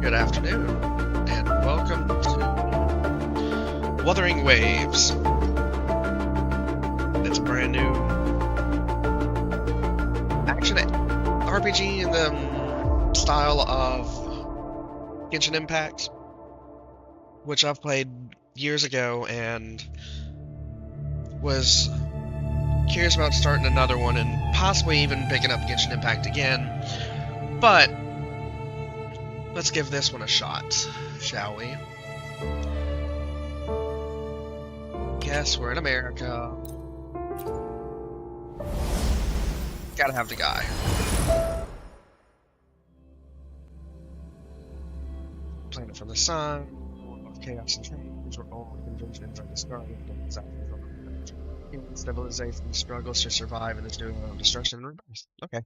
good afternoon, and welcome to Wuthering Waves. It's a brand new action RPG in the style of Genshin Impact, which I've played years ago and was curious about starting another one and possibly even picking up Genshin Impact again. But let's give this one a shot, shall we? Yes, we're in America. Gotta have the guy. Planet from the sun, of chaos and change, where all conventions are discarded and disasters are prevented. Human civilization struggles to survive in this new world of destruction and rebirth. Okay.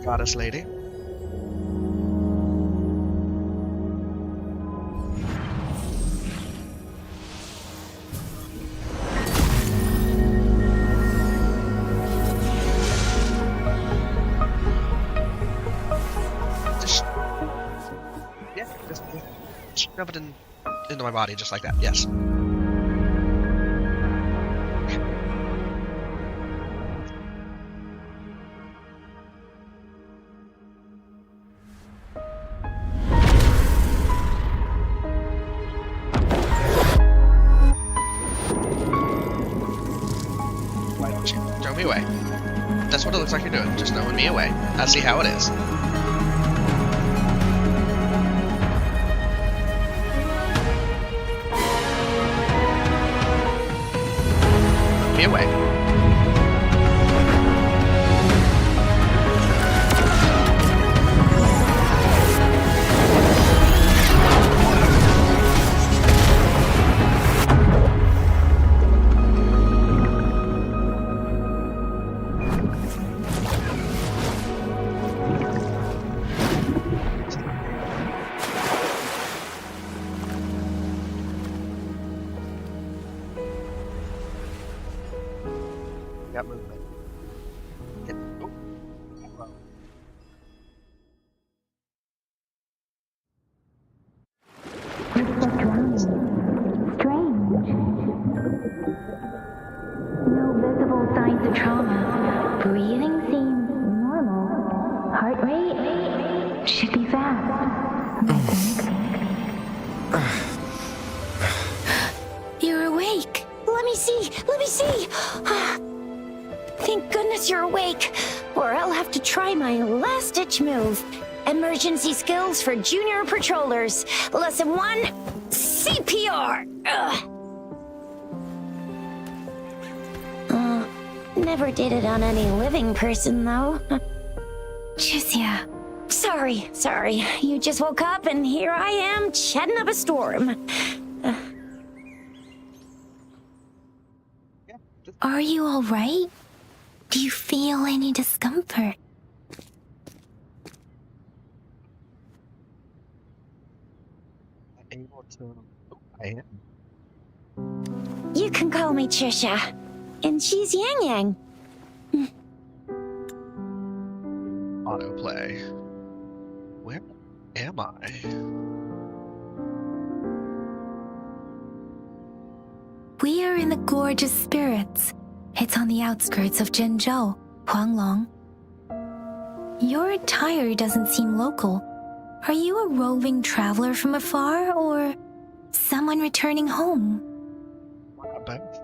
Goddess lady. Just shove it into my body just like that. Yes. Why don't you throw me away? That's what it looks like you're doing. Just throwing me away. I see how it is. Me away. Got movement. Oh. Well. Strange. No visible signs of trauma. Breathing seems normal. Heart rate should be fast. I think. You're awake. Let me see. Thank goodness you're awake, or I'll have to try my last-ditch move. Emergency skills for junior patrollers. Lesson 1, CPR. Never did it on any living person, though. Jusia. Sorry. You just woke up, and here I am, chatting up a storm. Are you all right? Do you feel any discomfort? Able to. Oh, I am. You can call me Trisha, and she's Yang Yang. Autoplay. Where am I? We are in the Gorge of Spirits. It's on the outskirts of Zhenzhou, Huanglong. Your attire doesn't seem local. Are you a roving traveler from afar, or someone returning home? Why not both?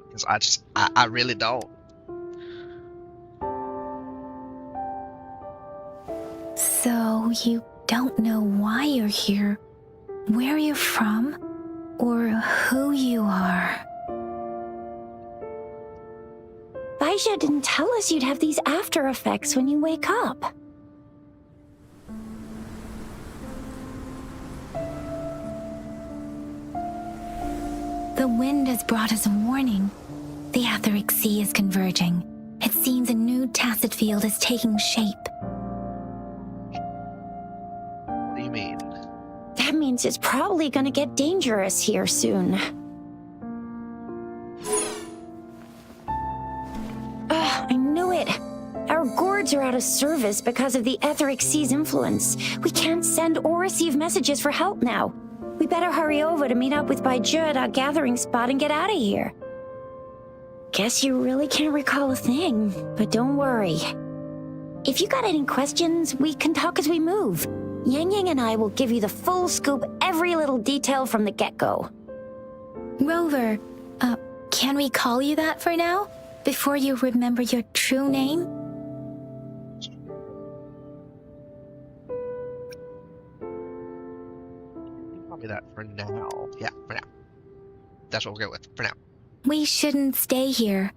Because I really don't. So you don't know why you're here, where you're from, or who you are. Baisha didn't tell us you'd have these after effects when you wake up. wind has brought us a warning. The etheric sea is converging. It seems a new tacit field is taking shape. What do you mean? That means it's probably gonna get dangerous here soon. I knew it. Our gourds are out of service because of the etheric sea's influence. We can't send or receive messages for help now. We better hurry over to meet up with Baiju at our gathering spot and get out of here. Guess you really can't recall a thing, but don't worry. If you got any questions, we can talk as we move. Yang Yang and I will give you the full scoop, every little detail from the get-go. Rover, can we call you that for now? Before you remember your true name? Probably that for now. Yeah, for now. That's what we'll go with, for now. We shouldn't stay here.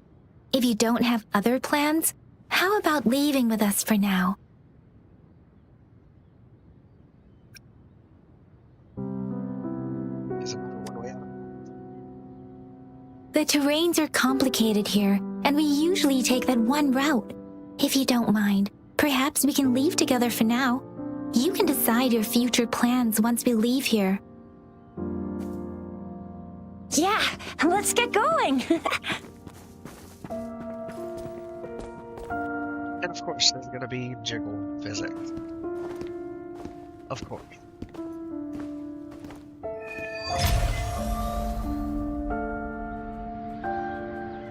If you don't have other plans, how about leaving with us for now? Is another one way out? The terrains are complicated here, and we usually take that one route. If you don't mind, perhaps we can leave together for now. You can decide your future plans once we leave here. Yeah, let's get going. And of course, there's gonna be jiggle physics. Of course.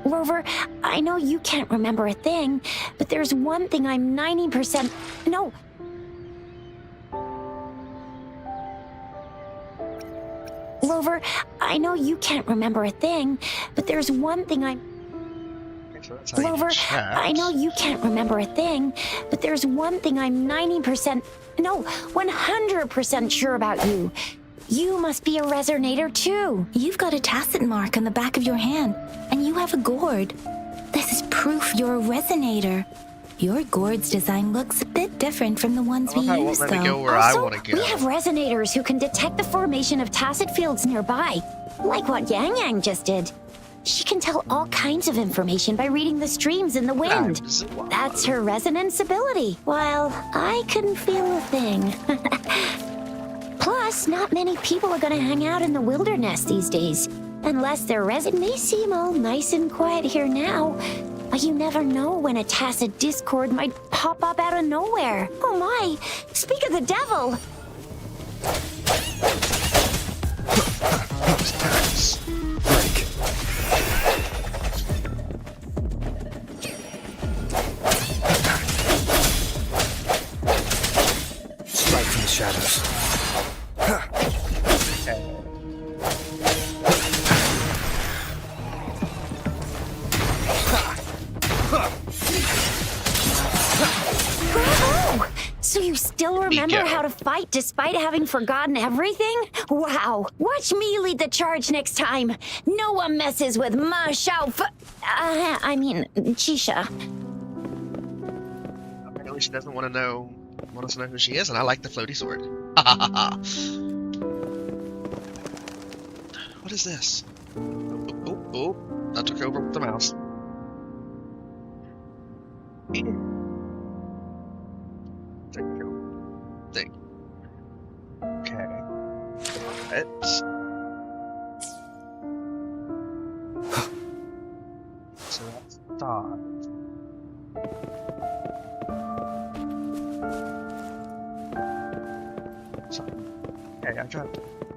Rover, I know you can't remember a thing, but there's one thing I'm 90%... No. Rover, I know you can't remember a thing, but there's one thing I'm... Okay, so that's how you Rover, chat. I know you can't remember a thing, but there's one thing I'm 90%... No, 100% sure about you. You must be a resonator too. You've got a tacit mark on the back of your hand, and you have a gourd. This is proof you're a resonator. Your gourd's design looks a bit different from the ones I we love how it use, won't let me go though. where I Also, want to go. we have resonators who can detect the formation of tacit fields nearby, like what Yang Yang just did. She can tell all kinds of information by reading the streams in the wind. That's her resonance ability, while I couldn't feel a thing. Plus, not many people are gonna hang out in the wilderness these days. Unless their resin may seem all nice and quiet here now, but you never know when a tacit discord might pop up out of nowhere. Oh my, speak of the devil! Break. Strike from the shadows. Bravo! So you still remember Miko. how to fight despite having forgotten everything? Wow! Watch me lead the charge next time! No one messes with Ma Xiao I mean, Chisha. Apparently she doesn't want us to know who she is, and I like the floaty sword. What is this? Oh, I took over with the mouse. There you go. Thing. Okay. Let's... So that's 5. So, okay, I got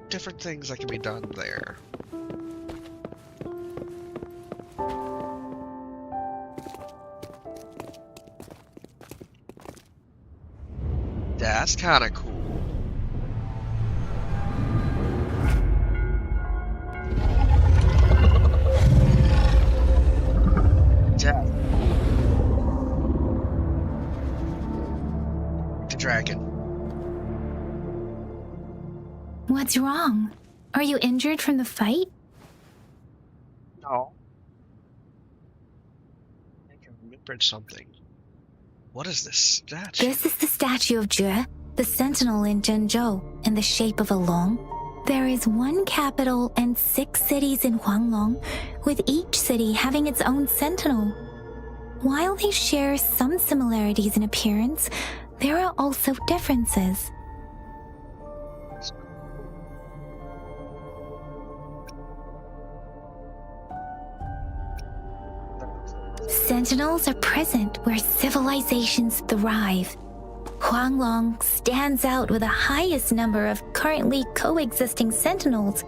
different things that can be done there. That's kind of cool. Yeah. The dragon. What's wrong? Are you injured from the fight? No. I think I remembered something. What is this statue? This is the statue of Jue, the sentinel in Zhenzhou, in the shape of a long. There is one capital and 6 cities in Huanglong, with each city having its own sentinel. While they share some similarities in appearance, there are also differences. Sentinels are present where civilizations thrive. Huanglong stands out with the highest number of currently coexisting sentinels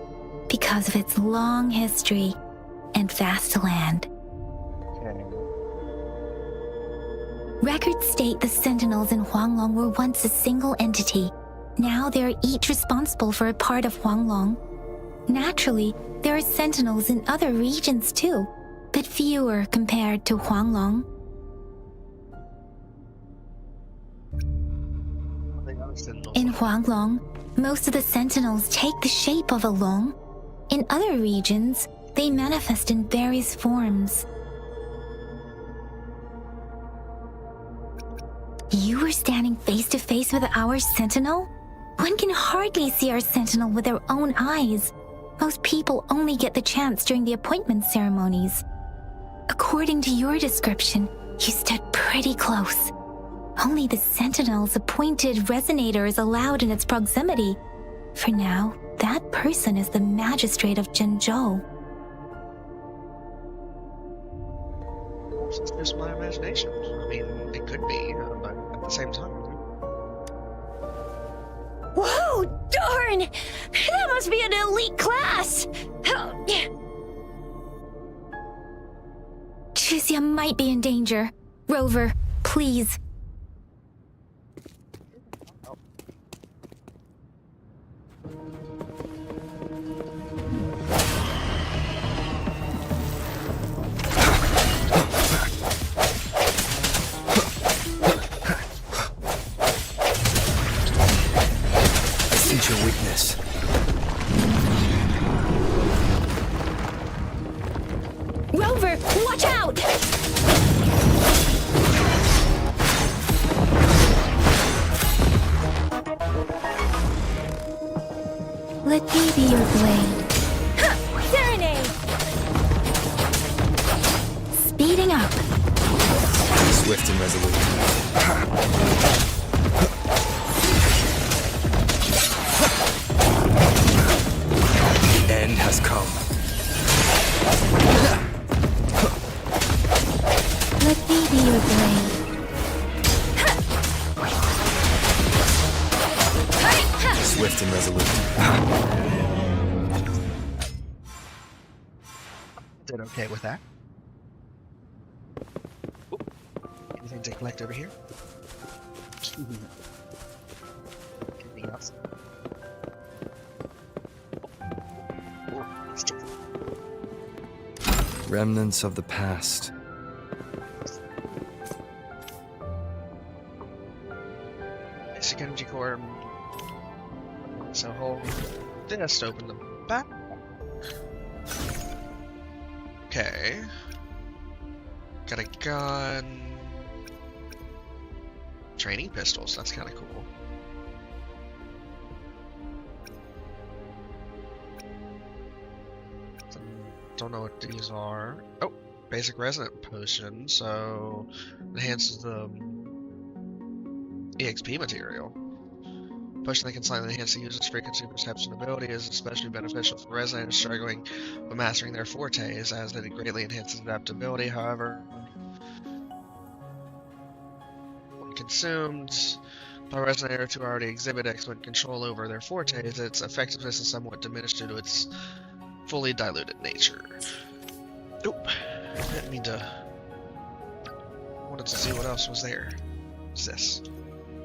because of its long history and vast land. Okay. Records state the sentinels in Huanglong were once a single entity. Now they are each responsible for a part of Huanglong. Naturally, there are sentinels in other regions too, but fewer compared to Huanglong. In Huanglong, most of the sentinels take the shape of a long. In other regions, they manifest in various forms. You were standing face to face with our sentinel? One can hardly see our sentinel with their own eyes. Most people only get the chance during the appointment ceremonies. According to your description, you stood pretty close. Only the sentinel's appointed resonator is allowed in its proximity. For now, that person is the magistrate of Zhenzhou. It's just my imagination. I mean, it could be, but at the same time. Whoa, darn! That must be an elite class! Chixia might be in danger. Rover, please. Your weakness. Rover, watch out! Let me be your blade. Serenade! Speeding up. Swift and resolute. End has come. Let me be your blade. Swift and resolute. Did okay with that. Oop. Anything to collect over here? Anything else? Remnants of the past. Basic energy core. So hold this to open the back. Okay. Got a gun. Training pistols, that's kind of cool. Don't know what these are. Oh, basic resonant potion, so enhances the EXP material. Potion that can slightly enhance the user's frequency perception ability is especially beneficial for resonators struggling with mastering their fortes, as it greatly enhances adaptability. However, when consumed by resonators who already exhibit excellent control over their fortes, its effectiveness is somewhat diminished due to its fully diluted nature. Oop. Didn't mean to. Wanted to see what else was there. What's this?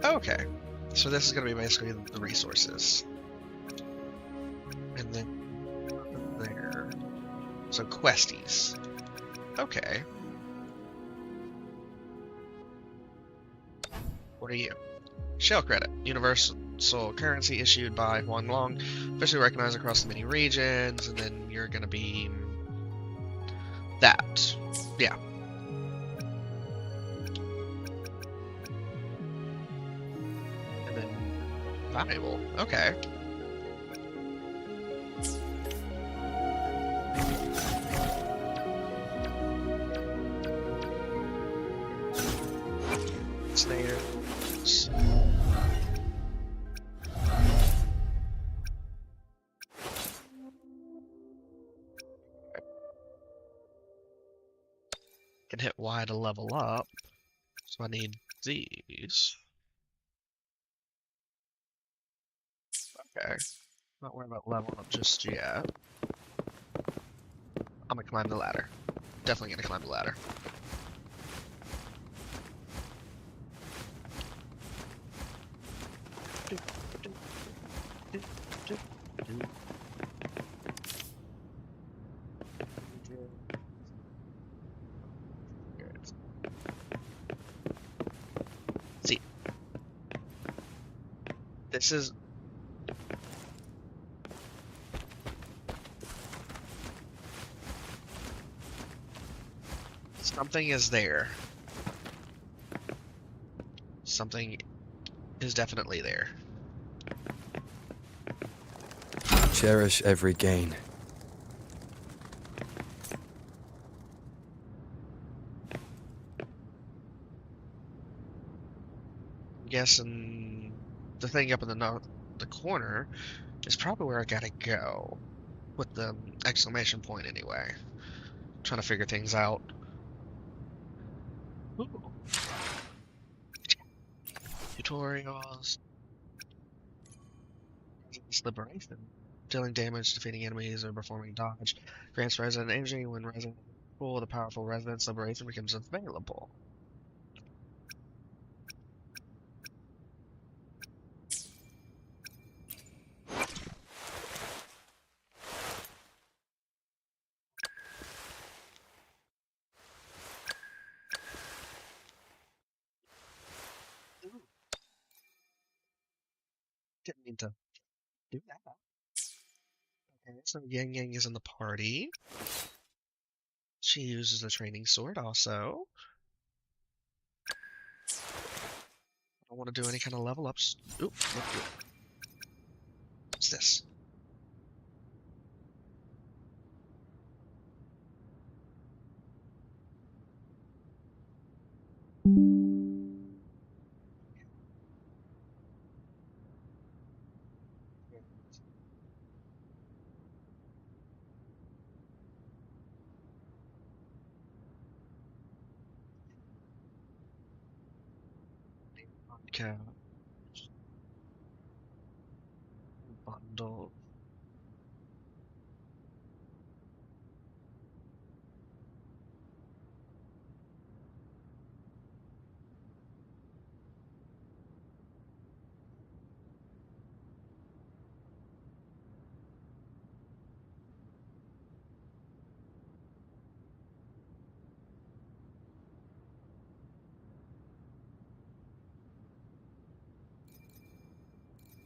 Okay. So this is going to be basically the resources. And then there. So questies. Okay. What are you? Shell credit. Universal currency issued by Huanglong, officially recognized across the many regions, and then you're going to be that. Yeah. And then valuable. Okay. Snares. Can hit Y to level up, so I need these. Okay, not worried about leveling up just yet. I'm gonna climb the ladder. Definitely gonna climb the ladder. See, this is something is there. Something is definitely there. Cherish every gain. I'm guessing the thing up in the corner is probably where I gotta go. With the exclamation point anyway. Trying to figure things out. Ooh. Tutorials. Residence liberation. Dealing damage, defeating enemies, or performing dodge. Grants resident energy when resident full. The powerful residence liberation becomes available. Ooh. Didn't mean to do that. Okay, so Yang Yang is in the party. She uses the training sword also. I don't want to do any kind of level ups. Oop, what's this? Vodka bundle.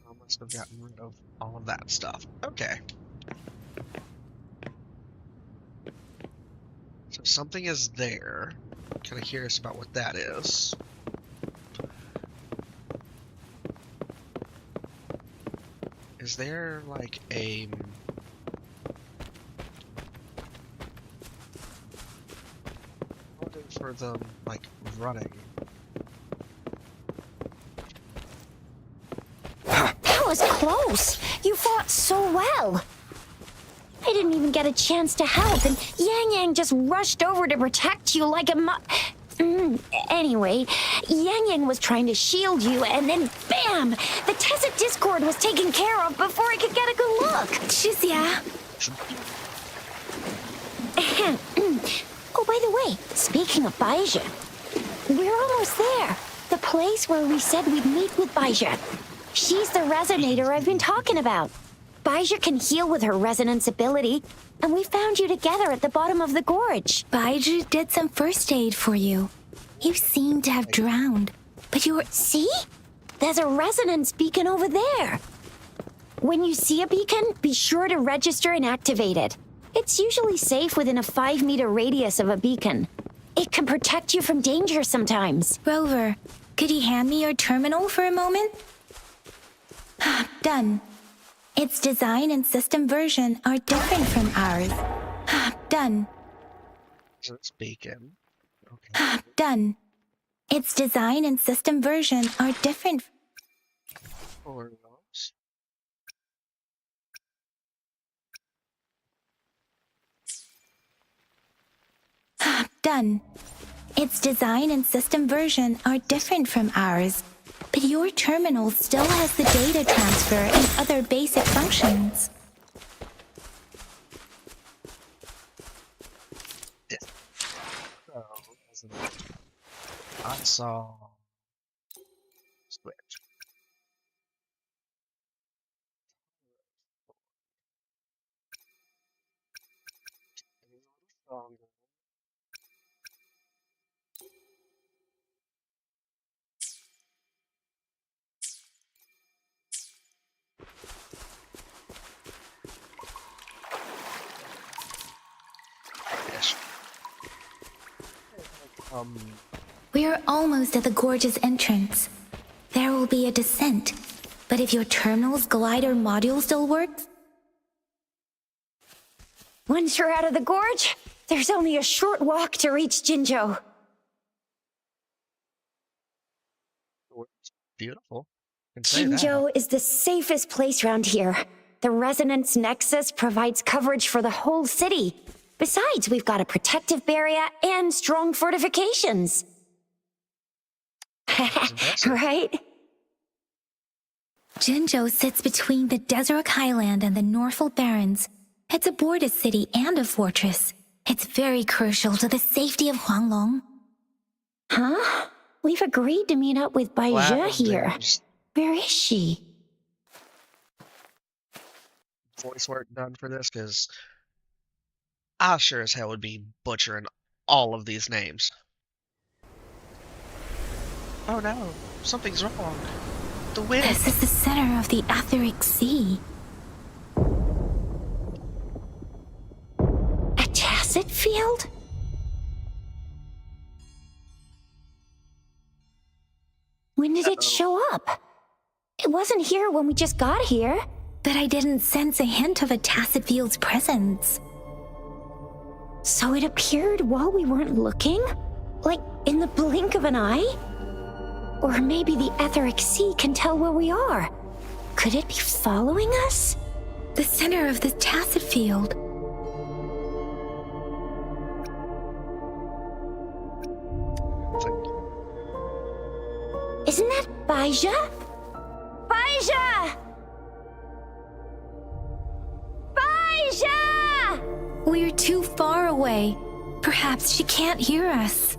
I must have gotten rid of all of that stuff. Okay. So something is there. Kind of curious about what that is. Is there like a looking for them like running? That was close. You fought so well. I didn't even get a chance to help, and Yang Yang just rushed over to protect you like a Anyway, Yang Yang was trying to shield you, and then bam! The Tessa Discord was taken care of before I could get a good look. Shizia. Oh, by the way, speaking of Baija, we're almost there. The place where we said we'd meet with Baija. She's the resonator I've been talking about. Baija can heal with her resonance ability, and we found you together at the bottom of the gorge. Baiju did some first aid for you. You seem to have drowned, but you were... See? There's a resonance beacon over there. When you see a beacon, be sure to register and activate it. It's usually safe within a 5-meter radius of a beacon. It can protect you from danger sometimes. Rover, could you hand me your terminal for a moment? Done. Its design and system version are different from ours. Done. So it's beacon. Okay. Done. Its design and system version are different. Or those. Done. Its design and system version are different from ours, but your terminal still has the data transfer and other basic functions. Yeah. So, I saw switch. Yes. We're almost at the gorge's entrance. There will be a descent, but if your terminal's glider module still works, Once you're out of the gorge, there's only a short walk to reach Jinzhou. Beautiful. Can say that. Jinzhou is the safest place around here. The resonance nexus provides coverage for the whole city. Besides, we've got a protective barrier and strong fortifications. Right? Jinzhou sits between the Desert Highland and the Northel Barrens. It's a border city and a fortress. It's very crucial to the safety of Huanglong. Huh? We've agreed to meet up with Bai Zhe here. Lavender's Where is she? voice work done for this, because I sure as hell would be butchering all of these names. Oh no, something's wrong. The wind. This is the center of the Etheric Sea. A tacit field? When did it show up? It wasn't here when we just got here. But I didn't sense a hint of a tacit field's presence. So it appeared while we weren't looking? Like in the blink of an eye? Or maybe the Etheric Sea can tell where we are. Could it be following us? The center of the tacit field. Isn't that Bai Zhe? Bai Zhe! Bai Zhe! We're too far away. Perhaps she can't hear us.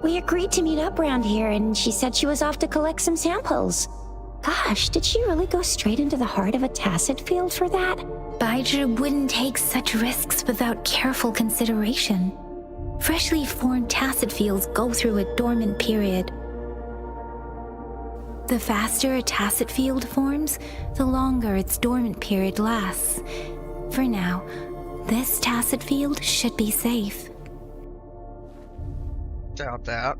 We agreed to meet up around here, and she said she was off to collect some samples. Gosh, did she really go straight into the heart of a tacit field for that? Baizhi wouldn't take such risks without careful consideration. Freshly formed tacit fields go through a dormant period. The faster a tacit field forms, the longer its dormant period lasts. For now, this tacit field should be safe. Doubt that.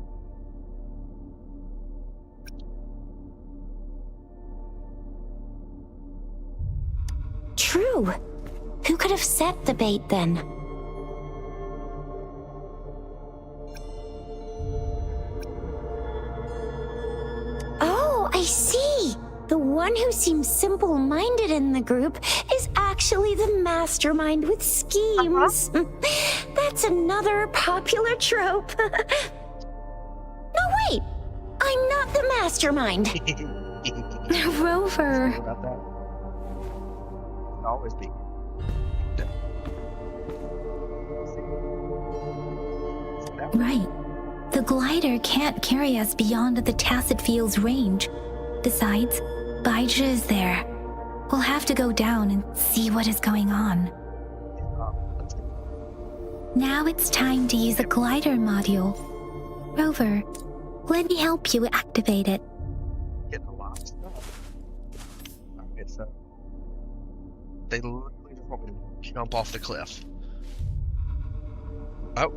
True. Who could have set the bait then? Oh, I see. The one who seems simple-minded in the group is actually the mastermind with schemes. That's another popular trope. No, wait. I'm not the mastermind. Rover. About that. Always be. Right. The glider can't carry us beyond the tacit field's range. Besides, Baizhi is there. We'll have to go down and see what is going on. Now it's time to use the glider module. Rover, let me help you activate it. Getting a lot of stuff. Okay, so they literally just want me to jump off the cliff. Oh.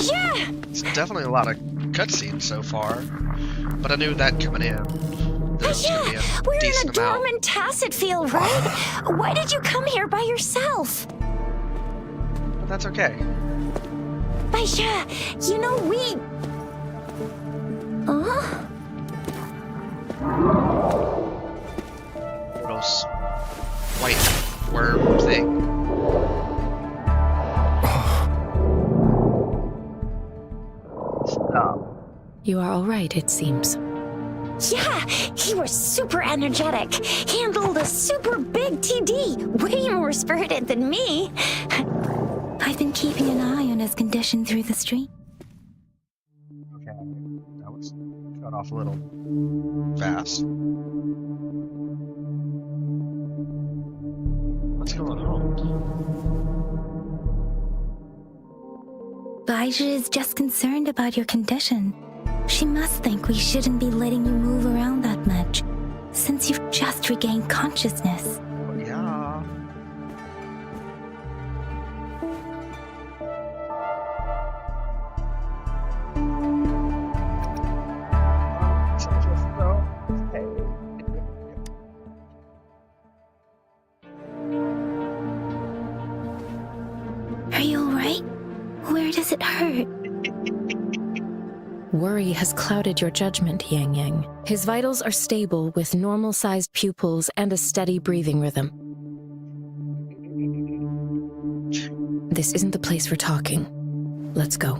Yeah! It's definitely a lot of cutscenes so far, but I knew that coming in. there's gonna be a We're in a decent amount. dormant tacet field, right? Why did you come here by yourself? But that's okay. Baisha, you know we... Little white worm thing. Stop. You are all right, it seems. Yeah, he was super energetic. Handled a super big TD. Way more spirited than me. I've been keeping an eye on his condition through the stream. Okay, that was cut off a little fast. What's going on? Baija is just concerned about your condition. She must think we shouldn't be letting you move around that much, since you've just regained consciousness. Yeah. Are you alright? Where does it hurt? Worry has clouded your judgment, Yang Yang. His vitals are stable with normal-sized pupils and a steady breathing rhythm. This isn't the place for talking. Let's go.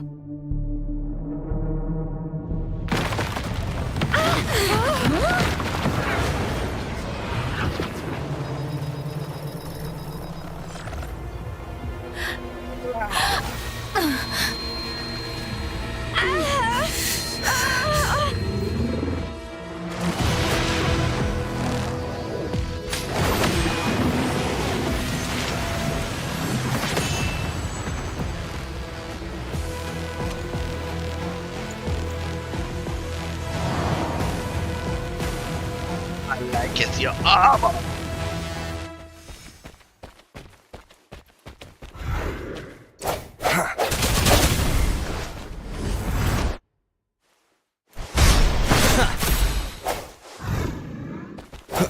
I like it, your armor.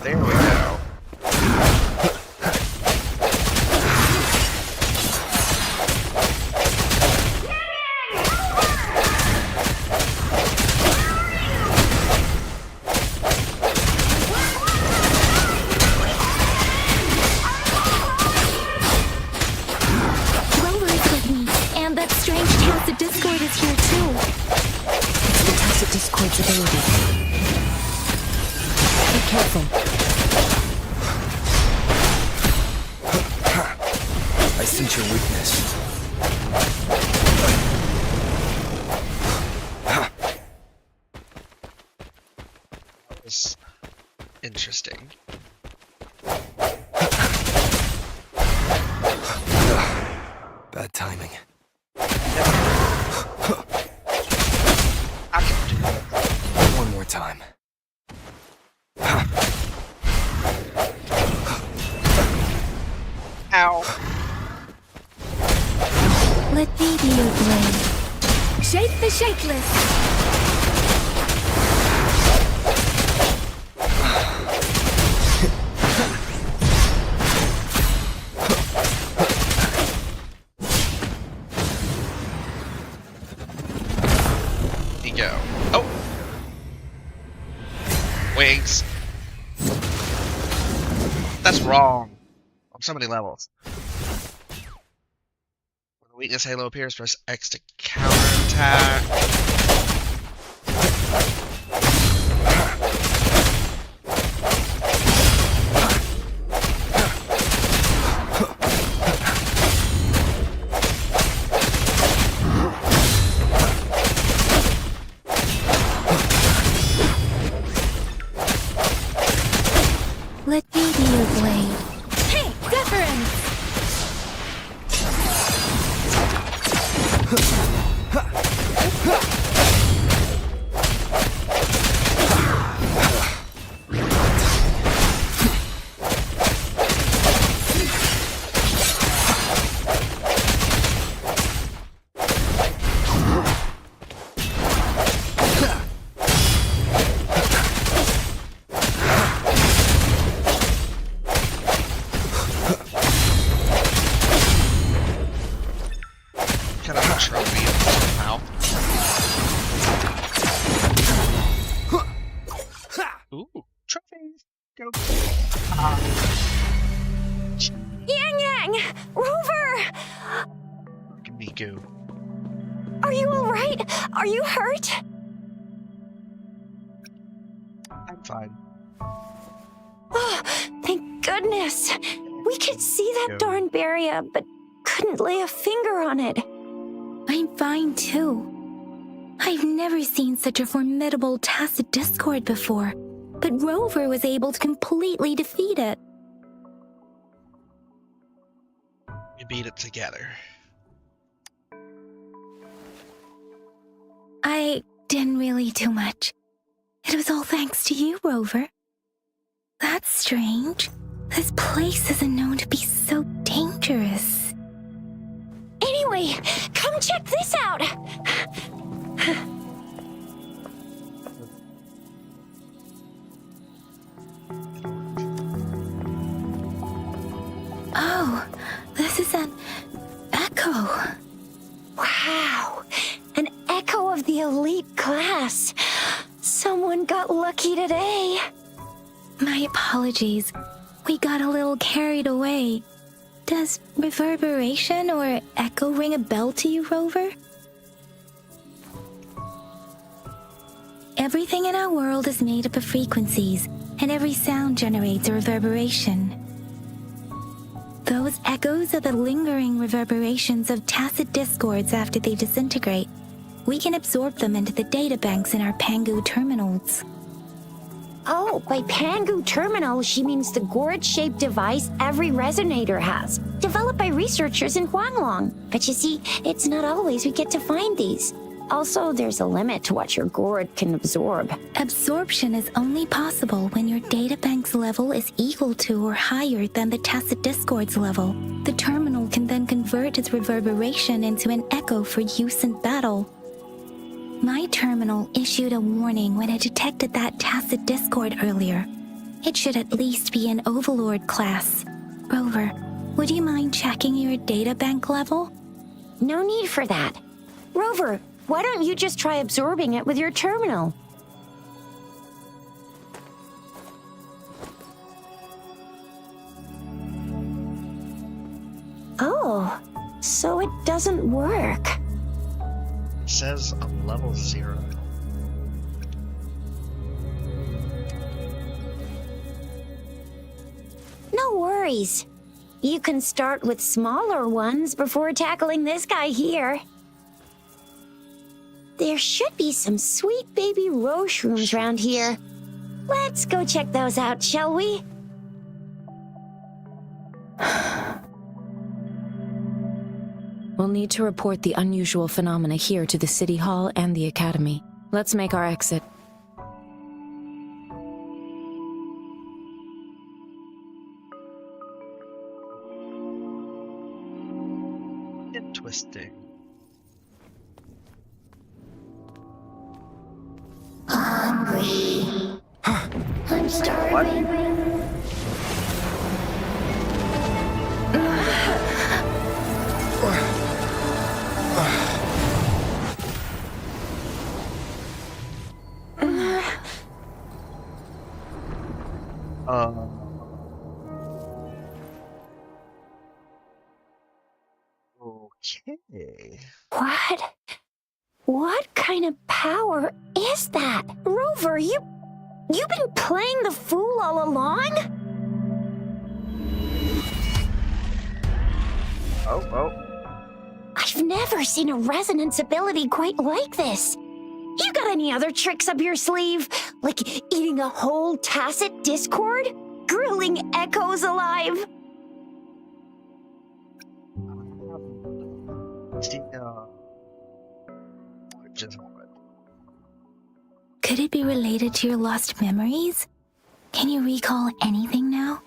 There we go. Rover is with me, and that strange Tacit Discord is here too. It's the Tacit Discord's ability. Be careful. I sense your weakness. That was interesting. Bad timing. I can do it. One more time. Ow. Let me be your blade. Shake the shakeless! Here you go. Oh! Wings. That's wrong. On so many levels. When the weakness halo appears, press X to counterattack. Let me be your blade. Hey, deference! Ooh, trophies. Go. Yang Yang! Rover! Look at Miku. Are you alright? Are you hurt? I'm fine. Oh, thank goodness. We could see that darn barrier, but couldn't lay a finger on it. I'm fine too. I've never seen such a formidable tacit discord before, but Rover was able to completely defeat it. We beat it together. I didn't really do much. It was all thanks to you, Rover. That's strange. This place isn't known to be so dangerous. Anyway, come check this out. Oh, this is an echo. Wow, an echo of the elite class. Someone got lucky today. My apologies. We got a little carried away. Does reverberation or echo ring a bell to you, Rover? Everything in our world is made up of frequencies, and every sound generates a reverberation. Those echoes are the lingering reverberations of tacit discords after they disintegrate. We can absorb them into the databanks in our Pangu terminals. Oh, by Pangu Terminal, she means the gourd-shaped device every resonator has, developed by researchers in Huanglong. But you see, it's not always we get to find these. Also, there's a limit to what your gourd can absorb. Absorption is only possible when your databank's level is equal to or higher than the tacit discord's level. The terminal can then convert its reverberation into an echo for use in battle. My terminal issued a warning when it detected that tacit discord earlier. It should at least be an Overlord class. Rover, would you mind checking your databank level? No need for that. Rover, why don't you just try absorbing it with your terminal? Oh, so it doesn't work. It says I'm level 0. No worries. You can start with smaller ones before tackling this guy here. There should be some sweet baby roche rooms around here. Let's go check those out, shall we? We'll need to report the unusual phenomena here to the City Hall and the Academy. Let's make our exit. Interesting. Hungry. I'm starving. Okay. What? What kind of power is that? Rover, you've been playing the fool all along? Oh. I've never seen a resonance ability quite like this. You got any other tricks up your sleeve? Like eating a whole tacit discord? Grilling echoes alive? Just a moment. Could it be related to your lost memories? Can you recall anything now?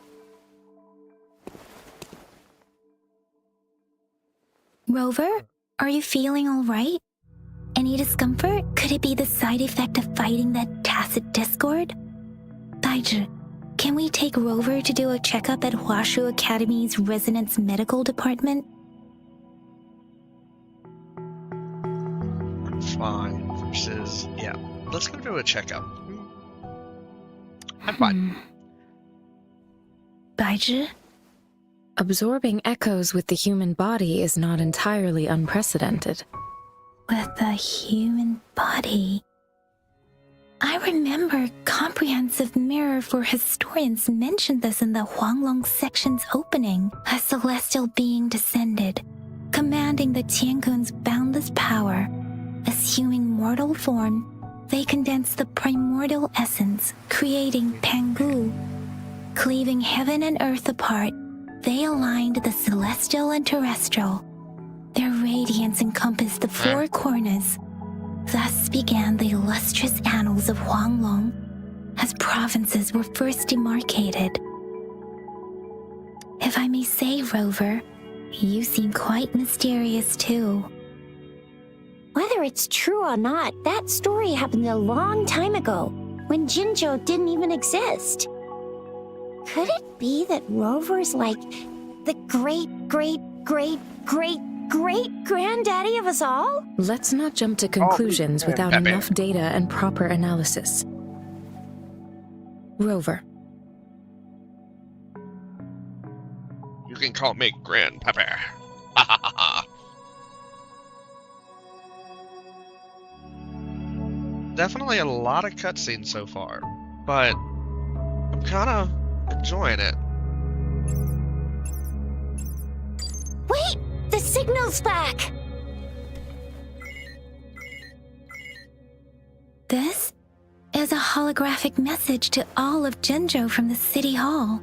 Rover, are you feeling all right? Any discomfort? Could it be the side effect of fighting that tacit discord? Baiju, can we take Rover to do a checkup at Huashu Academy's Resonance Medical Department? I'm fine versus, yeah. Let's go do a checkup. I'm fine. Baizhi? Absorbing echoes with the human body is not entirely unprecedented. With the human body. I remember Comprehensive Mirror for Historians mentioned this in the Huanglong section's opening. A celestial being descended, commanding the Tiankun's boundless power. Assuming mortal form, they condensed the primordial essence, creating Pangu. Cleaving heaven and earth apart, they aligned the celestial and terrestrial. Their radiance encompassed the four corners. Thus began the illustrious annals of Huanglong, as provinces were first demarcated. If I may say, Rover, you seem quite mysterious too. Whether it's true or not, that story happened a long time ago, when Jinzhou didn't even exist. Could it be that Rover's like the great-great-great-great-great-granddaddy of us all? Let's not jump to conclusions without enough data and proper analysis. Rover. You can call me Grandpapa. Ha ha ha ha. Definitely a lot of cutscenes so far, but I'm kind of enjoying it. Wait! The signal's back! This is a holographic message to all of Jinzhou from the City Hall.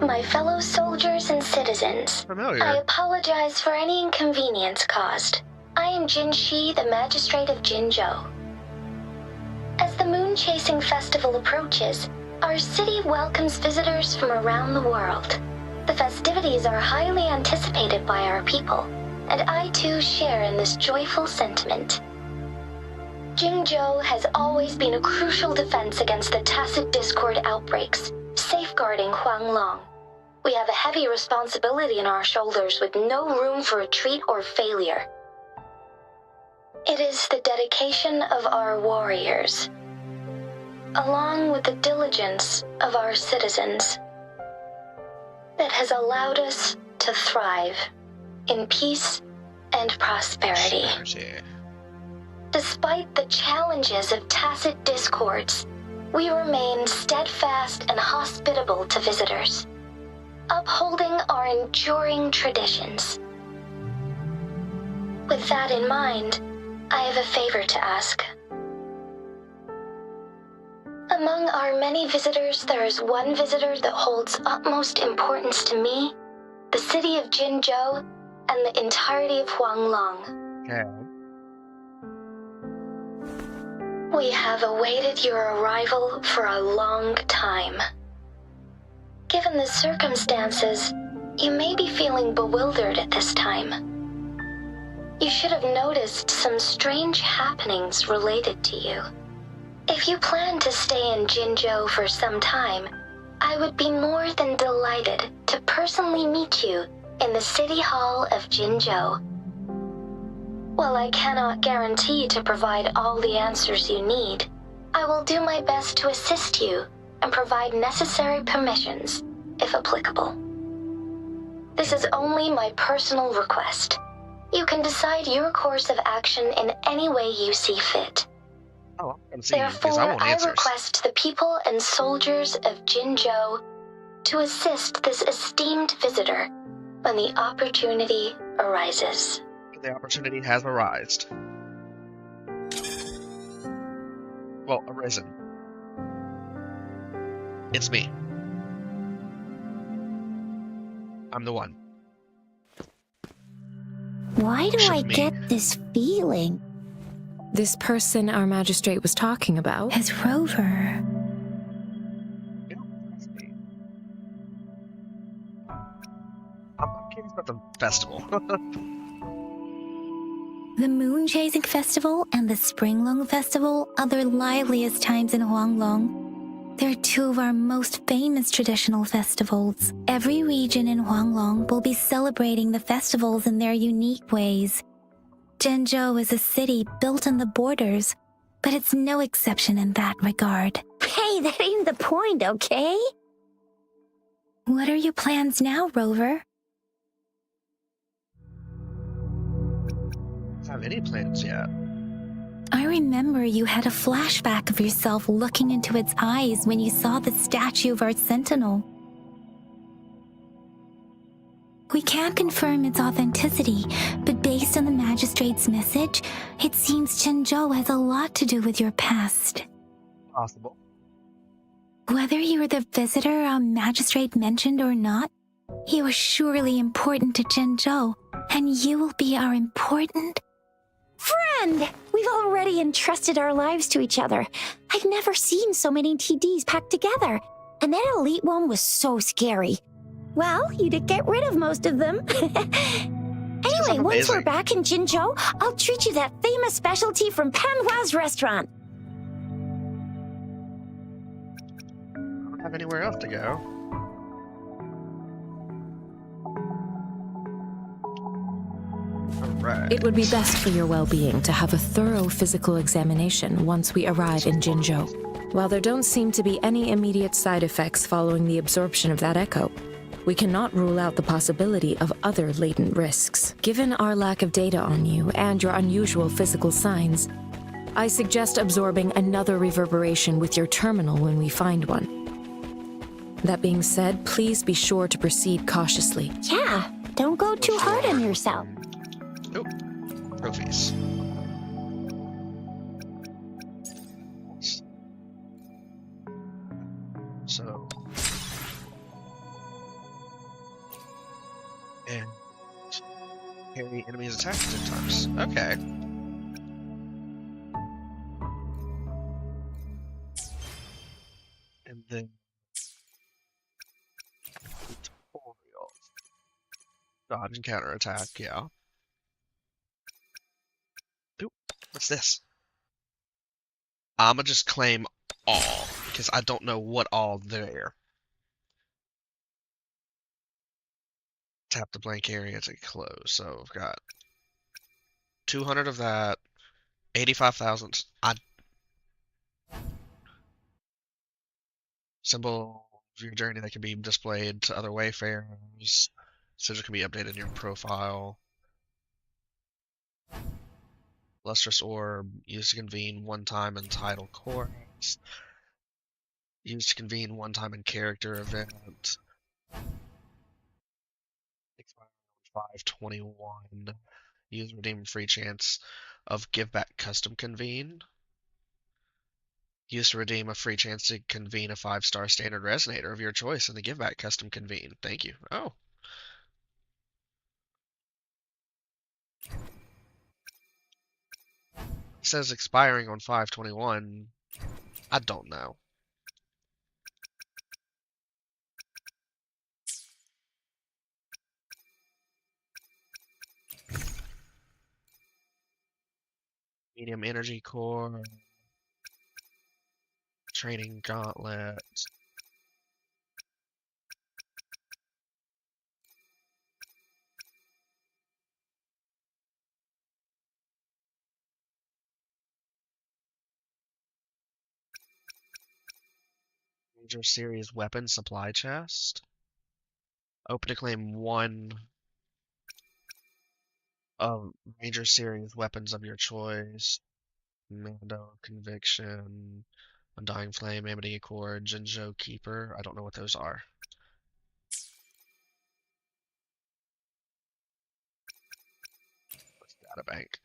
My fellow soldiers and citizens, Familiar. I apologize for any inconvenience caused. I am Jin Shi, the Magistrate of Jinzhou. As the Moon Chasing Festival approaches, our city welcomes visitors from around the world. The festivities are highly anticipated by our people, and I too share in this joyful sentiment. Jinzhou has always been a crucial defense against the tacit discord outbreaks, safeguarding Huanglong. We have a heavy responsibility on our shoulders with no room for retreat or failure. It is the dedication of our warriors, along with the diligence of our citizens, that has allowed us to thrive in peace and prosperity. Despite the challenges of tacit discords, we remain steadfast and hospitable to visitors, upholding our enduring traditions. With that in mind, I have a favor to ask. Among our many visitors, there is one visitor that holds utmost importance to me, the city of Jinzhou, and the entirety of Huanglong. Okay. We have awaited your arrival for a long time. Given the circumstances, you may be feeling bewildered at this time. You should have noticed some strange happenings related to you. If you plan to stay in Jinzhou for some time, I would be more than delighted to personally meet you in the City Hall of Jinzhou. While I cannot guarantee to provide all the answers you need, I will do my best to assist you and provide necessary permissions, if applicable. This is only my personal request. You can decide your course of action in any way you see fit. Oh, I'm seeing because I Therefore, want I answers. request the people and soldiers of Jinzhou to assist this esteemed visitor when the opportunity arises. The opportunity has arisen. Well, arisen. It's me. I'm the one. Why do Should I be. get this feeling? This person our magistrate was talking about? As Rover. You know, it's me. I'm curious about the festival. The Moon Chasing Festival and the Springlong Festival are the liveliest times in Huanglong. They're two of our most famous traditional festivals. Every region in Huanglong will be celebrating the festivals in their unique ways. Jinzhou is a city built on the borders, but it's no exception in that regard. Hey, that ain't the point, okay? What are your plans now, Rover? I don't have any plans yet. I remember you had a flashback of yourself looking into its eyes when you saw the statue of our sentinel. We can't confirm its authenticity, but based on the magistrate's message, it seems Jinzhou has a lot to do with your past. Possible. Whether you were the visitor our magistrate mentioned or not, you are surely important to Jinzhou, and you will be our important... Friend! We've already entrusted our lives to each other. I've never seen so many TDs packed together. And that elite one was so scary. Well, you did get rid of most of them. Anyway, once we're back in Jinzhou, I'll treat you that famous specialty from Panhua's restaurant. I don't have anywhere else to go. Alright. It would be best for your well-being to have a thorough physical examination once we arrive in Jinzhou. While there don't seem to be any immediate side effects following the absorption of that echo, we cannot rule out the possibility of other latent risks. Given our lack of data on you and your unusual physical signs, I suggest absorbing another reverberation with your terminal when we find one. That being said, please be sure to proceed cautiously. Yeah, don't go too hard on yourself. Nope. Trophies. So. And parry enemies' attacks 10 times. Okay. And then tutorial. Dodge and counter attack, yeah. Oop, what's this? I'ma just claim all, because I don't know what all there. Tap the blank area to close. So I've got 200 of that, 85,000. Symbol of your journey that can be displayed to other wayfarers. Sigil can be updated in your profile. Lustrous Orb, used to convene one time in title course. Used to convene one time in character event. Expiring on 5/21. Use redeem free chance of give back custom convene. Use to redeem a free chance to convene a 5-star standard resonator of your choice in the give back custom convene. Thank you. Oh. It says expiring on 5/21. I don't know. Medium energy core. Training gauntlet. Ranger series weapon supply chest. Open to claim one of Ranger series weapons of your choice. Mando Conviction, Undying Flame, Amity Accord, Jinzhou Keeper. I don't know what those are. Data bank.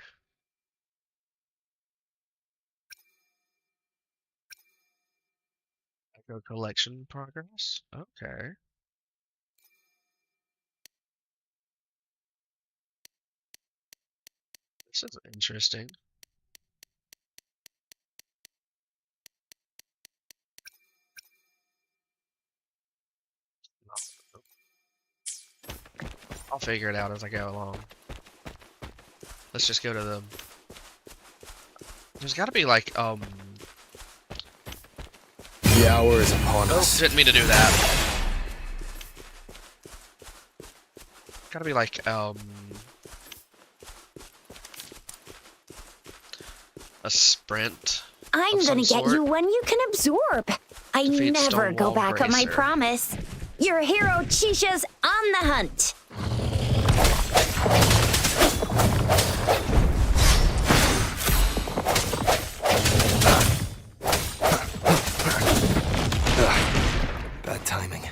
Echo collection progress. Okay. This is interesting. I'll figure it out as I go along. Let's just go to the... There's gotta be like, The hour is upon Oh, us. didn't mean to do that. Gotta be like, a sprint. I'm Of gonna some get sort. you one you can absorb. I Defeat never go Stonewall back on my Bracer. promise. Your hero Chisha's on the hunt. Bad timing.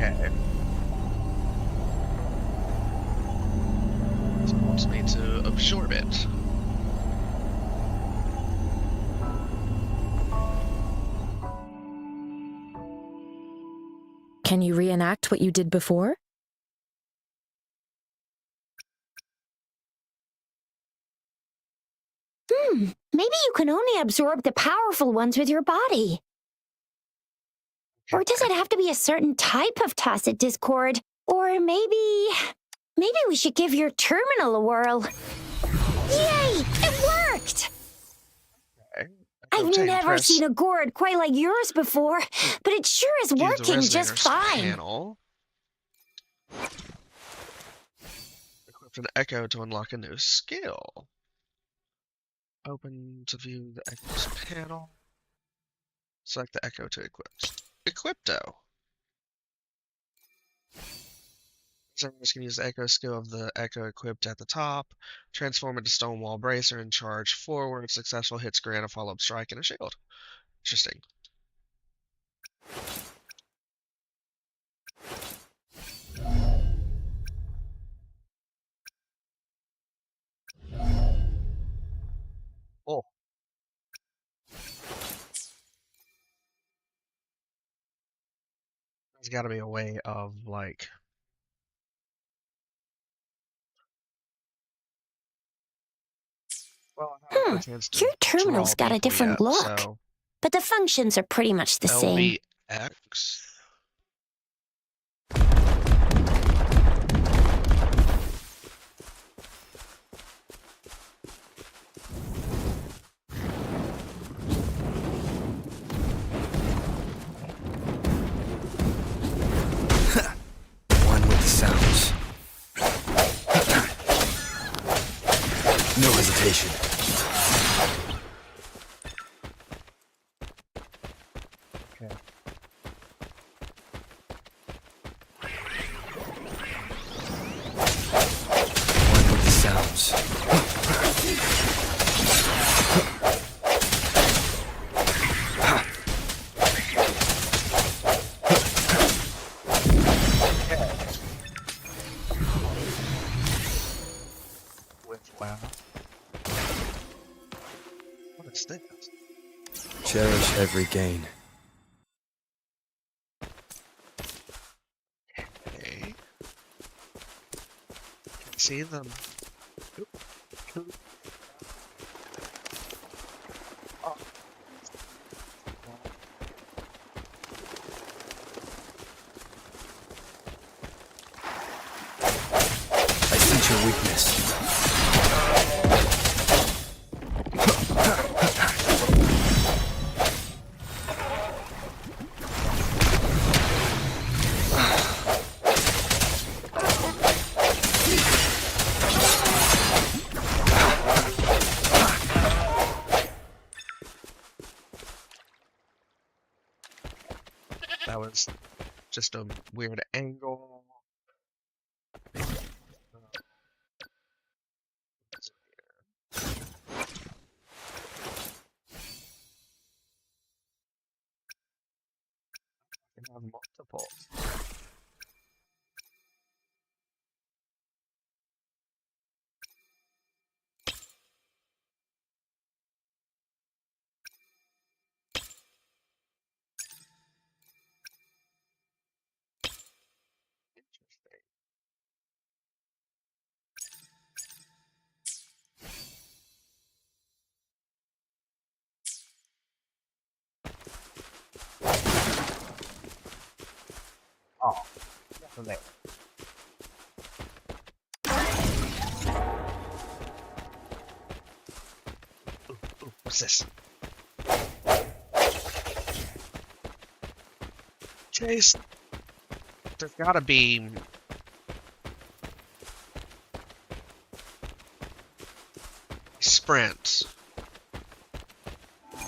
Okay. So it wants me to absorb it. Can you reenact what you did before? Maybe you can only absorb the powerful ones with your body. Or does it have to be a certain type of tacit discord? Or maybe we should give your terminal a whirl. Yay! It worked! Okay. I've Obtain never press. seen a gourd quite like yours before, but it sure is Use the working just resonator's fine. panel. Equip an echo to unlock a new skill. Open to view the echo's panel. Select the echo to equip. Equipto. Users can use the echo skill of the echo equipped at the top, transform into Stonewall Bracer, and charge forward. Successful hits grant a follow-up strike and a shield. Interesting. Oh. There's got to be a way of, like... Well, I haven't had a chance to Your terminal's draw got a people different yet, look, so... but the functions are pretty much the same. LVX. One with the sounds. No hesitation. Okay. One with the sounds. With wow. What is this? Cherish every gain. Okay. Can see them. Oop. Oop. Oh. I sense your weakness. That was just a weird angle. I can have multiple. Interesting. Oh, definitely. What's this? Chase. There's gotta be... sprint. I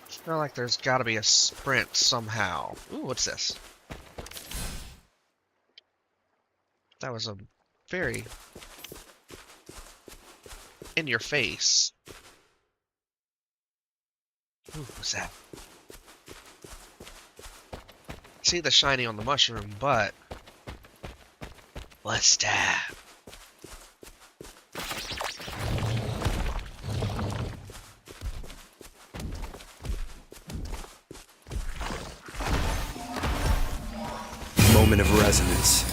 feel like there's gotta be a sprint somehow. Ooh, what's this? That was a very in your face. Ooh, what's that? See the shiny on the mushroom, but let's stab. Moment of resonance.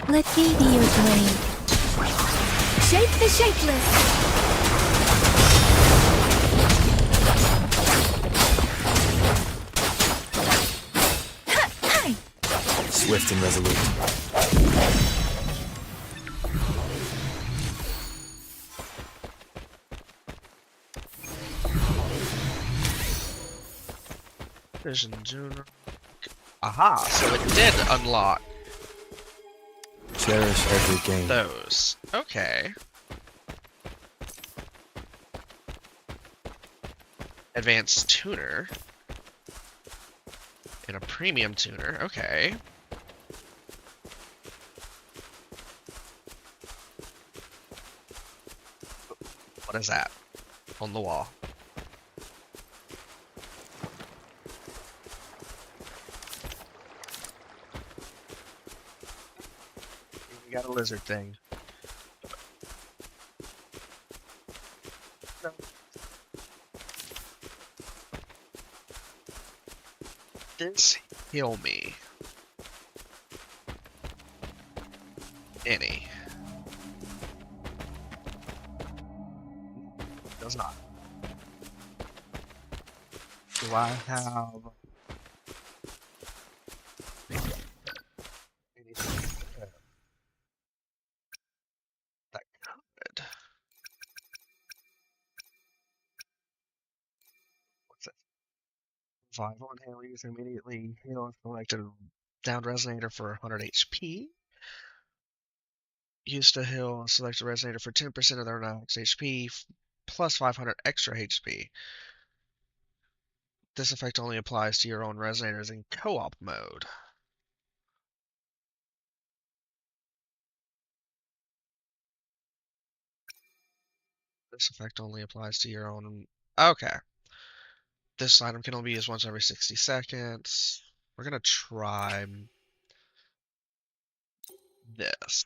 Let me be your blade. Shape the shapeless! Swift and resolute. Vision Junior. Aha! So it did unlock Cherish every gain. those. Okay. Advanced tuner. And a premium tuner. Okay. What is that? On the wall. We got a lizard thing. No. This heal me. Any. Does not. Do I have anything that could? What's this? Survival and user immediately heal if selected downed resonator for 100 HP. Used to heal a selected resonator for 10% of their max HP plus 500 extra HP. This effect only applies to your own resonators in co-op mode. This effect only applies to your own... Okay. This item can only be used once every 60 seconds. We're gonna try this.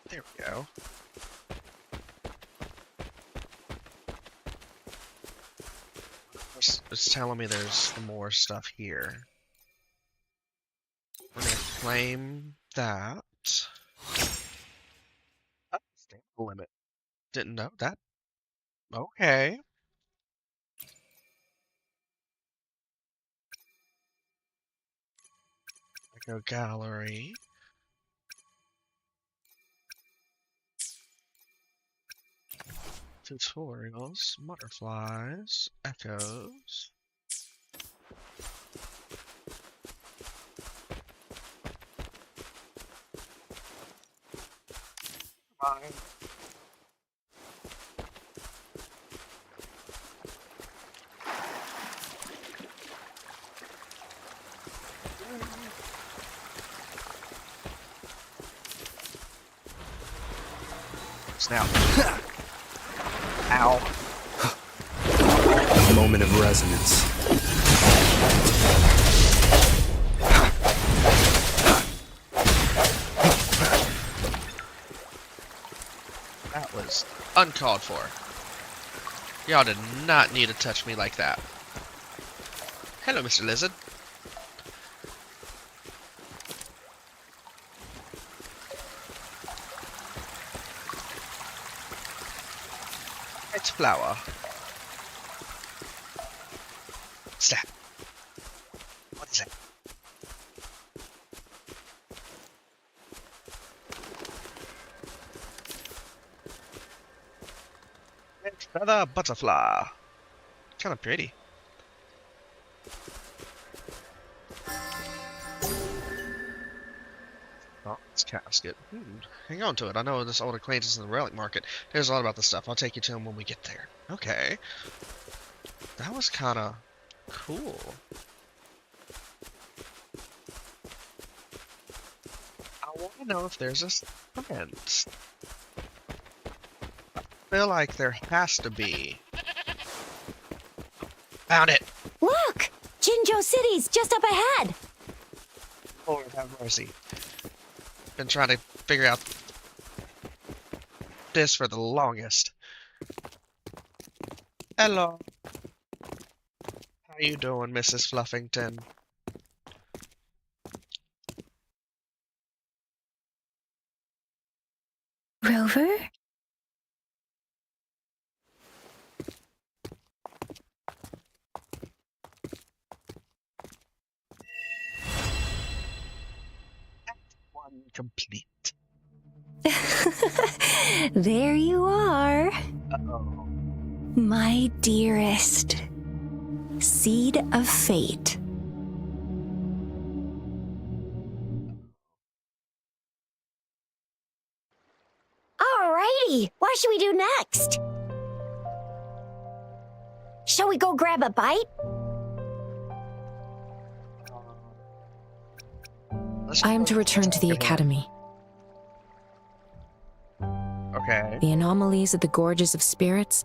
There we go. It's telling me there's more stuff here. We're gonna claim that. Oh, stamina limit. Didn't know that. Okay. Echo gallery. Tutorials, butterflies, echoes. Fine. Snap. Ow. Moment of resonance. Uncalled for. Y'all did not need to touch me like that. Hello, Mr. Lizard. It's flower. Stop. What is it? Red feather butterfly. Kind of pretty. Oh, it's casket. Hang on to it. I know this old acquaintance in the relic market. There's a lot about this stuff. I'll take you to him when we get there. Okay. That was kind of cool. I want to know if there's a fence. I feel like there has to be. Found it! Look! Jinzhou City's just up ahead! Lord have mercy. Been trying to figure out this for the longest. Hello. How you doing, Mrs. Fluffington? Rover? One complete. There you are, Uh-oh. my dearest. Seed of fate. Alrighty, what should we do next? Shall we go grab a bite? I am to return to the academy. Okay. The anomalies of the gorges of spirits,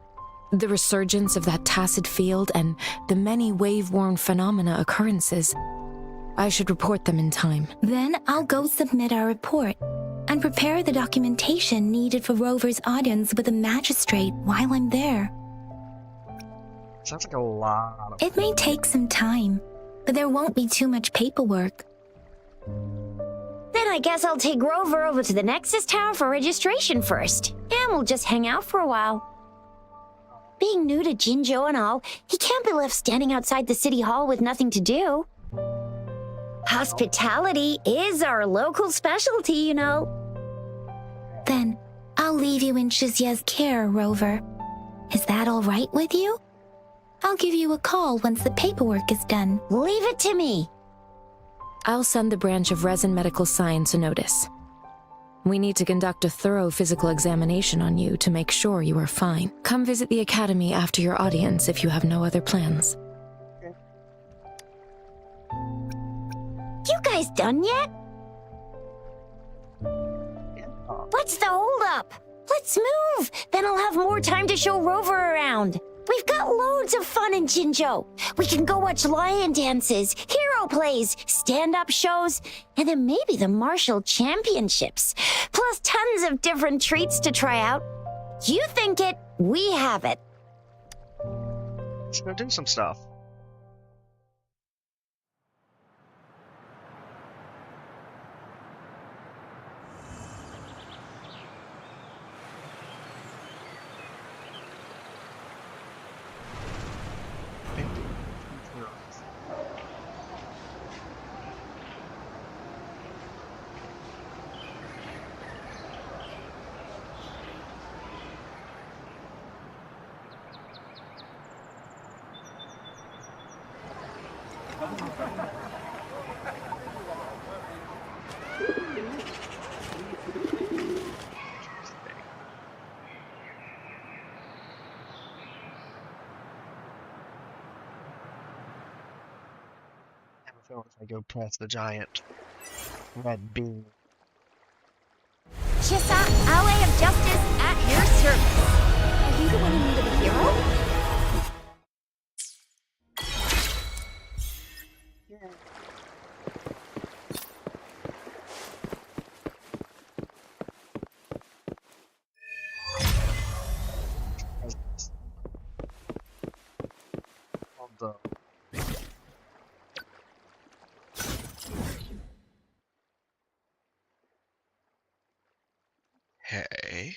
the resurgence of that tacit field, and the many wave-worn phenomena occurrences. I should report them in time. Then I'll go submit our report and prepare the documentation needed for Rover's audience with the magistrate while I'm there. Sounds like a lot of... It may take some time, but there won't be too much paperwork. Then I guess I'll take Rover over to the Nexus Tower for registration first, and we'll just hang out for a while. Being new to Jinzhou and all, he can't be left standing outside the city hall with nothing to do. Hospitality is our local specialty, you know. Then I'll leave you in Shizye's care, Rover. Is that all right with you? I'll give you a call once the paperwork is done. Leave it to me. I'll send the branch of Resin Medical Science a notice. We need to conduct a thorough physical examination on you to make sure you are fine. Come visit the academy after your audience if you have no other plans. You guys done yet? What's the holdup? Let's move! Then I'll have more time to show Rover around. We've got loads of fun in Jinzhou. We can go watch lion dances, hero plays, stand-up shows, and then maybe the martial championships. Plus tons of different treats to try out. You think it, we have it. Let's go do some stuff. If I go press the giant red beam. Chissa, Ally of Justice, at your service. Are you the one in need of a hero? So. Hey.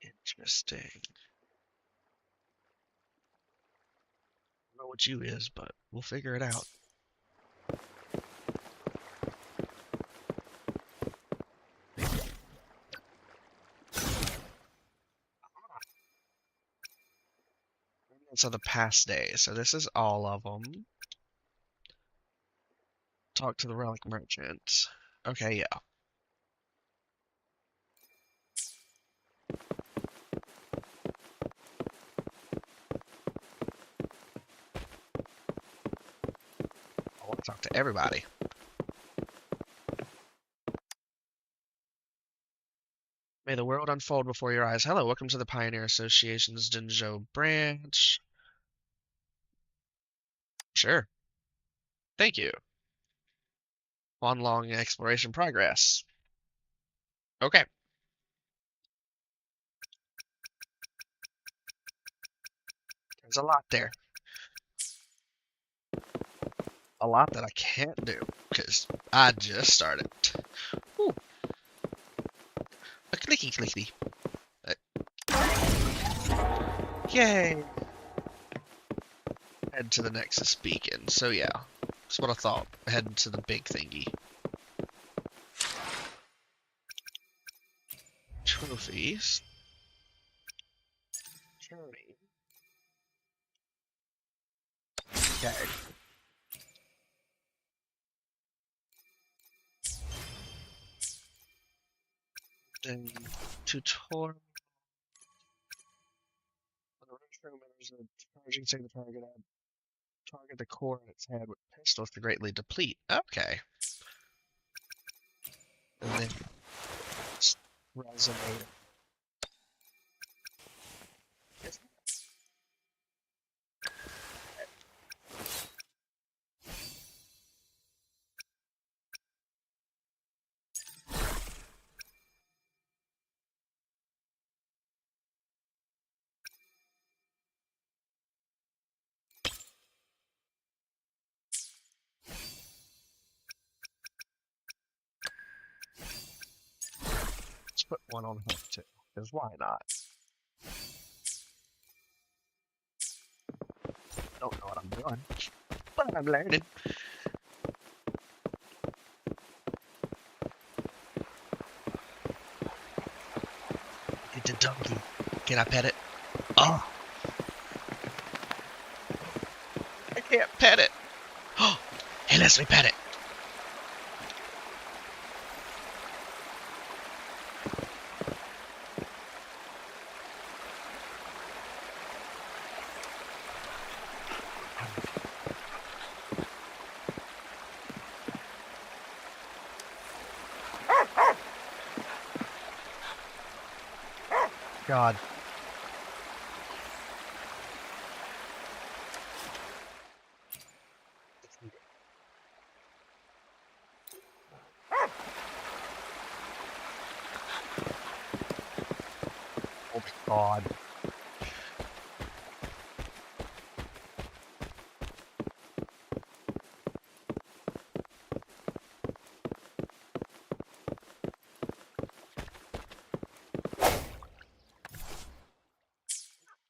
Interesting. I don't know what you is, but we'll figure it out. So the past days. So this is all of them. Talk to the relic merchant. Okay, yeah. I want to talk to everybody. May the world unfold before your eyes. Hello, welcome to the Pioneer Association's Jinzhou branch. Sure. Thank you. Long exploration progress. Okay. There's a lot there. A lot that I can't do, because I just started. Ooh. A clicky clicky. Yay! Head to the Nexus Beacon. So yeah, that's what I thought. Heading to the big thingy. Trophies. Journey. Okay. Then tutorial. When the room enters a charging say the target the core in its head with pistols to greatly deplete. Okay. And then resonate. Let's put one on hook too, because why not? Don't know what I'm doing, but I'm learning. It's a donkey. Can I pet it? Oh! I can't pet it! Oh! He lets me pet it! God. Oh my God.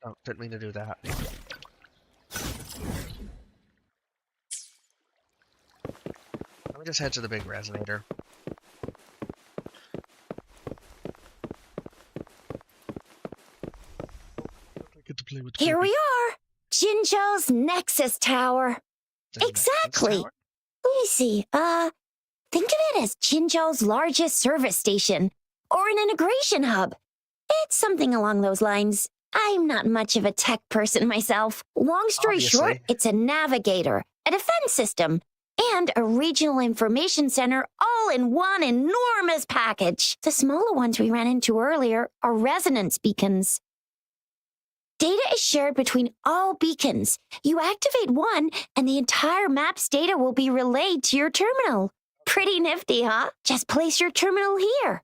Oh, didn't mean to do that. Let me just head to the big resonator. I get to play with Here Kirby. we are! Jinzhou's Nexus Tower. The Exactly. Nexus Tower? Let me see. Think of it as Jinzhou's largest service station, or an integration hub. It's something along those lines. I'm not much of a tech person myself. Long story short, Obviously. it's a navigator, a defense system, and a regional information center all in one enormous package. The smaller ones we ran into earlier are resonance beacons. Data is shared between all beacons. You activate one, and the entire map's data will be relayed to your terminal. Pretty nifty, huh? Just place your terminal here.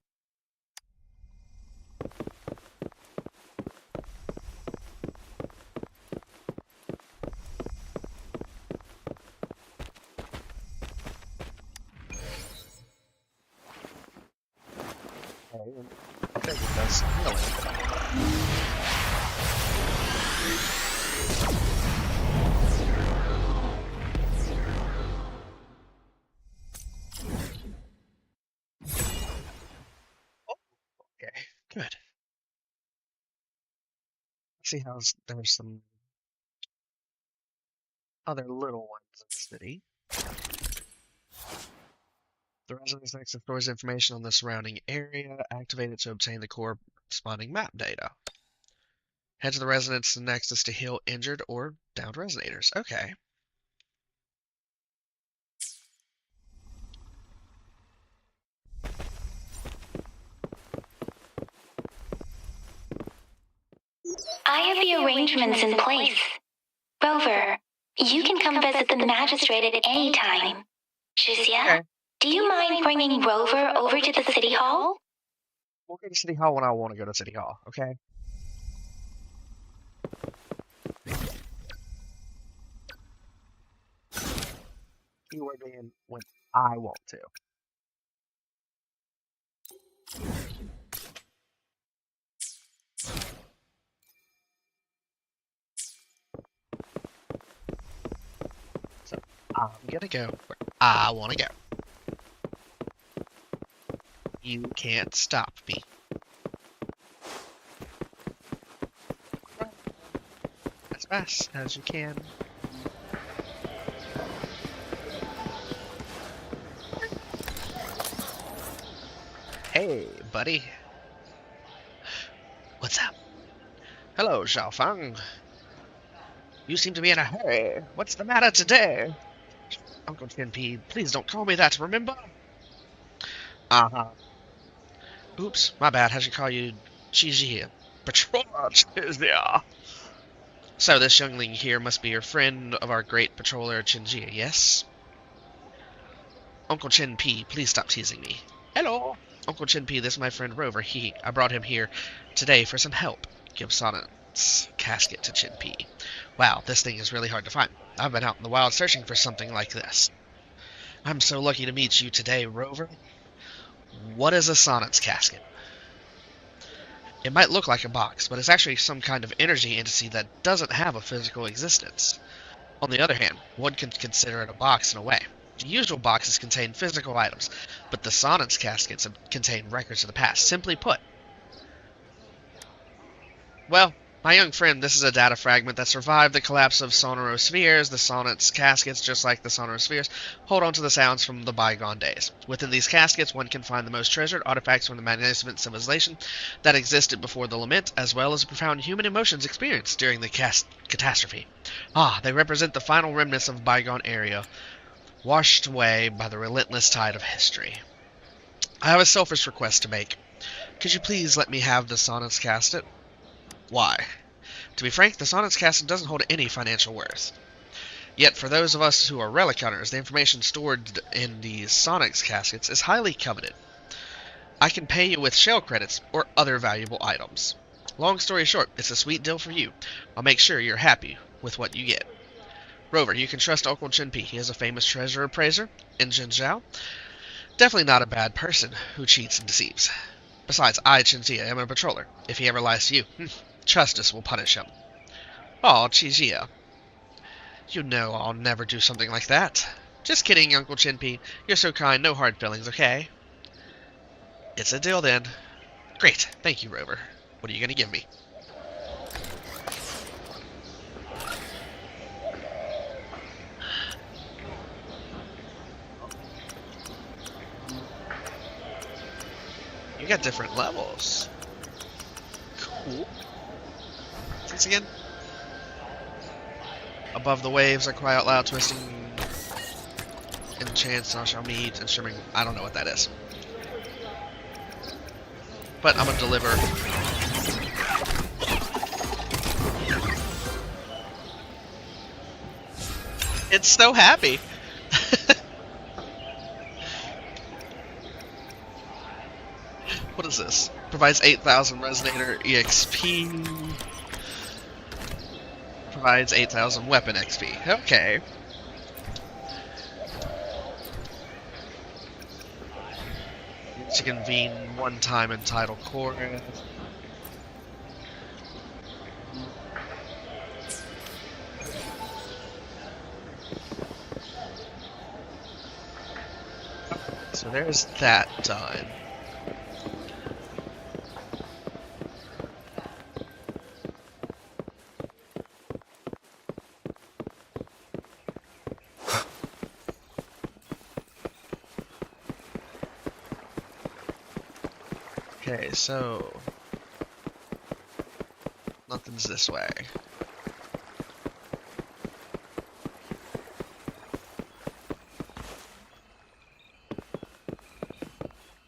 Okay, it does healing. Okay, good. See how there's some other little ones in the city. The residence next to stores information on the surrounding area. Activate it to obtain the corresponding map data. Head to the residence next is to heal injured or downed resonators. Okay. I have the arrangements in place. Rover, you can come visit the magistrate at any time. Shizia, Okay. do you mind bringing Rover over to the city hall? We'll go to City Hall when I want to go to City Hall, okay? You were being when I want to. So, I'm gonna go where I want to go. You can't stop me. As fast as you can. Hey, buddy. What's up? Hello, Xiaofang. You seem to be in a hurry. What's the matter today? Uncle Tianpi, please don't call me that, remember? Uh-huh. Oops, my bad. I should call you Qiji. Patroller Qiji. So this youngling here must be your friend of our great patroller Qinji, yes? Uncle Qianpi, please stop teasing me. Hello. Uncle Qianpi, this is my friend Rover. I brought him here today for some help. Give Sonnet's casket to Qianpi. Wow, this thing is really hard to find. I've been out in the wild searching for something like this. I'm so lucky to meet you today, Rover. What is a Sonnet's casket? It might look like a box, but it's actually some kind of energy entity that doesn't have a physical existence. On the other hand, one can consider it a box in a way. The usual boxes contain physical items, but the Sonnet's caskets contain records of the past. Simply put, well, my young friend, this is a data fragment that survived the collapse of sonorospheres. The Sonnet's caskets, just like the sonorospheres, hold on to the sounds from the bygone days. Within these caskets, one can find the most treasured artifacts from the magnificent civilization that existed before the lament, as well as the profound human emotions experienced during the catastrophe. They represent the final remnants of a bygone area, washed away by the relentless tide of history. I have a selfish request to make. Could you please let me have the Sonnet's casket? Why? To be frank, the Sonnet's casket doesn't hold any financial worth. Yet, for those of us who are relic hunters, the information stored in these Sonnet's caskets is highly coveted. I can pay you with shell credits or other valuable items. Long story short, it's a sweet deal for you. I'll make sure you're happy with what you get. Rover, you can trust Uncle Qianpi. He is a famous treasure appraiser in Jinzhou. Definitely not a bad person who cheats and deceives. Besides, I, Qinjia, am a patroller. If he ever lies to you, justice will punish him. Oh, Qinjia. You know I'll never do something like that. Just kidding, Uncle Qianpi. You're so kind, no hard feelings, okay? It's a deal then. Great, thank you, Rover. What are you gonna give me? You got different levels. Cool. What's this again? Above the waves, I cry out loud, twisting enchants, and I shall meet, and shimmering. I don't know what that is. But I'm gonna deliver It's so happy. What is this? Provides 8,000 Resonator EXP. Provides 8,000 weapon XP. Okay. To convene one time in Tidal Core. So there's that done. Okay, so nothing's this way.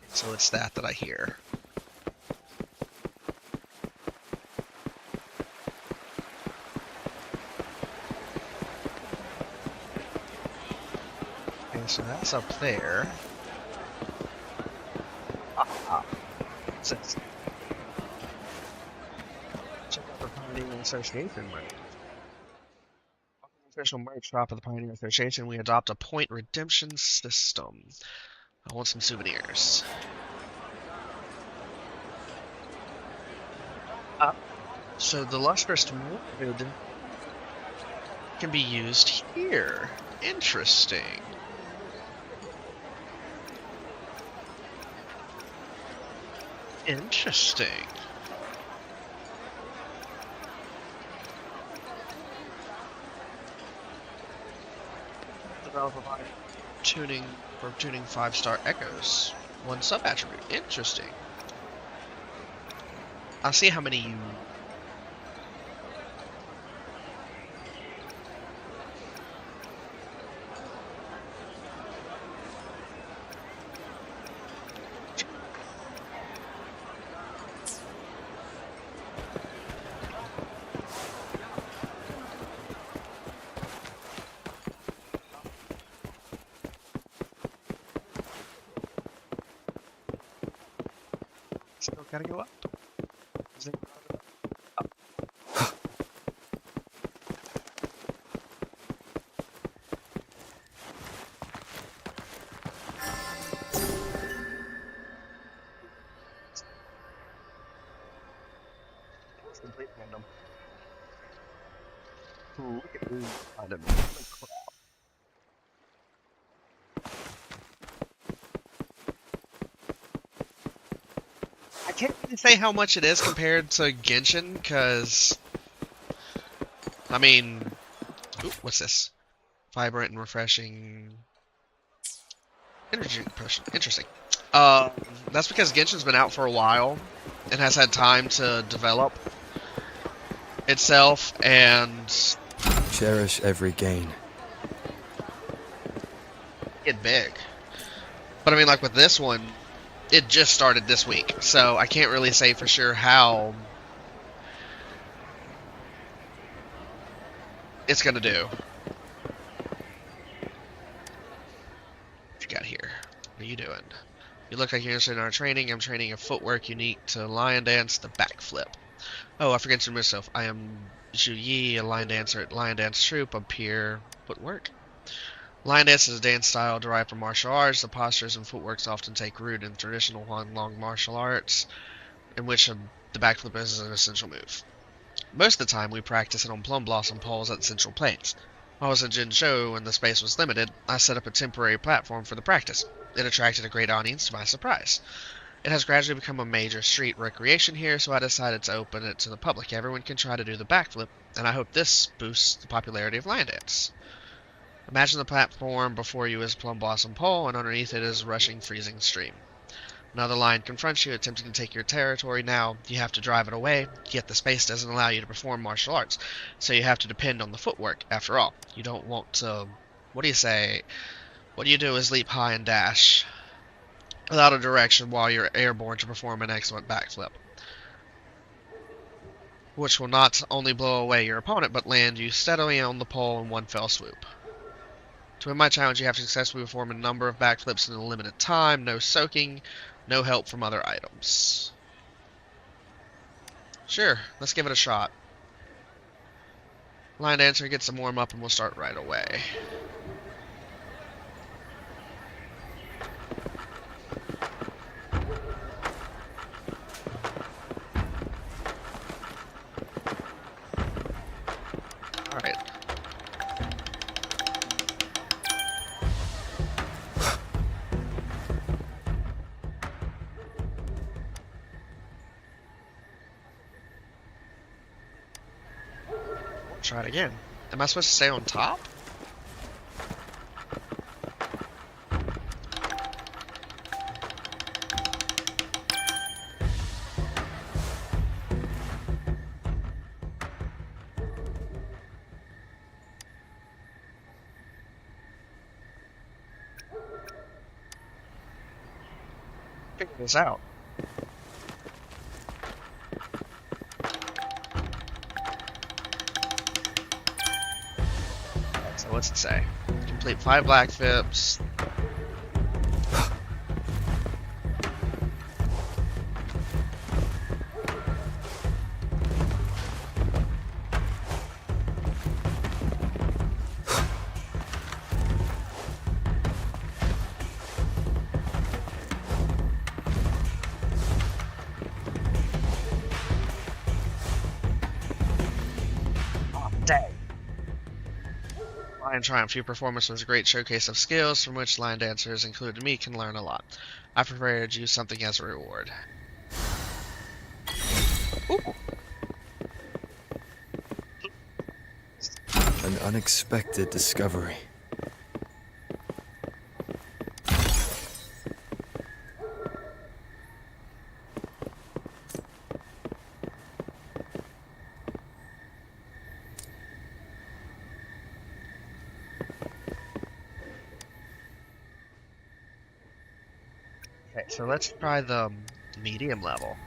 So it's that I hear. Okay, so that's up there. What's this? Check out the Pioneer Association merch. Official merch shop of the Pioneer Association, we adopt a point redemption system. I want some souvenirs. So the lustrous wood can be used here. Interesting. Interesting. Developer by tuning for tuning 5-star echoes. One sub attribute. Interesting. I'll see how many you. Still gotta go up. Is it up? It's complete random. Ooh, look at this item. Holy crap. I can't really say how much it is compared to Genshin, because, I mean, ooh, what's this? Vibrant and refreshing energy potion. Interesting. That's because Genshin's been out for a while and has had time to develop itself and Cherish every gain. get big. But I mean, like with this one, it just started this week, so I can't really say for sure how it's gonna do. What you got here? What are you doing? You look like you're interested in our training. I'm training a footwork unique to lion dance, the backflip. Oh, I forget to myself. I am Zhu Yi, a lion dancer at Lion Dance Troupe up here. Footwork. Lion dance is a dance style derived from martial arts. The postures and footworks often take root in traditional Huanglong martial arts, in which the backflip is an essential move. Most of the time, we practice it on plum blossom poles at the Central Plains. While I was in Jinzhou and the space was limited, I set up a temporary platform for the practice. It attracted a great audience to my surprise. It has gradually become a major street recreation here, so I decided to open it to the public. Everyone can try to do the backflip, and I hope this boosts the popularity of lion dance. Imagine the platform before you is plum blossom pole, and underneath it is rushing, freezing stream. Another lion confronts you, attempting to take your territory. Now, you have to drive it away, yet the space doesn't allow you to perform martial arts, so you have to depend on the footwork. After all, you don't want to... What do you say? What you do is leap high and dash without a direction while you're airborne to perform an excellent backflip, which will not only blow away your opponent, but land you steadily on the pole in one fell swoop. To win my challenge, you have to successfully perform a number of backflips in a limited time. No soaking, no help from other items. Sure, let's give it a shot. Line dancer, get some warm up and we'll start right away. Alright. Try it again. Am I supposed to stay on top? Figure this out. So what's it say? Complete 5 black flips. Oh, dang. Lion Triumph, your performance was a great showcase of skills from which line dancers, including me, can learn a lot. I prepared you something as a reward. Ooh. An unexpected discovery. Okay, so let's try the medium level.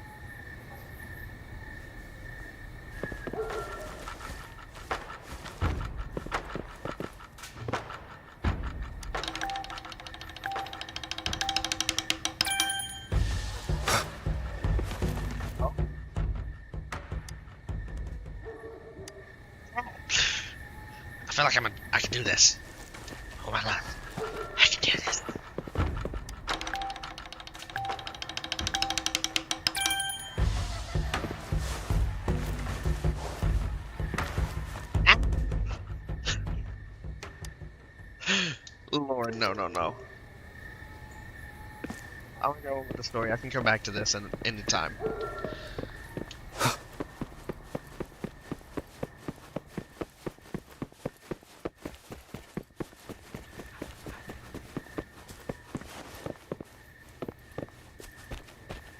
I feel like I can do this. Oh my life. I can do this. Lord, no, no, no. I'll go over the story. I can come back to this any time.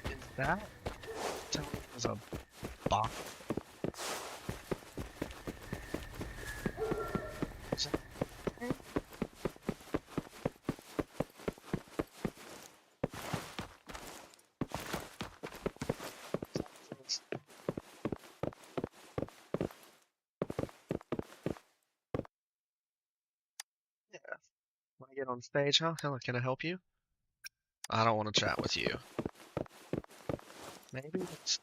Is that? Tell me it was a box. Is that- Yeah. Want to get on stage, huh? Hell, can I help you? I don't want to chat with you. Maybe it's...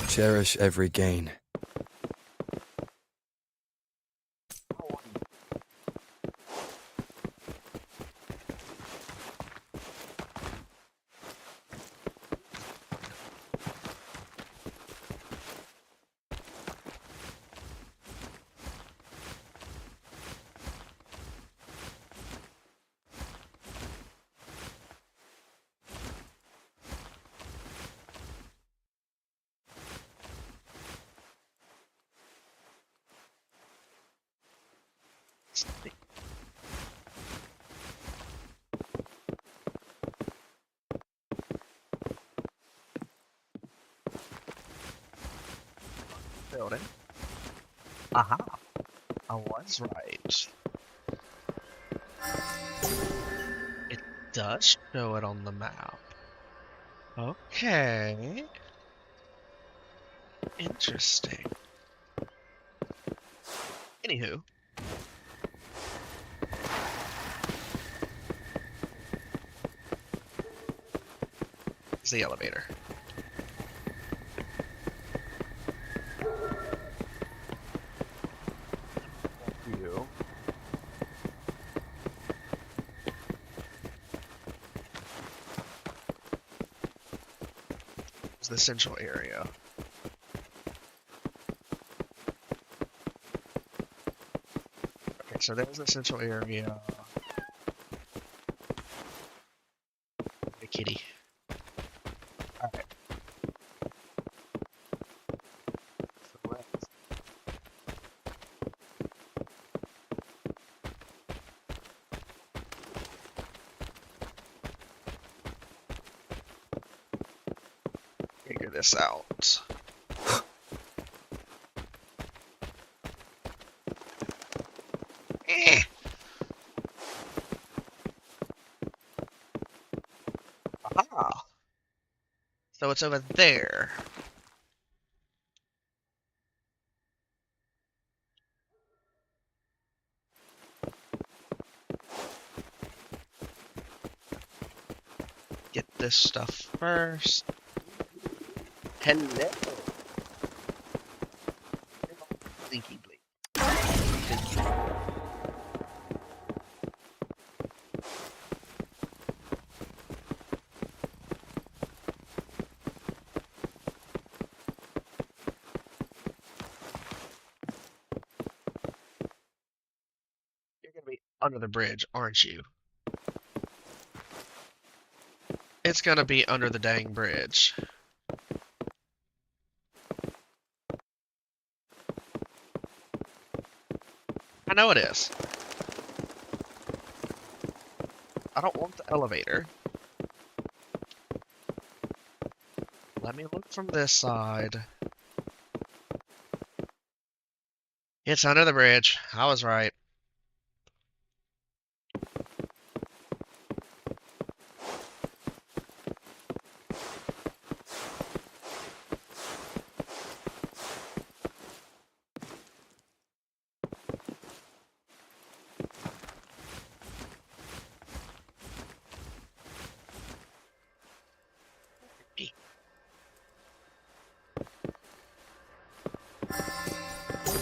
Cherish every gain. Building. Aha! I was right. It does show it on the map. Okay. Interesting. Anywho, It's the elevator. You. It's the central area. Okay, so there's the central area. The kitty. Alright. So let's figure this out. Eh. Aha. So it's over there. Get this stuff first. Hello. Blinky blink. You're gonna be under the bridge, aren't you? It's gonna be under the dang bridge. I know it is. I don't want the elevator. Let me look from this side. It's under the bridge. I was right.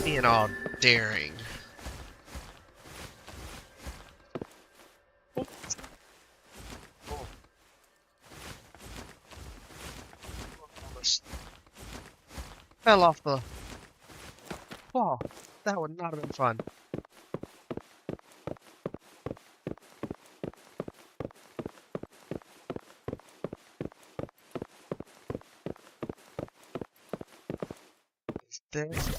Being all daring. Almost fell off the wall. That would not have been fun. Is this?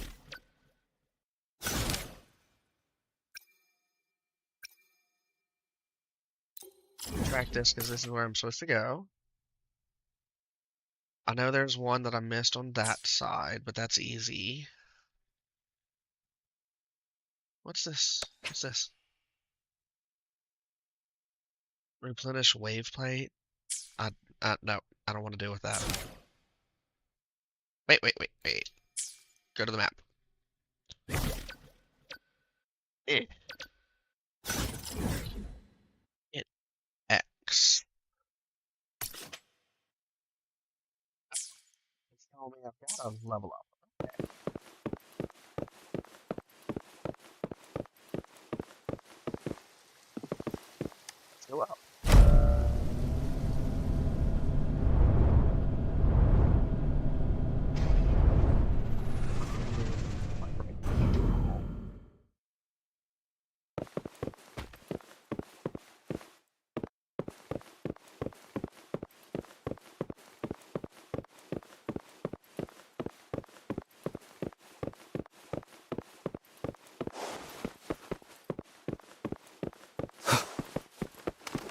Track this because this is where I'm supposed to go. I know there's one that I missed on that side, but that's easy. What's this? What's this? Replenish wave plate? No, I don't want to deal with that. Wait. Go to the map. Eh. Hit X. It's telling me I've got to level up. Let's go up.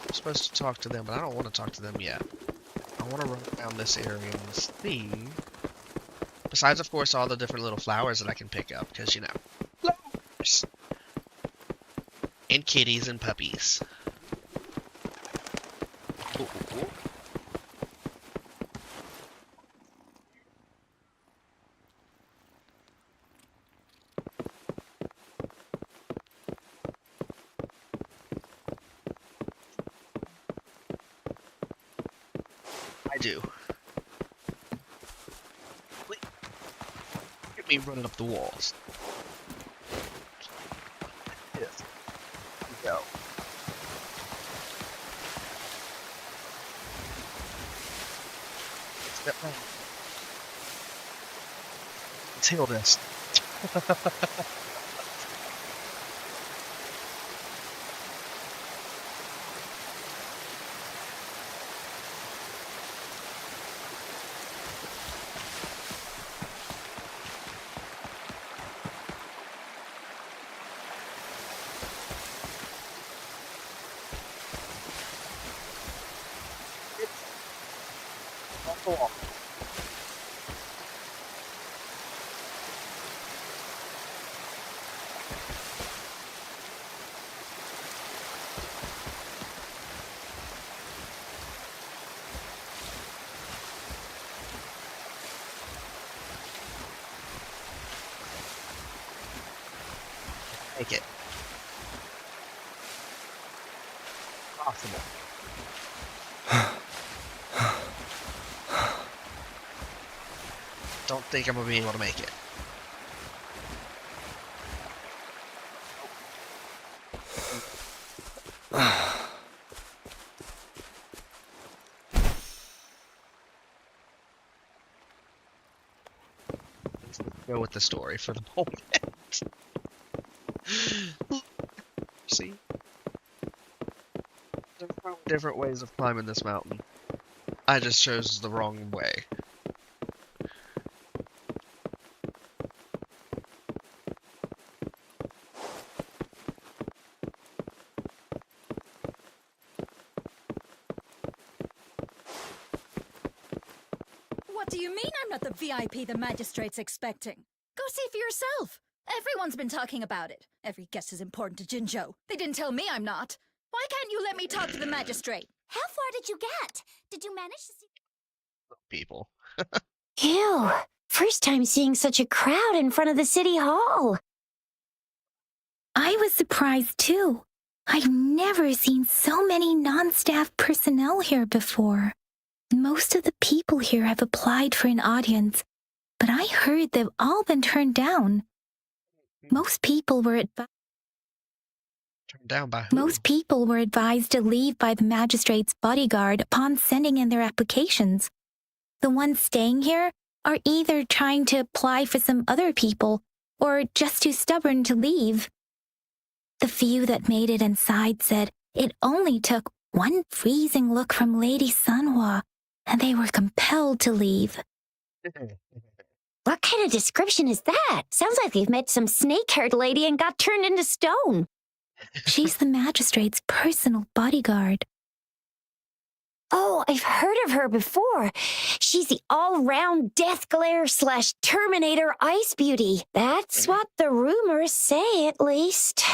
I'm supposed to talk to them, but I don't want to talk to them yet. I want to run around this area and see. Besides, of course, all the different little flowers that I can pick up, because, you know, flowers. And kitties and puppies. Ooh. I I do. Wait, get me running up the walls. Yes. Go. Step back. Tail this. Make it possible. Don't think I'm gonna be able to make it. Let's go with the story for the moment. See? There's probably different ways of climbing this mountain. I just chose the wrong way. What do you mean I'm not the VIP the magistrate's expecting? Go see for yourself. Everyone's been talking about it. Every guest is important to Jinzhou. They didn't tell me I'm not. Why can't you let me talk to the magistrate? How far did you get? Did you manage to see? People. Ew. First time seeing such a crowd in front of the city hall. I was surprised too. I've never seen so many non-staff personnel here before. Most of the people here have applied for an audience, but I heard they've all been turned down. Most people were Turned down by who? Most people were advised to leave by the magistrate's bodyguard upon sending in their applications. The ones staying here are either trying to apply for some other people or just too stubborn to leave. The few that made it inside said it only took one freezing look from Lady Sanhua, and they were compelled to leave. What kind of description is that? Sounds like they've met some snake-haired lady and got turned into stone. She's the magistrate's personal bodyguard. Oh, I've heard of her before. She's the all-round Death Glare / Terminator Ice Beauty. That's what the rumors say, at least.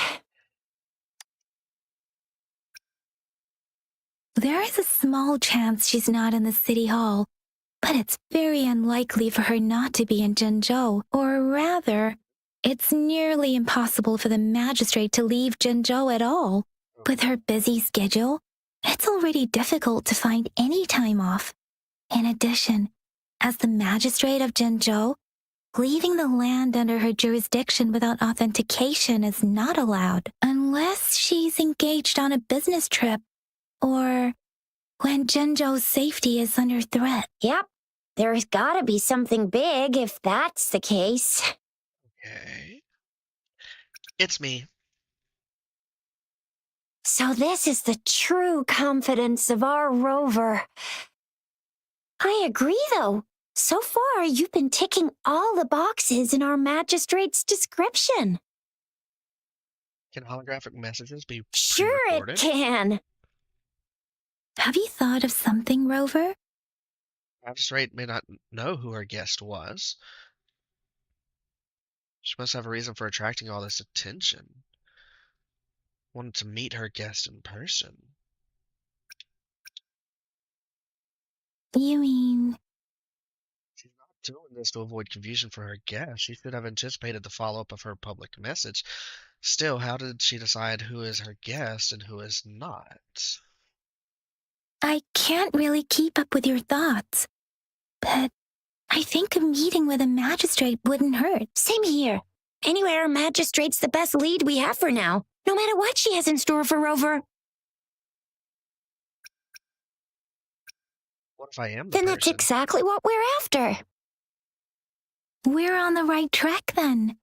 There is a small chance she's not in the city hall, but it's very unlikely for her not to be in Jinzhou, or rather, it's nearly impossible for the magistrate to leave Jinzhou at all. With her busy schedule, it's already difficult to find any time off. In addition, as the magistrate of Jinzhou, leaving the land under her jurisdiction without authentication is not allowed, unless she's engaged on a business trip, or when Jinzhou's safety is under threat. Yep, there's gotta be something big if that's the case. Okay. It's me. So this is the true confidence of our rover. I agree, though. So far, you've been ticking all the boxes in our magistrate's description. Can holographic messages be Sure it pre-recorded? can. Have you thought of something, Rover? Magistrate may not know who her guest was. She must have a reason for attracting all this attention. Wanted to meet her guest in person. You mean... She's not doing this to avoid confusion for her guest. She should have anticipated the follow-up of her public message. Still, how did she decide who is her guest and who is not? I can't really keep up with your thoughts, but I think a meeting with a magistrate wouldn't hurt. Same here. Anyway, our magistrate's the best lead we have for now, no matter what she has in store for Rover. What if I am the Then that's person? exactly what we're after. We're on the right track then.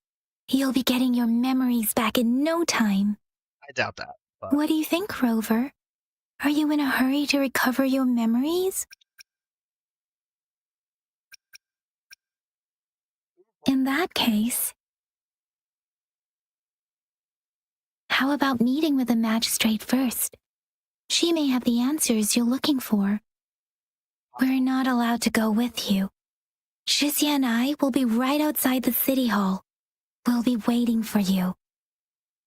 You'll be getting your memories back in no time. I doubt that. But What do you think, Rover? Are you in a hurry to recover your memories? In that case, how about meeting with the magistrate first? She may have the answers you're looking for. We're not allowed to go with you. Shizia and I will be right outside the city hall. We'll be waiting for you.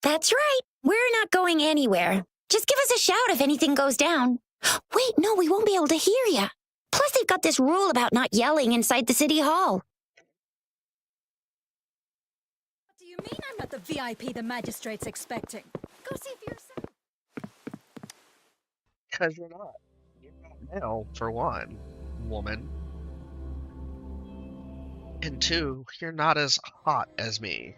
That's right. We're not going anywhere. Just give us a shout if anything goes down. Wait, no, we won't be able to hear ya. Plus, they've got this rule about not yelling inside the city hall. What do you mean I'm not the VIP the magistrate's expecting? Go see for yourself. because you're not. You're not male, for one, woman. And two, you're not as hot as me.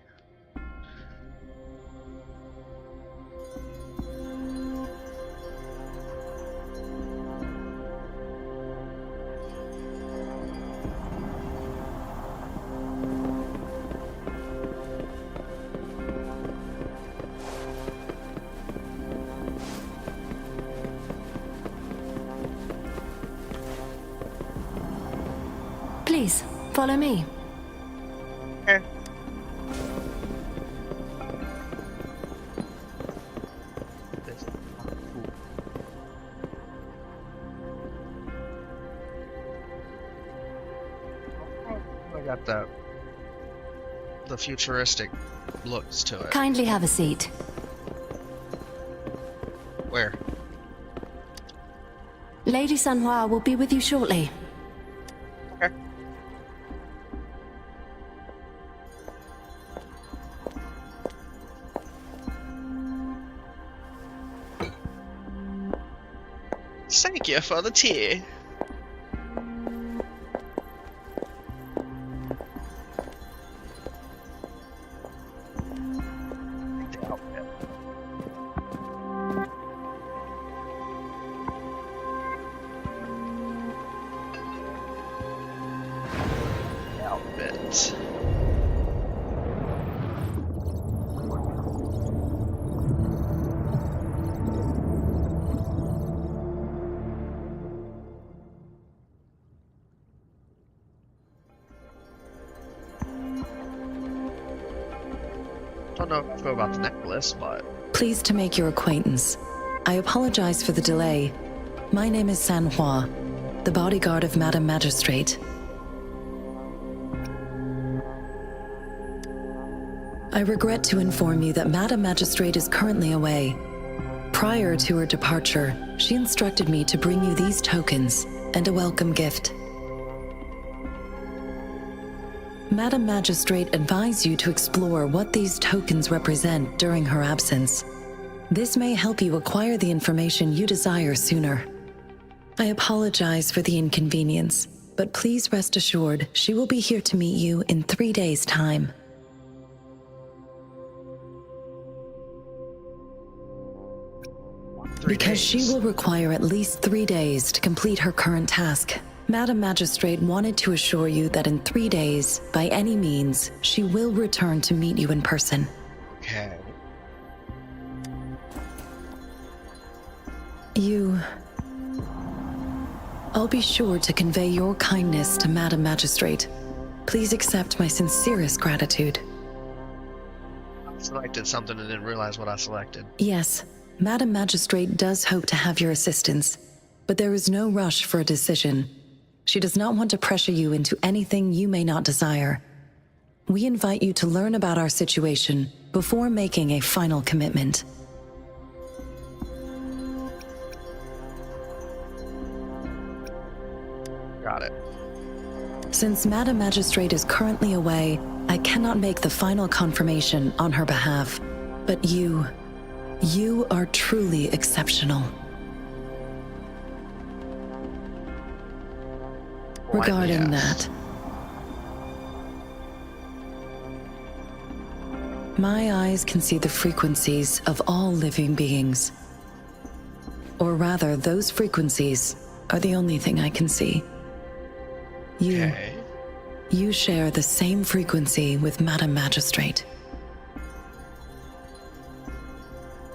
Please, follow me. Okay. This is not cool. I got the futuristic looks to it. Kindly have a seat. Where? Lady Sanhua will be with you shortly. Okay. Thank you for the tea. The outfit. The outfit. Don't know how I feel about the necklace, but Pleased to make your acquaintance. I apologize for the delay. My name is Sanhua, the bodyguard of Madam Magistrate. I regret to inform you that Madam Magistrate is currently away. Prior to her departure, she instructed me to bring you these tokens and a welcome gift. Madam Magistrate advised you to explore what these tokens represent during her absence. This may help you acquire the information you desire sooner. I apologize for the inconvenience, but please rest assured she will be here to meet you in 3 days' time. Because she will require at least 3 days to complete her current task. Madam Magistrate wanted to assure you that in 3 days, by any means, she will return to meet you in person. okay. I'll be sure to convey your kindness to Madam Magistrate. Please accept my sincerest gratitude. I selected something and didn't realize what I selected. Yes, Madam Magistrate does hope to have your assistance, but there is no rush for a decision. She does not want to pressure you into anything you may not desire. We invite you to learn about our situation before making a final commitment. Got it. Since Madam Magistrate is currently away, I cannot make the final confirmation on her behalf. But you are truly exceptional. Regarding that, my eyes can see the frequencies of all living beings. Or rather, those frequencies are the only thing I can see. You share the same frequency with Madam Magistrate.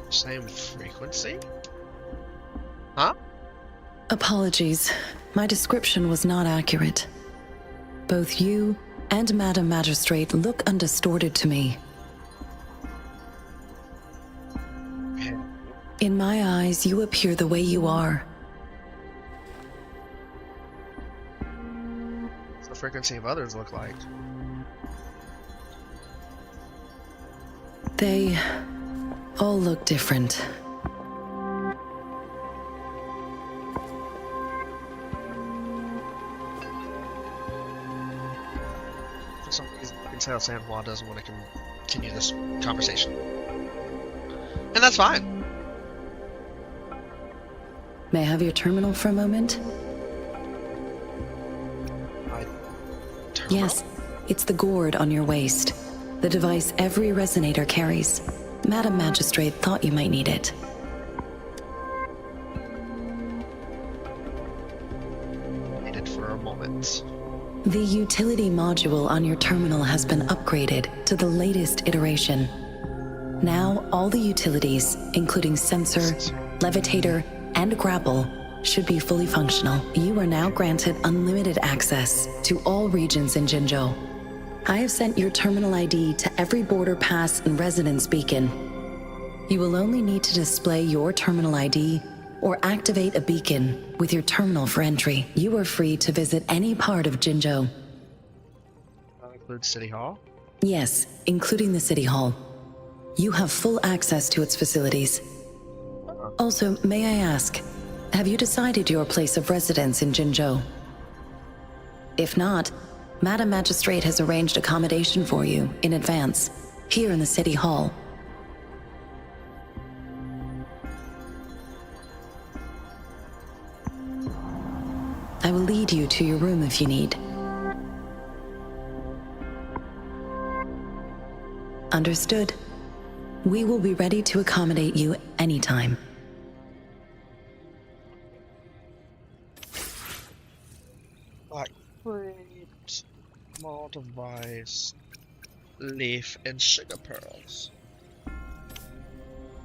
Same frequency? Huh? Apologies, my description was not accurate. Both you and Madam Magistrate look undistorted to me. In my eyes, you appear the way you are. What's the frequency of others look like? They all look different. For some reason, you can tell San Juan doesn't want to continue this conversation. And that's fine. May I have your terminal for a moment? My terminal? Yes, it's the gourd on your waist. The device every resonator carries. Madam Magistrate thought you might need it. Waited for a moment. The utility module on your terminal has been upgraded to the latest iteration. Now, all the utilities, including sensor, levitator, and grapple, should be fully functional. You are now granted unlimited access to all regions in Jinzhou. I have sent your terminal ID to every border pass and residence beacon. You will only need to display your terminal ID or activate a beacon with your terminal for entry. You are free to visit any part of Jinzhou. That includes City Hall? Yes, including the City Hall. You have full access to its facilities. Also, may I ask, have you decided your place of residence in Jinzhou? If not, Madam Magistrate has arranged accommodation for you in advance, here in the City Hall. I will lead you to your room if you need. Understood. We will be ready to accommodate you anytime. Like fruit, small device, leaf, and sugar pearls.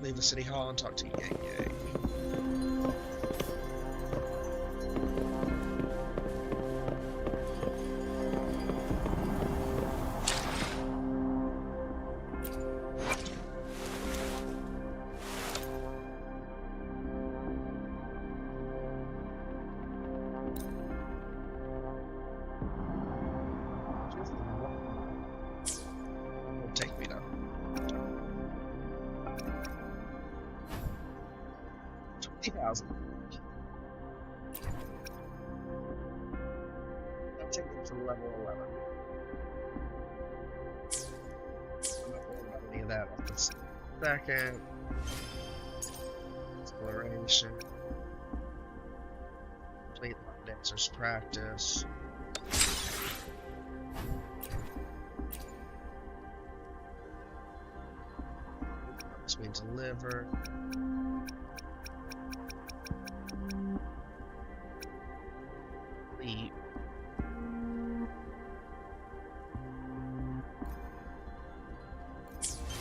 Leave the City Hall and talk to Yang Yang. Take me now. 20,000. That takes me to level 11. I'm not worried about any of that. Let's second. Exploration. Complete line dancer's practice. We deliver. Leap.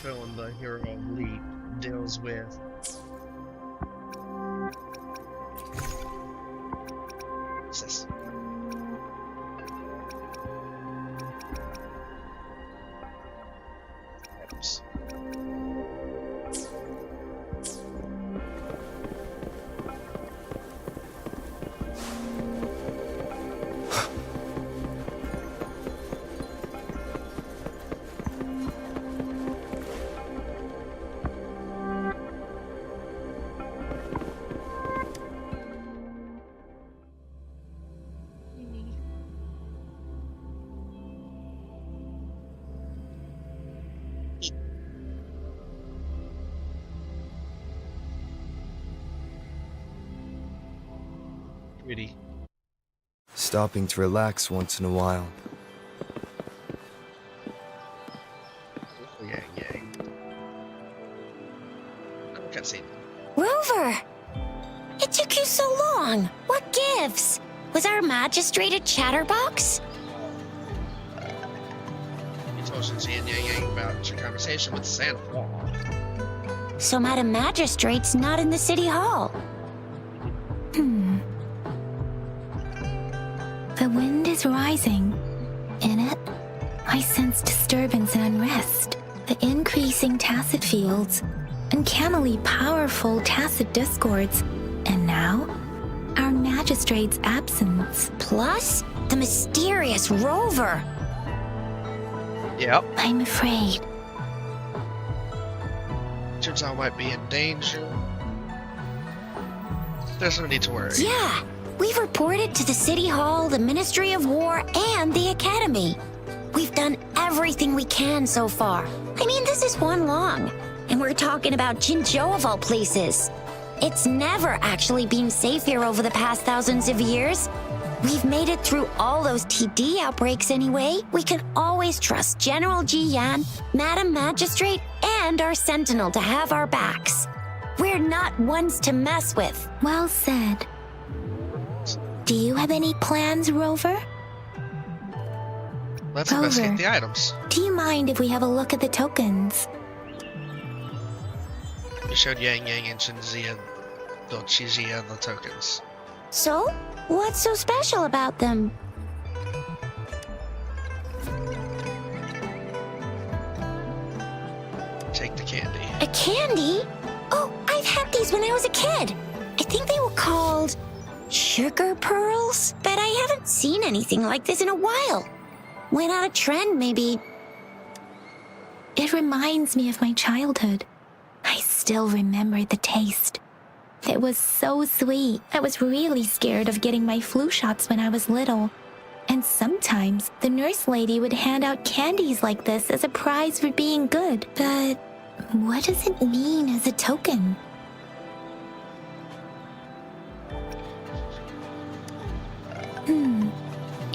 Film the hero of Leap deals with what's this? Items. stopping to relax once in a while. Yang Yang. Oh, cutscene. Rover! It took you so long. What gives? Was our magistrate a chatterbox? You told Shinji and Yang Yang about your conversation with San Juan. So Madam Magistrate's not in the city hall. The wind is rising. In it, I sense disturbance and unrest. The increasing tacit fields, uncannily powerful tacit discords, and now, our magistrate's absence. Plus, the mysterious Rover. Yep. I'm afraid. Jinzhou might be in danger. There's no need to worry. Yeah, we've reported to the City Hall, the Ministry of War, and the Academy. We've done everything we can so far. I mean, this is one long. And we're talking about Jinzhou of all places. It's never actually been safe here over the past thousands of years. We've made it through all those TD outbreaks anyway. We can always trust General Ji Yan, Madam Magistrate, and our Sentinel to have our backs. We're not ones to mess with. Well said. Do you have any plans, Rover? Let's Rover. investigate the items. Do you mind if we have a look at the tokens? You showed Yang Yang and Shinji and Dochiji the tokens. So, what's so special about them? Take the candy. A candy? Oh, I've had these when I was a kid. I think they were called sugar pearls, but I haven't seen anything like this in a while. Went out of trend, maybe. It reminds me of my childhood. I still remember the taste. It was so sweet. I was really scared of getting my flu shots when I was little. And sometimes the nurse lady would hand out candies like this as a prize for being good. But what does it mean as a token?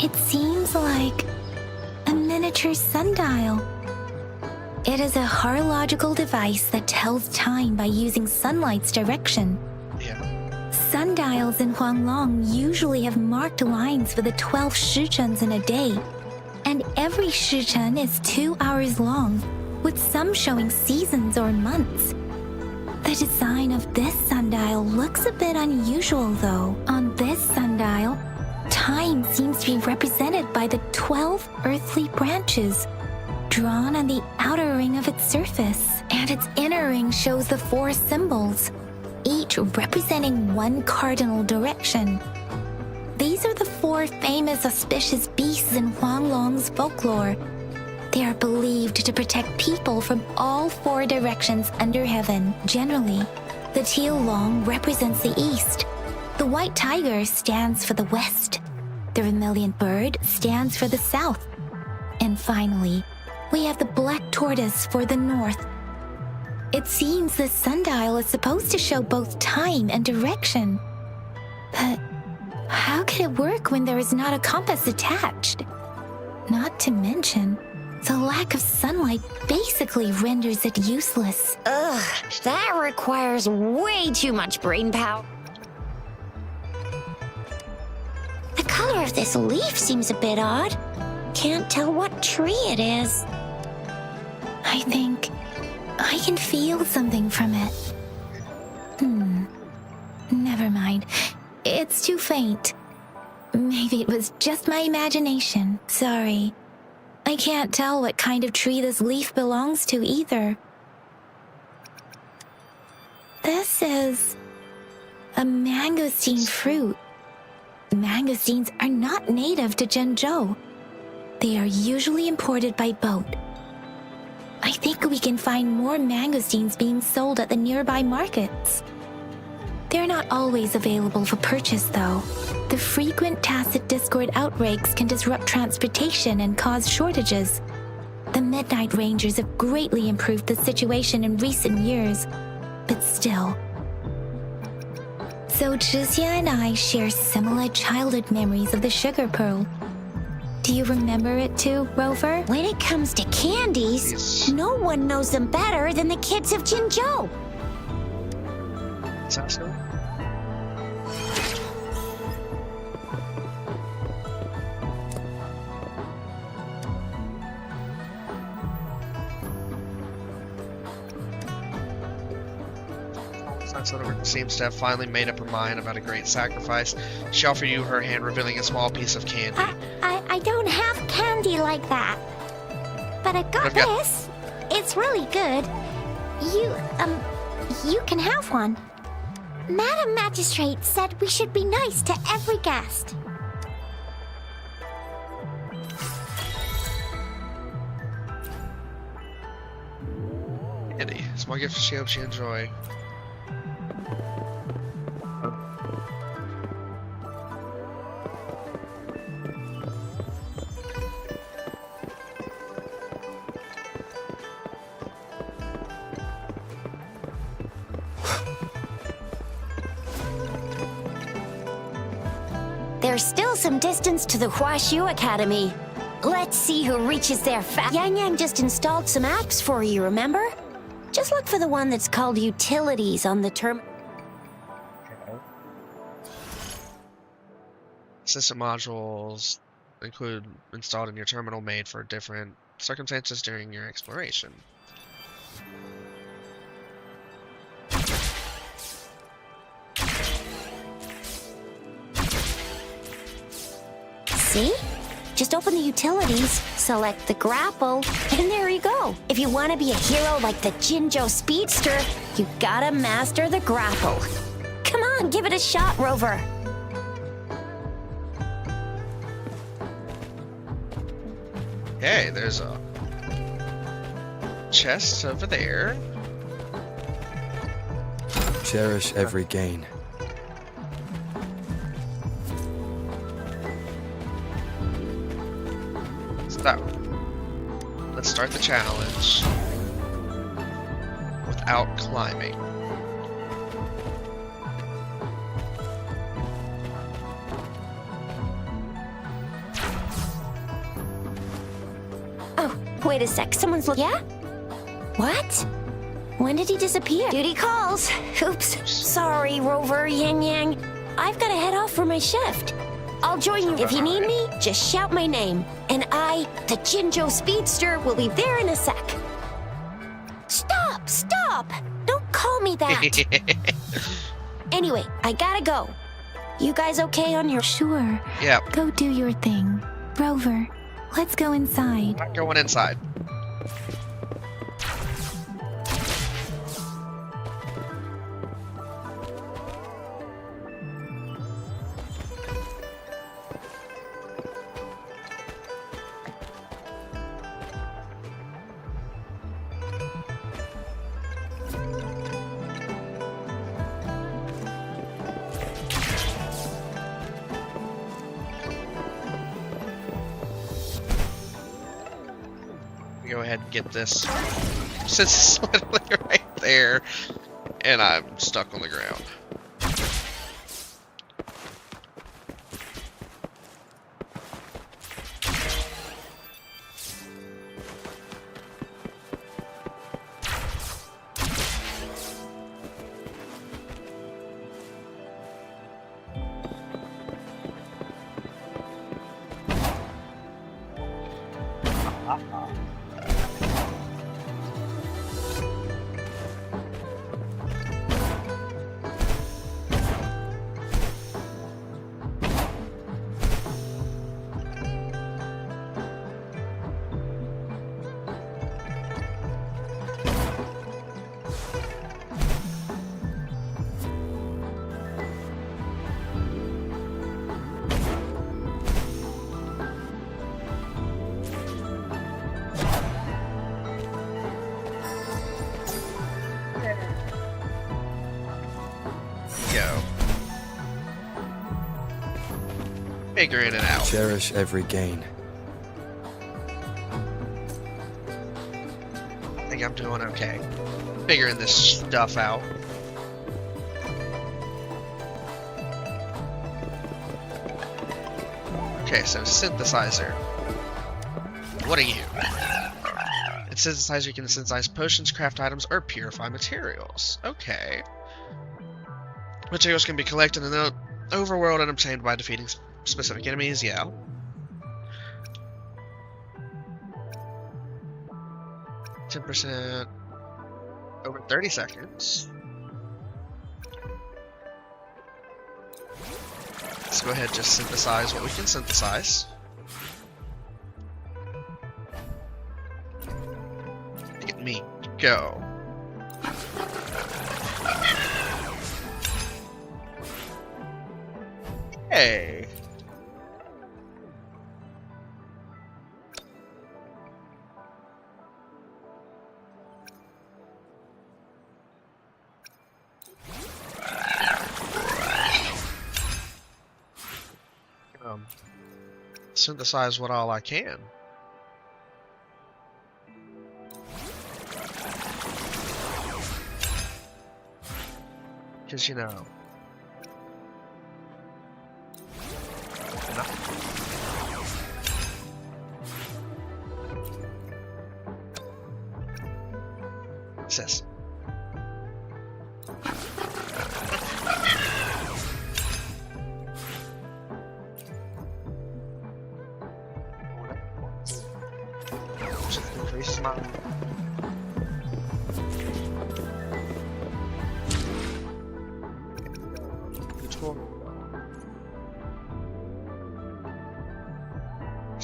It seems like a miniature sundial. It is a horological device that tells time by using sunlight's direction. Yeah. Sundials in Huanglong usually have marked lines for the 12 shichens in a day, and every shichen is 2 hours long, with some showing seasons or months. The design of this sundial looks a bit unusual though. On this sundial, time seems to be represented by the 12 earthly branches, drawn on the outer ring of its surface, and its inner ring shows the 4 symbols, each representing one cardinal direction. These are the 4 famous auspicious beasts in Huanglong's folklore. They are believed to protect people from all 4 directions under heaven. Generally, the teal long represents the east, the white tiger stands for the west, the vermilion bird stands for the south, and finally, we have the black tortoise for the north. It seems this sundial is supposed to show both time and direction. But how could it work when there is not a compass attached? Not to mention, the lack of sunlight basically renders it useless. Ugh, that requires way too much brain power. The color of this leaf seems a bit odd. Can't tell what tree it is. I think I can feel something from it. Never mind. It's too faint. Maybe it was just my imagination. Sorry. I can't tell what kind of tree this leaf belongs to either. This is a mangosteen fruit. Mangosteens are not native to Zhengzhou. They are usually imported by boat. I think we can find more mangosteens being sold at the nearby markets. They're not always available for purchase, though. The frequent tacit discord outbreaks can disrupt transportation and cause shortages. The Midnight Rangers have greatly improved the situation in recent years, but still. So Zhixia and I share similar childhood memories of the sugar pearl. Do you remember it too, Rover? When it comes to candies, Yes. no one knows them better than the kids of Jinzhou. Sounds good. Sunset seems to have finally made up her mind about a great sacrifice. She offered you her hand, revealing a small piece of candy. I don't have candy like that. But I got I've got- this. It's really good. You can have one. Madam Magistrate said we should be nice to every guest. Candy. Small gift she hopes you enjoy. There's still some distance to the Huaxiu Academy. Let's see who reaches there fast. Yang Yang just installed some apps for you, remember? Just look for the one that's called Utilities on the term. System modules include installed in your terminal made for different circumstances during your exploration. See? Just open the utilities, select the grapple, and there you go. If you want to be a hero like the Jinzhou Speedster, you gotta master the grapple. Come on, give it a shot, Rover. Hey, there's a chest over there. Cherish every gain. So, let's start the challenge without climbing. Oh, wait a sec. Someone's looking. Yeah? What? When did he disappear? Duty calls. Oops. Sorry, Rover, Yang Yang. I've got to head off for my shift. I'll join you. If you need me, just shout my name. And I, the Jinzhou Speedster, will be there in a sec. Stop! Stop! Don't call me that. Anyway, I gotta go. You guys okay on your... Sure. Yep, Go do your thing. Rover, let's go inside. not going inside. Go ahead and get this. Since it's literally right there, and I'm stuck on the ground. Go. Figuring it out. Cherish every gain. I think I'm doing okay. Figuring this stuff out. Okay, so synthesizer. What are you? In synthesizer, you can synthesize potions, craft items, or purify materials. Okay. Materials can be collected in the overworld and obtained by defeating specific enemies. Yeah. 10% over 30 seconds. Let's go ahead and just synthesize what we can synthesize. Look at me go. Hey. Synthesize what all I can. Because, you know. What's this? Just increase my... Reach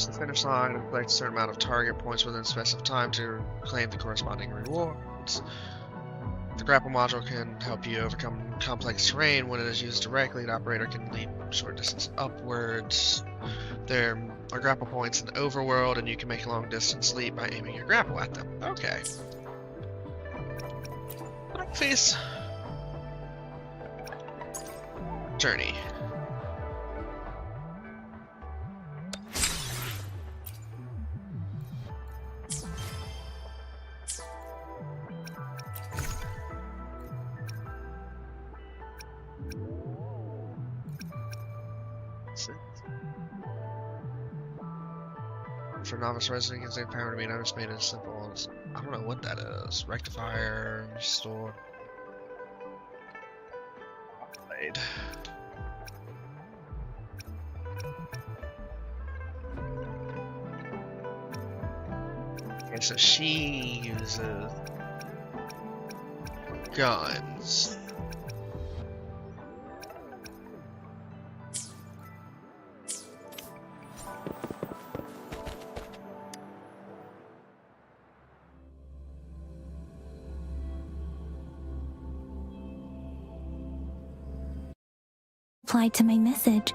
the finish line and collect a certain amount of target points within a specific time to claim the corresponding rewards. The grapple module can help you overcome complex terrain. When it is used directly, the operator can leap short distance upwards. There are grapple points in the overworld, and you can make a long distance leap by aiming your grapple at them. Okay. Face. Journey. For novice resident, gives their power to be noticed, made as simple as I don't know what that is. Rectifier, restore. Blade. Okay, so she uses guns. Replied to my message.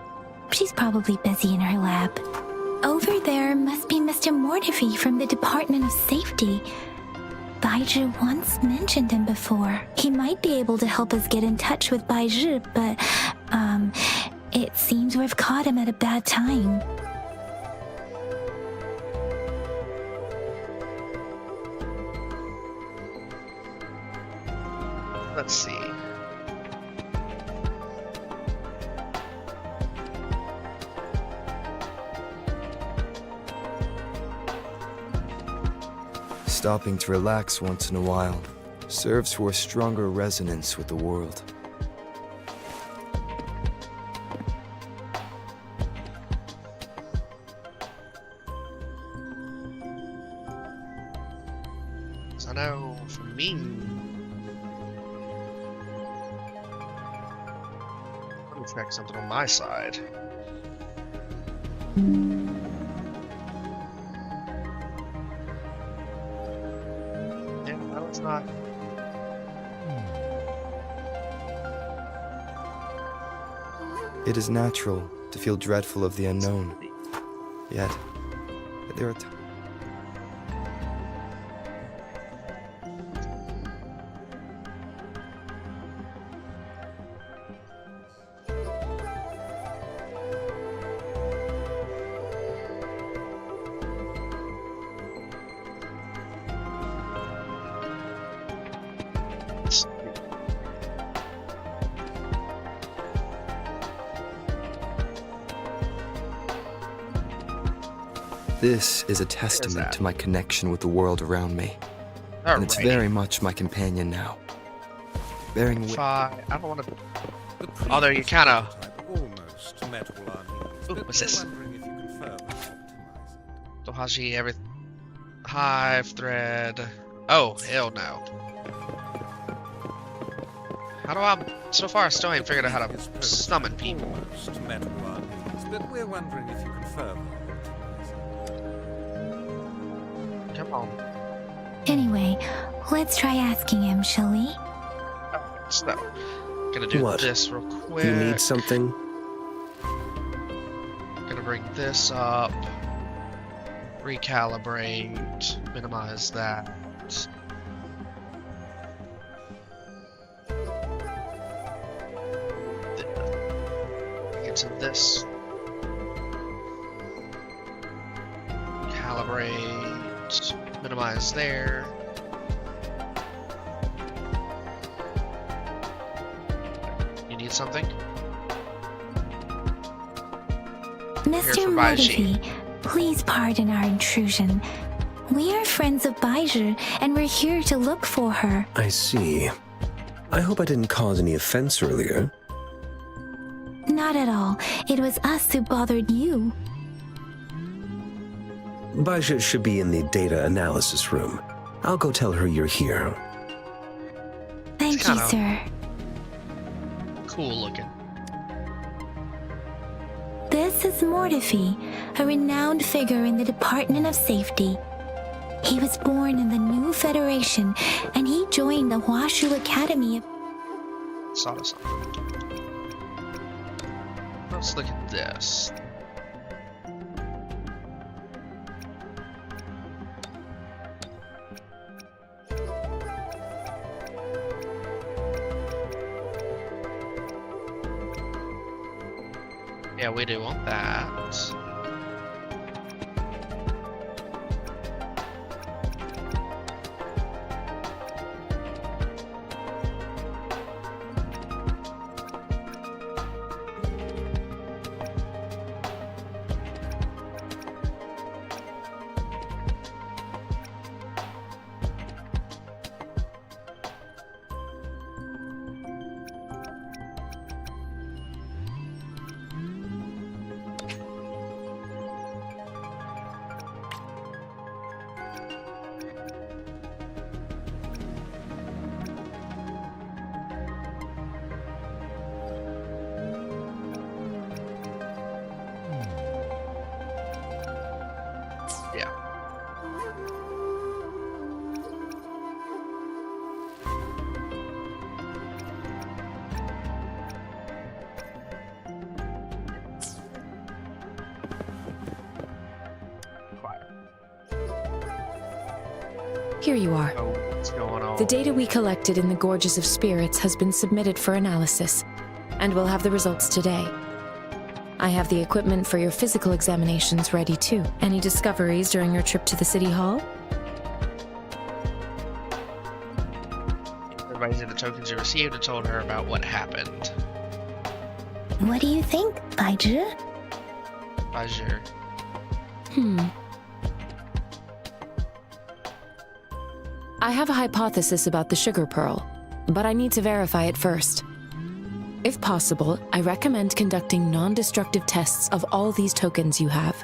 She's probably busy in her lab. Over there must be Mr. Mortefi from the Department of Safety. Baizhi once mentioned him before. He might be able to help us get in touch with Baizhi, but, it seems we've caught him at a bad time. Let's see. Stopping to relax once in a while serves for a stronger resonance with the world. I know for me, let me check something on my side. Yeah, no, it's not. It is natural to feel dreadful of the unknown. Yet, there are times. This is a testament to my connection with the world around me. And it's very much my companion now. Bearing with... I don't want to... Although you kind of... Ooh, what's this? Dohaji, everything... Hive, thread... Oh, hell no. How do I... So far I still ain't figured out how to summon people. But we're wondering if you can further. Come on. Anyway, let's try asking him, shall we? So, gonna do this real quick. You need something? Gonna bring this up. Recalibrate. Minimize that. Get to this. Calibrate. Minimize there. You need something? Mr. Mordefi, please pardon our intrusion. We are friends of Baizhi, and we're here to look for her. I see. I hope I didn't cause any offense earlier. Not at all. It was us who bothered you. Baizhi should be in the data analysis room. I'll go tell her you're here. Thank you, sir. Cool looking. This is Mordefi, a renowned figure in the Department of Safety. He was born in the New Federation, and he joined the Huashu Academy. Saw this. Let's look at this. Yeah, we do want that. Here you are. Oh, what's going on? The data we collected in the Gorges of Spirits has been submitted for analysis, and we'll have the results today. I have the equipment for your physical examinations ready too. Any discoveries during your trip to the City Hall? Everybody's in the tokens you received and told her about what happened. What do you think, Baizhi? Baizhi. I have a hypothesis about the sugar pearl, but I need to verify it first. If possible, I recommend conducting non-destructive tests of all these tokens you have.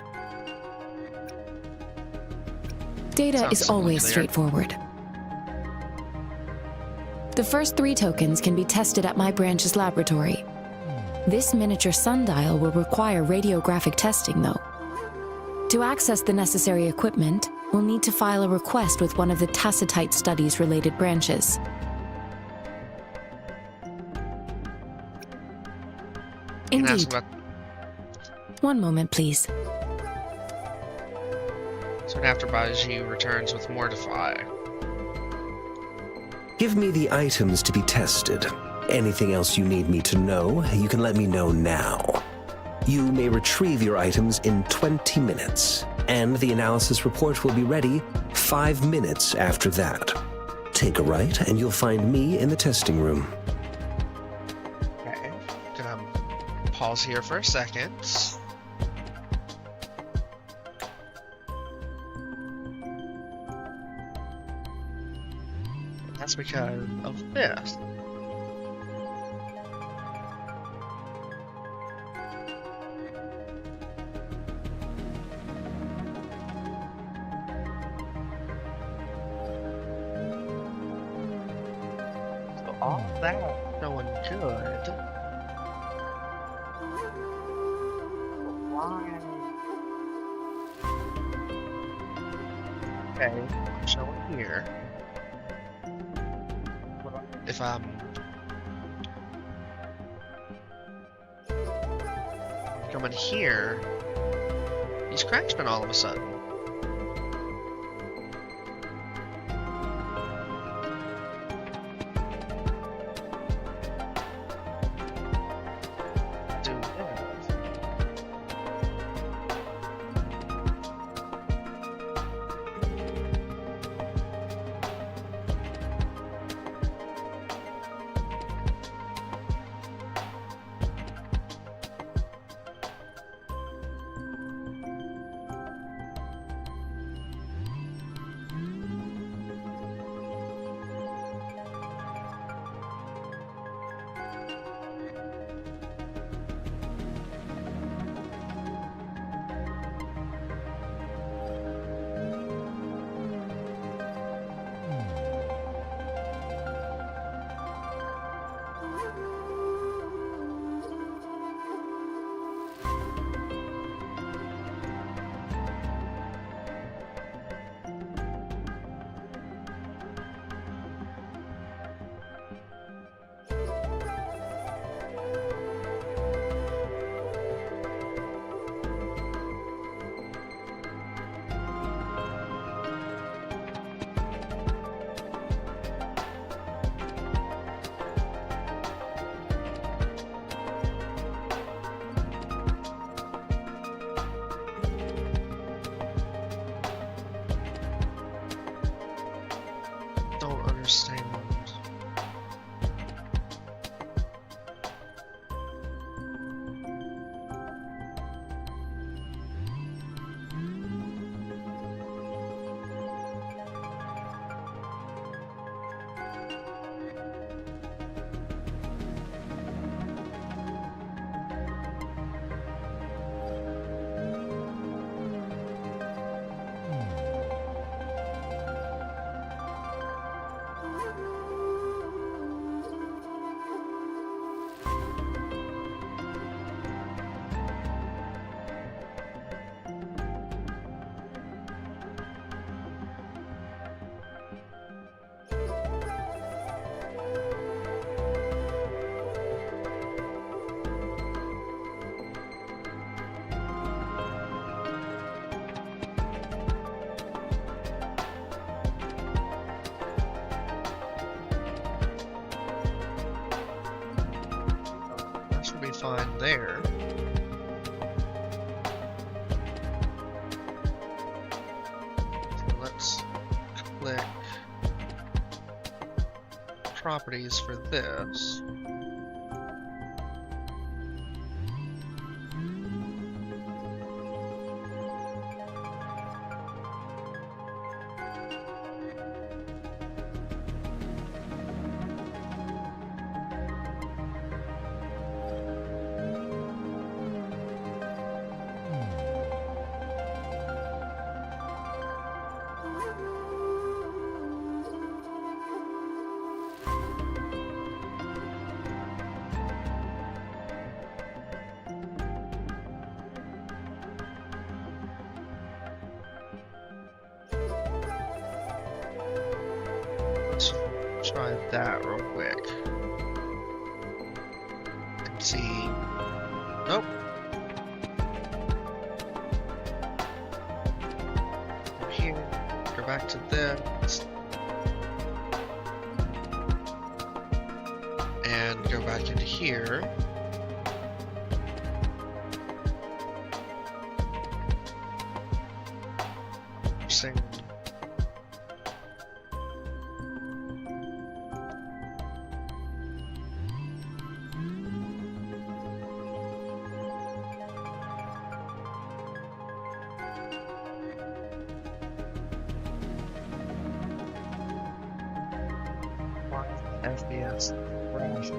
Data is always straightforward. The first 3 tokens can be tested at my branch's laboratory. This miniature sundial will require radiographic testing, though. To access the necessary equipment, we'll need to file a request with one of the Tacitite Studies-related branches. Indeed. One moment, please. Soon after Baizhi returns with Mortify. Give me the items to be tested. Anything else you need me to know, you can let me know now. You may retrieve your items in 20 minutes, and the analysis report will be ready 5 minutes after that. Take a right, and you'll find me in the testing room. Okay. Gonna pause here for a second. because of this. So all that going good. Why? Okay, showing here. If I'm coming here, he's crashing all of a sudden. Do this. Don't understand. That should be fine there. So let's click properties for this. Let's try that real quick. And see. Nope. Go here. Go back to this. And go back into here. Sing. FPS. Crash.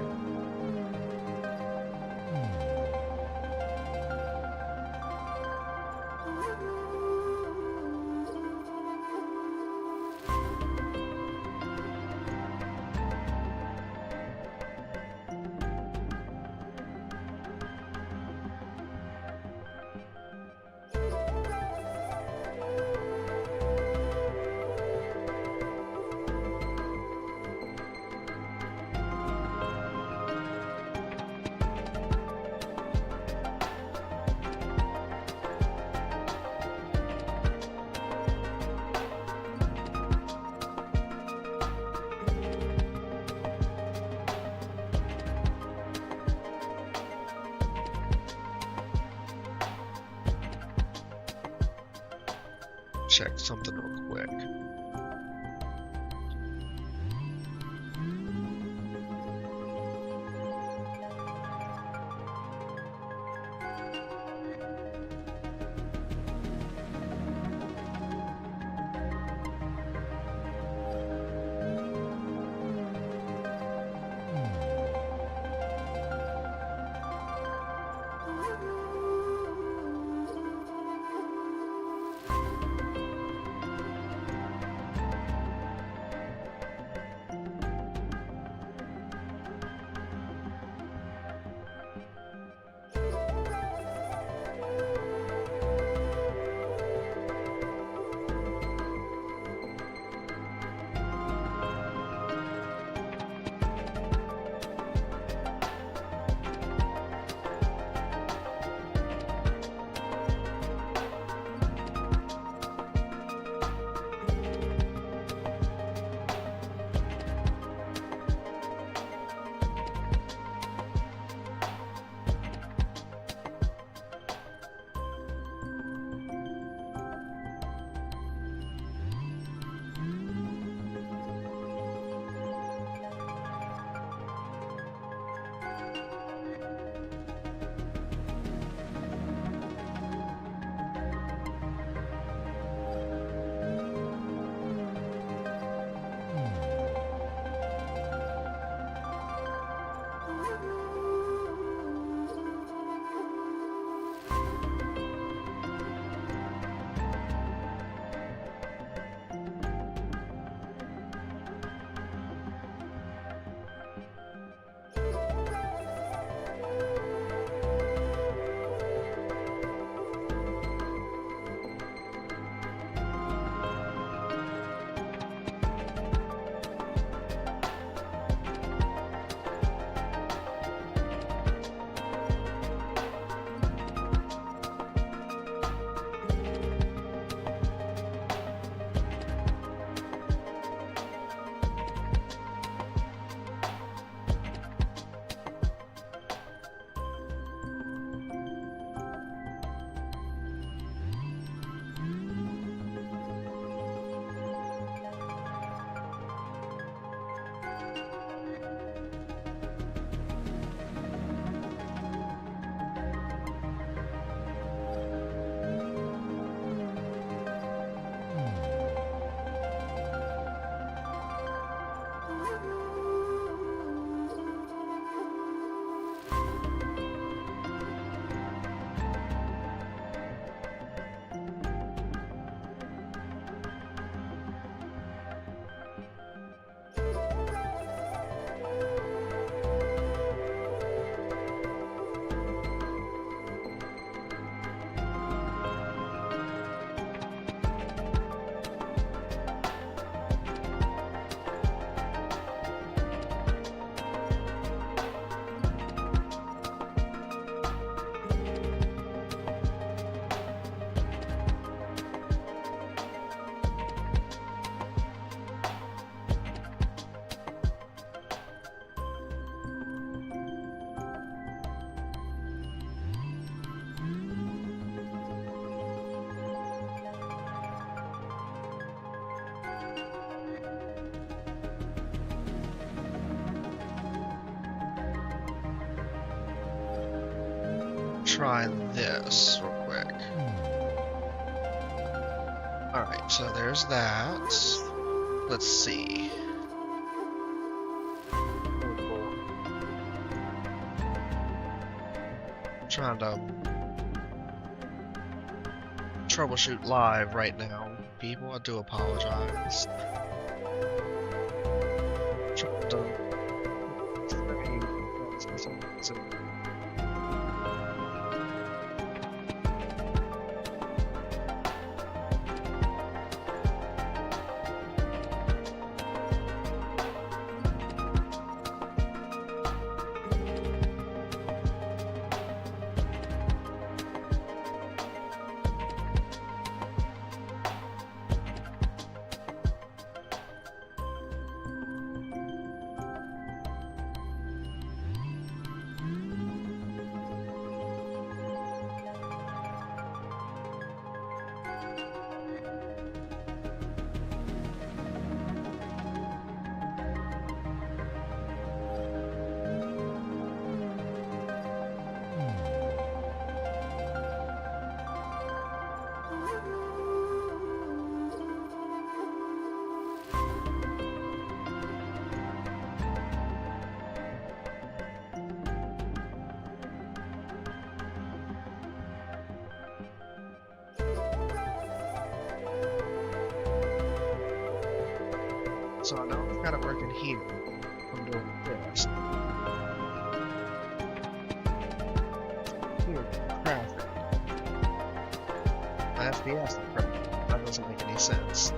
Check something real quick. try this real quick. Alright, so there's that. Let's see. trying to troubleshoot live right now, people. I do apologize. Trying to... So I know I've got it working here. I'm doing this. Here, traffic. FPS crap. That doesn't make any sense.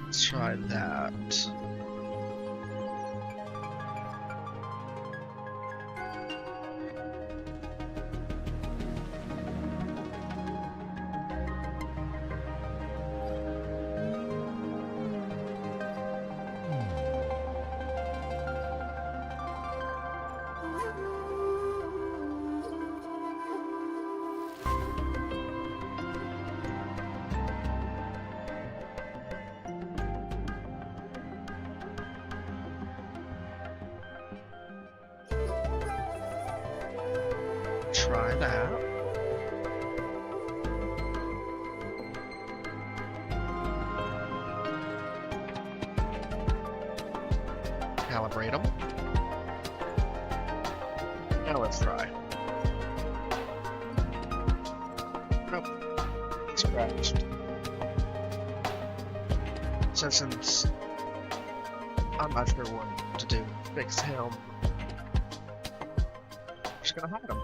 Let's try that. Try that. Calibrate them. Now let's try. Nope. Scratched. So since I'm not sure what to do, fix him. I'm just gonna hide him.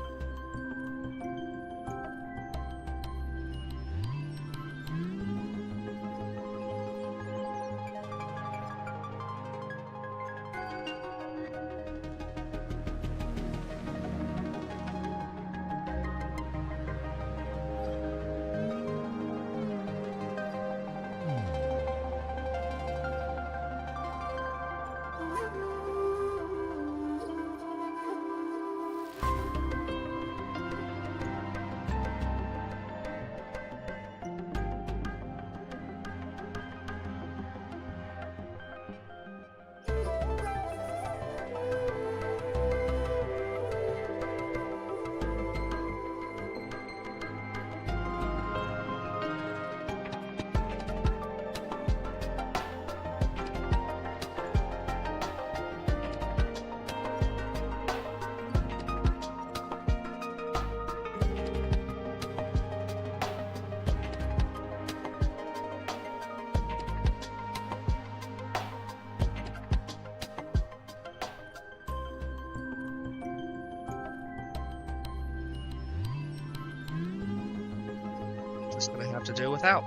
to do without.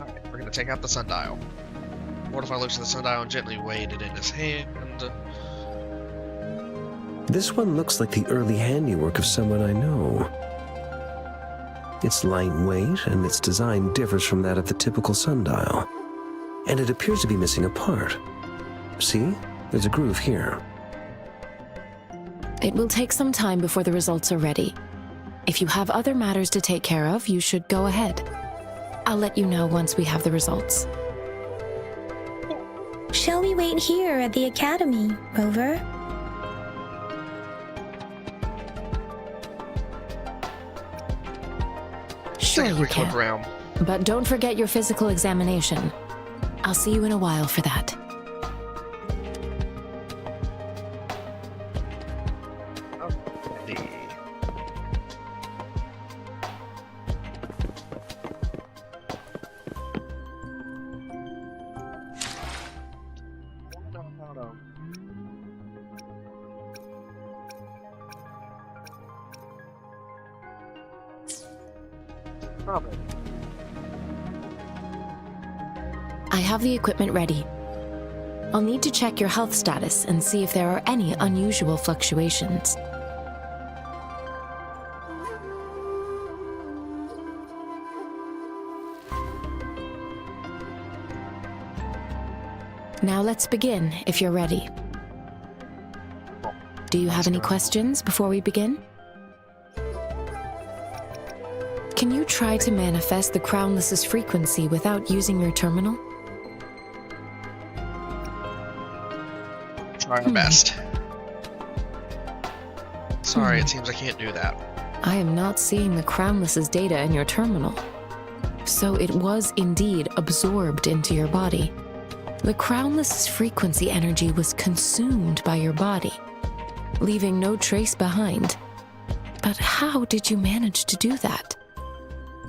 Alright, we're gonna take out the sundial. Mortify looks at the sundial and gently weighed it in his hand. This one looks like the early handiwork of someone I know. It's lightweight, and its design differs from that of the typical sundial. And it appears to be missing a part. See? There's a groove here. It will take some time before the results are ready. If you have other matters to take care of, you should go ahead. I'll let you know once we have the results. Shall we wait here at the academy, Rover? Sure you Look can. around. But don't forget your physical examination. I'll see you in a while for that. I have the equipment ready. I'll need to check your health status and see if there are any unusual fluctuations. Now let's begin, if you're ready. Do you have any questions before we begin? Can you try to manifest the Crownless's frequency without using your terminal? Try our best. Sorry, it seems I can't do that. I am not seeing the Crownless's data in your terminal. So it was indeed absorbed into your body. The Crownless's frequency energy was consumed by your body, leaving no trace behind. But how did you manage to do that?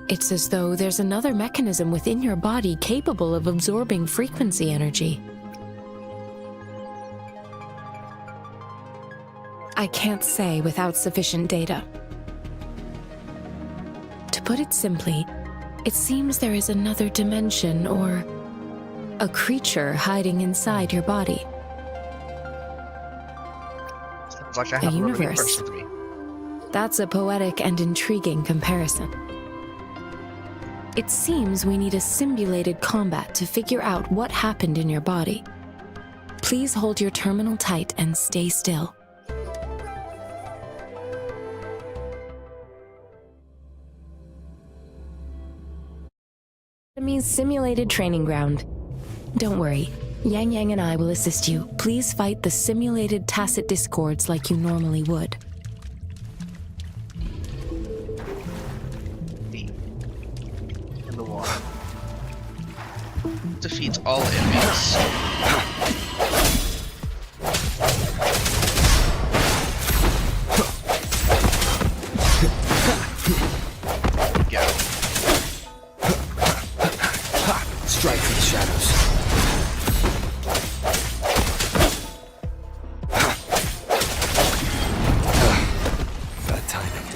It's as though there's another mechanism within your body capable of absorbing frequency energy. I can't say without sufficient data. To put it simply, it seems there is another dimension or a creature hiding inside your body. Sounds like I A have a universe. with me. That's a poetic and intriguing comparison. It seems we need a simulated combat to figure out what happened in your body. Please hold your terminal tight and stay still. Enemy's simulated training ground. Don't worry, Yang Yang and I will assist you. Please fight the simulated tacit discords like you normally would. In the water. Defeats all enemies. Go. Strike through the shadows. Bad timing.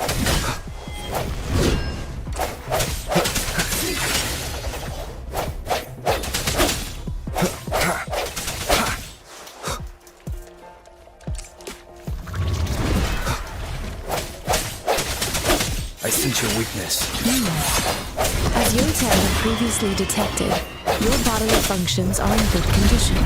I sense your weakness. As Yotan had previously detected, your bodily functions are in good condition,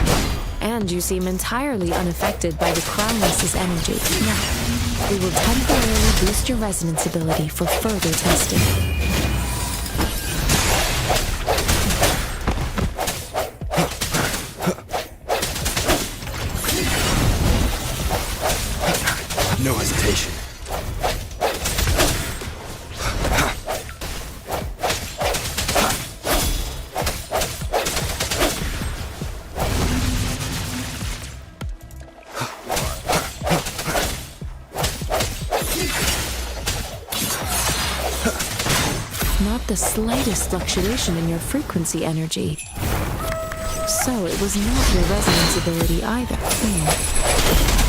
and you seem entirely unaffected by the Crownless's energy. Now, we will temporarily boost your resonance ability for further testing. No hesitation. Not the slightest fluctuation in your frequency energy. So it was not your resonance ability either.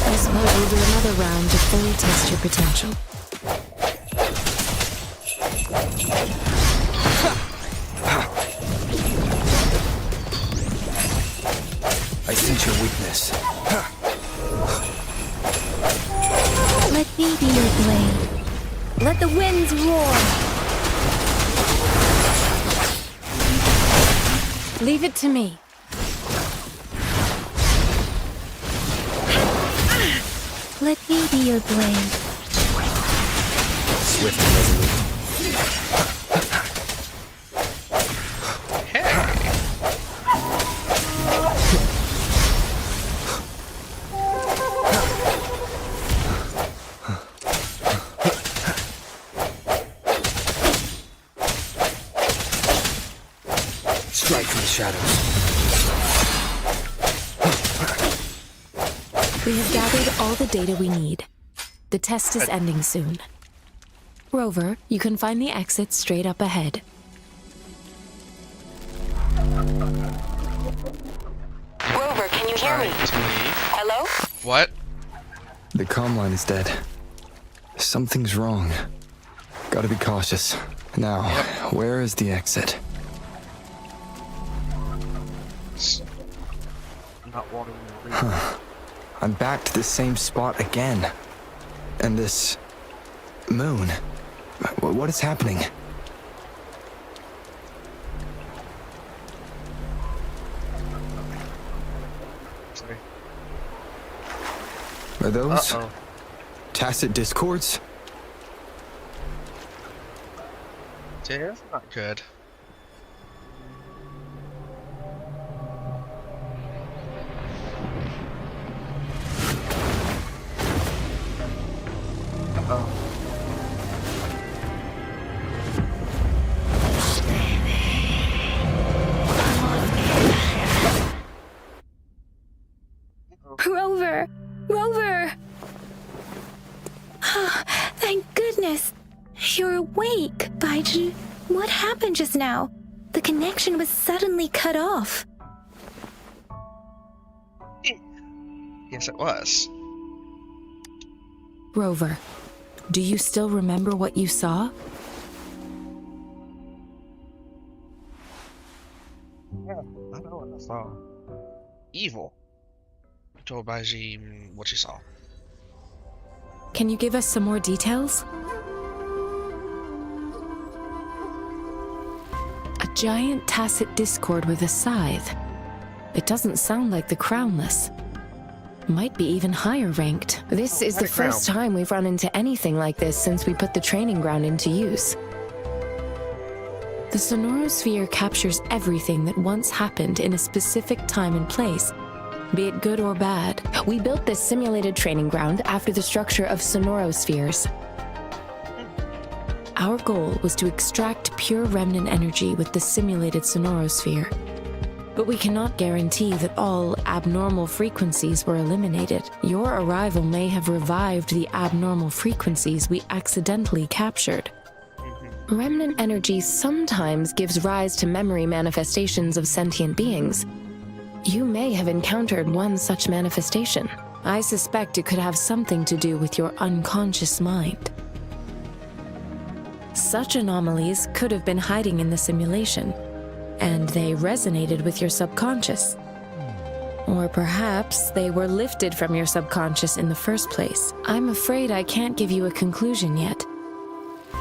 I suppose we'll do another round to fully test your potential. I sense your weakness. Let me be your blade. Let the winds roar. Leave it to me. Let me be your blade. Swift and resolute. Strike from the shadows. We have gathered all the data we need. The test is ending soon. Rover, you can find the exit straight up ahead. Rover, can you hear me? Hello? What? The comm line is dead. Something's wrong. Gotta be cautious. Now, where is the exit? Not wanting to leave. Huh. I'm back to the same spot again. And this... moon. What is happening? Sorry. Are those Uh-oh. tacit discords? Yeah, that's not good. Rover! Rover! Thank goodness! You're awake, Baizhi. What happened just now? The connection was suddenly cut off. Yes, it was. Rover, do you still remember what you saw? Yeah, I know what I saw. Evil. I told Baiji what she saw. Can you give us some more details? A giant tacit discord with a scythe. It doesn't sound like the crownless. Might be even higher ranked. This is the first time we've run into anything like this since we put the training ground into use. The sonorosphere captures everything that once happened in a specific time and place, be it good or bad. We built this simulated training ground after the structure of sonorospheres. Our goal was to extract pure remnant energy with the simulated sonorosphere. But we cannot guarantee that all abnormal frequencies were eliminated. Your arrival may have revived the abnormal frequencies we accidentally captured. Remnant energy sometimes gives rise to memory manifestations of sentient beings. You may have encountered one such manifestation. I suspect it could have something to do with your unconscious mind. Such anomalies could have been hiding in the simulation, and they resonated with your subconscious. Or perhaps they were lifted from your subconscious in the first place. I'm afraid I can't give you a conclusion yet.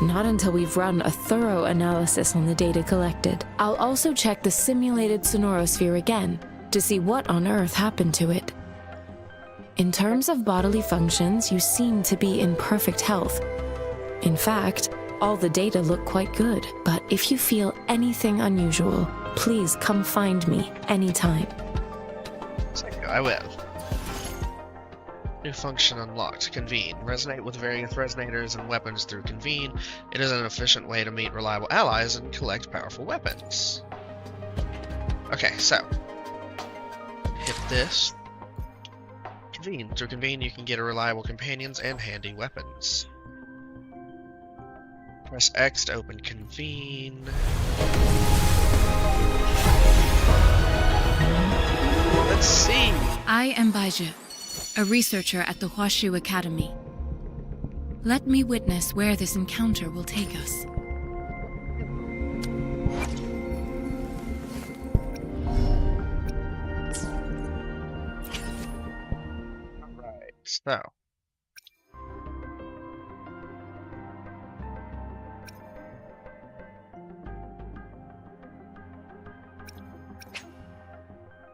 Not until we've run a thorough analysis on the data collected. I'll also check the simulated sonorosphere again to see what on earth happened to it. In terms of bodily functions, you seem to be in perfect health. In fact, all the data look quite good, but if you feel anything unusual, please come find me anytime. I will. New function unlocked. Convene. Resonate with various resonators and weapons through Convene. It is an efficient way to meet reliable allies and collect powerful weapons. Okay, so hit this. Convene. Through Convene, you can get reliable companions and handy weapons. Press X to open Convene. Let's see. I am Baizhi, a researcher at the Huashu Academy. Let me witness where this encounter will take us. So.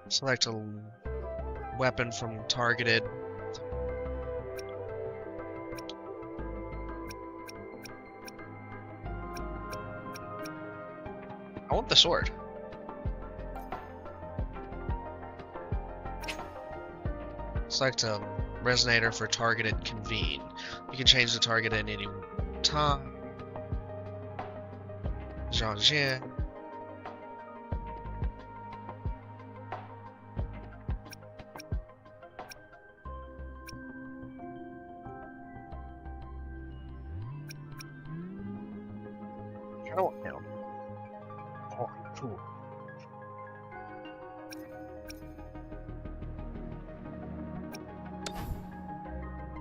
Select a weapon from targeted. I want the sword. Select a resonator for targeted convene. You can change the target at any time. Jean. I don't know. Oh, cool.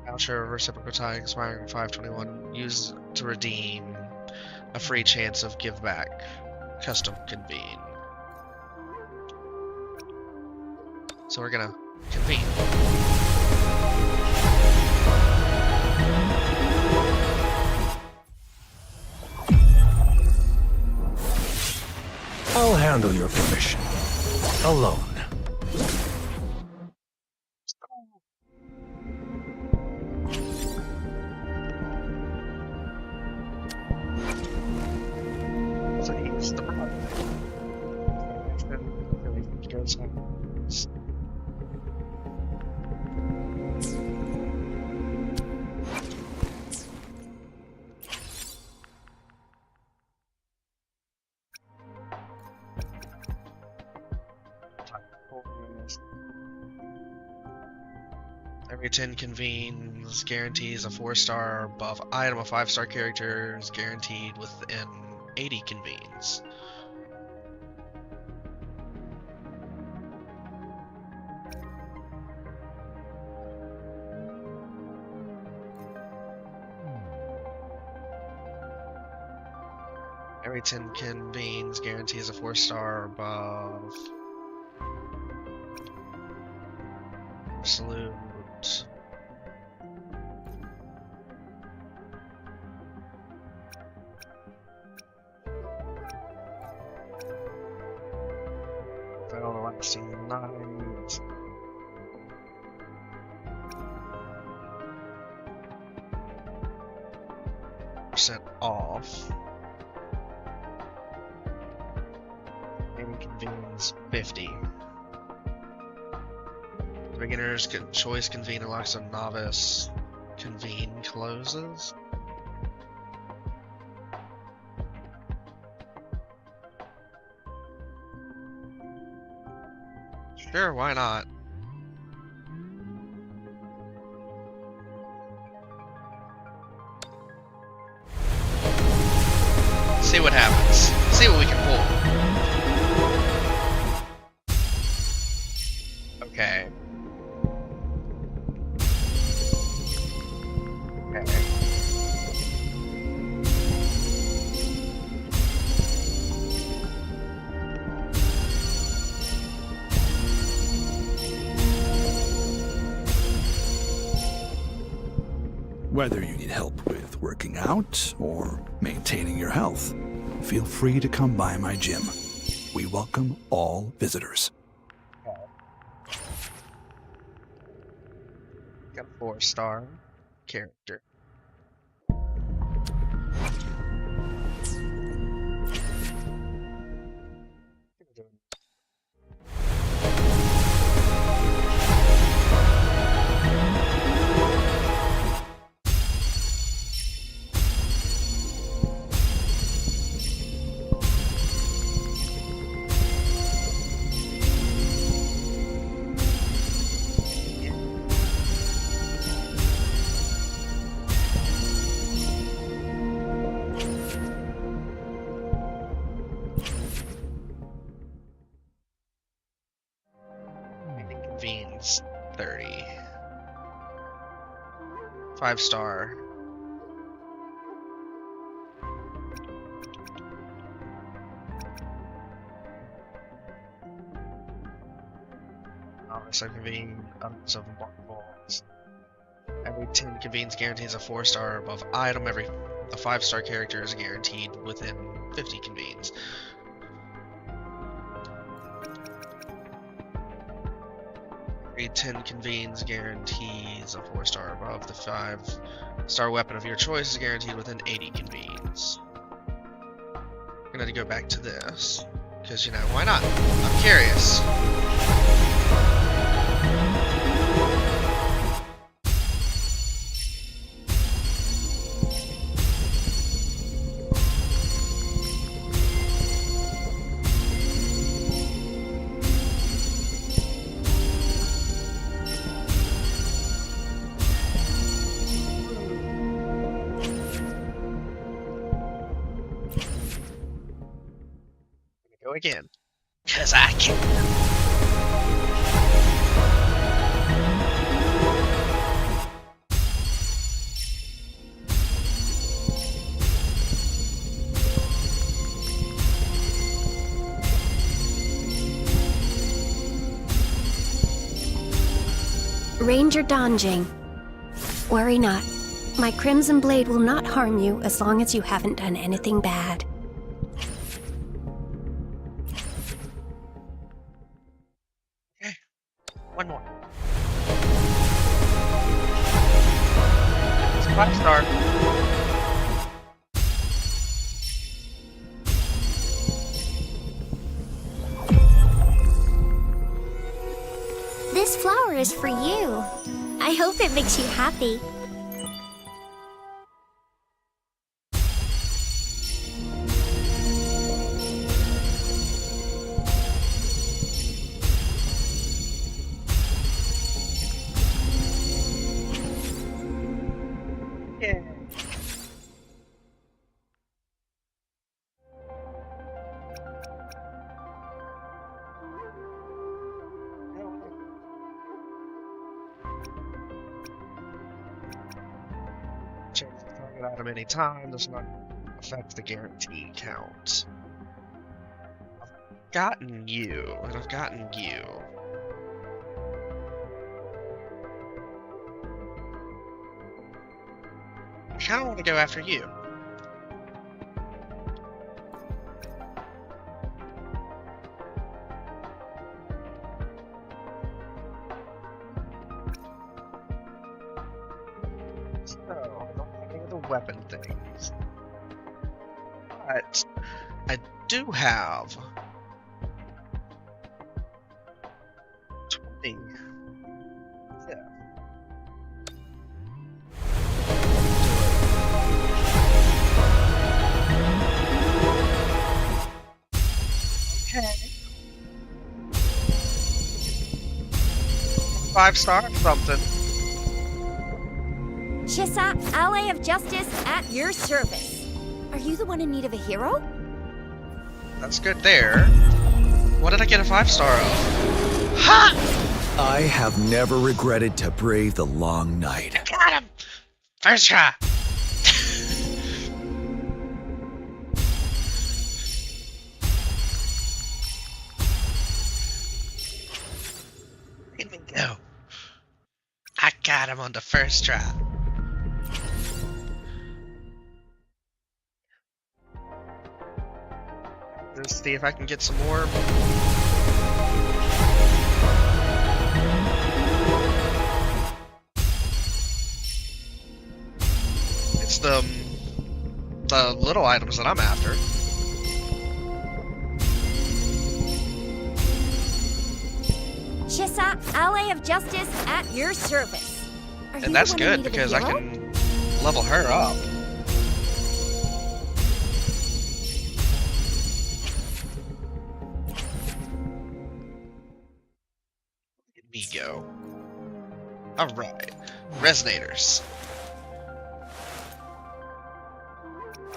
Voucher reciprocal tag expiring 5/21. Used to redeem a free chance of give back. Custom convene. So we're gonna convene. I'll handle your permission. Alone. So he's the brother. Every 10 convenes guarantees a 4-star or above item. A 5-star character is guaranteed within 80 convenes. Every 10 convenes guarantees a 4-star or above. Absolute. Battle lasting night. Percent off. Maybe convenes 50. The beginner's choice convene unlocks a novice convene closes. Sure, why not? See what happens. See what we can pull. Okay. Whether you need help with working out or maintaining your health, feel free to come by my gym. We welcome all visitors. Got a 4-star character. Convenes 30. 5-star. So convene up to balls. Every 10 convenes guarantees a 4-star above item. A 5-star character is guaranteed within 50 convenes. Every 10 convenes guarantees a 4-star above. The 5-star weapon of your choice is guaranteed within 80 convenes. I'm gonna go back to this, because, you know, why not? I'm curious. Go again. Cause I can. Ranger Donjing. Worry not. My Crimson Blade will not harm you as long as you haven't done anything bad. Okay. One more. It's a 5-star. This flower is for you. I hope it makes you happy. Yeah. Change the target item anytime does not affect the guarantee count. I've gotten you, and I've gotten you. I kind of want to go after you. So, I don't have any of the weapon things. But, I do have 20. Yeah. Okay. 5-star something. Shissa, ally of justice, at your service. Are you the one in need of a hero? That's good there. What did I get a 5-star of? Ha! I have never regretted to brave the long night. Got him! First try! Let me go. I got him on the first try. Let's see if I can get some more. It's the little items that I'm after. Shissa, ally of justice, at your service. Are you And that's the one in good need of a because I hero? can level her up. Let me go. Alright. Resonators.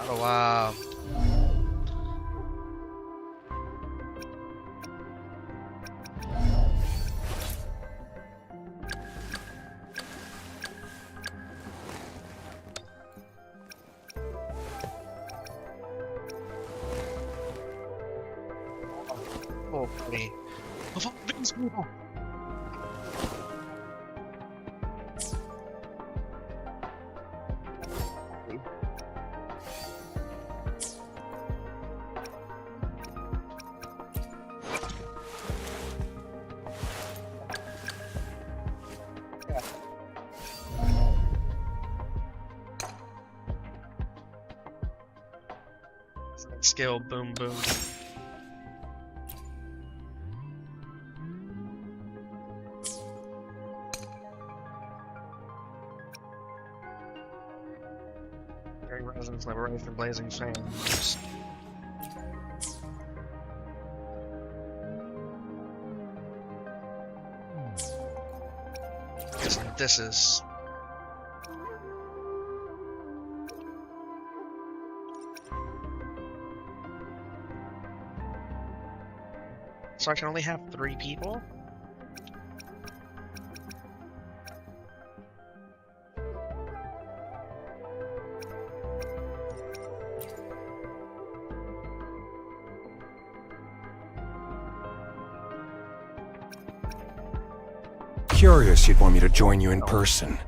Oh, oh, buddy. Of all these people. skill, boom, boom. During Residence Liberation, blazing flames. This is... So I can only have 3 people? Curious you'd want me to join you in person.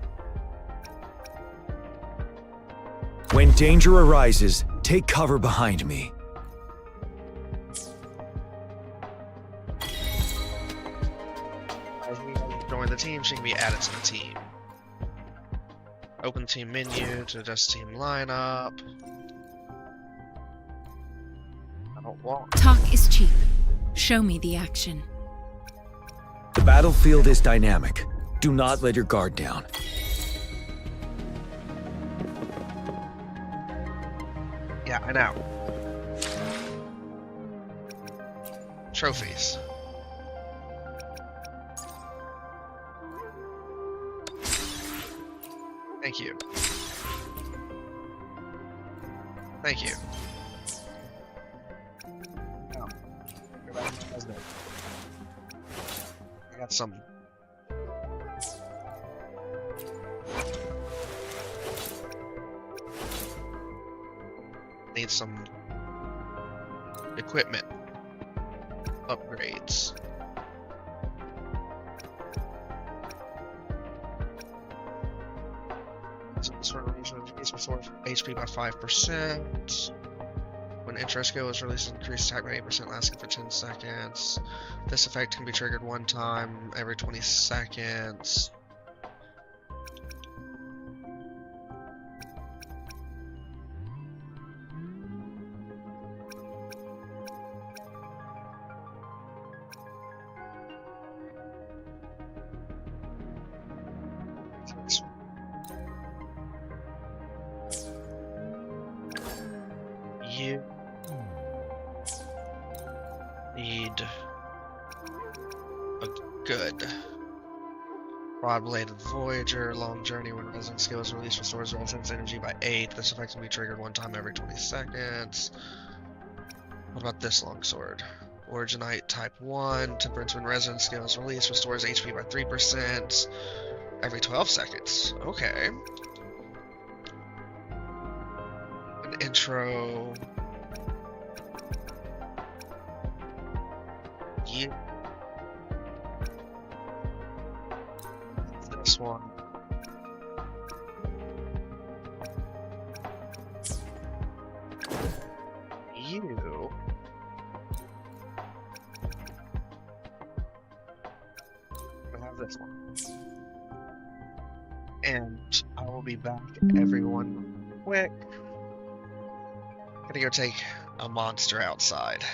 When danger arises, take cover behind me. As we join the team, she can be added to the team. Open team menu to adjust team lineup. I don't want. Talk is cheap. Show me the action. The battlefield is dynamic. Do not let your guard down. Yeah, I know. Trophies. Thank you. Thank you. Oh. Go back to President. I got some. Need some equipment upgrades. So this one increase restores HP by 5%. When intro skill is released, increase attack by 8%, lasting for 10 seconds. This effect can be triggered one time every 20 seconds. You need a good Rod-Bladed Voyager. Long Journey. When Resident skill is released, restores Resident's energy by 8. This effect can be triggered one time every 20 seconds. What about this longsword? Originite Type 1. Temperance. When Resident skill is released, restores HP by 3% every 12 seconds. Okay. An intro. You. This one. You. I have this one. And I will be back, everyone, quick. Gotta go take a monster outside.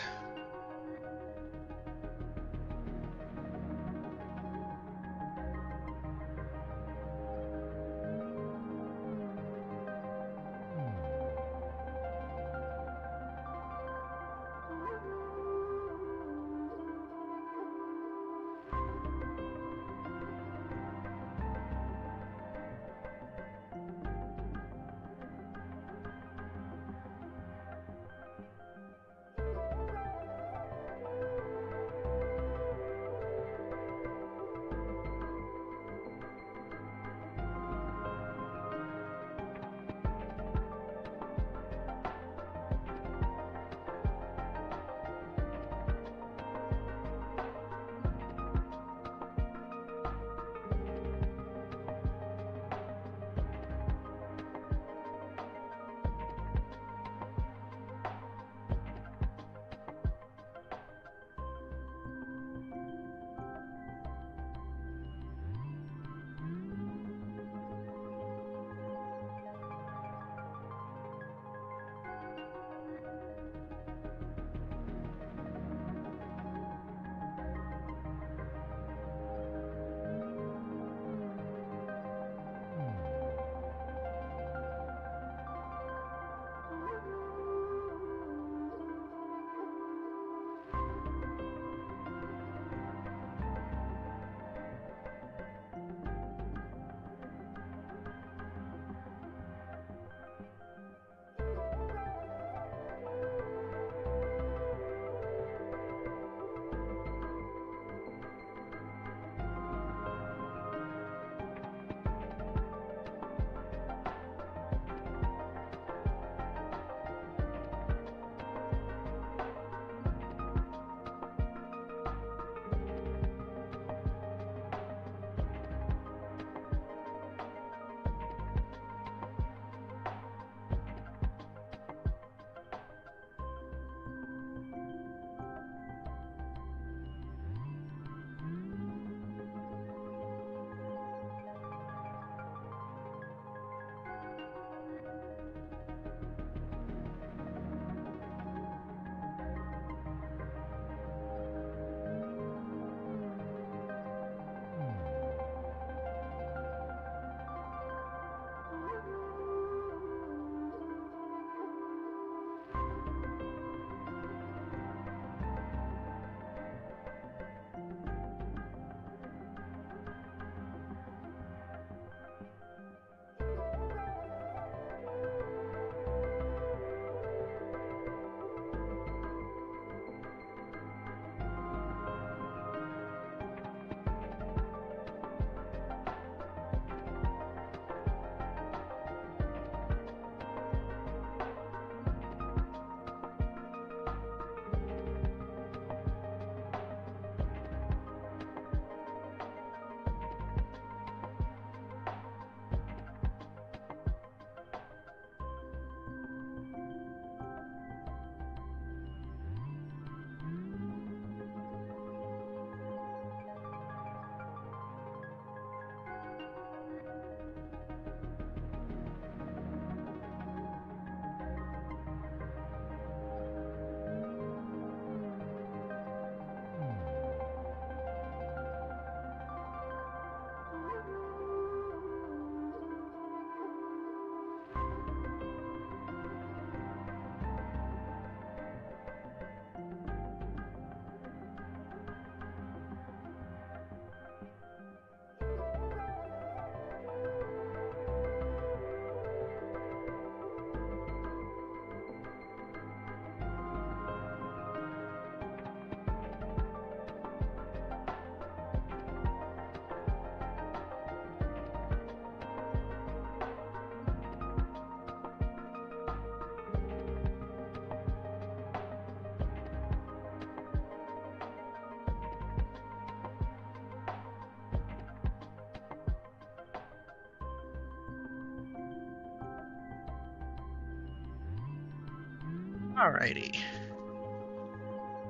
Alrighty.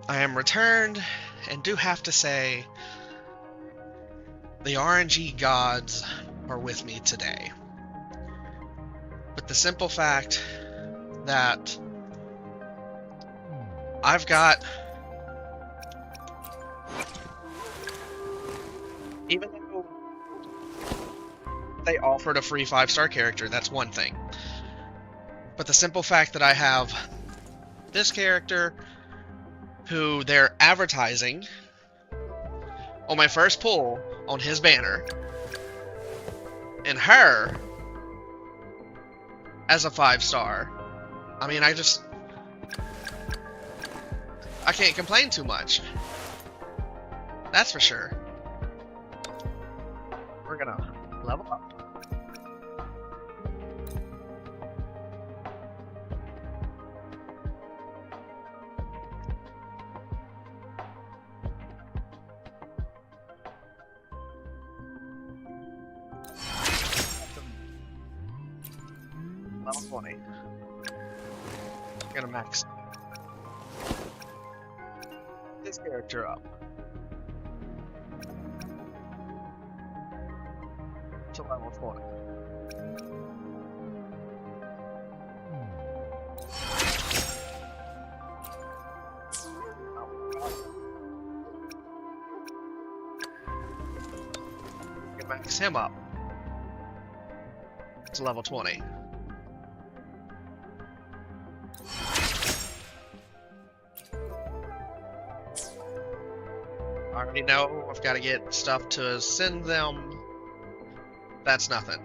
I am returned, and do have to say, the RNG gods are with me today. With the simple fact that I've got, even though they offered a free 5-star character, that's one thing. But the simple fact that I have this character who they're advertising on my first pull on his banner, and her as a 5-star, I mean, I can't complain too much. That's for sure. We're gonna level up. Level 20. Gonna max this character up to level 20. Can max him up to level 20. I already know I've got to get stuff to send them. That's nothing.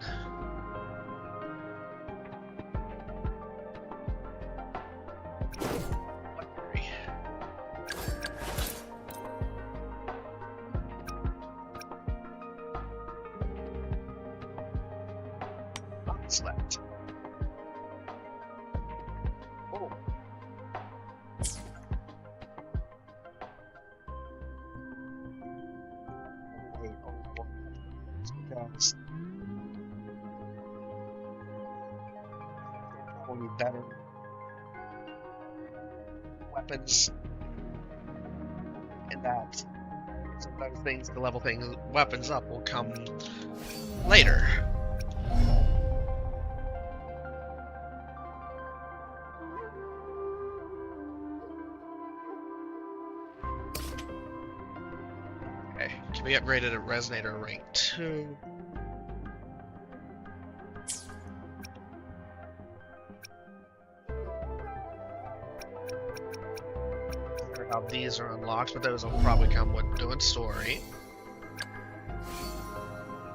Slept. Oh. Because we'll need better weapons, and that some of those things to level things weapons up will come later. Okay, can be upgraded at Resonator rank 2. How these are unlocked, but those will probably come with doing story.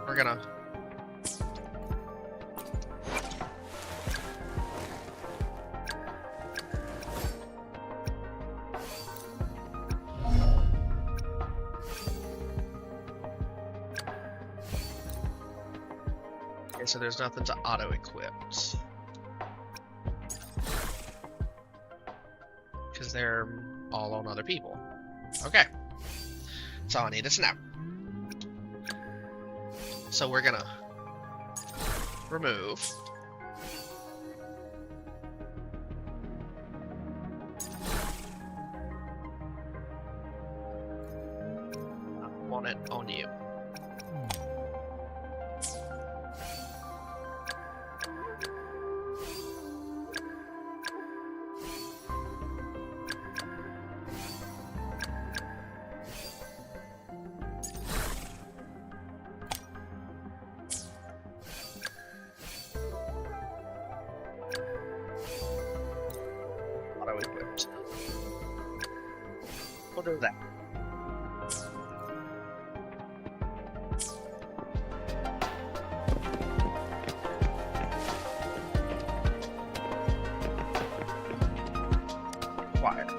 We're gonna okay, so there's nothing to auto-equip. Because they're all on other people. Okay. That's all I need to know. So we're gonna remove I want it on you. Auto-equipped. We'll do that. Quiet.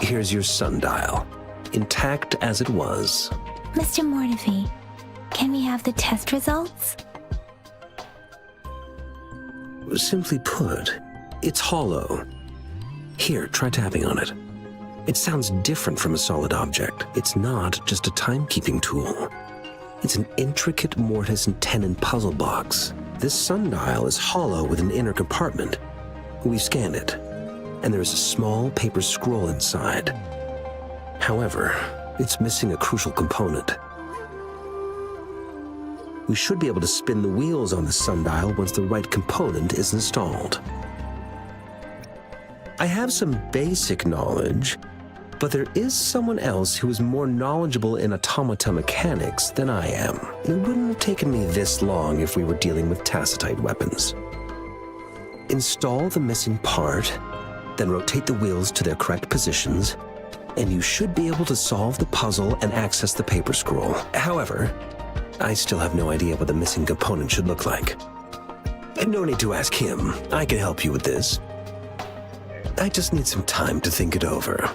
Here's your sundial, intact as it was. Mr. Mortivy, can we have the test results? Simply put, it's hollow. Here, try tapping on it. It sounds different from a solid object. It's not just a timekeeping tool. It's an intricate mortise and tenon puzzle box. This sundial is hollow with an inner compartment. We scanned it, and there is a small paper scroll inside. However, it's missing a crucial component. We should be able to spin the wheels on the sundial once the right component is installed. I have some basic knowledge, but there is someone else who is more knowledgeable in automata mechanics than I am. It wouldn't have taken me this long if we were dealing with tacitite weapons. Install the missing part, then rotate the wheels to their correct positions, and you should be able to solve the puzzle and access the paper scroll. However, I still have no idea what the missing component should look like. And no need to ask him. I can help you with this. I just need some time to think it over.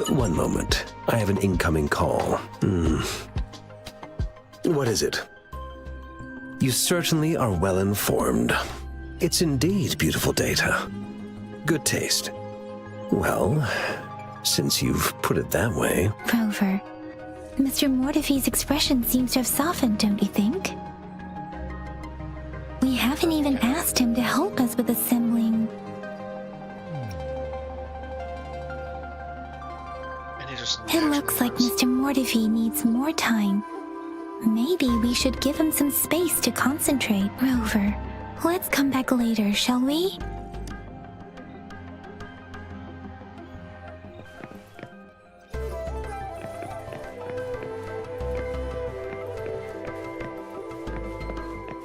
One moment. I have an incoming call. What is it? You certainly are well informed. It's indeed beautiful data. Good taste. Well, since you've put it that way... Rover, Mr. Mortefi's expression seems to have softened, don't you think? We haven't even asked him to help us with assembling... It looks like Mr. Mortefi needs more time. Maybe we should give him some space to concentrate. Rover, let's come back later, shall we?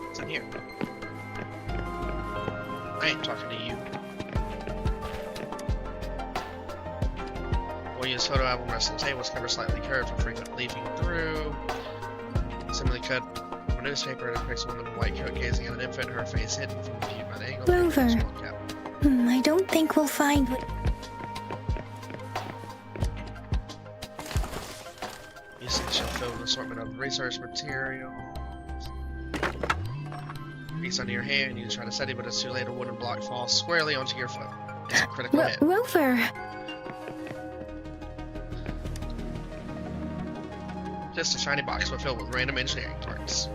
What's in here? I ain't talking to you. We'll use photo album rest on the table, cover slightly curved for frequent leafing through. Similarly cut a newspaper and depicts a woman in a white coat gazing at an infant, her face hidden from view by the angle. Rover, I don't think we'll find what... You see the shelf filled with an assortment of research materials. Reach under your hand, you try to steady, but it's too late. A wooden block falls squarely onto your foot. It's a critical hit. Rover! Just a shiny box, but filled with random engineering parts.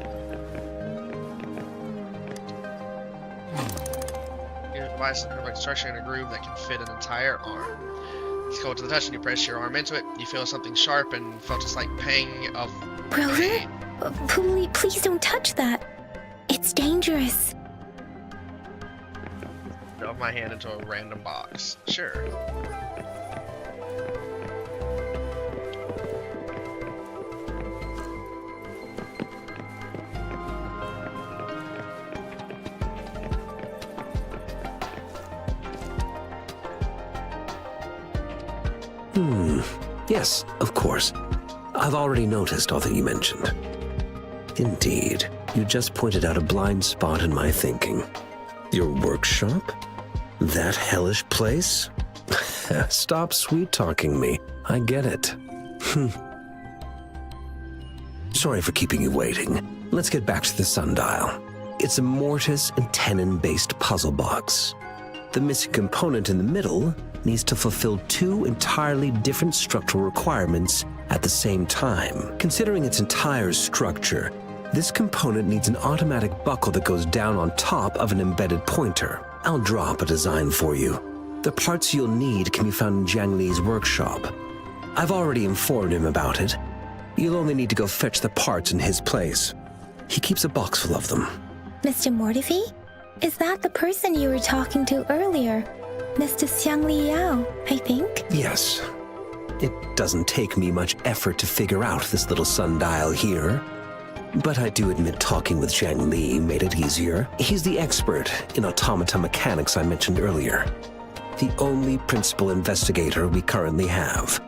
Your device is a perfect structure in a groove that can fit an entire arm. It's cold to the touch, and you press your arm into it. You feel something sharp and felt a slight pang of pain. Rover, please don't touch that. It's dangerous. Shove my hand into a random box. Sure. Yes, of course. I've already noticed all that you mentioned. Indeed, you just pointed out a blind spot in my thinking. Your workshop? That hellish place? Stop sweet-talking me. I get it. Sorry for keeping you waiting. Let's get back to the sundial. It's a mortise and tenon-based puzzle box. The missing component in the middle needs to fulfill two entirely different structural requirements at the same time. Considering its entire structure, this component needs an automatic buckle that goes down on top of an embedded pointer. I'll draw up a design for you. The parts you'll need can be found in Jiang Li's workshop. I've already informed him about it. You'll only need to go fetch the parts in his place. He keeps a box full of them. Mr. Mortefi? Is that the person you were talking to earlier? Mr. Xiang Liao, I think? Yes. It doesn't take me much effort to figure out this little sundial here. But I do admit talking with Jiang Li made it easier. He's the expert in automata mechanics I mentioned earlier. The only principal investigator we currently have.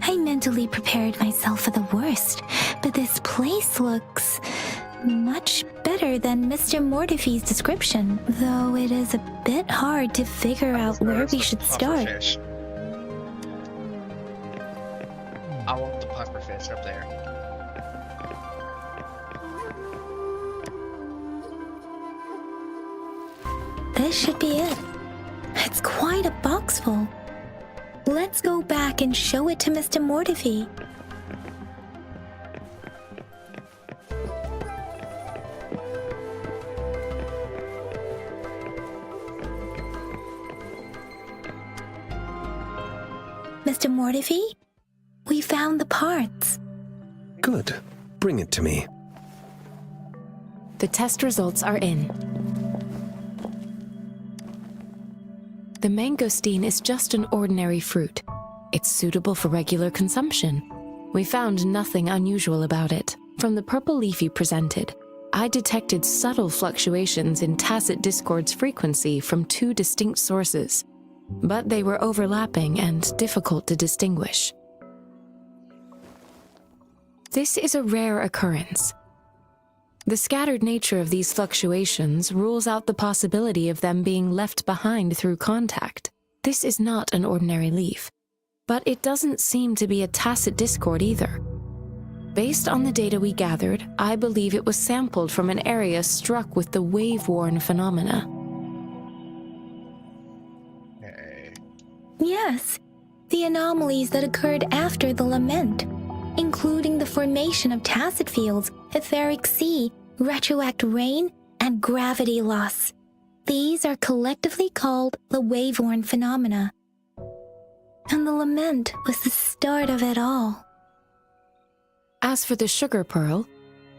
I mentally prepared myself for the worst, but this place looks much better than Mr. Mortefi's description, though it is a bit hard to figure out where we should start. I want the pufferfish up there. This should be it. It's quite a box full. Let's go back and show it to Mr. Mortivy. Mr. Mortivy, we found the parts. Good. Bring it to me. The test results are in. The mangosteen is just an ordinary fruit. It's suitable for regular consumption. We found nothing unusual about it. From the purple leaf you presented, I detected subtle fluctuations in tacit discord's frequency from two distinct sources, but they were overlapping and difficult to distinguish. This is a rare occurrence. The scattered nature of these fluctuations rules out the possibility of them being left behind through contact. This is not an ordinary leaf, but it doesn't seem to be a tacit discord either. Based on the data we gathered, I believe it was sampled from an area struck with the wave-worn phenomena. Yes, the anomalies that occurred after the lament, including the formation of tacit fields, etheric sea, retroact rain, and gravity loss. These are collectively called the wave-worn phenomena. And the lament was the start of it all. As for the sugar pearl,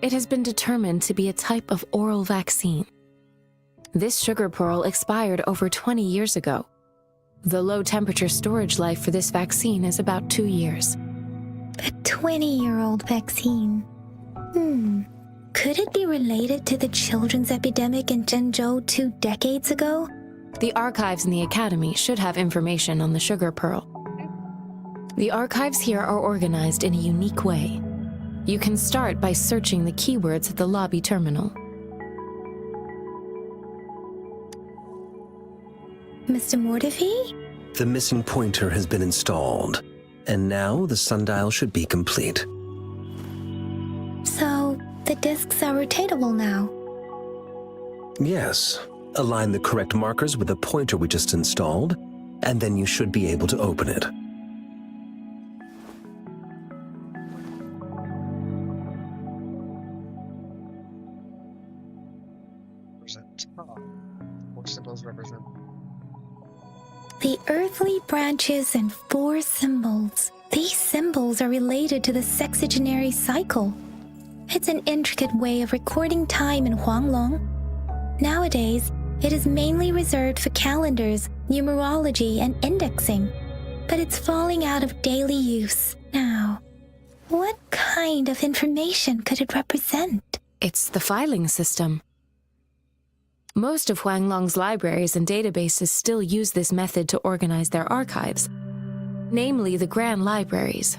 it has been determined to be a type of oral vaccine. This sugar pearl expired over 20 years ago. The low-temperature storage life for this vaccine is about 2 years. A 20-year-old vaccine. Could it be related to the children's epidemic in Zhenzhou 2 decades ago? The archives in the Academy should have information on the sugar pearl. The archives here are organized in a unique way. You can start by searching the keywords at the lobby terminal. Mr. Mortivy? The missing pointer has been installed, and now the sundial should be complete. So, the discs are rotatable now? Yes. Align the correct markers with the pointer we just installed, and then you should be able to open it. What symbols represent? The earthly branches and 4 symbols. These symbols are related to the sexagenary cycle. It's an intricate way of recording time in Huanglong. Nowadays, it is mainly reserved for calendars, numerology, and indexing. But it's falling out of daily use now. What kind of information could it represent? It's the filing system. Most of Huanglong's libraries and databases still use this method to organize their archives, namely the Grand Libraries.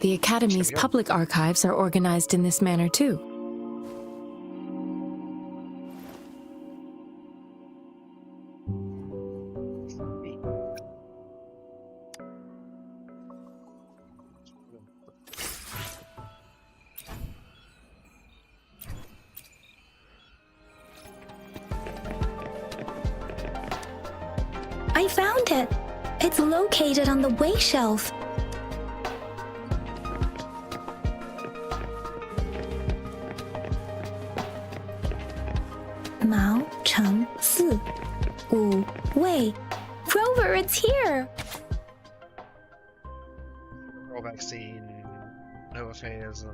The Academy's public archives are organized in this manner too. I found it! It's located on the way shelf. Mao Cheng Si Wu Wei. Rover, it's here! Oral vaccine, no phase,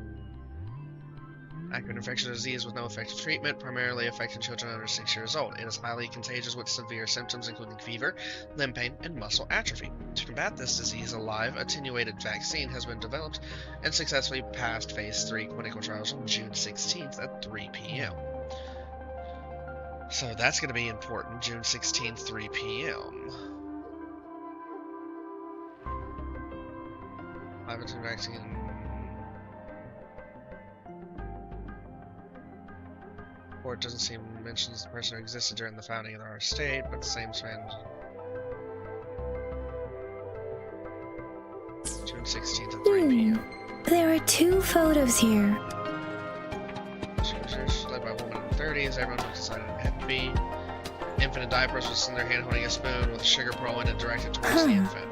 acute infectious disease with no effective treatment, primarily affecting children under 6 years old. It is highly contagious with severe symptoms including fever, limb pain, and muscle atrophy. To combat this disease, a live, attenuated vaccine has been developed and successfully passed Phase 3 clinical trials on June 16th at 3 p.m. So that's going to be important, June 16th, 3 p.m. Live vaccine. Report doesn't seem mentions the person who existed during the founding of our state, but the same span June 16th at 3 p.m. There are 2 photos here. She was led by a woman in her 30s. Everyone was decided it had to be. Infant in diapers was in their hand holding a spoon with a sugar pearl in it directed towards the infant.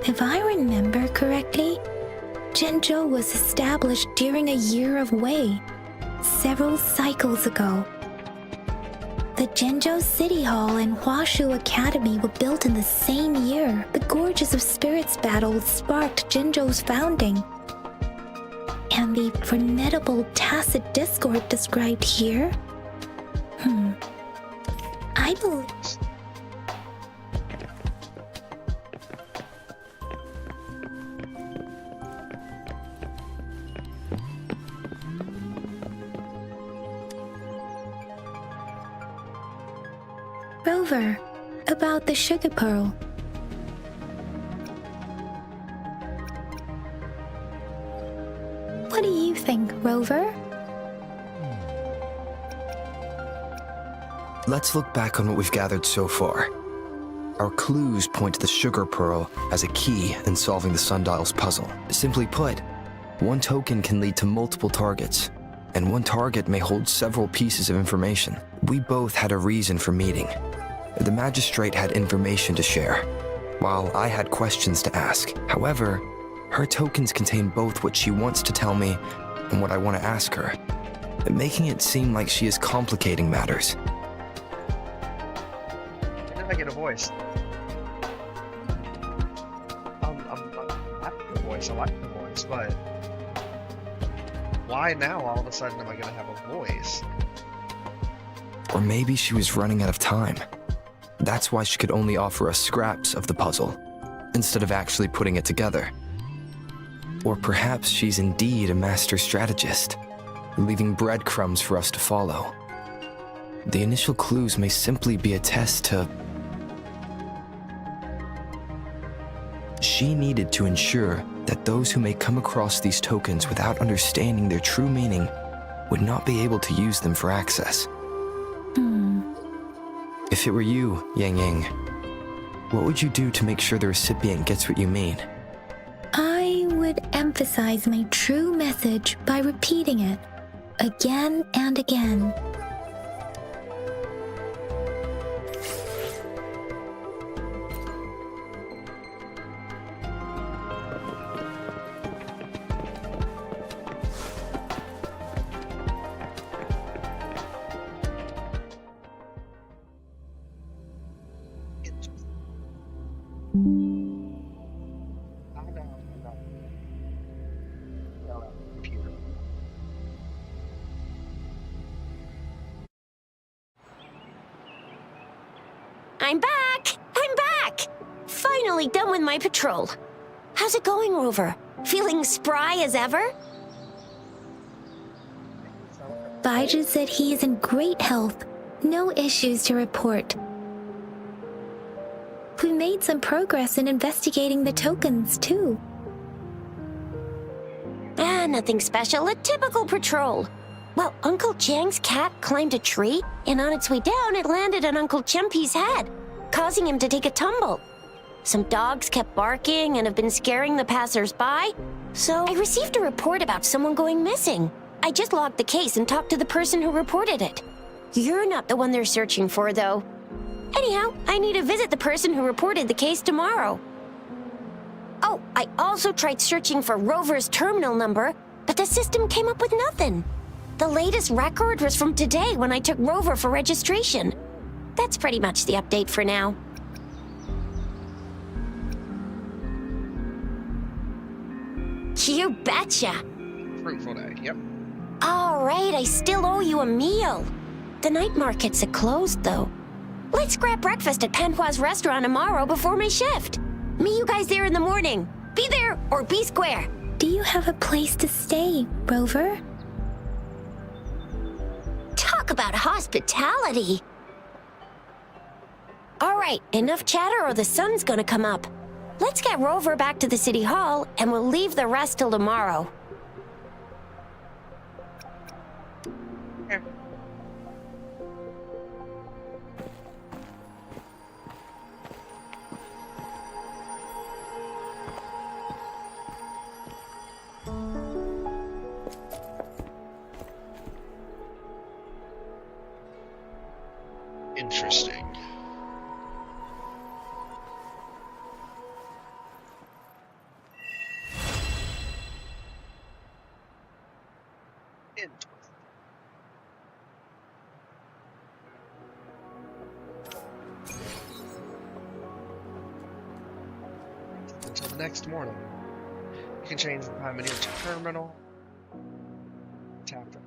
If I remember correctly, Jinzhou was established during a year of Wei, several cycles ago. The Jinzhou City Hall and Huashu Academy were built in the same year the Gorges of Spirits battle sparked Jinzhou's founding. And the formidable tacit discord described here? I believe... Rover, about the sugar pearl. What do you think, Rover? Let's look back on what we've gathered so far. Our clues point to the sugar pearl as a key in solving the sundial's puzzle. Simply put, one token can lead to multiple targets, and one target may hold several pieces of information. We both had a reason for meeting. The magistrate had information to share, while I had questions to ask. However, her tokens contain both what she wants to tell me and what I want to ask her, making it seem like she is complicating matters. When did I get a voice? I like the voice, but why now all of a sudden am I gonna have a voice? Or maybe she was running out of time. That's why she could only offer us scraps of the puzzle, instead of actually putting it together. Or perhaps she's indeed a master strategist, leaving breadcrumbs for us to follow. The initial clues may simply be a test to... She needed to ensure that those who may come across these tokens without understanding their true meaning would not be able to use them for access. If it were you, Yang Yang, what would you do to make sure the recipient gets what you mean? I would emphasize my true message by repeating it again and again. I'm back! I'm back! Finally done with my patrol. How's it going, Rover? Feeling spry as ever? Baiju said he is in great health. No issues to report. We made some progress in investigating the tokens, too. Nothing special. A typical patrol. Well, Uncle Jiang's cat climbed a tree, and on its way down, it landed on Uncle Chempi's head, causing him to take a tumble. Some dogs kept barking and have been scaring the passers-by, so I received a report about someone going missing. I just logged the case and talked to the person who reported it. You're not the one they're searching for, though. Anyhow, I need to visit the person who reported the case tomorrow. Oh, I also tried searching for Rover's terminal number, but the system came up with nothing. The latest record was from today when I took Rover for registration. That's pretty much the update for now. You betcha. Fruitful day, yep. All right, I still owe you a meal. The night markets are closed, though. Let's grab breakfast at Panhua's restaurant tomorrow before my shift. Meet you guys there in the morning. Be there or be square. Do you have a place to stay, Rover? Talk about hospitality. All right, enough chatter or the sun's gonna come up. Let's get Rover back to the city hall and we'll leave the rest till tomorrow. Interesting. Until the next morning. You can change the time in each terminal. Tap the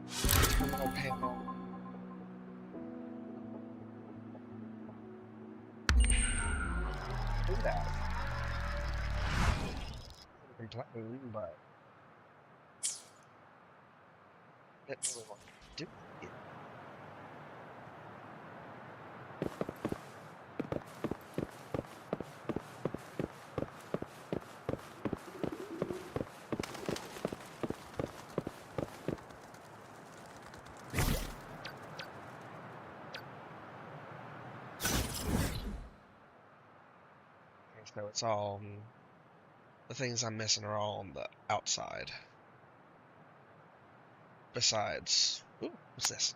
terminal panel. Do that. Complain, but didn't really want to do it. So it's all, the things I'm missing are all on the outside. Besides, ooh, what's this?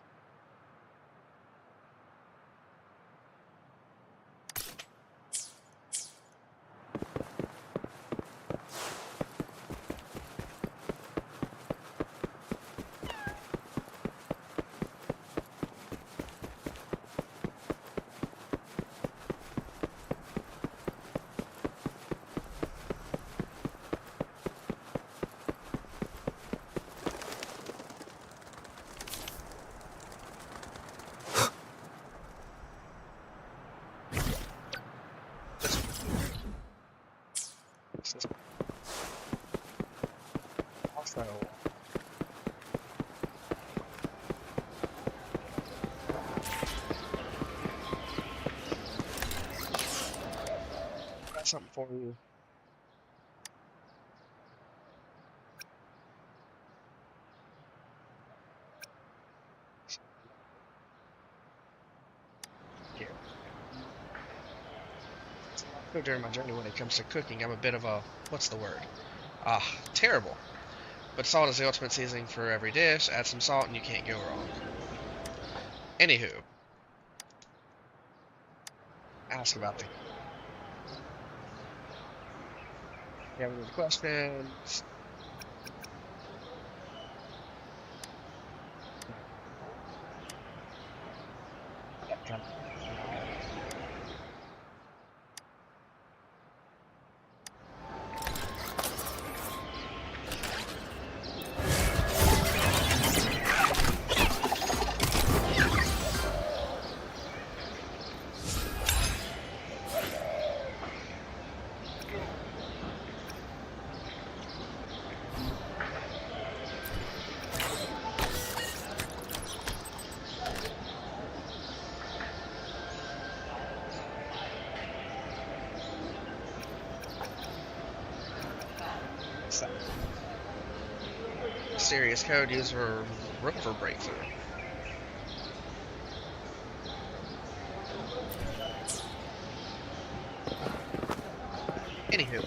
Also, got something for you. Here. So during my journey, when it comes to cooking, I'm a bit of a, what's the word? Terrible. But salt is the ultimate seasoning for every dish. Add some salt and you can't go wrong. Anywho. Ask about the... You have any questions? Yeah, come on. Mysterious code used for Rover breakthrough. Anywho.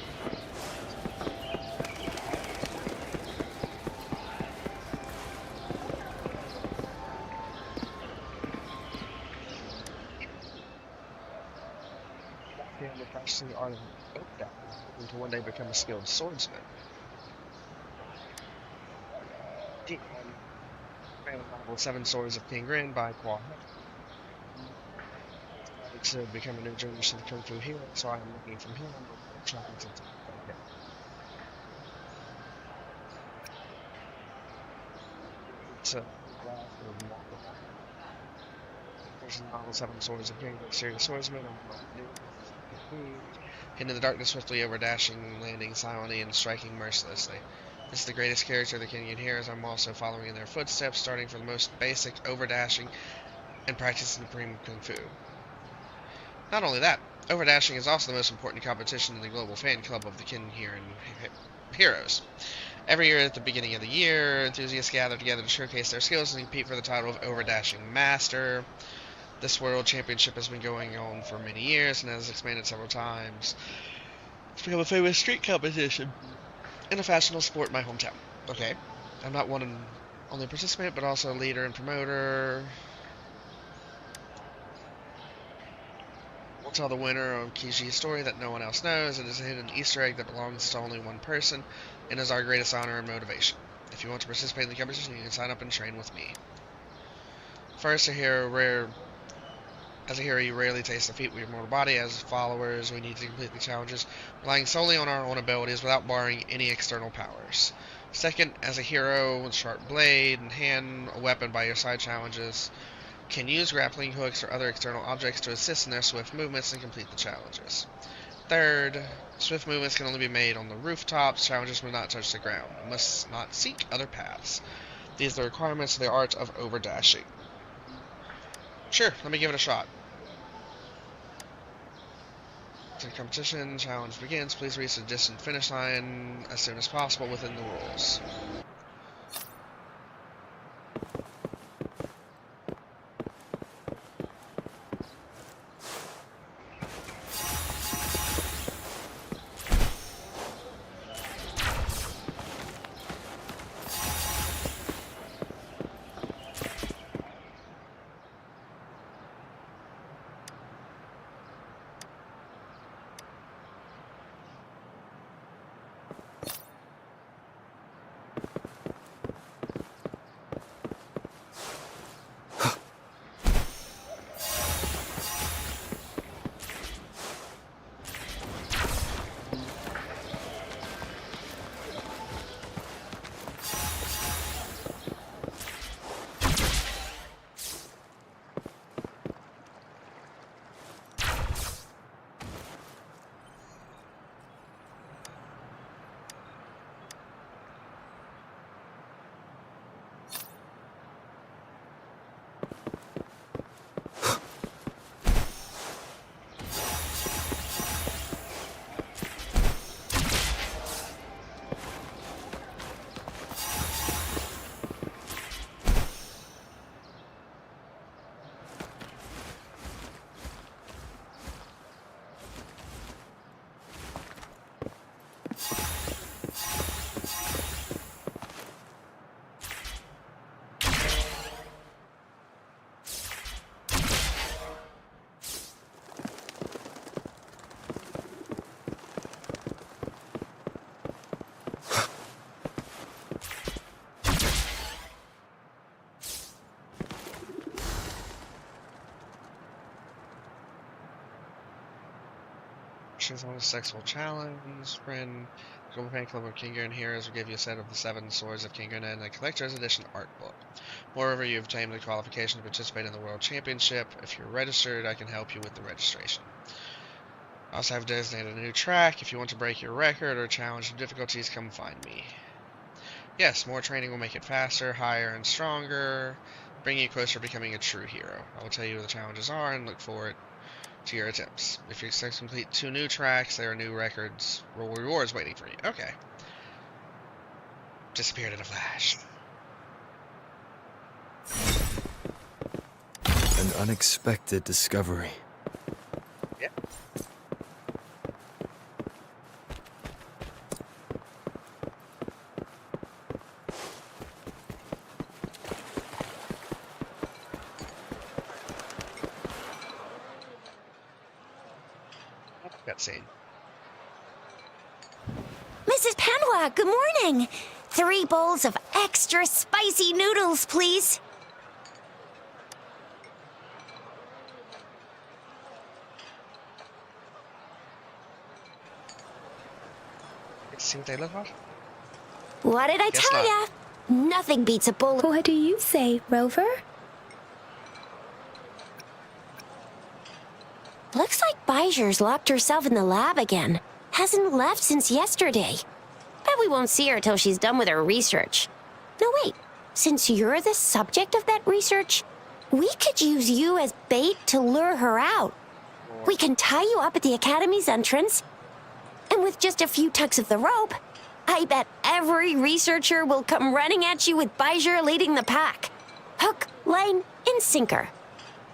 Family practicing the art of oak dye to one day become a skilled swordsman. Family Level 7 Swords of King Rin by Qua. To become a new generation of Kung Fu hero, so I am looking from him. Trying to okay. It's a there's a novel 7 Swords of King, serious swordsman. Hidden in the darkness, swiftly over dashing, landing silently, and striking mercilessly. This is the greatest character the Kenyan heroes. I'm also following in their footsteps, starting from the most basic overdashing and practicing supreme Kung Fu. Not only that, overdashing is also the most important competition in the global fan club of the Kenyan heroes. Every year at the beginning of the year, enthusiasts gather together to showcase their skills and compete for the title of overdashing master. This world championship has been going on for many years and has expanded several times. It's become a famous street competition and a fashionable sport in my hometown. Okay, I'm not one and only participant, but also a leader and promoter. We'll tell the winner of Kiji's story that no one else knows. It is a hidden Easter egg that belongs to only one person, and is our greatest honor and motivation. If you want to participate in the competition, you can sign up and train with me. First, as a hero, you rarely taste defeat with your mortal body. As followers, we need to complete the challenges, relying solely on our own abilities without borrowing any external powers. Second, as a hero with sharp blade and hand, a weapon by your side challenges can use grappling hooks or other external objects to assist in their swift movements and complete the challenges. Third, swift movements can only be made on the rooftops. Challenges must not touch the ground. You must not seek other paths. These are the requirements of the art of overdashing. Sure, let me give it a shot. The competition challenge begins. Please reach the distant finish line as soon as possible within the rules. Choose one successful challenge. Friend, Global Fan Club of Kingerin Heroes will give you a set of the 7 Swords of Kingerin and a Collector's Edition art book. Moreover, you have obtained the qualification to participate in the World Championship. If you're registered, I can help you with the registration. I also have designated a new track. If you want to break your record or challenge the difficulties, come find me. Yes, more training will make it faster, higher, and stronger, bringing you closer to becoming a true hero. I will tell you what the challenges are and look forward to your attempts. If you successfully complete 2 new tracks, there are new rewards waiting for you. Okay. Disappeared in a flash. An unexpected discovery. Yep. Cutscene. Mrs. Panwa, good morning. 3 bowls of extra spicy noodles, please. See what they look like? What did I Guess tell not. ya? Nothing beats a bullet. What do you say, Rover? Looks like Bijur's locked herself in the lab again. Hasn't left since yesterday. Bet we won't see her till she's done with her research. No, wait. Since you're the subject of that research, we could use you as bait to lure her out. We can tie you up at the Academy's entrance, and with just a few tugs of the rope, I bet every researcher will come running at you with Bijur leading the pack. Hook, line, and sinker.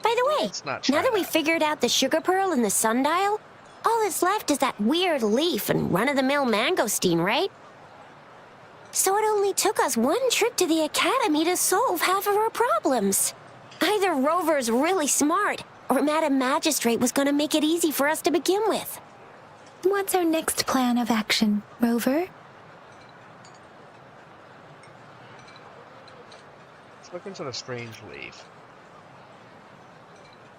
By the way, now that we figured out the sugar pearl and the sundial, all that's left is that weird leaf and run-of-the-mill mangosteen, right? So it only took us one trip to the Academy to solve half of our problems. Either Rover's really smart, or Madam Magistrate was going to make it easy for us to begin with. What's our next plan of action, Rover? Let's look into the strange leaf.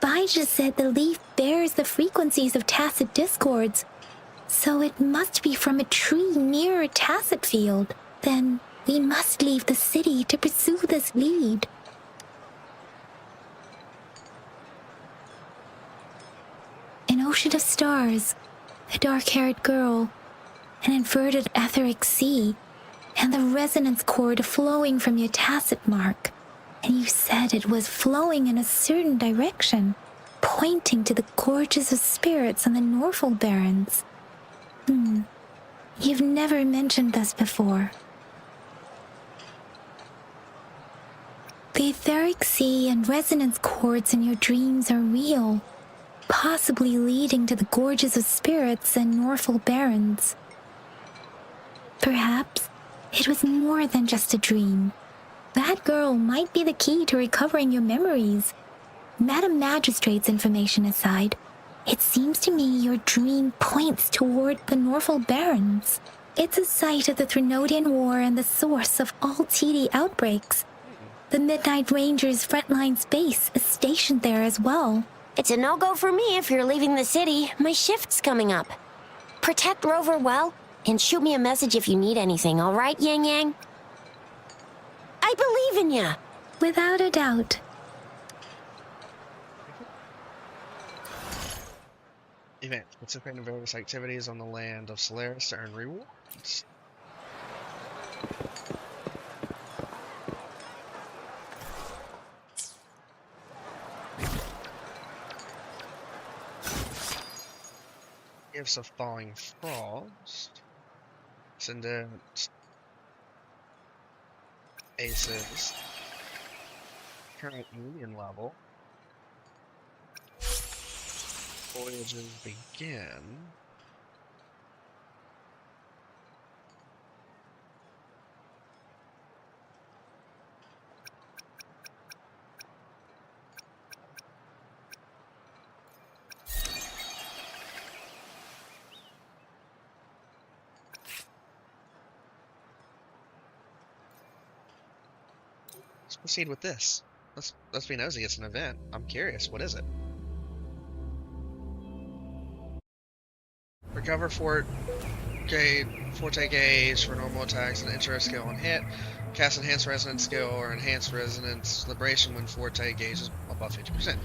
Bijah said the leaf bears the frequencies of tacit discords, so it must be from a tree near a tacit field. Then we must leave the city to pursue this lead. An ocean of stars, a dark-haired girl, an inverted etheric sea, and the resonance cord flowing from your tacit mark. And you said it was flowing in a certain direction, pointing to the gorges of spirits on the Norfolk Barrens. You've never mentioned this before. The etheric sea and resonance cords in your dreams are real, possibly leading to the gorges of spirits and Norfolk Barrens. Perhaps it was more than just a dream. That girl might be the key to recovering your memories. Madam Magistrate's information aside, it seems to me your dream points toward the Norfolk Barrens. It's a site of the Threnodian War and the source of all TD outbreaks. The Midnight Rangers' frontline base is stationed there as well. It's a no-go for me if you're leaving the city. My shift's coming up. Protect Rover well, and shoot me a message if you need anything, all right, Yang Yang? I believe in ya! Without a doubt. Event. Participate in various activities on the land of Solaris to earn rewards. Gifts of Thawing Frost. Ascendant. Aces. Current union level. Voyages begin. Let's proceed with this. Let's be nosy. It's an event. I'm curious. What is it? Recover Forte Gauge for normal attacks and intro skill on hit. Cast Enhanced Resonance skill or Enhanced Resonance Liberation when Forte Gauge is above 50%.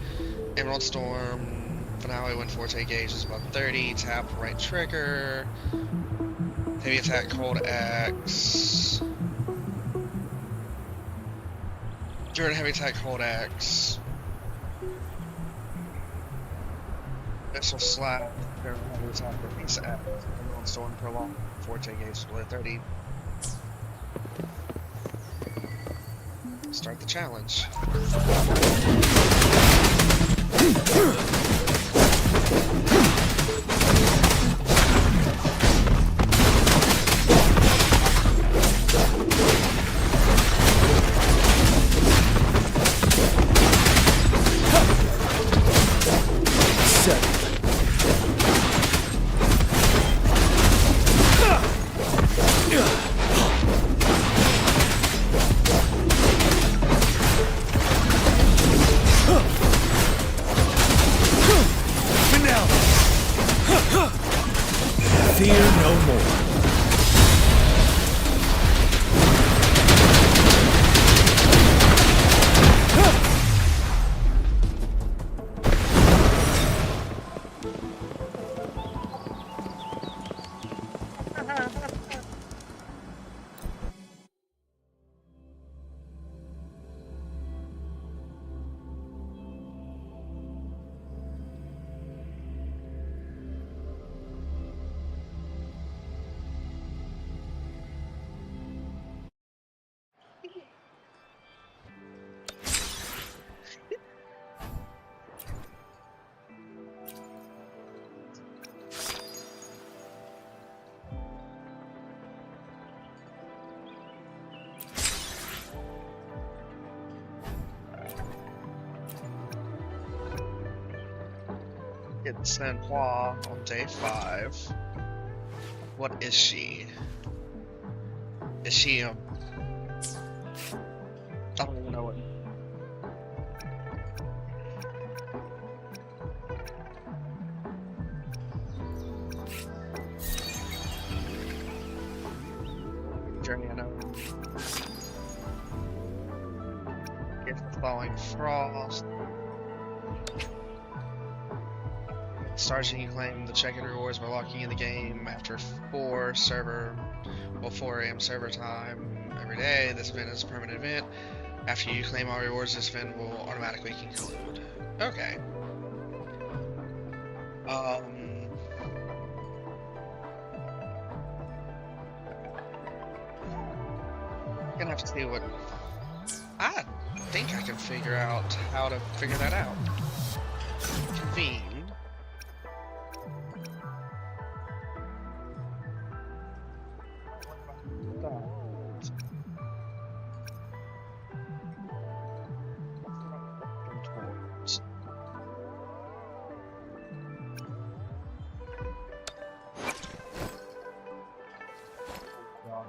Emerald Storm Finale when Forte Gauge is above 30. Tap right trigger. Heavy attack Cold Axe. During heavy attack Cold Axe. Missile Slap. During heavy attack Release Axe. Emerald Storm Prolong. Forte Gauge below 30. Start the challenge. Fear no more. Get San Hua on day 5. What is she? Is she I don't even know what. Journey, I know. Gift of Falling Frost. Starting, you claim the check-in rewards by locking in the game after 4 a.m. server time every day. This event is a permanent event. After you claim all rewards, this event will automatically conclude. Okay. Gonna have to see what. I think I can figure out how to figure that out. Convene.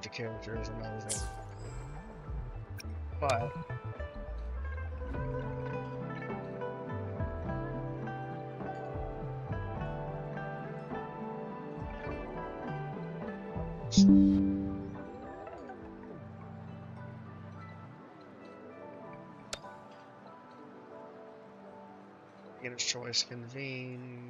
The character is amazing, but beginner's choice, convene.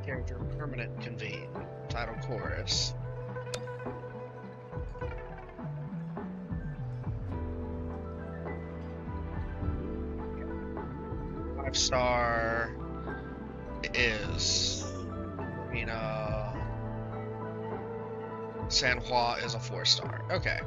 Character permanent convene. Title chorus. Five-star is San Hua is a 4-star. Okay.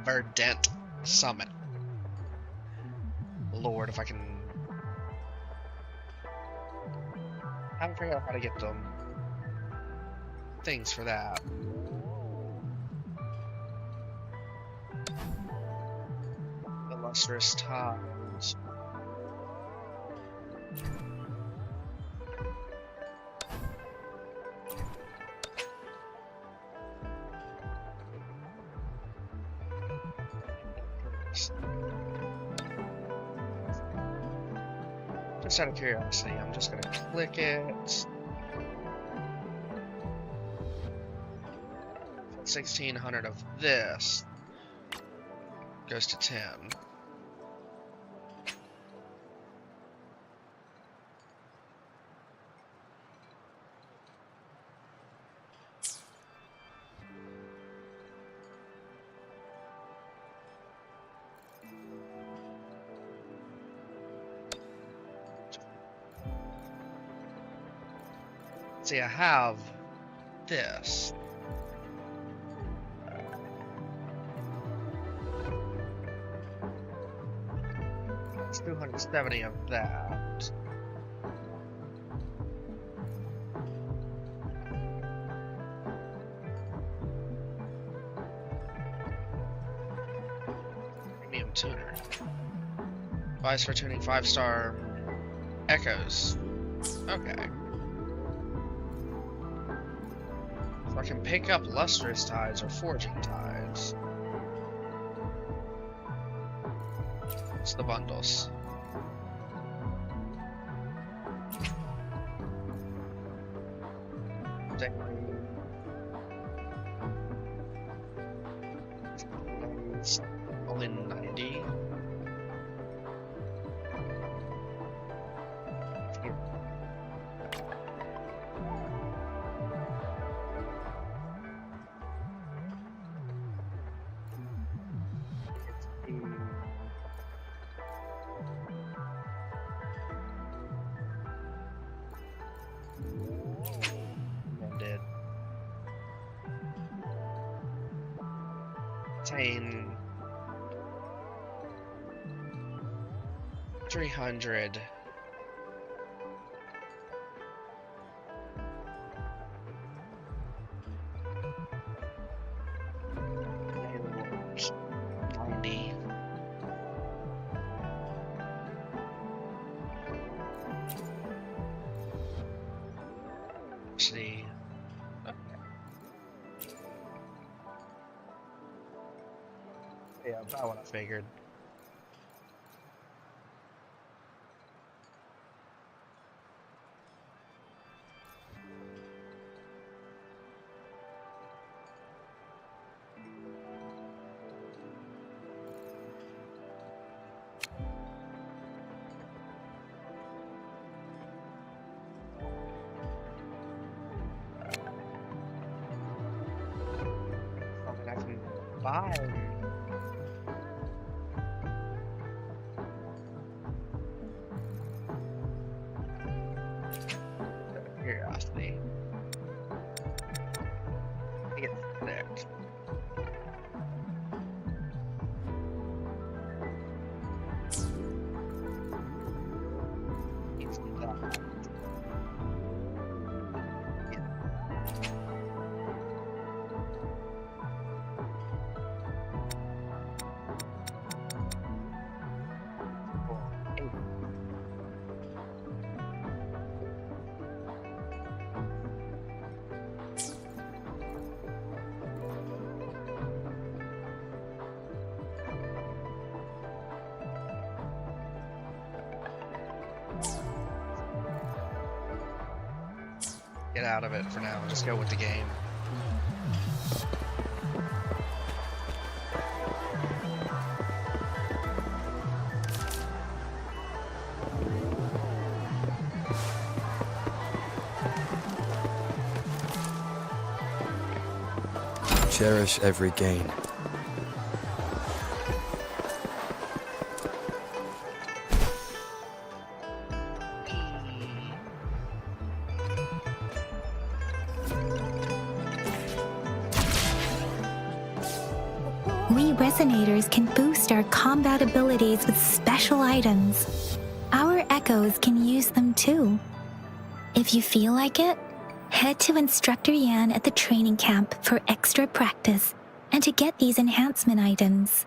Verdant Summit. Lord, if I can. I haven't figured out how to get them things for that. The lustrous tides. Just out of curiosity, I'm just gonna click it. 1,600 of this goes to 10. See, I have this. It's 270 of that. Premium tuner. Device for tuning 5-star echoes. Okay. So I can pick up lustrous tides or forging tides. It's the bundles. Only 90. Dead. Obtain 300. See. Yeah, about what I figured. Something I can buy. Curiosity. I get sick. It's that. Get out of it for now. Just go with the game. Cherish every gain. We resonators can boost our combat abilities with special items. Our echoes can use them too. If you feel like it, head to Instructor Yan at the training camp for extra practice and to get these enhancement items.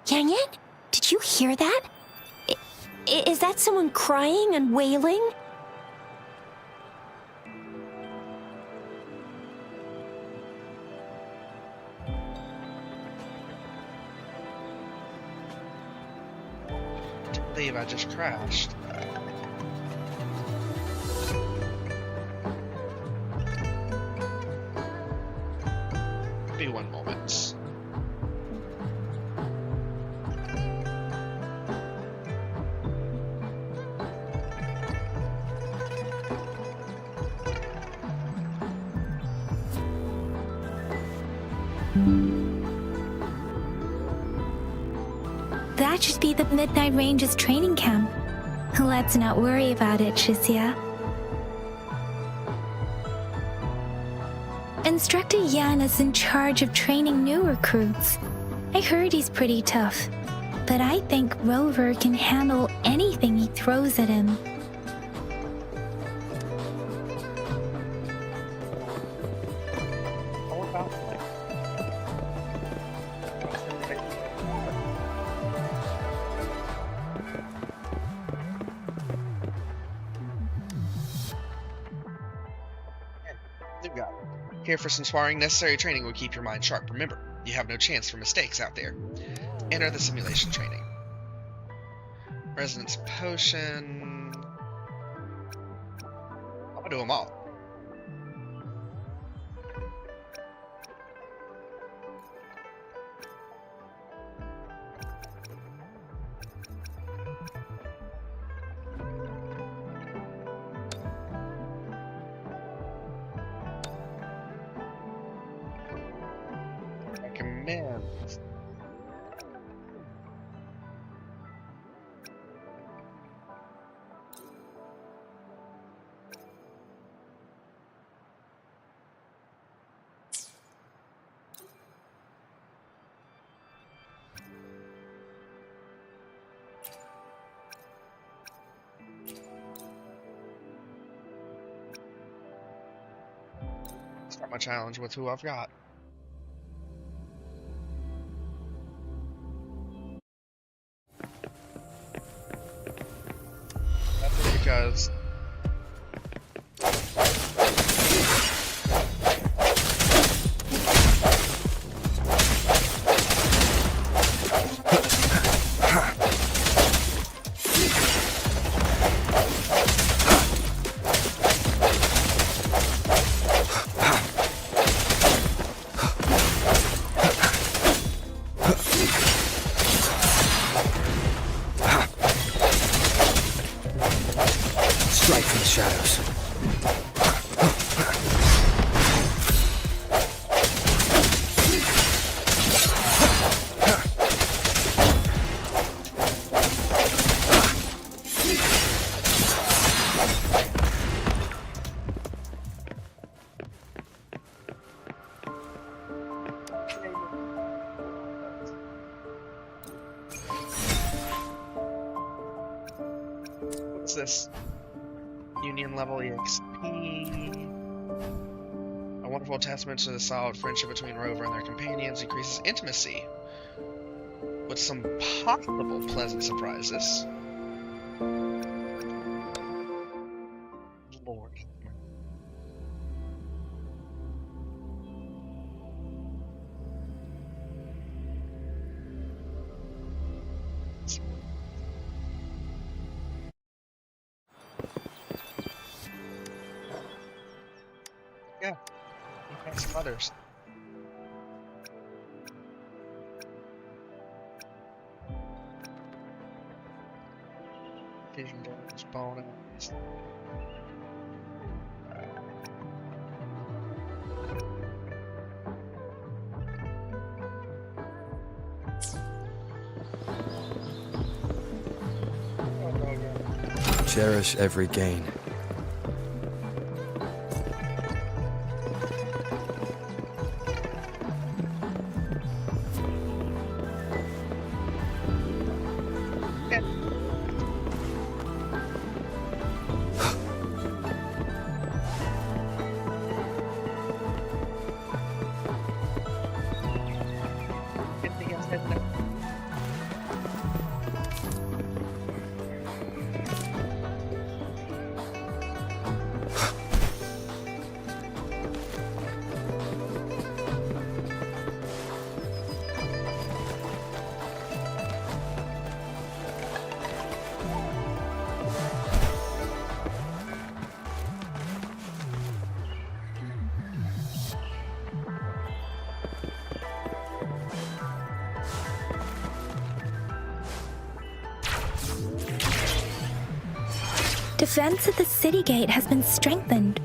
Yang Yan, did you hear that? Is that someone crying and wailing? I believe I just crashed. Be one moment. That should be the Midnight Ranges training camp. Let's not worry about it, Shisia. Instructor Yan is in charge of training new recruits. I heard he's pretty tough, but I think Rover can handle anything he throws at him. Here for some sparring. Necessary training will keep your mind sharp. Remember, you have no chance for mistakes out there. Enter the simulation training. Resonance potion. I'm gonna do them all. Start my challenge with who I've got. That's because Strike from the shadows. what's this? Union level EXP. A wonderful testament to the solid friendship between Rover and their companions, increases intimacy with some possible pleasant surprises. Lord. Yeah, you got some others. Vision damage bonus. Cherish every gain. Defense at the city gate has been strengthened.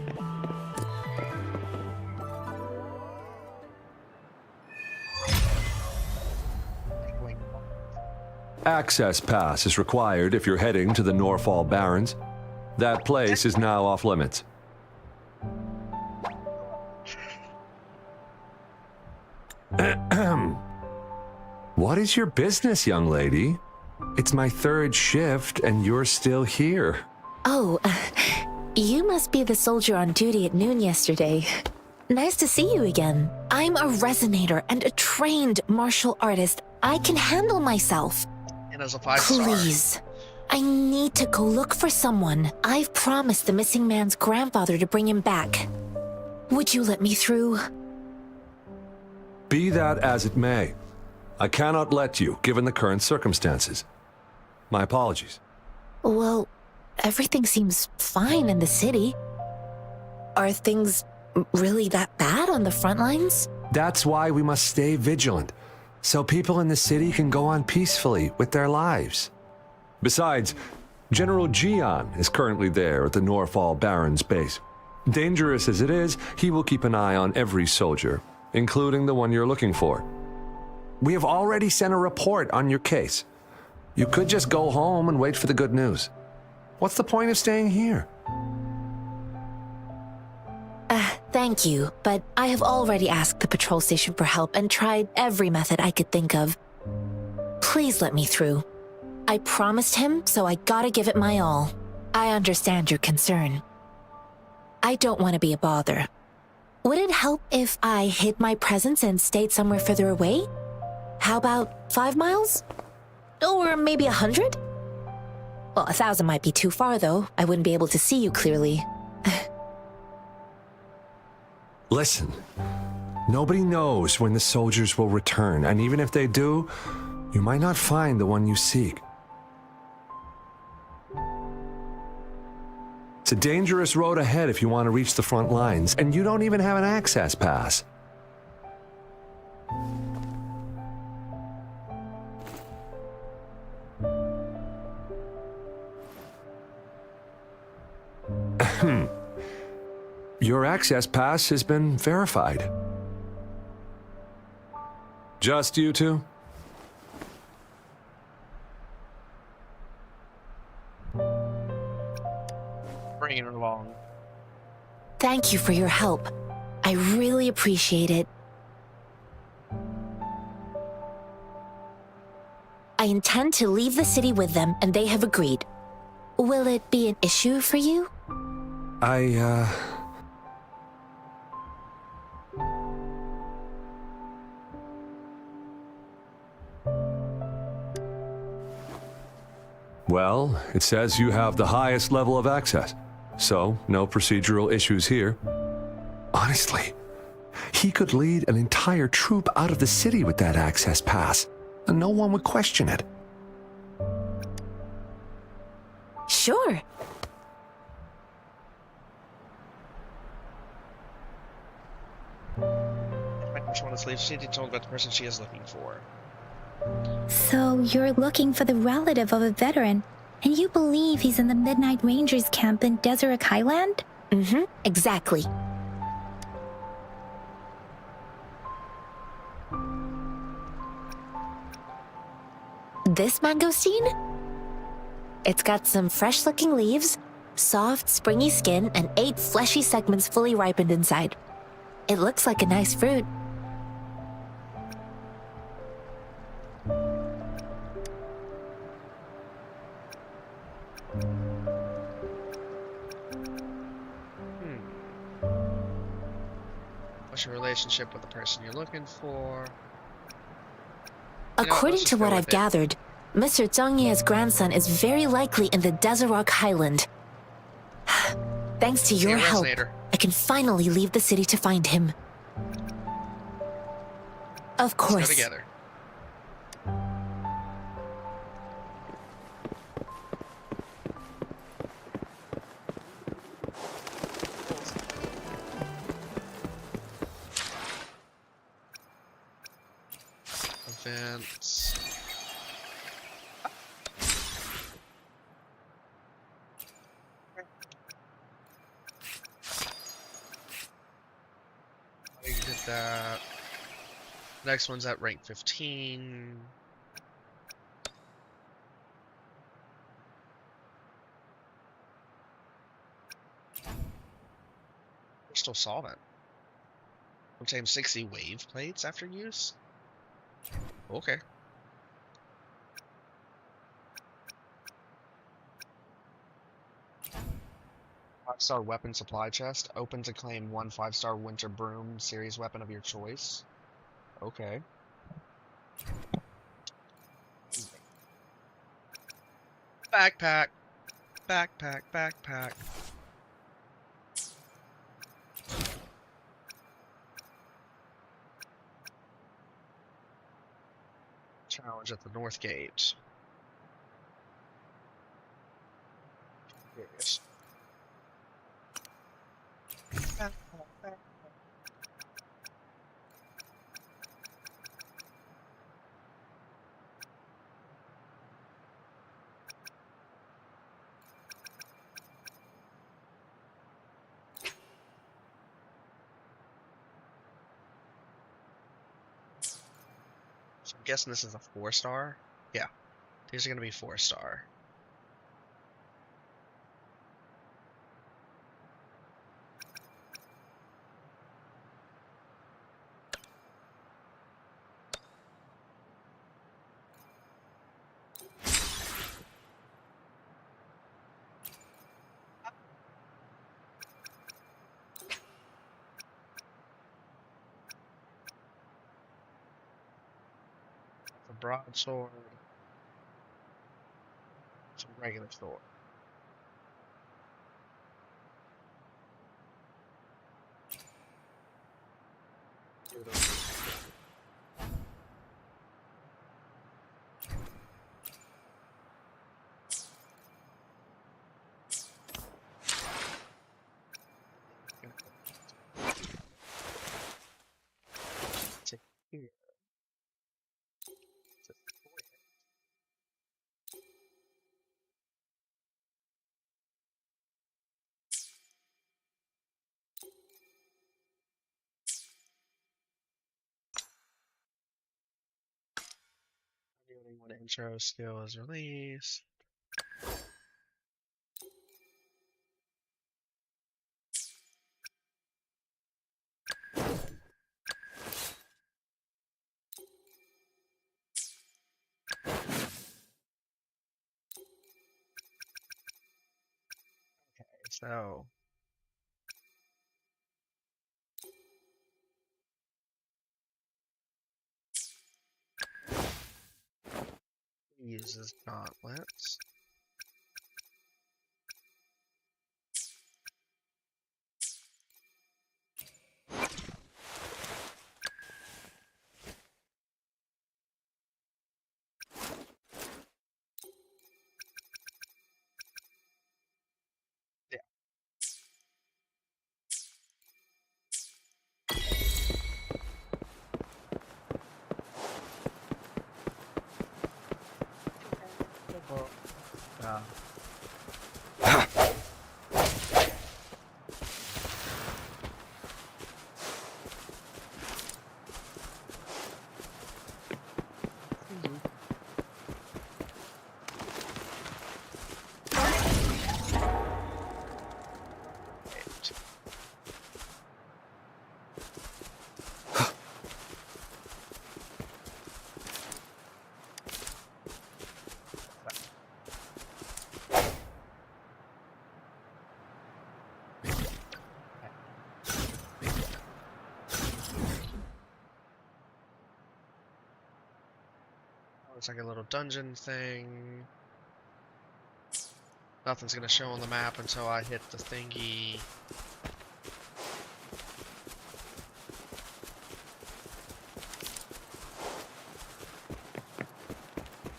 Access pass is required if you're heading to the Norfall Barrens. That place is now off limits. What is your business, young lady? It's my third shift and you're still here. Oh, you must be the soldier on duty at noon yesterday. Nice to see you again. I'm a resonator and a trained martial artist. I can handle myself. And as a 5-star. Please. I need to go look for someone. I've promised the missing man's grandfather to bring him back. Would you let me through? Be that as it may, I cannot let you, given the current circumstances. My apologies. Well, everything seems fine in the city. Are things really that bad on the front lines? That's why we must stay vigilant, so people in the city can go on peacefully with their lives. Besides, General Gian is currently there at the Norfall Barrens base. Dangerous as it is, he will keep an eye on every soldier, including the one you're looking for. We have already sent a report on your case. You could just go home and wait for the good news. What's the point of staying here? Thank you, but I have already asked the patrol station for help and tried every method I could think of. Please let me through. I promised him, so I gotta give it my all. I understand your concern. I don't want to be a bother. Would it help if I hid my presence and stayed somewhere further away? How about 5 miles? Or maybe 100? Well, 1,000 might be too far, though. I wouldn't be able to see you clearly. Listen, nobody knows when the soldiers will return, and even if they do, you might not find the one you seek. It's a dangerous road ahead if you want to reach the front lines, and you don't even have an access pass. Your access pass has been verified. Just you two? Bringing it along. Thank you for your help. I really appreciate it. I intend to leave the city with them, and they have agreed. Will it be an issue for you? Well, it says you have the highest level of access, so no procedural issues here. Honestly, he could lead an entire troop out of the city with that access pass, and no one would question it. Sure. Which one is leave? She told about the person she is looking for. So you're looking for the relative of a veteran, and you believe he's in the Midnight Rangers camp in Deseret Highland? Mm-hmm, exactly. This mangosteen? It's got some fresh-looking leaves, soft, springy skin, and 8 fleshy segments fully ripened inside. It looks like a nice fruit. What's your relationship with the person you're looking for? According to what I've gathered, Mr. Zhang Ye's grandson is very likely in the Deseret Highland. Thanks to your help, I can finally leave the city to find him. Of course. Let's go together. Events. You did that. Next one's at rank 15. We're still solvent. Obtain 60 wave plates after use? Okay. Five-star weapon supply chest. Open to claim 1 5-star Winter Broom series weapon of your choice. Okay. Backpack. Backpack, backpack. Challenge at the North Gate. Yes. I'm guessing this is a 4-star. Yeah, these are going to be 4-star. A broadsword. It's a regular sword. To here. To when intro skill is released. Okay, so he uses gauntlets. Yeah. It's like a little dungeon thing. Nothing's gonna show on the map until I hit the thingy.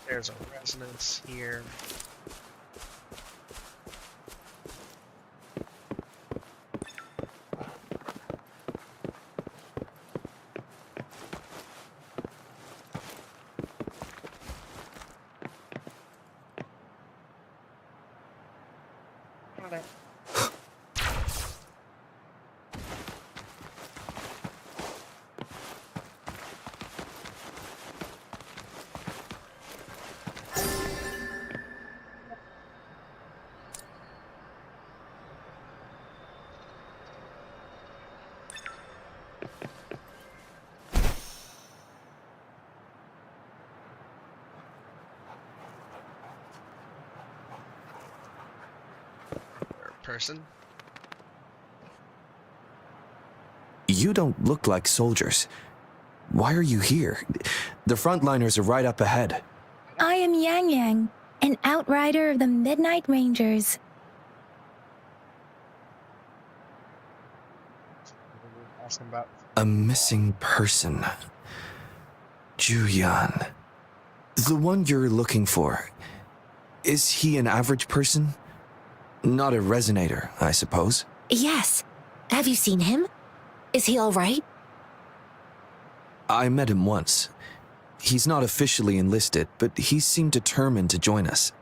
There's a resonance here. Person. You don't look like soldiers. Why are you here? The frontliners are right up ahead. I am Yang Yang, an outrider of the Midnight Rangers. A missing person. Juyan. The one you're looking for. Is he an average person? Not a resonator, I suppose. Yes. Have you seen him? Is he all right? I met him once. He's not officially enlisted, but he seemed determined to join us.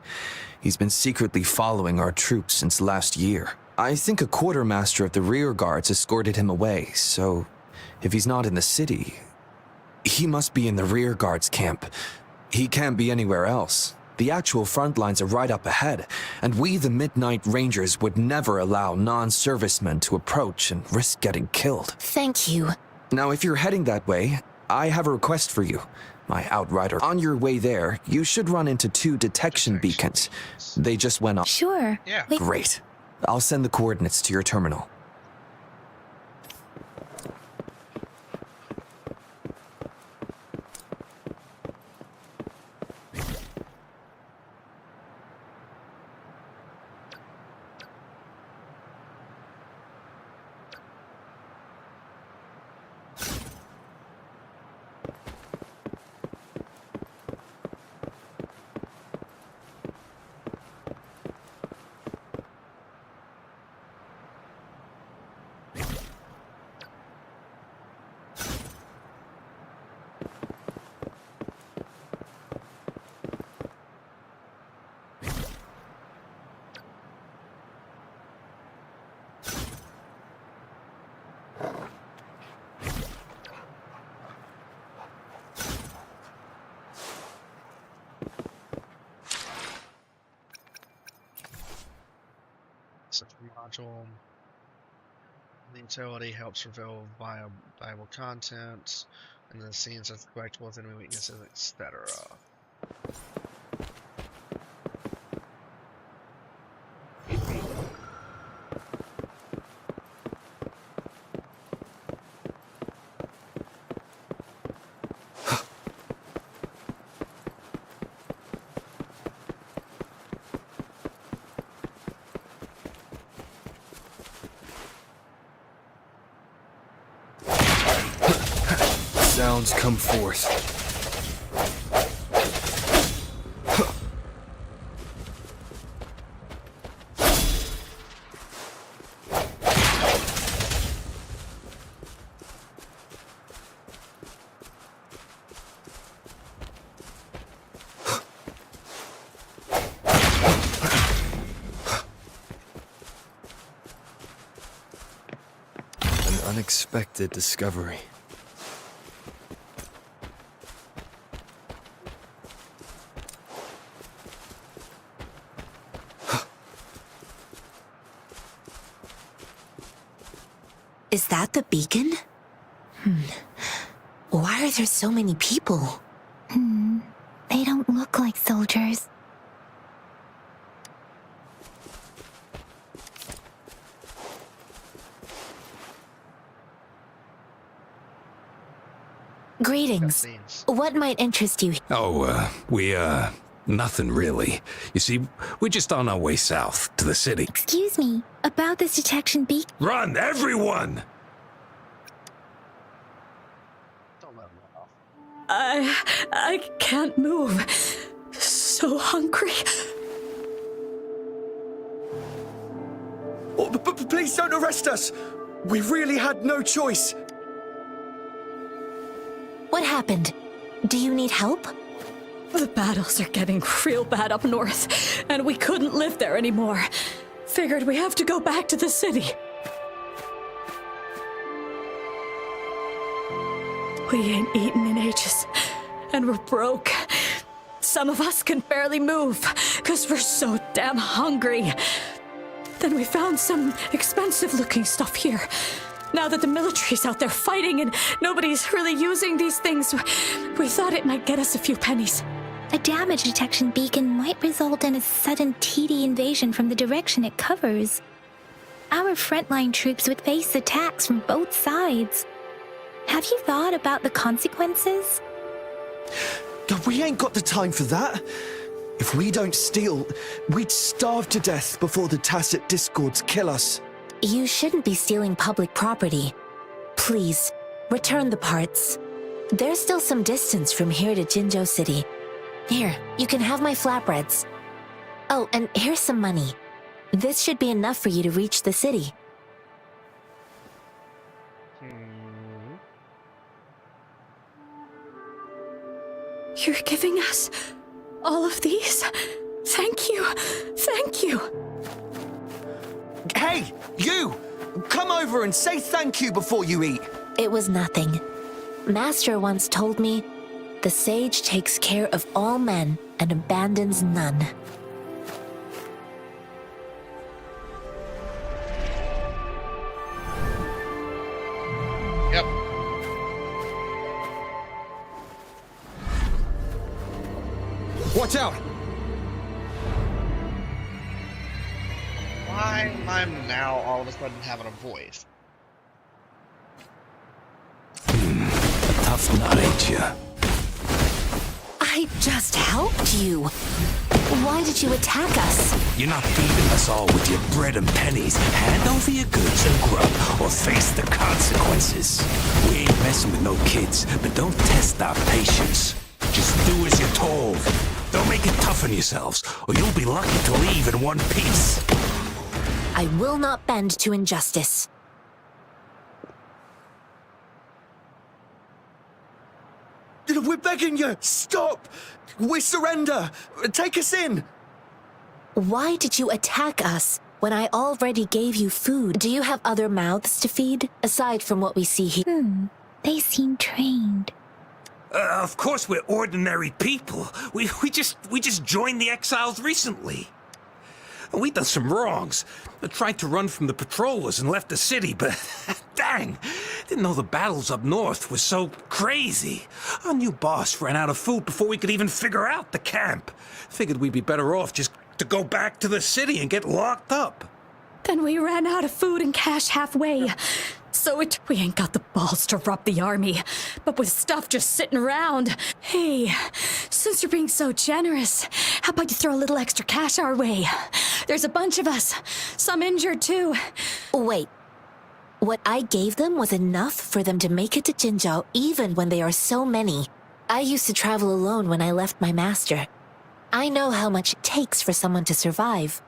He's been secretly following our troops since last year. I think a quartermaster of the rear guards escorted him away, so if he's not in the city, He must be in the rear guard's camp. He can't be anywhere else. The actual front lines are right up ahead, and we, the Midnight Rangers, would never allow non-servicemen to approach and risk getting killed. Thank you. Now, if you're heading that way, I have a request for you, my Outrider. On your way there, you should run into 2 detection beacons. They just went off. Sure. Yeah. Great. I'll send the coordinates to your terminal. Module. The utility helps reveal viable content, and the scenes of collectibles, enemy weaknesses, etc. Sounds come forth. An unexpected discovery. Is that the beacon? Why are there so many people? They don't look like soldiers. Greetings. What might interest you? Oh, nothing really. You see, we're just on our way south to the city. Excuse me, about this detection beacon. Run, everyone! I can't move. So hungry. Oh, please don't arrest us! We really had no choice. What happened? Do you need help? The battles are getting real bad up north, and we couldn't live there anymore. Figured we have to go back to the city. We ain't eaten in ages, and we're broke. Some of us can barely move, because we're so damn hungry. Then we found some expensive-looking stuff here. Now that the military's out there fighting and nobody's really using these things, we thought it might get us a few pennies. A damage detection beacon might result in a sudden TD invasion from the direction it covers. Our frontline troops would face attacks from both sides. Have you thought about the consequences? We ain't got the time for that. If we don't steal, we'd starve to death before the Tacit Discords kill us. You shouldn't be stealing public property. Please, return the parts. There's still some distance from here to Jinzhou City. Here, you can have my flatbreads. Oh, and here's some money. This should be enough for you to reach the city. You're giving us all of these? Thank you. Thank you. Hey, you! Come over and say thank you before you eat. It was nothing. Master once told me, the sage takes care of all men and abandons none. Yep. Watch out! Why am I now all of a sudden having a voice? A tough nut, ain't ya? I just helped you. Why did you attack us? You're not feeding us all with your bread and pennies. Hand over your goods and grub, or face the consequences. We ain't messing with no kids, but don't test our patience. Just do as you're told. Don't make it tough on yourselves, or you'll be lucky to leave in one piece. I will not bend to injustice. We're begging you! Stop! We surrender! Take us in! Why did you attack us when I already gave you food? Do you have other mouths to feed, aside from what we see here? They seem trained. Of course we're ordinary people. We just joined the exiles recently. We done some wrongs. I tried to run from the patrollers and left the city, but dang, didn't know the battles up north were so crazy. Our new boss ran out of food before we could even figure out the camp. Figured we'd be better off just to go back to the city and get locked up. Then we ran out of food and cash halfway. So we ain't got the balls to rob the army, but with stuff just sitting around. Hey, since you're being so generous, how about you throw a little extra cash our way? There's a bunch of us, some injured too. Wait, what I gave them was enough for them to make it to Jinzhou even when they are so many. I used to travel alone when I left my master. I know how much it takes for someone to survive.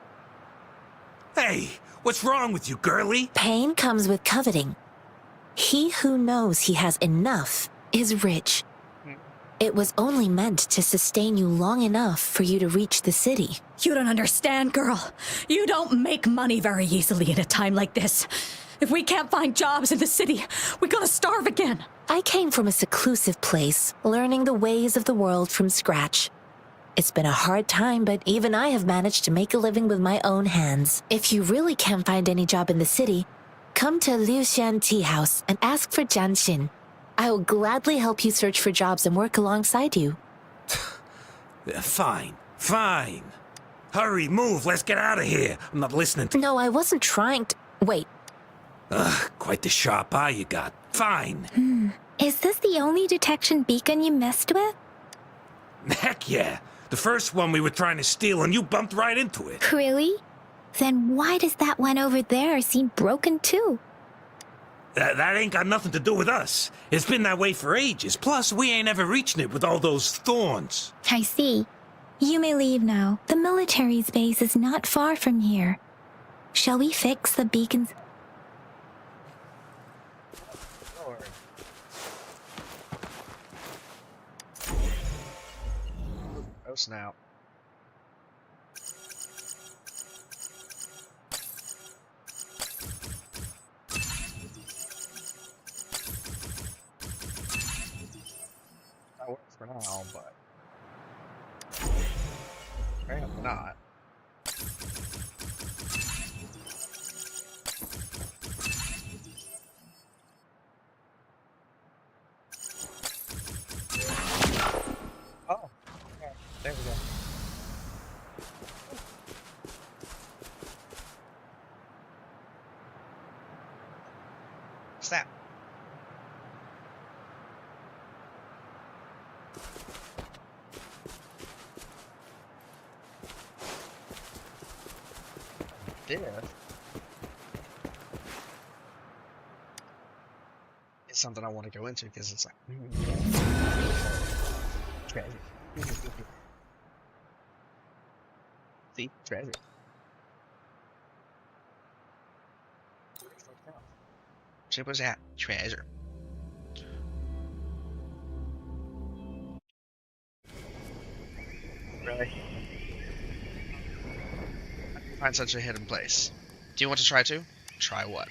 Hey, what's wrong with you, girlie? Pain comes with coveting. He who knows he has enough is rich. It was only meant to sustain you long enough for you to reach the city. You don't understand, girl. You don't make money very easily in a time like this. If we can't find jobs in the city, we're gonna starve again. I came from a seclusive place, learning the ways of the world from scratch. It's been a hard time, but even I have managed to make a living with my own hands. If you really can't find any job in the city, come to Liu Xian Tea House and ask for Jian Xin. I will gladly help you search for jobs and work alongside you. Fine. Hurry, move, let's get out of here. I'm not listening to... No, I wasn't trying to... Wait. Quite the sharp eye you got. Fine. Is this the only detection beacon you messed with? Heck yeah. The first one we were trying to steal and you bumped right into it. Really? Then why does that one over there seem broken too? That ain't got nothing to do with us. It's been that way for ages. Plus, we ain't ever reaching it with all those thorns. I see. You may leave now. The military's base is not far from here. Shall we fix the beacons? Oh snap. That works for now, but apparently not. Oh, okay. There we go. Snap. This is something I want to go into because it's like treasure. See, treasure. Simple as that. Treasure. Really? Find such a hidden place. Do you want to try to? Try what?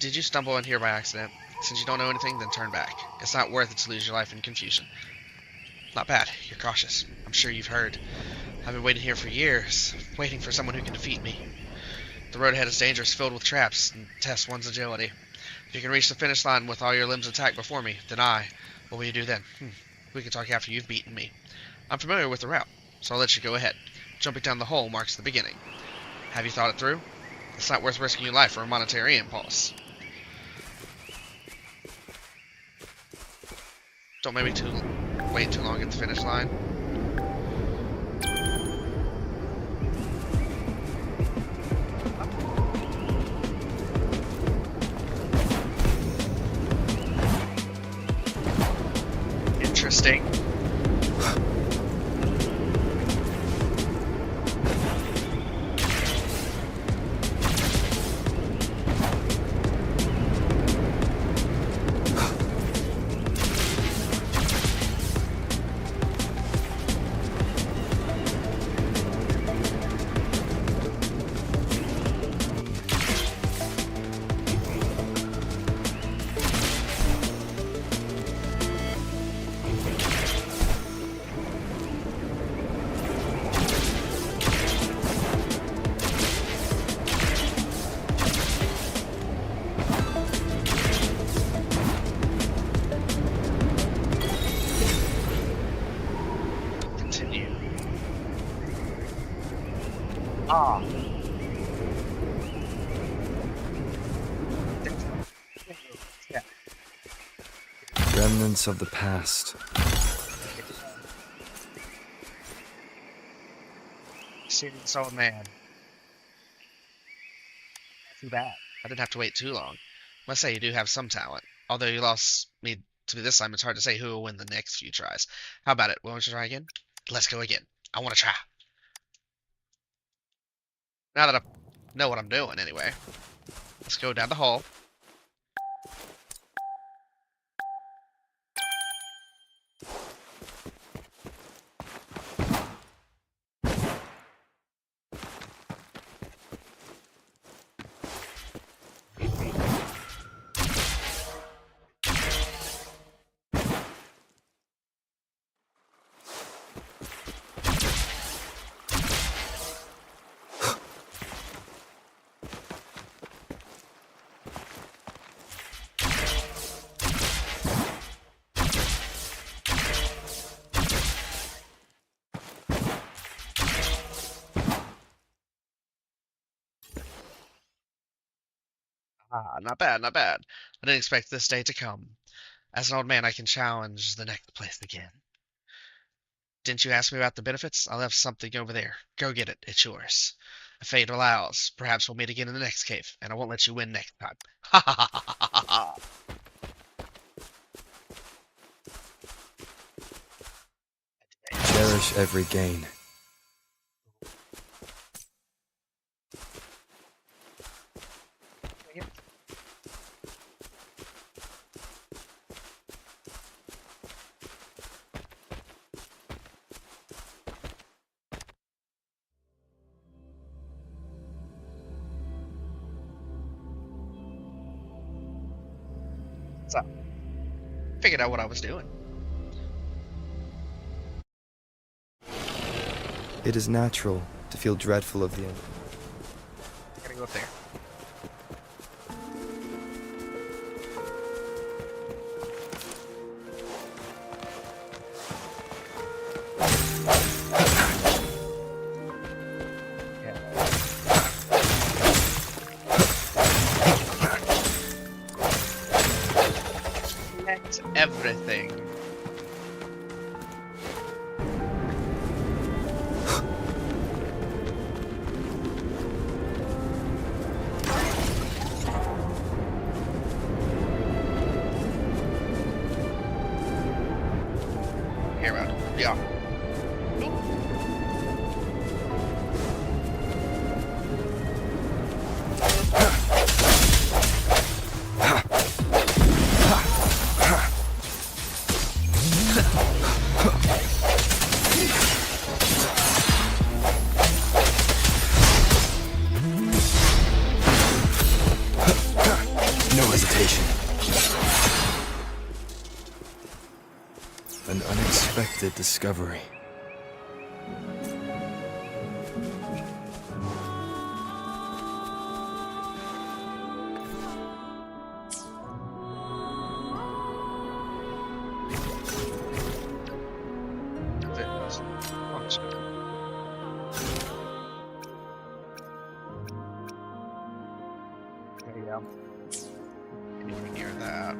Did you stumble in here by accident? Since you don't know anything, then turn back. It's not worth it to lose your life in confusion. Not bad. You're cautious. I'm sure you've heard. I've been waiting here for years, waiting for someone who can defeat me. The road ahead is dangerous, filled with traps, and tests one's agility. If you can reach the finish line with all your limbs intact before me, then what will you do then? We can talk after you've beaten me. I'm familiar with the route, so I'll let you go ahead. Jumping down the hole marks the beginning. Have you thought it through? It's not worth risking your life for a monetary impulse. Don't make me wait too long at the finish line. Interesting. Remnants of the past. Serious old man. Too bad. I didn't have to wait too long. Must say you do have some talent. Although you lost me to this time, it's hard to say who will win the next few tries. How about it? Won't you try again? Let's go again. I want to try. Now that I know what I'm doing, anyway. Let's go down the hole. Ah, not bad, not bad. I didn't expect this day to come. As an old man, I can challenge the next place again. Didn't you ask me about the benefits? I left something over there. Go get it. It's yours. If fate allows, perhaps we'll meet again in the next cave, and I won't let you win next time. Ha ha ha ha ha ha! Cherish every gain. So, figured out what I was doing. It is natural to feel dreadful of the end. Gotta go up there. That's everything. Here, man. Yeah. No hesitation. An unexpected discovery. There you go. Anywhere near that.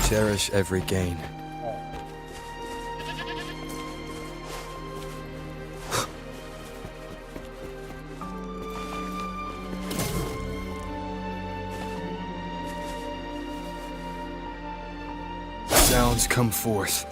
Cherish every gain. Sounds come forth.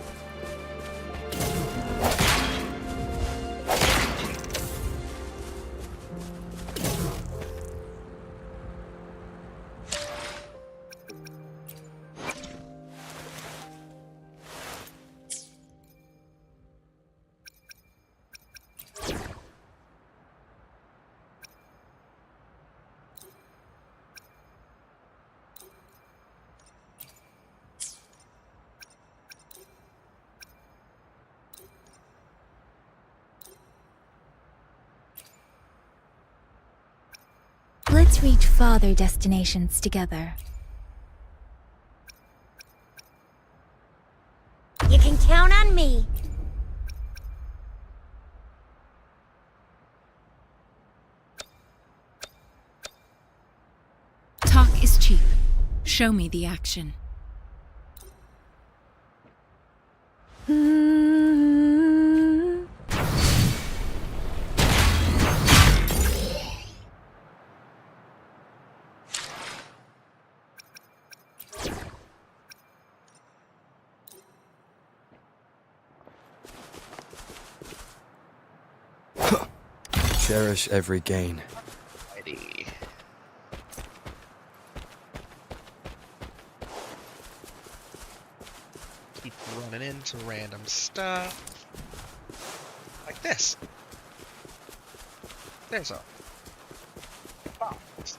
Let's reach farther destinations together. You can count on me. Talk is cheap. Show me the action. Cherish every gain. Alrighty. Keep running into random stuff. Like this. There's a box.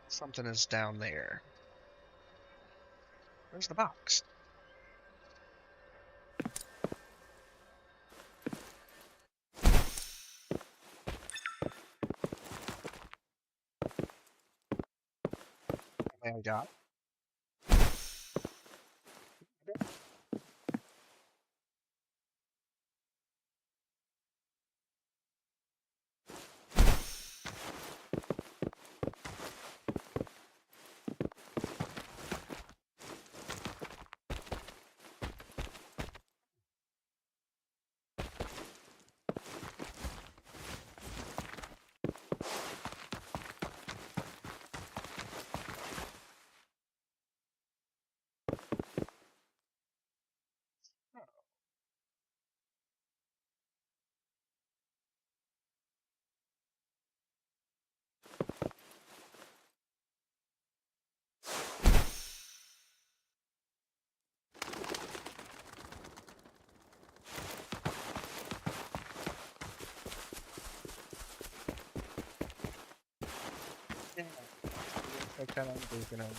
Something is down there. Where's the box? I got. Yeah. I kind of looking at it.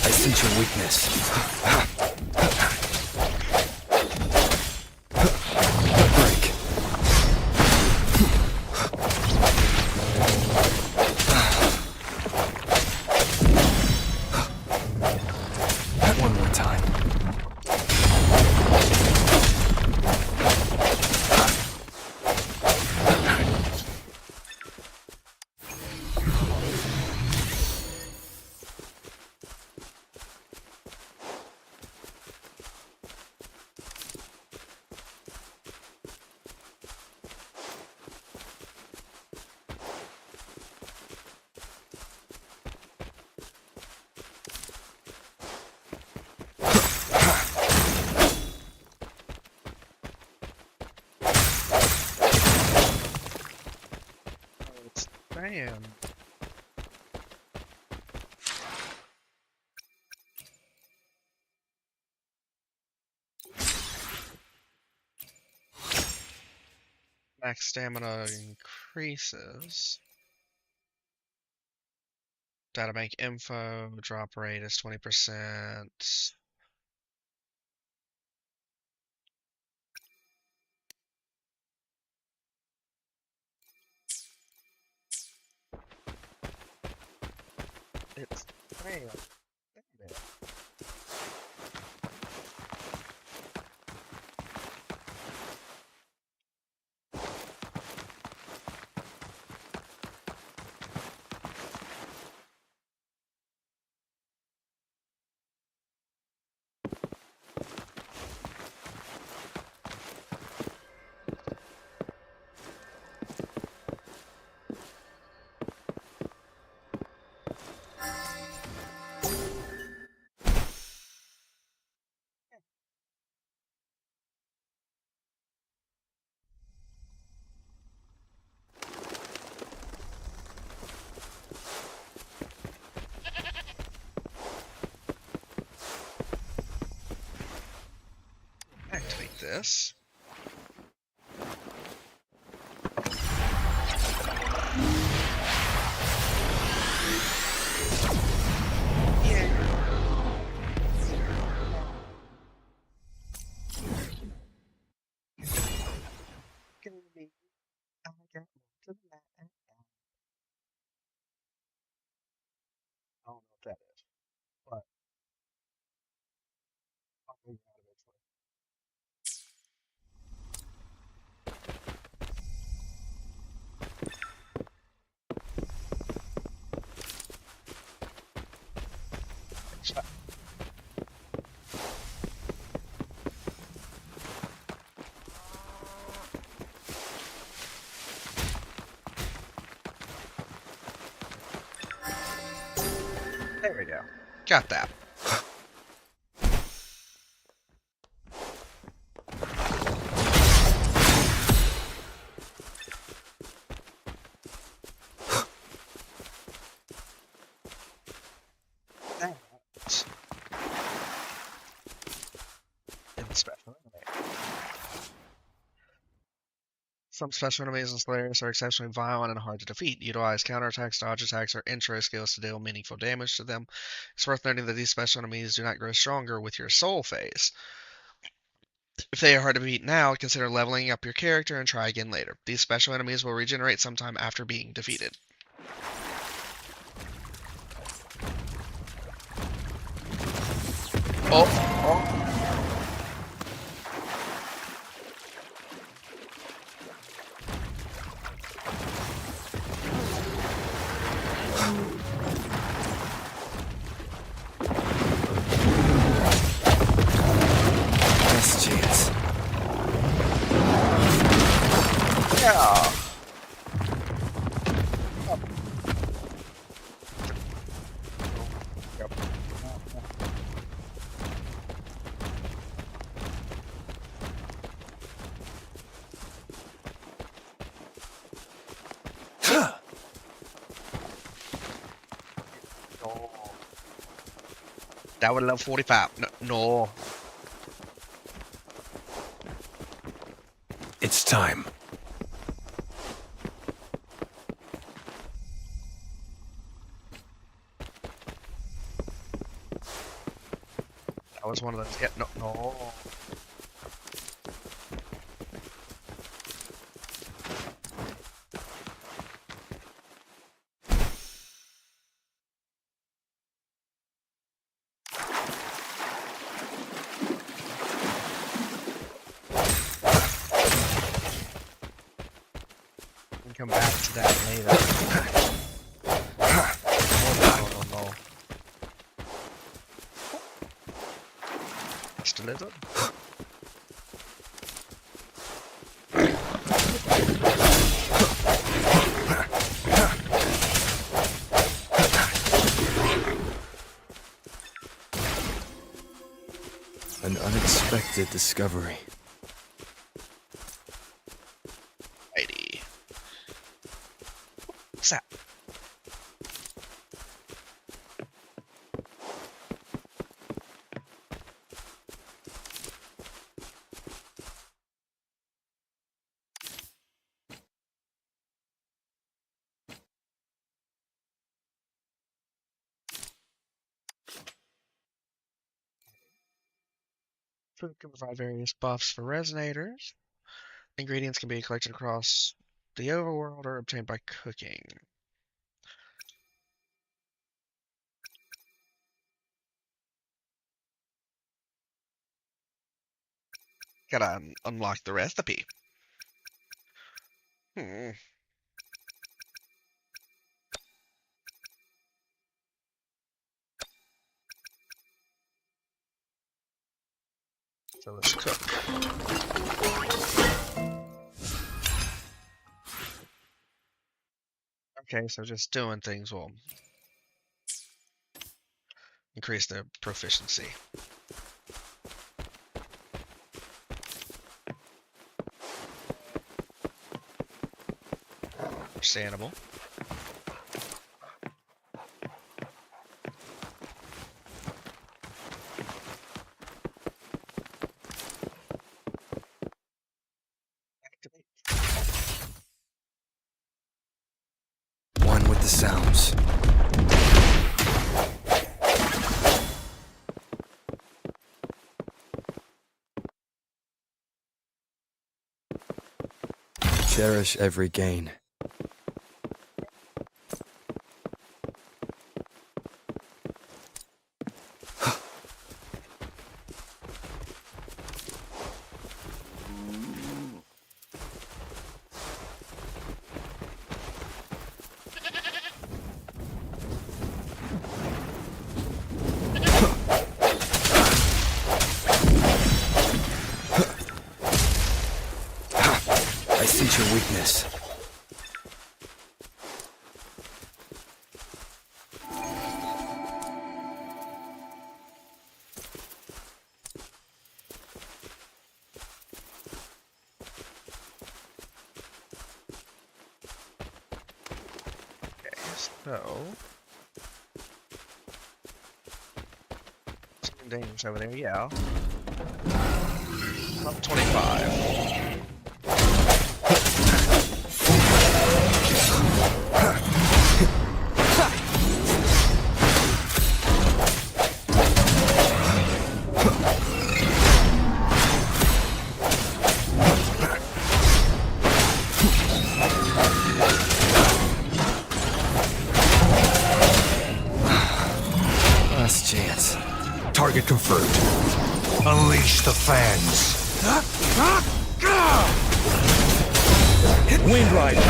I sense your weakness. Break. man. Max stamina increases. Data bank info, drop rate is 20%. It's damn. Damn it. Activate this. I don't know what that is, but I'll figure it out eventually. Shut. There we go. Got that. In special anime. Some special enemies and slayers are exceptionally violent and hard to defeat. Utilize counterattacks, dodge attacks, or intro skills to deal meaningful damage to them. It's worth noting that these special enemies do not grow stronger with your soul phase. If they are hard to beat now, consider leveling up your character and try again later. These special enemies will regenerate sometime after being defeated. Oh. Best chance. Yeah. That would level 45. No. It's time. That was one of those. Yeah, no. We can come back to that later. No. Just a little. An unexpected discovery. Righty. What's that? Food can provide various buffs for resonators. Ingredients can be collected across the overworld or obtained by cooking. Gotta unlock the recipe. So let's cook. Okay, so just doing things will increase their proficiency. Understandable. One with the sounds. Cherish every gain. I sense your weakness. So, some damage over there, yeah. Up 25. Last chance. Target confirmed. Unleash the fans. Wind Rider.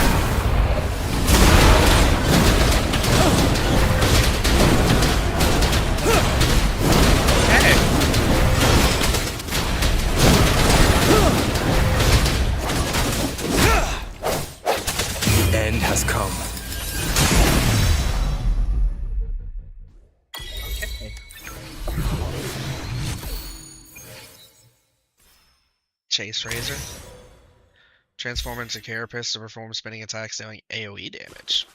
The end has come. Chase Razor. Transform into Carapace to perform spinning attacks dealing AoE damage.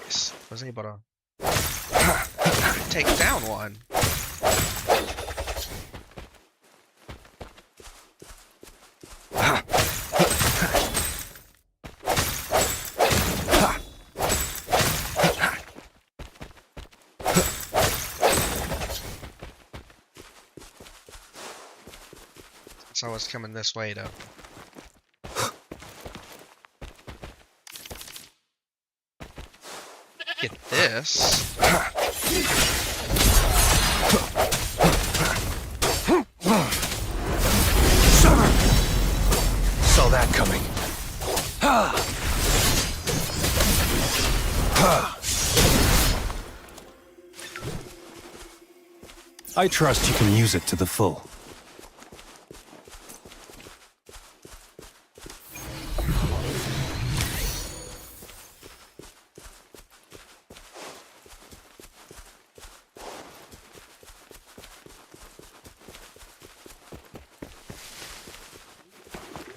Yes, was able to take down one. So it's coming this way to get this. Saw that coming. I trust you can use it to the full.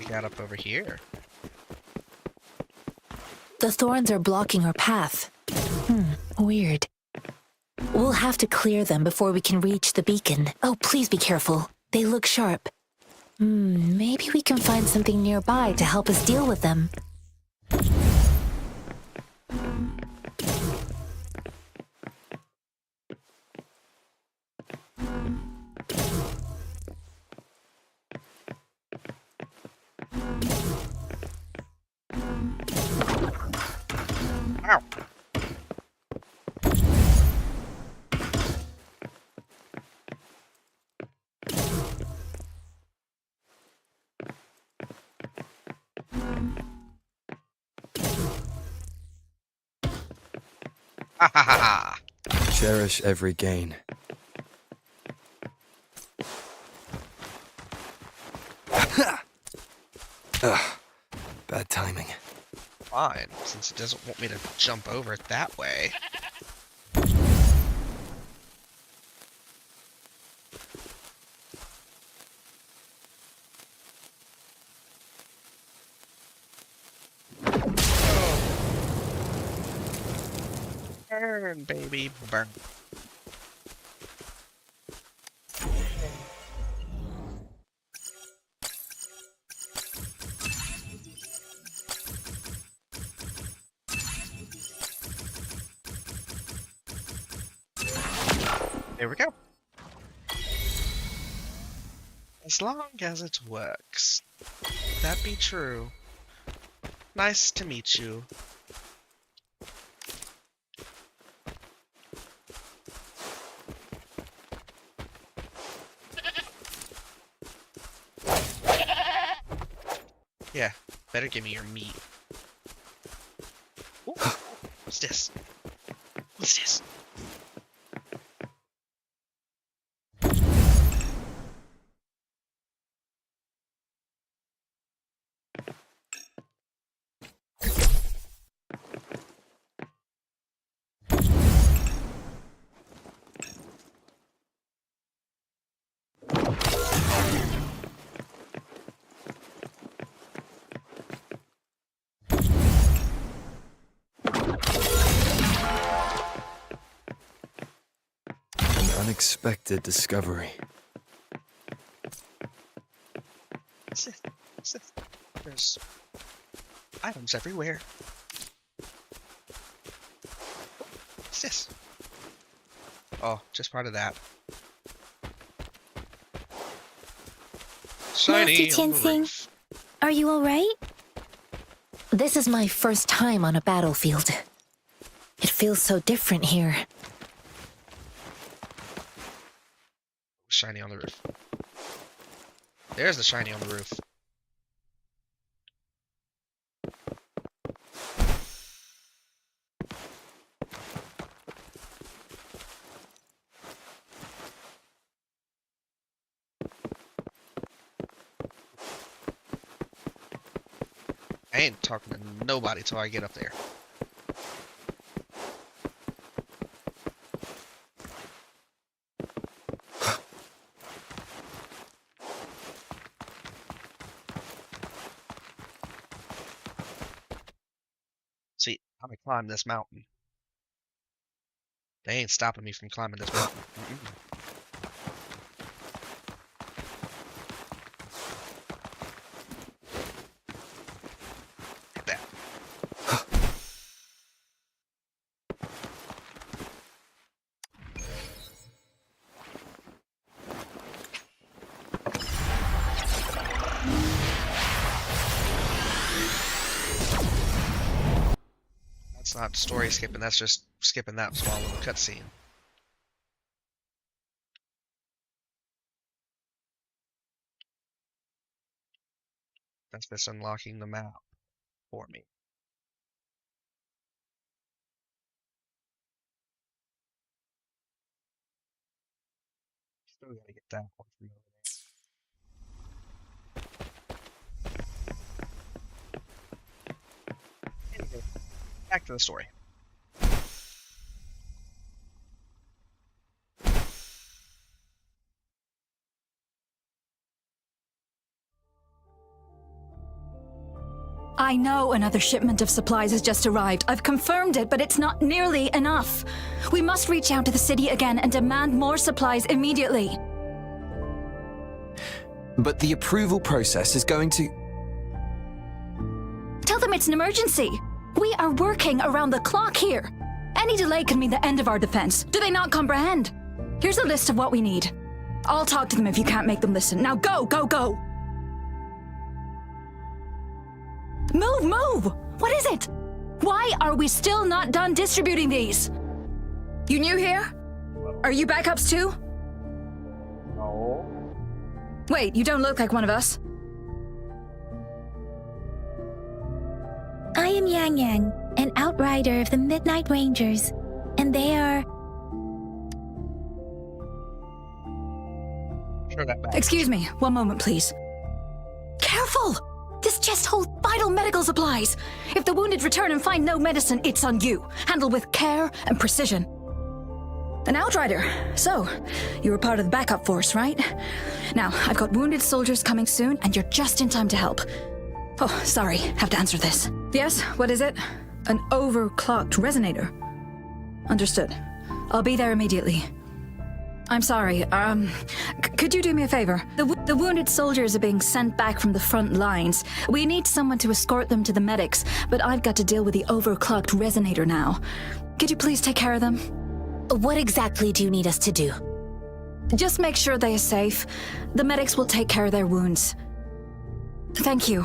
Got up over here. The thorns are blocking our path. Weird. We'll have to clear them before we can reach the beacon. Oh, please be careful. They look sharp. Maybe we can find something nearby to help us deal with them. Ow. Ha ha ha! Cherish every gain. Ugh, bad timing. Fine, since it doesn't want me to jump over it that way. Burn, baby, burn. There we go. As long as it works. That be true. Nice to meet you. Yeah, better give me your meat. Ooh, what's this? What's this? An unexpected discovery. What's this? What's this? There's items everywhere. What's this? Oh, just part of that. Shiny Master on the Tianxing, roof. are you alright? This is my first time on a battlefield. It feels so different here. Shiny on the roof. There's the shiny on the roof. I ain't talking to nobody till I get up there. See, I'm gonna climb this mountain. They ain't stopping me from climbing this mountain. Look at that. That's not story skipping, that's just skipping that small little cutscene. That's just unlocking the map for me. Still gotta get that one from over there. Anyway, back to the story. I know another shipment of supplies has just arrived. I've confirmed it, but it's not nearly enough. We must reach out to the city again and demand more supplies immediately. But the approval process is going to... Tell them it's an emergency. We are working around the clock here. Any delay could mean the end of our defense. Do they not comprehend? Here's a list of what we need. I'll talk to them if you can't make them listen. Now go, go, go! Move, move! What is it? Why are we still not done distributing these? You new here? Are you backups too? No. Wait, you don't look like one of us. I am Yang Yang, an outrider of the Midnight Rangers, and they are... Sure that back. Excuse me, one moment please. Careful! This chest holds vital medical supplies. If the wounded return and find no medicine, it's on you. Handle with care and precision. An outrider. So, you were part of the backup force, right? Now, I've got wounded soldiers coming soon, and you're just in time to help. Oh, sorry, have to answer this. Yes, what is it? An overclocked resonator. Understood. I'll be there immediately. I'm sorry, could you do me a favor? The wounded soldiers are being sent back from the front lines. We need someone to escort them to the medics, but I've got to deal with the overclocked resonator now. Could you please take care of them? What exactly do you need us to do? Just make sure they are safe. The medics will take care of their wounds. Thank you.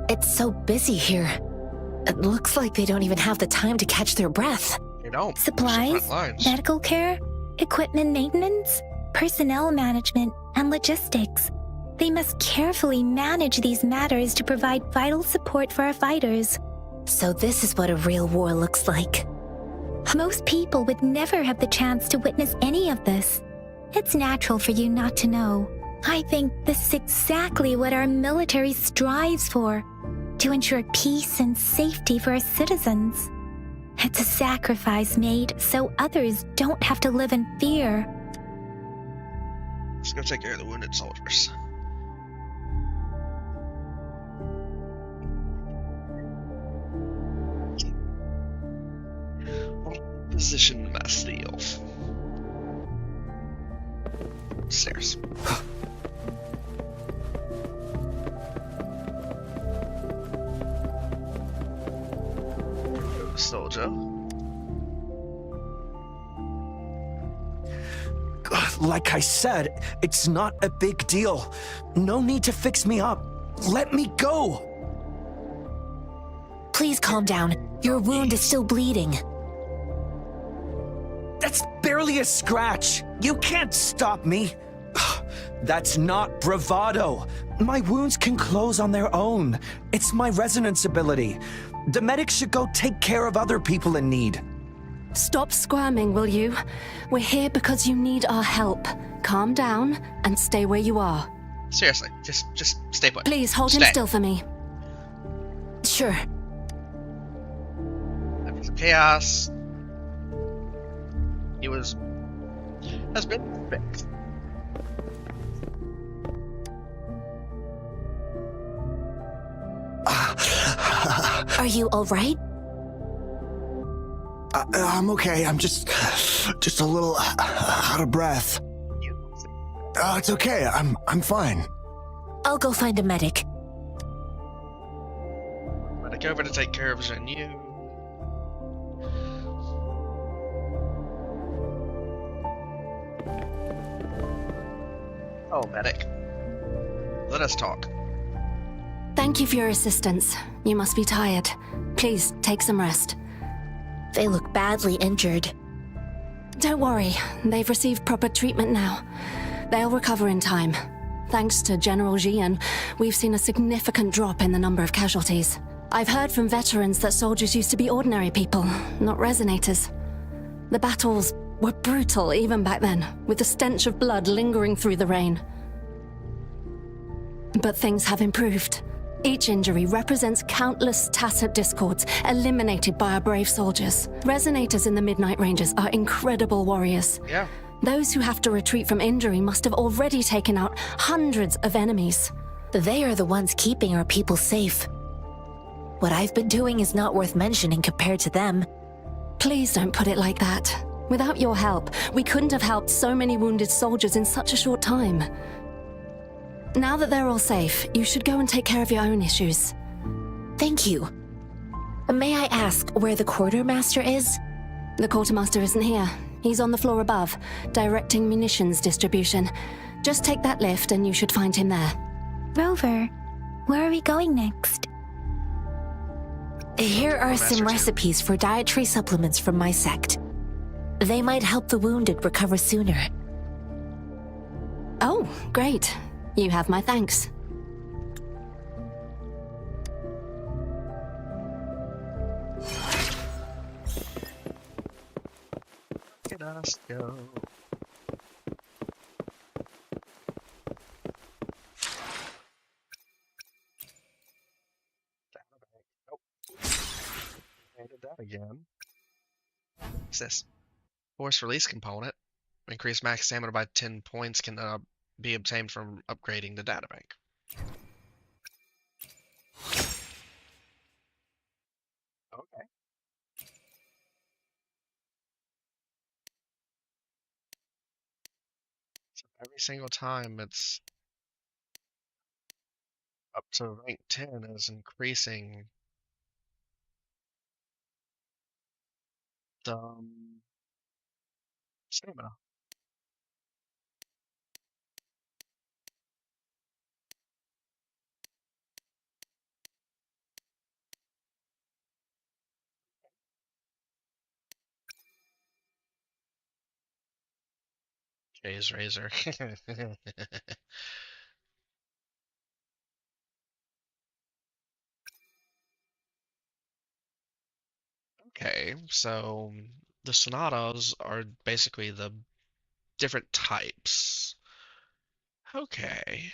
It's so busy here. It looks like they don't even have the time to catch their breath. They don't. Supplies, medical care, equipment maintenance, personnel management, and logistics. They must carefully manage these matters to provide vital support for our fighters. So this is what a real war looks like. Most people would never have the chance to witness any of this. It's natural for you not to know. I think this is exactly what our military strives for, to ensure peace and safety for our citizens. It's a sacrifice made so others don't have to live in fear. Let's go take care of the wounded soldiers. What position am I still? Stairs. Soldier. Like I said, it's not a big deal. No need to fix me up. Let me go. Please calm down. Your wound is still bleeding. That's barely a scratch. You can't stop me. That's not bravado. My wounds can close on their own. It's my resonance ability. The medics should go take care of other people in need. Stop squirming, will you? We're here because you need our help. Calm down and stay where you are. Seriously, just stay put. Please hold him still for me. Sure. That was chaos. It has been fixed. Are you all right? I'm okay. I'm just a little out of breath. It's okay. I'm fine. I'll go find a medic. Medic over to take care of Zhenyu. Oh, medic. Let us talk. Thank you for your assistance. You must be tired. Please, take some rest. They look badly injured. Don't worry. They've received proper treatment now. They'll recover in time. Thanks to General Jian, we've seen a significant drop in the number of casualties. I've heard from veterans that soldiers used to be ordinary people, not resonators. The battles were brutal even back then, with the stench of blood lingering through the rain. But things have improved. Each injury represents countless tacit discords eliminated by our brave soldiers. Resonators in the Midnight Rangers are incredible warriors. Yeah. Those who have to retreat from injury must have already taken out hundreds of enemies. They are the ones keeping our people safe. What I've been doing is not worth mentioning compared to them. Please don't put it like that. Without your help, we couldn't have helped so many wounded soldiers in such a short time. Now that they're all safe, you should go and take care of your own issues. Thank you. May I ask where the quartermaster is? The quartermaster isn't here. He's on the floor above, directing munitions distribution. Just take that lift and you should find him there. Rover, where are we going next? Here are some recipes for dietary supplements from my sect. They might help the wounded recover sooner. Oh, great. You have my thanks. Let us go. Nope. I did that again. What's this? Force release component. Increase max stamina by 10 points can be obtained from upgrading the databank. Okay. So every single time it's up to rank 10 is increasing the stamina. Jay's Razor. Okay, so the sonatas are basically the different types. Okay.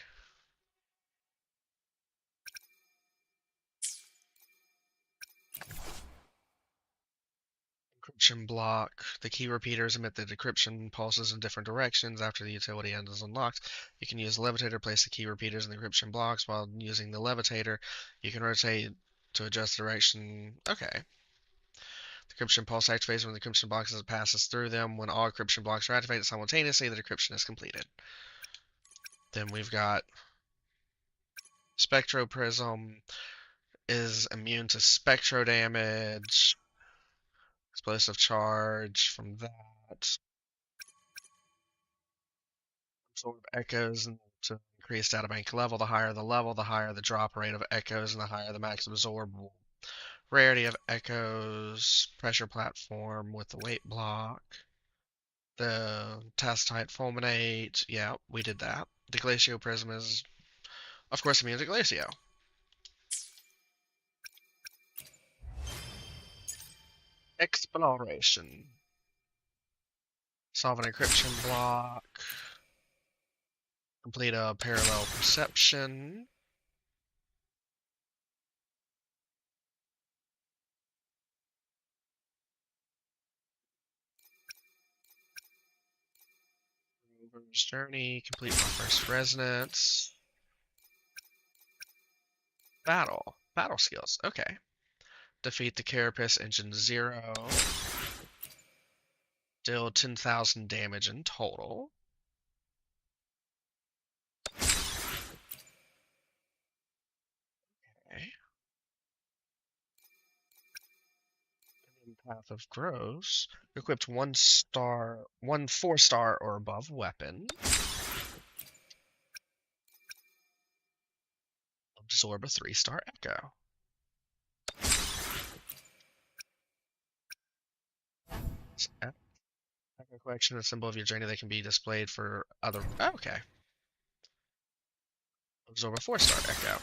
Decryption block. The key repeaters emit the decryption pulses in different directions after the utility end is unlocked. You can use the levitator to place the key repeaters in the decryption blocks. While using the levitator, you can rotate to adjust direction. Okay. The decryption pulse activates when the decryption box passes through them. When all decryption blocks are activated simultaneously, the decryption is completed. Then we've got Spectroprism is immune to spectro damage. Explosive charge from that. Absorb echoes to increase databank level. The higher the level, the higher the drop rate of echoes, and the higher the max absorbable rarity of echoes. Pressure platform with the weight block. The Tacitite fulminate. Yeah, we did that. The Glacio Prism is, of course, immune to Glacio. Exploration. Solve an encryption block. Complete a parallel perception. Rover's Journey. Complete my first resonance. Battle. Battle skills. Okay. Defeat the Carapace Engine 0. Deal 10,000 damage in total. Okay. Path of Gross. Equipped one 4-star or above weapon. Absorb a 3-star echo. Echo collection, a symbol of your journey that can be displayed for other. Oh, okay. Absorb a 4-star echo.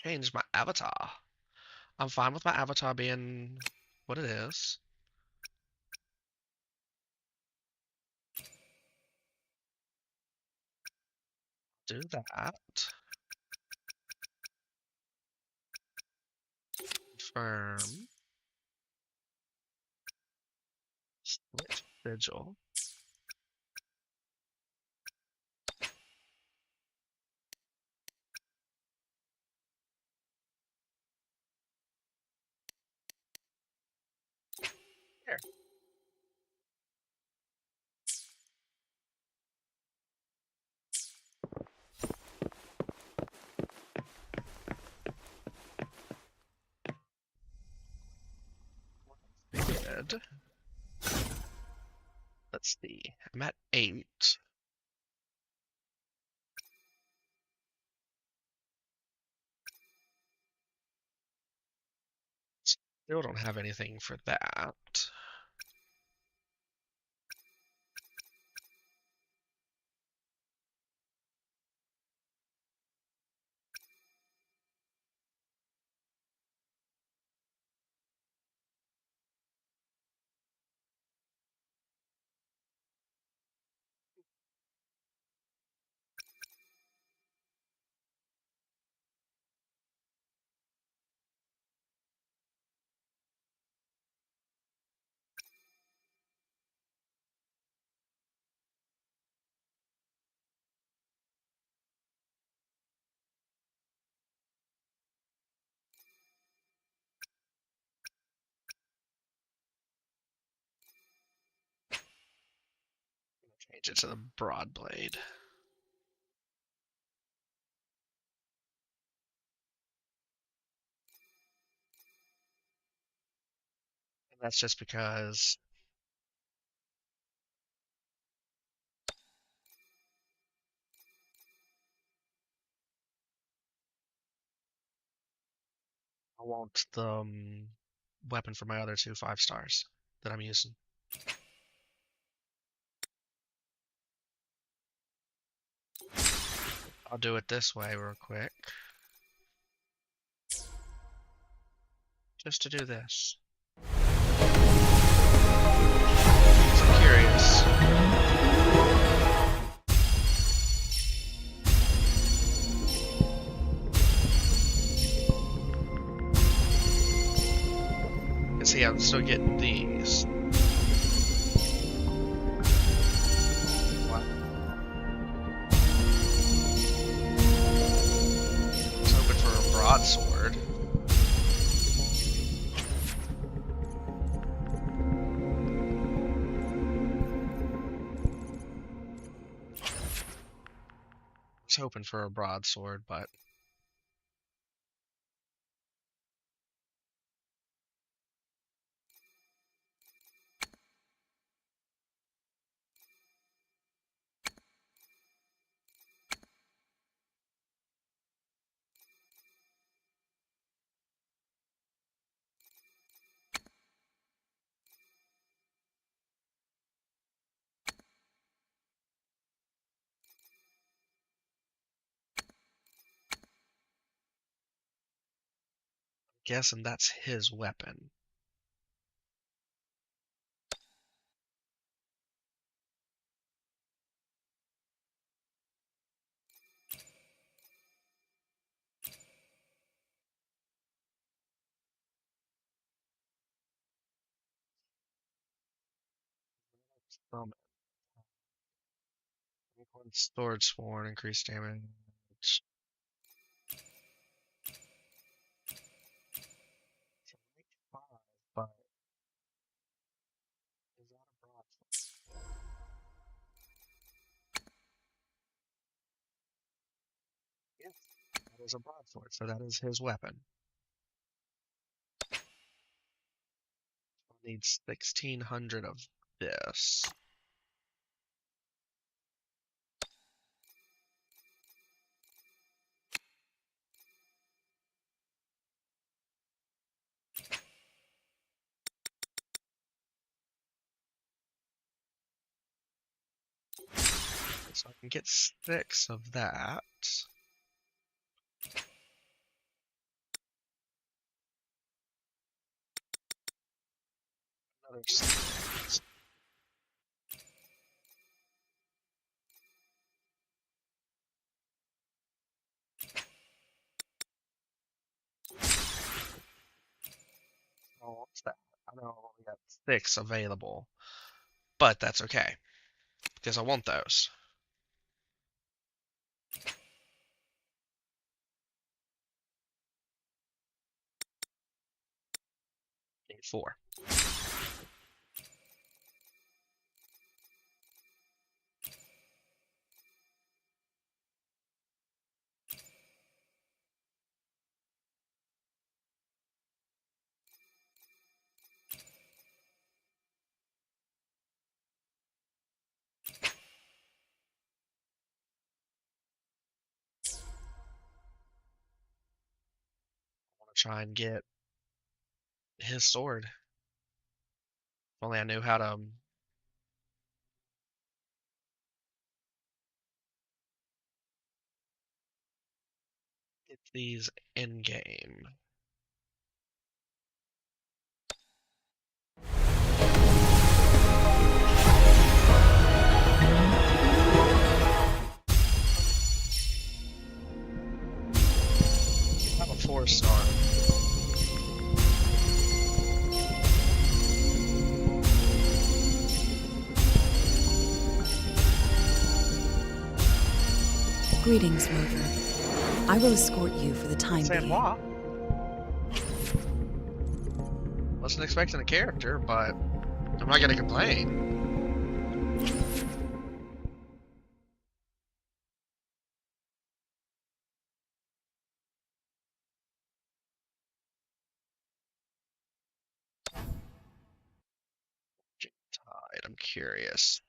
Change my avatar. I'm fine with my avatar being what it is. Do that. Confirm. Switch vigil. good. Let's see. I'm at 8. Still don't have anything for that. Change it to the broad blade. And that's just because I want the weapon for my other 2 5-stars that I'm using. I'll do it this way real quick. Just to do this. I'm curious. And see, I'm still getting these. Wow. I was hoping for a broadsword. I was hoping for a broadsword, but I'm guessing that's his weapon. One sword sworn, increased damage. But is that a broadsword? Yes, that is a broadsword, so that is his weapon. Needs 1600 of this. So I can get 6 of that. Another 6. Oh, what's that? I know I've only got 6 available, but that's okay because I want those. Need 4. try and get his sword. If only I knew how to get these in game. I have a 4-star. Greetings, Rover. I will escort you for the time being. What? Wasn't expecting a character, but I'm not gonna complain. Tide, I'm curious.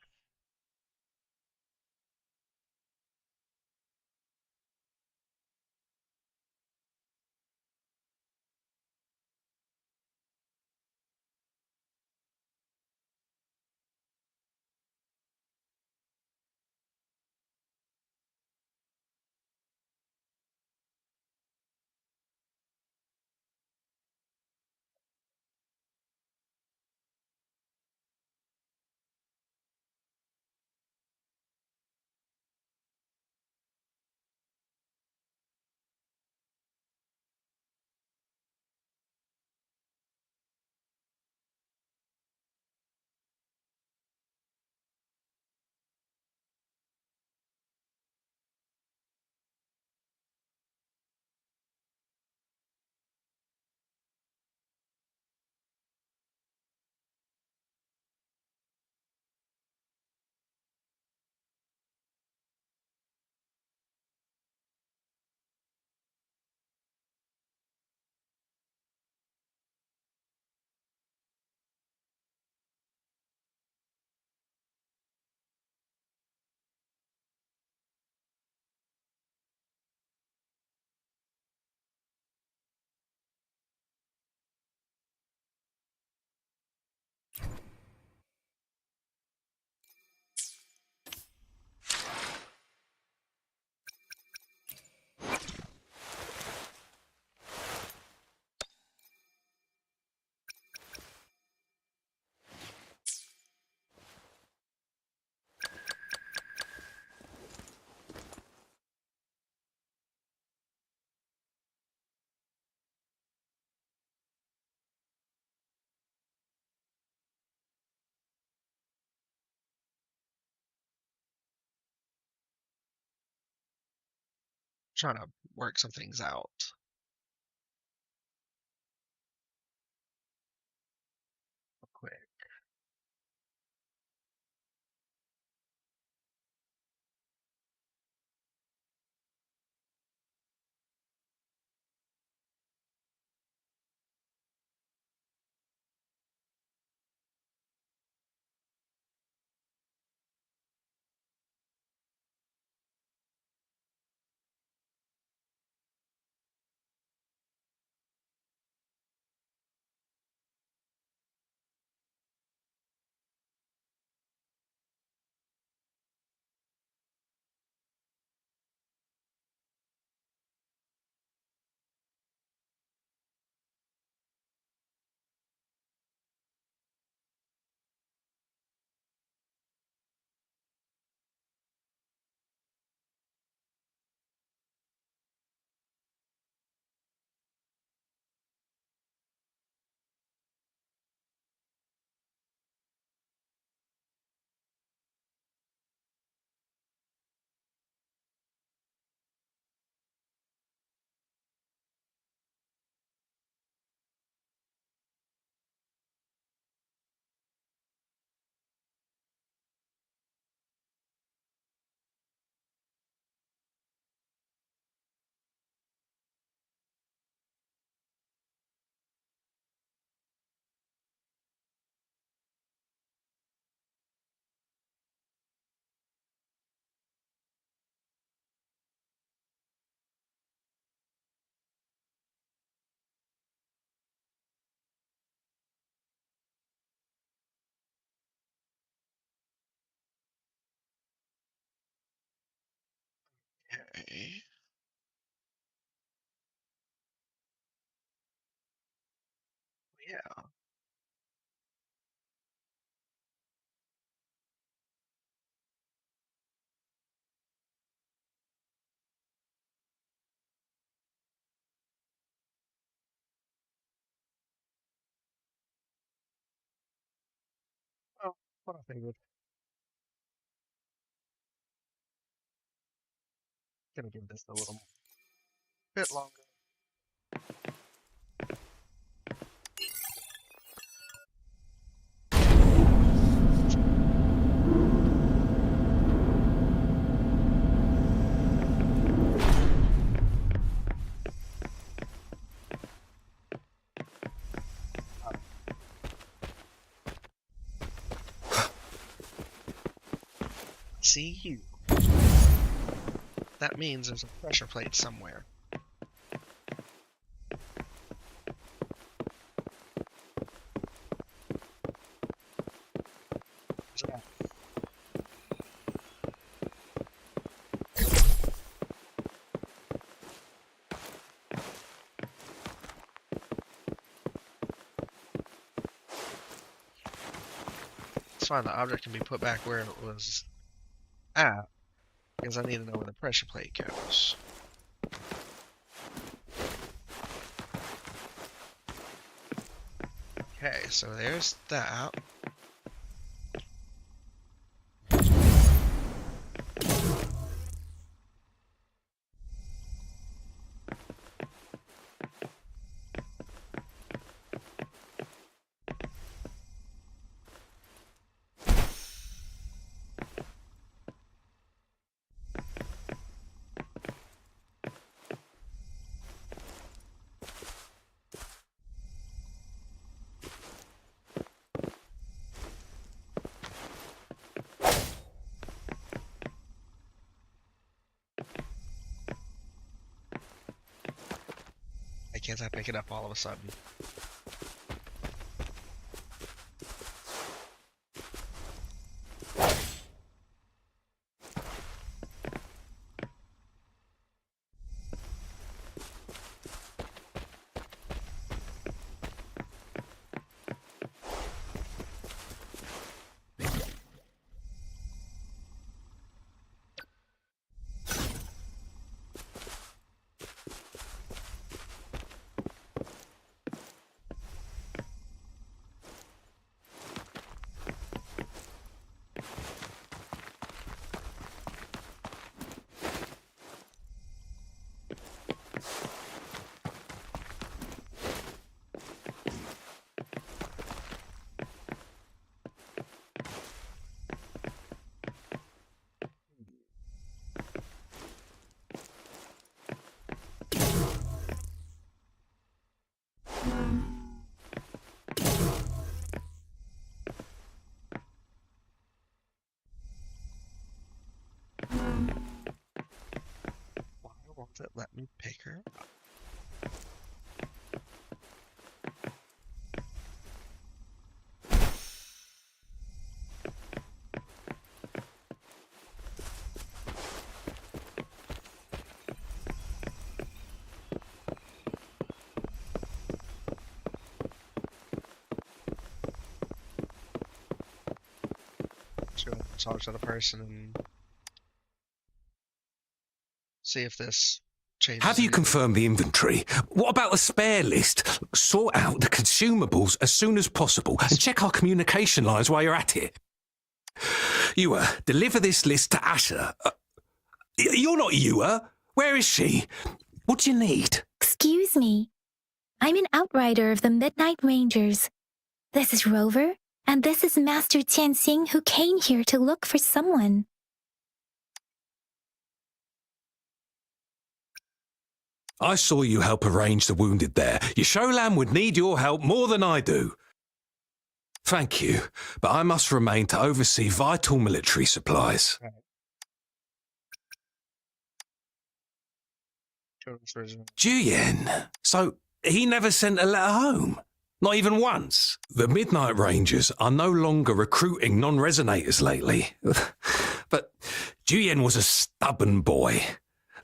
Trying to work some things out. Real quick. Okay. Yeah. Oh, what I figured. Gonna give this a little bit longer. See you. That means there's a pressure plate somewhere. Yeah. It's fine, the object can be put back where it was at, because I need to know where the pressure plate goes. Okay, so there's that. Why can't I pick it up all of a sudden? Why won't it let me pick her up? Should I talk to the person and see if this changes? Have you anything? confirmed the inventory? What about the spare list? Sort out the consumables as soon as possible and check our communication lines while you're at it. Ewa, deliver this list to Asher. You're not Ewa. Where is she? What do you need? Excuse me. I'm an outrider of the Midnight Rangers. This is Rover, and this is Master Tianxing, who came here to look for someone. I saw you help arrange the wounded there. Yasholam would need your help more than I do. Thank you, but I must remain to oversee vital military supplies. Juyen, so he never sent a letter home? Not even once? The Midnight Rangers are no longer recruiting non-resonators lately. But Juyen was a stubborn boy.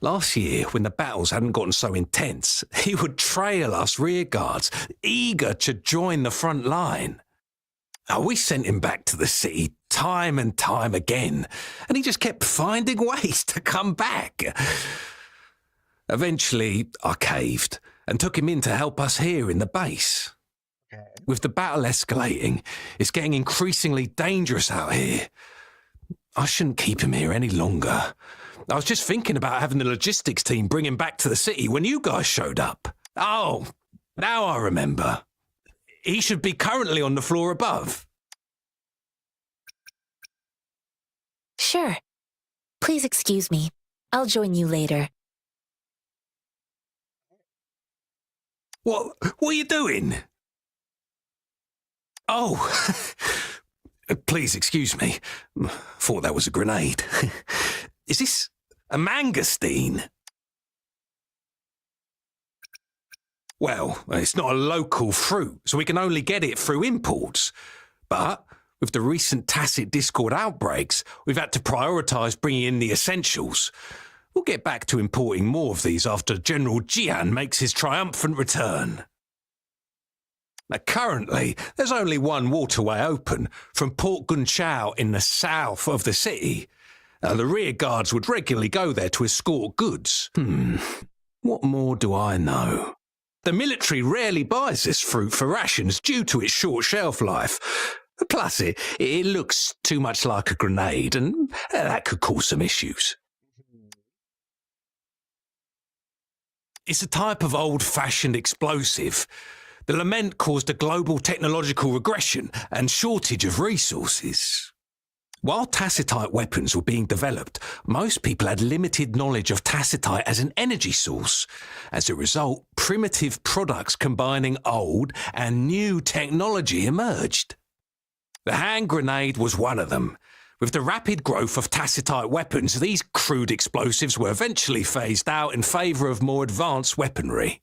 Last year, when the battles hadn't gotten so intense, he would trail us rearguards, eager to join the front line. We sent him back to the city time and time again, and he just kept finding ways to come back. Eventually, I caved and took him in to help us here in the base. Okay. With the battle escalating, it's getting increasingly dangerous out here. I shouldn't keep him here any longer. I was just thinking about having the logistics team bring him back to the city when you guys showed up. Oh, now I remember. He should be currently on the floor above. Sure. Please excuse me. I'll join you later. What are you doing? Oh, please excuse me. Thought that was a grenade. Is this a mangosteen? Well, it's not a local fruit, so we can only get it through imports. But with the recent tacit Discord outbreaks, we've had to prioritise bringing in the essentials. We'll get back to importing more of these after General Jian makes his triumphant return. Now, currently, there's only one waterway open from Port Gunchao in the south of the city. The rear guards would regularly go there to escort goods. What more do I know? The military rarely buys this fruit for rations due to its short shelf life. Plus, it looks too much like a grenade, and that could cause some issues. It's a type of old-fashioned explosive. The lament caused a global technological regression and shortage of resources. While tacitite weapons were being developed, most people had limited knowledge of tacitite as an energy source. As a result, primitive products combining old and new technology emerged. The hand grenade was one of them. With the rapid growth of tacitite weapons, these crude explosives were eventually phased out in favour of more advanced weaponry.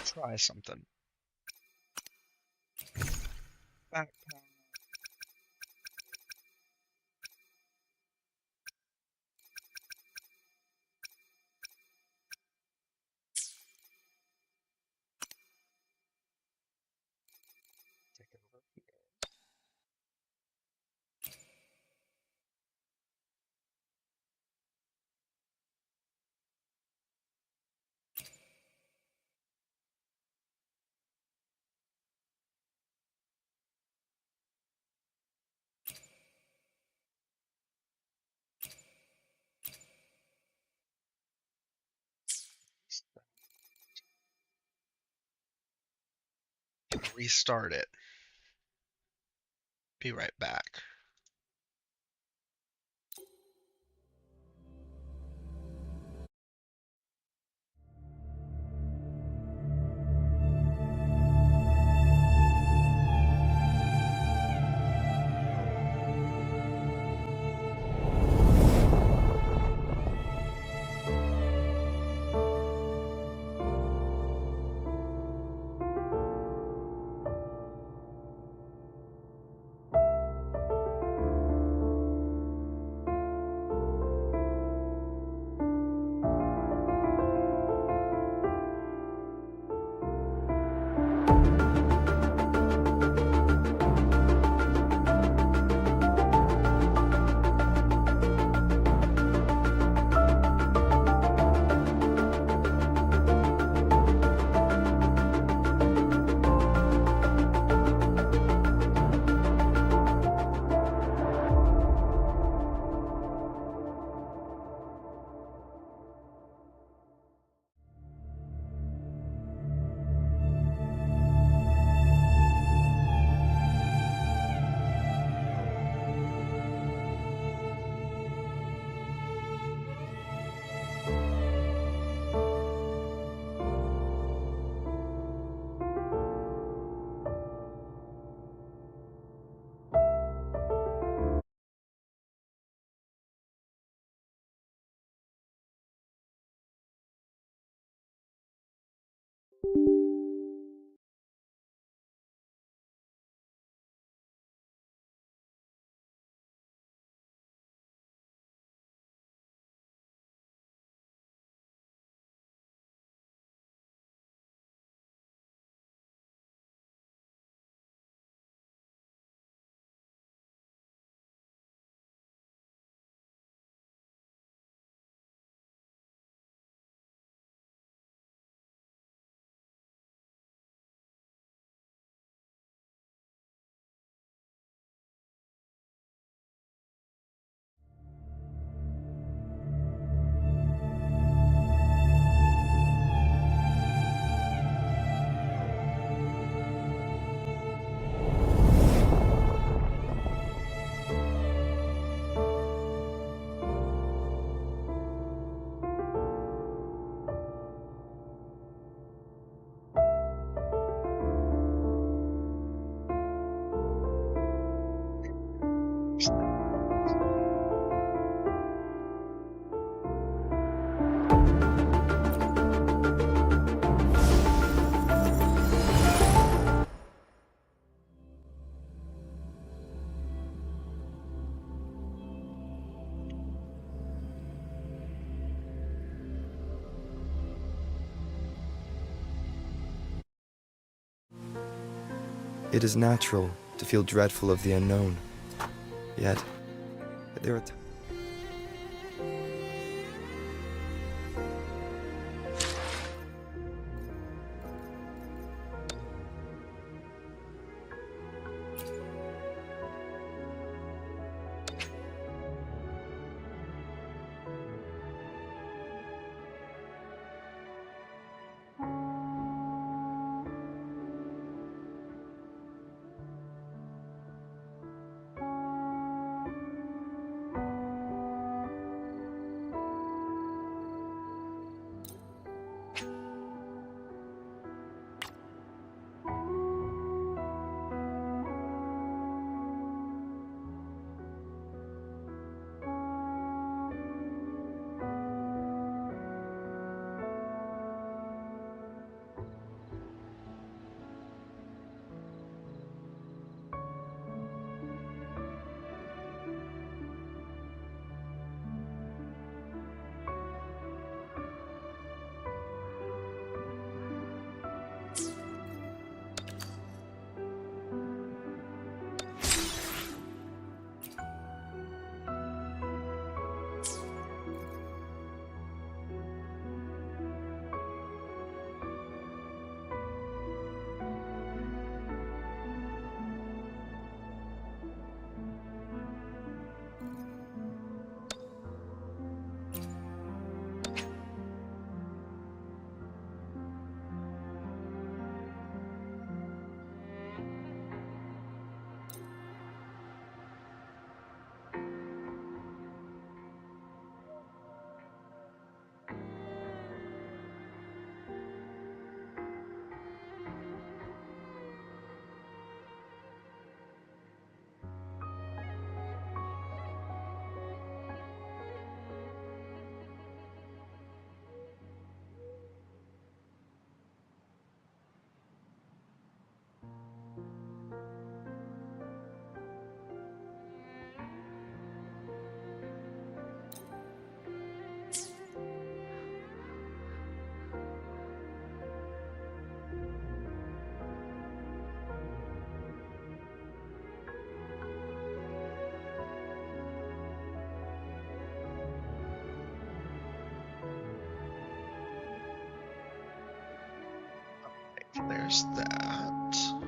Try something. Backpack. Take it over here. Restart it. Be right back. It is natural to feel dreadful of the unknown. Yet, there are There's that.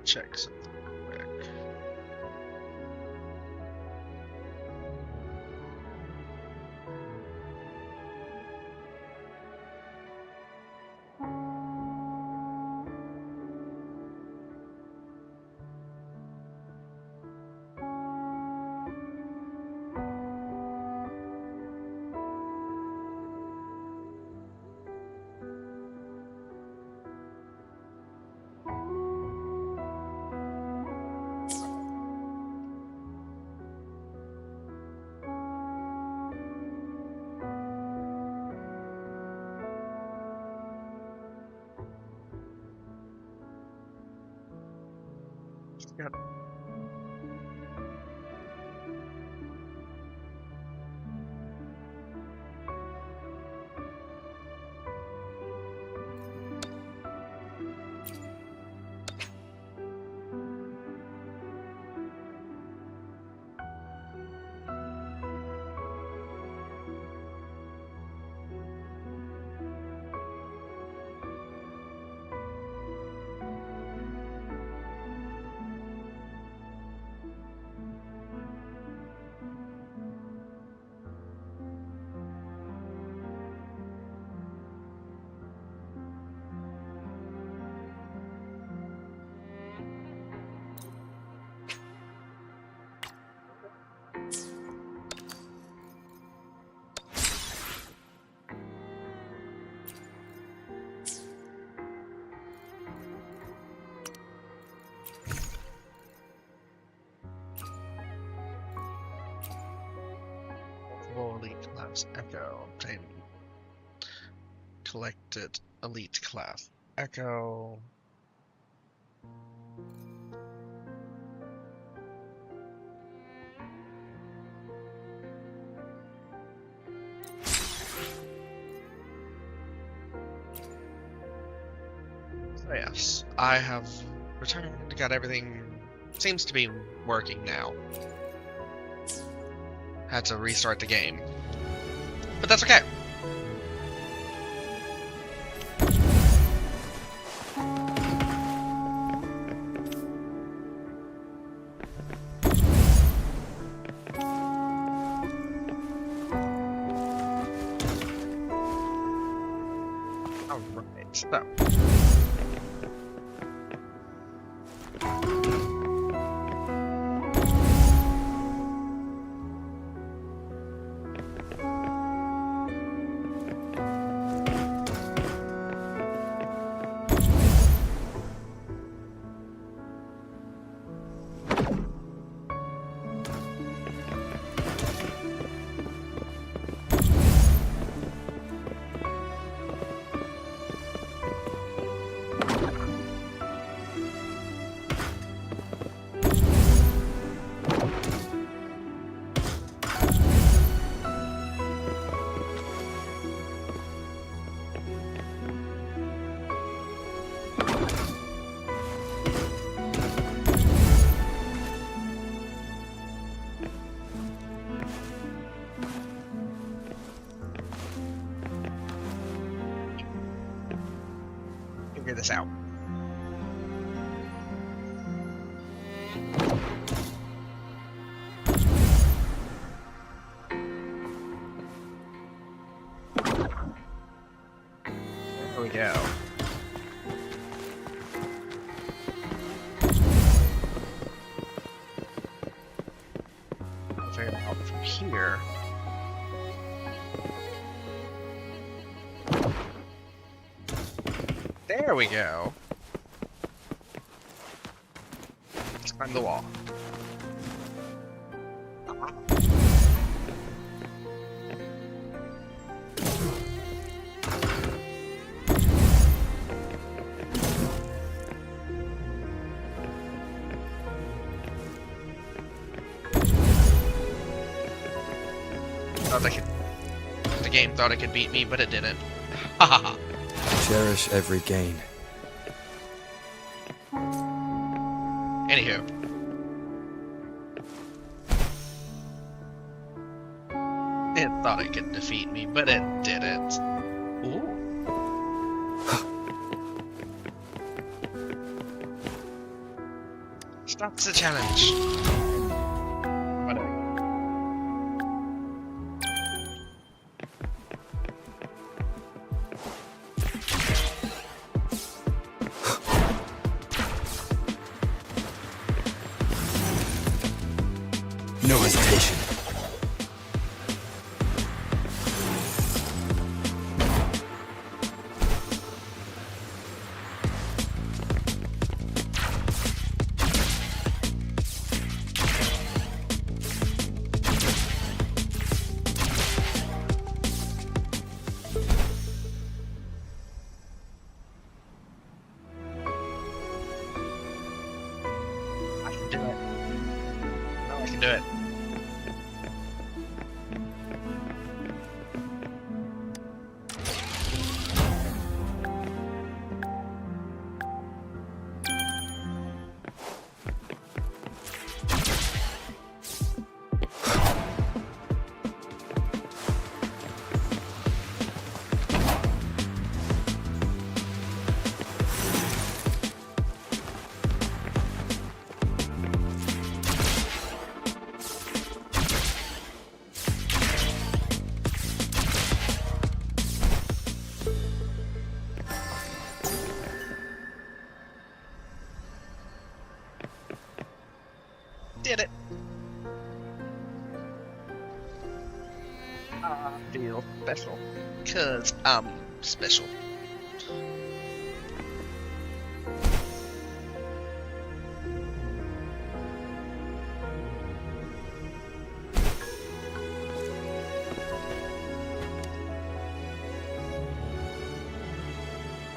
check something quick. Got elite class Echo. Obtain collected elite class Echo. So yes, I have returned, got everything, seems to be working now. Had to restart the game. But that's okay. Alright, so. Figure this out. There we go. I'll figure it out from here. There we go. Let's climb the wall. The game thought it could beat me, but it didn't. Haha. Cherish every gain. Anywho. It thought it could defeat me, but it didn't. Ooh. That's the challenge. Whatever. No hesitation. I can do it. No, I can do it. Did it. I feel special. Cause I'm special.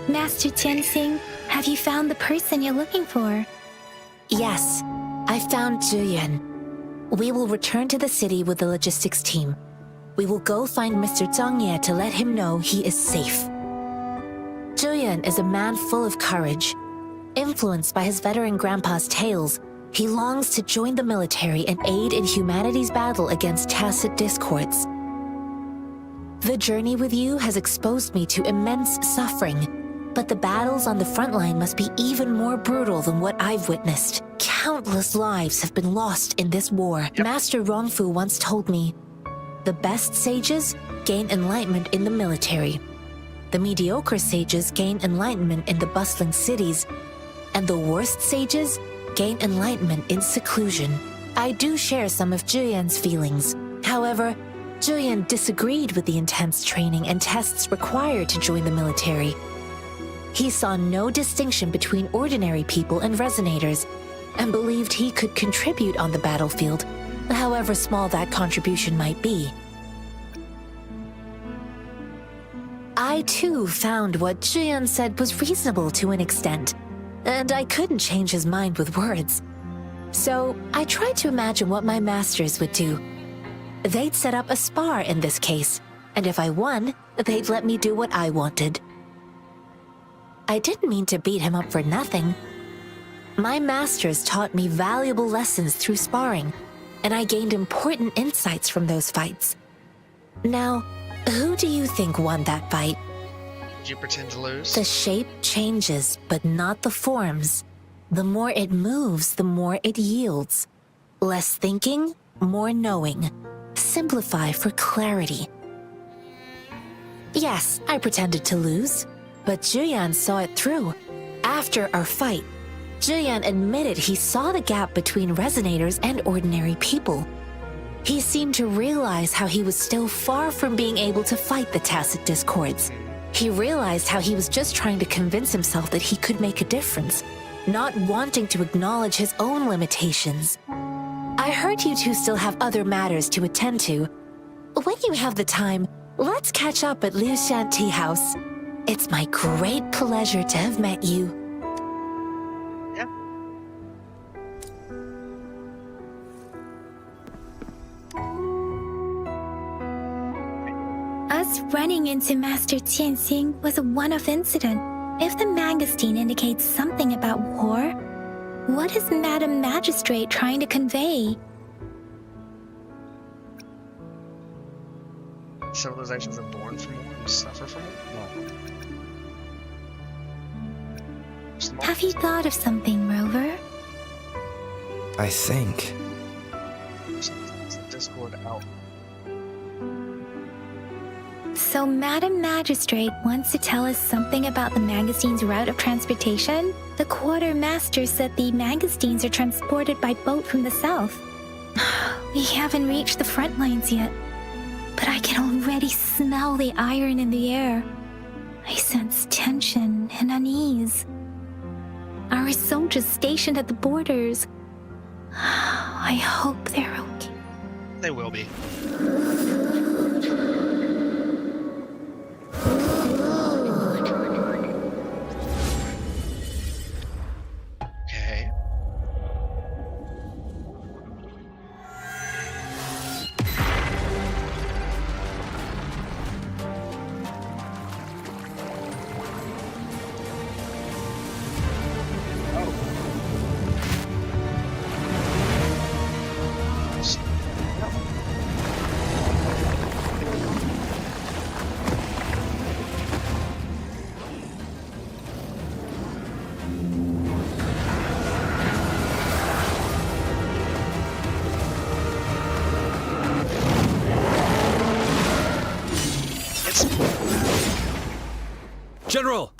Master Tianxing, have you found the person you're looking for? Yes, I found Zhuyan. We will return to the city with the logistics team. We will go find Mr. Zhang Ye to let him know he is safe. Zhuyan is a man full of courage. Influenced by his veteran grandpa's tales, he longs to join the military and aid in humanity's battle against tacit discords. The journey with you has exposed me to immense suffering, but the battles on the front line must be even more brutal than what I've witnessed. Countless lives have been lost in this war. Master Rongfu once told me, the best sages gain enlightenment in the military. The mediocre sages gain enlightenment in the bustling cities, and the worst sages gain enlightenment in seclusion. I do share some of Zhuyan's feelings. However, Zhuyan disagreed with the intense training and tests required to join the military. He saw no distinction between ordinary people and resonators, and believed he could contribute on the battlefield, however small that contribution might be. I too found what Zhuyan said was reasonable to an extent, and I couldn't change his mind with words. So I tried to imagine what my masters would do. They'd set up a spar in this case, and if I won, they'd let me do what I wanted. I didn't mean to beat him up for nothing. My masters taught me valuable lessons through sparring, and I gained important insights from those fights. Now, who do you think won that fight? Did you pretend to lose? The shape changes, but not the forms. The more it moves, the more it yields. Less thinking, more knowing. Simplify for clarity. Yes, I pretended to lose, but Zhuyan saw it through. After our fight, Zhuyan admitted he saw the gap between resonators and ordinary people. He seemed to realize how he was still far from being able to fight the tacit discords. He realized how he was just trying to convince himself that he could make a difference, not wanting to acknowledge his own limitations. I heard you two still have other matters to attend to. When you have the time, let's catch up at Liu Shan Tea House. It's my great pleasure to have met you. Us running into Master Tianxing was a one-off incident. If the magazine indicates something about war, what is Madam Magistrate trying to convey? Civilizations are born from war and suffer from war? Have you thought of something, Rover? I think. Sometimes the Discord out. So Madam Magistrate wants to tell us something about the magazine's route of transportation? The quartermaster said the magazines are transported by boat from the south. We haven't reached the front lines yet, but I can already smell the iron in the air. I sense tension and unease. Our soldiers stationed at the borders. I hope they're okay. They will be. Okay. General!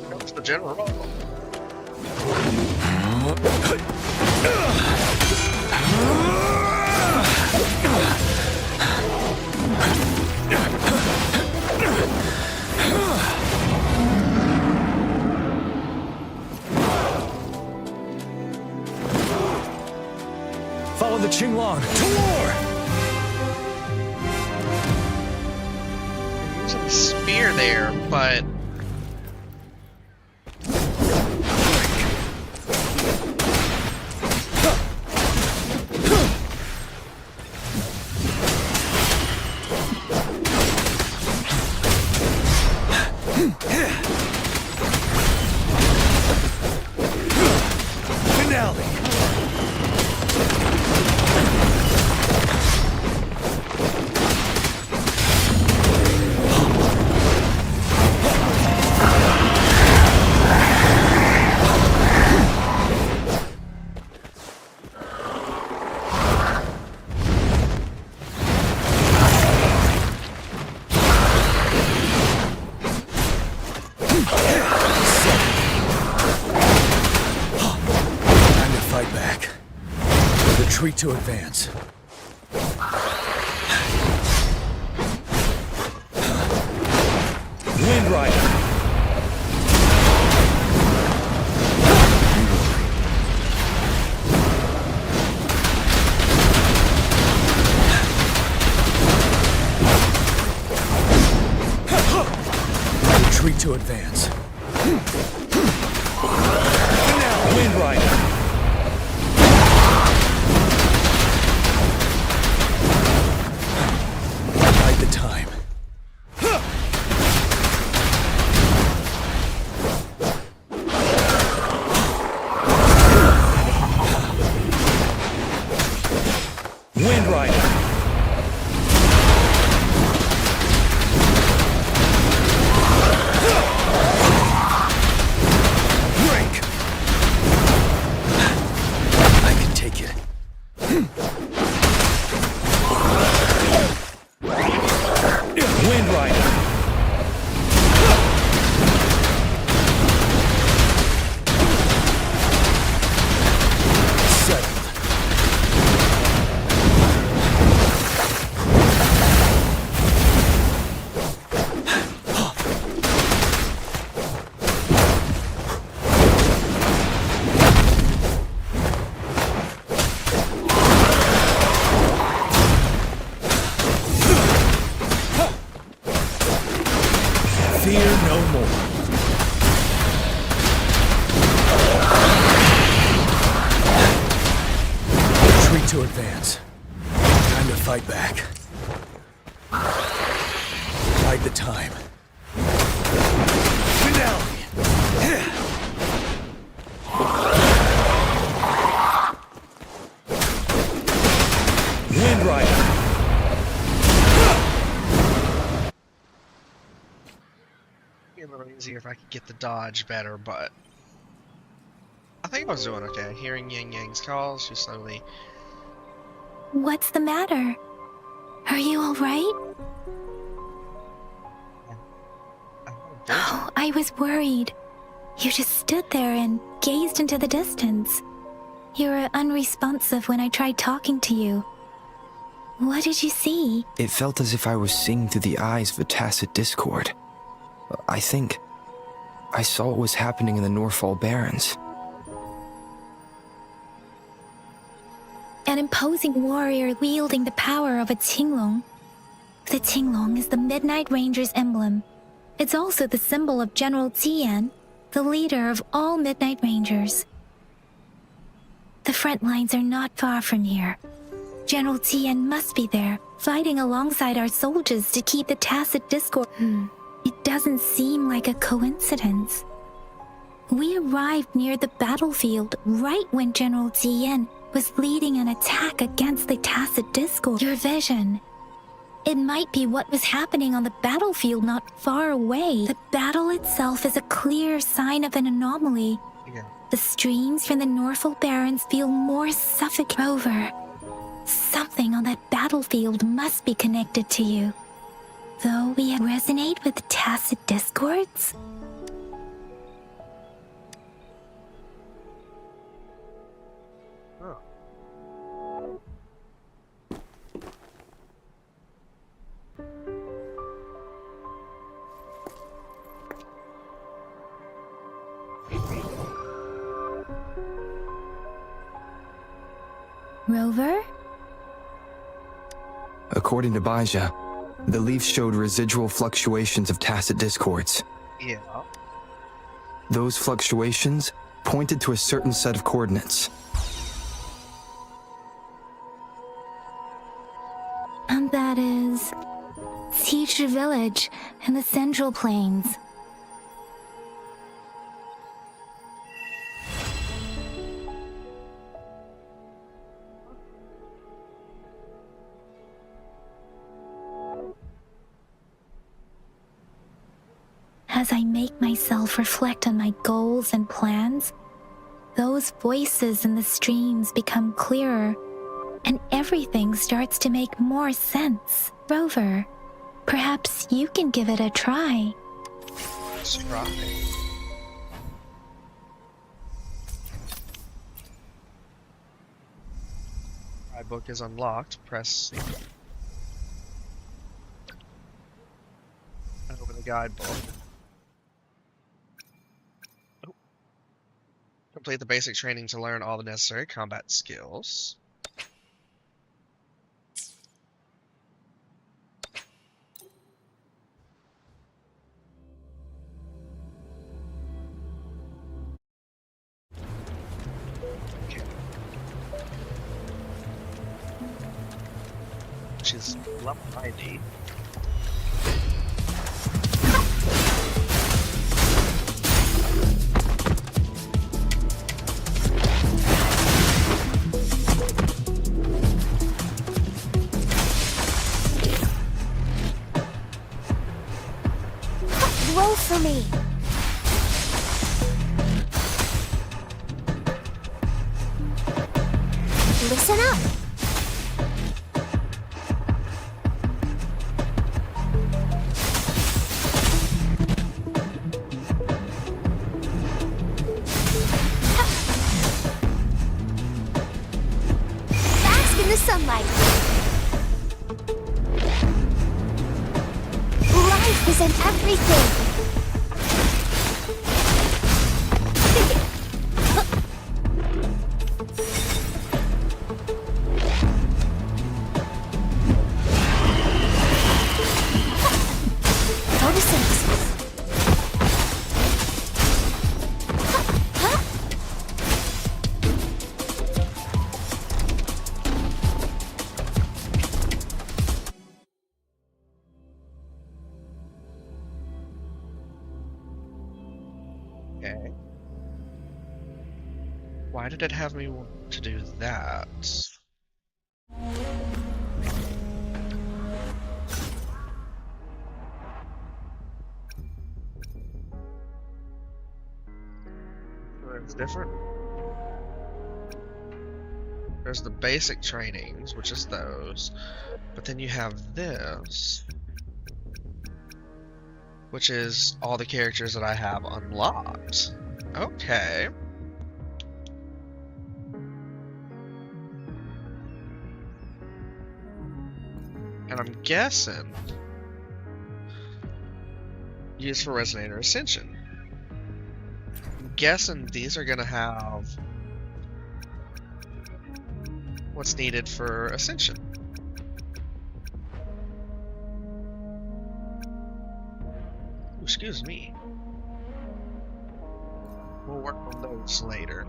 Comes the general. Follow the Qinglong to war! Using the spear there, but retreat to advance. Wind Rider! Retreat to advance. Wind Rider! Bide the time. Wind Rider! Wind Rider! Settled. Fear no more. Retreat to advance. Time to fight back. Bide the time. Finale! Wind Rider! easier if I could get the dodge better, but I think I was doing okay. Hearing Yang Yang's calls, she slowly... What's the matter? Are you alright? Oh, I was worried. You just stood there and gazed into the distance. You were unresponsive when I tried talking to you. What did you see? It felt as if I was seeing through the eyes of a tacit discord. I think I saw what was happening in the Norfall Barrens. An imposing warrior wielding the power of a Tinglong. The Tinglong is the Midnight Ranger's emblem. It's also the symbol of General Tian, the leader of all Midnight Rangers. The front lines are not far from here. General Tian must be there, fighting alongside our soldiers to keep the tacit discord. It doesn't seem like a coincidence. We arrived near the battlefield right when General Tian was leading an attack against the tacit discord. Your vision. It might be what was happening on the battlefield not far away. The battle itself is a clear sign of an anomaly. Yeah. The streams from the Norfall Barrens feel more suffocating. Rover, something on that battlefield must be connected to you. Though we resonate with the tacit discords? Rover? According to Baija, the leaf showed residual fluctuations of tacit discords. Yeah. Those fluctuations pointed to a certain set of coordinates. And that is... Siege Village in the Central Plains. As I make myself reflect on my goals and plans, those voices in the streams become clearer, and everything starts to make more sense. Rover, perhaps you can give it a try. Let's try. My book is unlocked. Press over the guidebook. Complete the basic training to learn all the necessary combat skills. Okay. Which is level 90. Roll for me. Listen up. Bask in the sunlight. Life is in everything. Okay. Why did it have me want to do that? different. There's the basic trainings, which is those. But then you have this, which is all the characters that I have unlocked. Okay. And I'm guessing used for Resonator Ascension. I'm guessing these are gonna have what's needed for Ascension. Ooh, excuse me. We'll work on those later.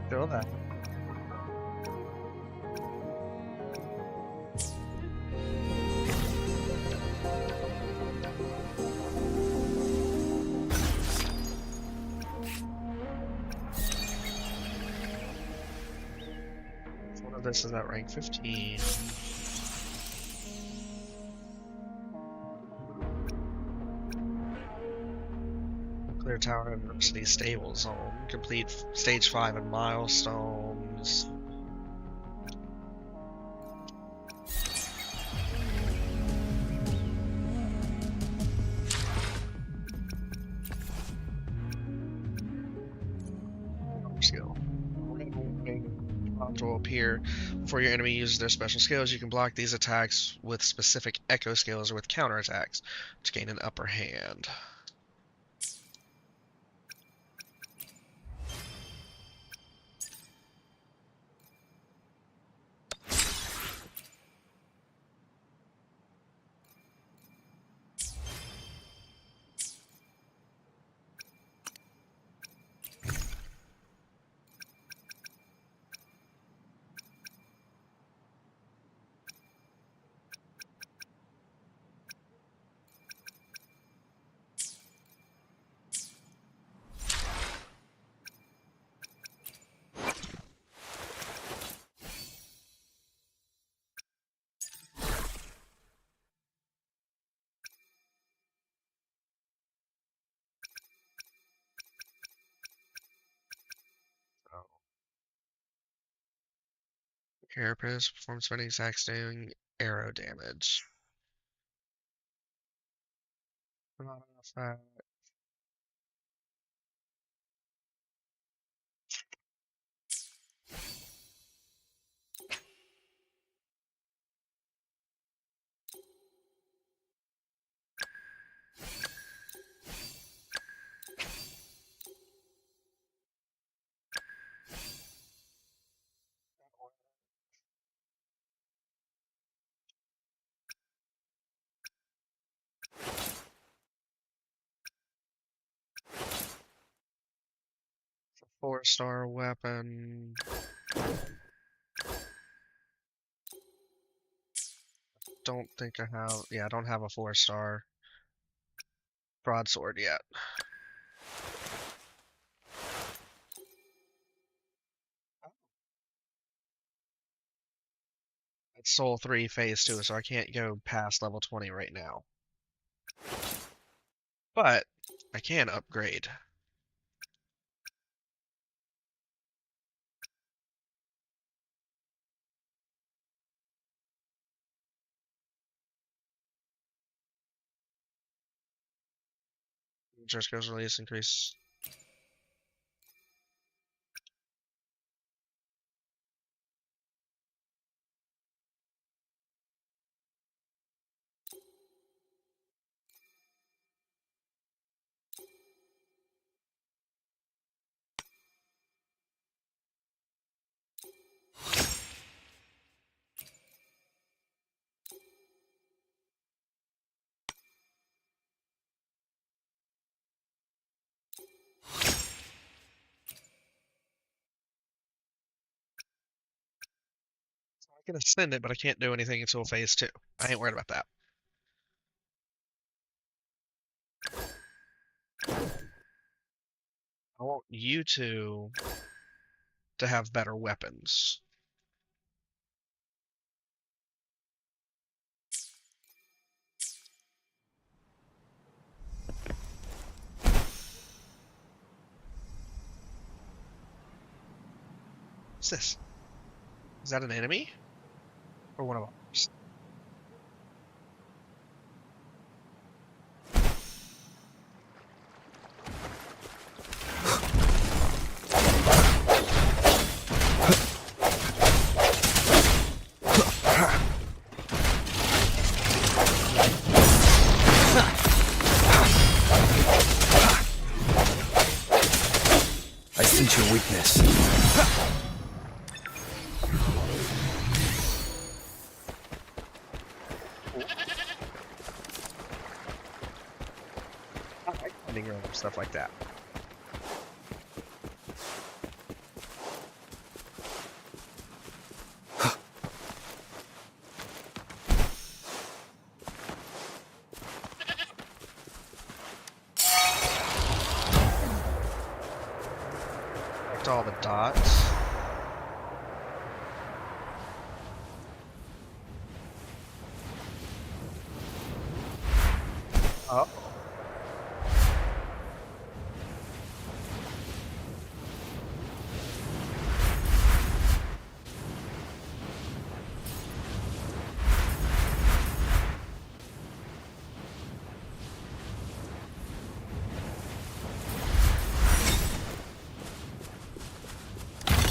Still that. One of this is at rank 15. Clear Tower University Stable Zone. Complete Stage 5 and milestones. Skill. Will appear before your enemy uses their special skills. You can block these attacks with specific echo skills or with counterattacks to gain an upper hand. Carapace performs spending attacks doing arrow damage. Not enough It's a 4-star weapon. Don't think I have. Yeah, I don't have a 4-star broadsword yet. It's Soul 3 Phase 2, so I can't go past level 20 right now. But I can upgrade. Jessica's release increase. I can ascend it, but I can't do anything until phase 2. I ain't worried about that. I want you two to have better weapons. What's this? Is that an enemy? Or one of ours? I sense your weakness. I like finding your own stuff like that. Collect all the dots. Oh.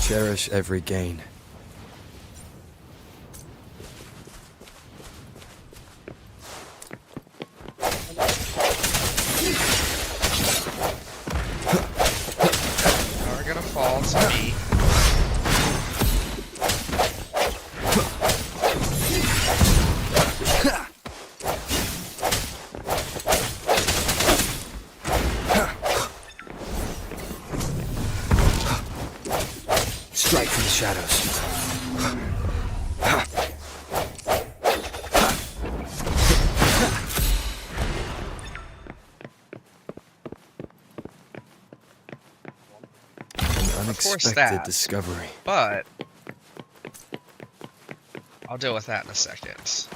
Cherish every gain. Are gonna fall to me. Strike from the shadows. An unexpected discovery. But I'll deal with that in a second.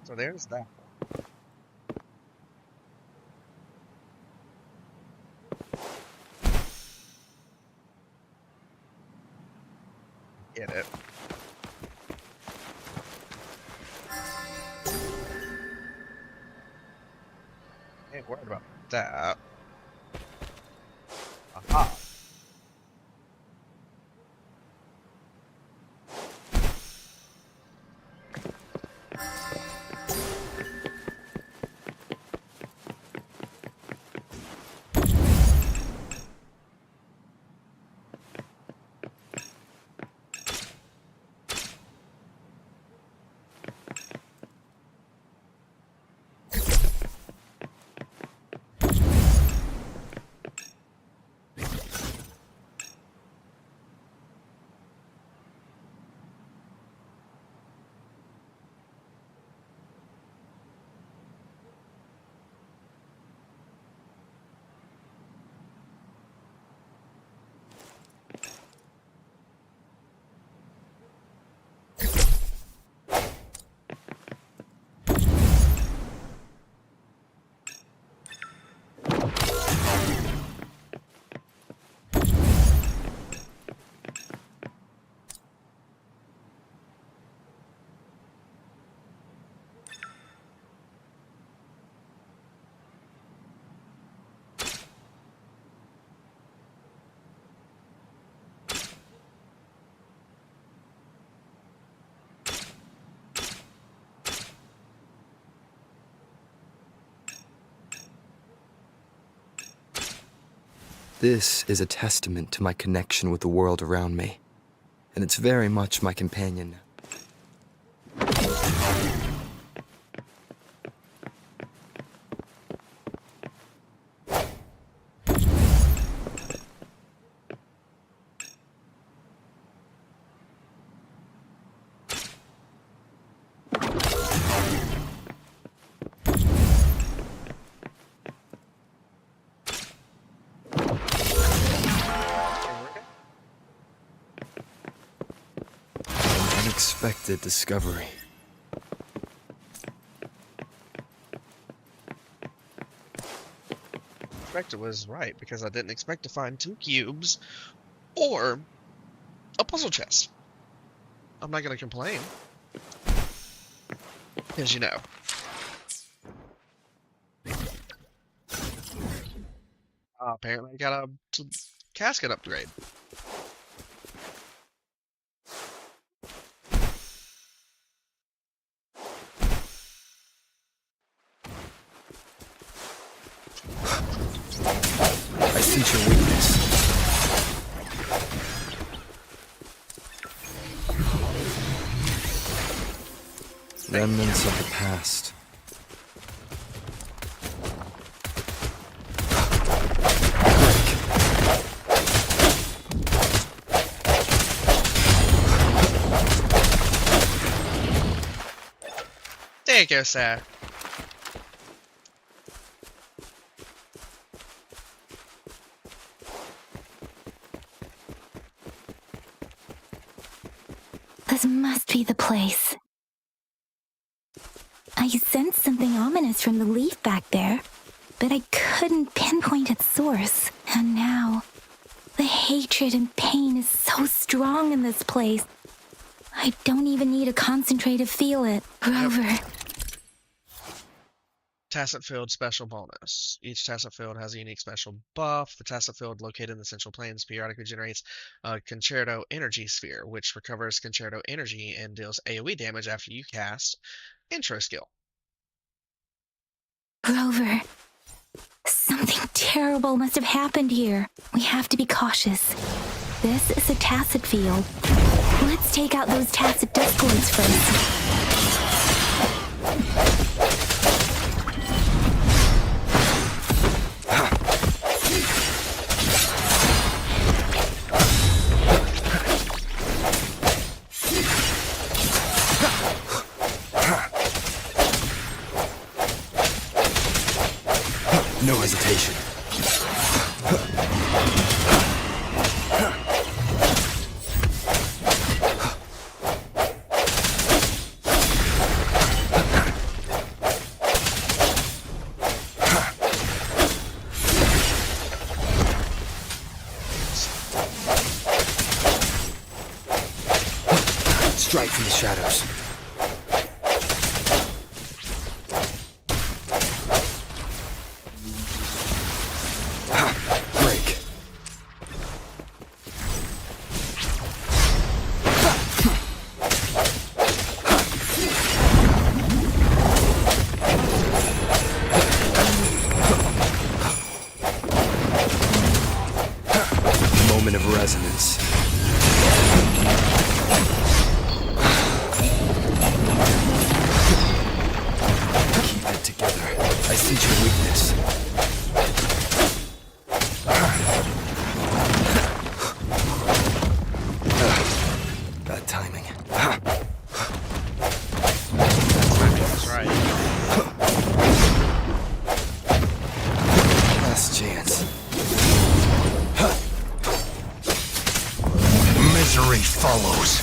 So there's that. Get it. Ain't worried about that. Aha. This is a testament to my connection with the world around me, and it's very much my companion now. Unexpected discovery. Expected was right, because I didn't expect to find 2 cubes or a puzzle chest. I'm not gonna complain. As you know. Apparently I got a casket upgrade. I sense your weakness. Remnants of the past. There you go, sir. This must be the place. I sensed something ominous from the leaf back there, but I couldn't pinpoint its source. And now, the hatred and pain is so strong in this place. I don't even need a concentrate to feel it. Rover. Tacit Field special bonus. Each Tacit Field has a unique special buff. The Tacit Field located in the Central Plains periodically generates a Concerto Energy Sphere, which recovers Concerto Energy and deals AoE damage after you cast Intro Skill. Rover. Something terrible must have happened here. We have to be cautious. This is a Tacit Field. Let's take out those Tacit Discords first. No hesitation. Strike from the shadows. Break. Moment of resonance. Keep it together. I sense your weakness. Bad timing. That's right. Last chance. Misery follows.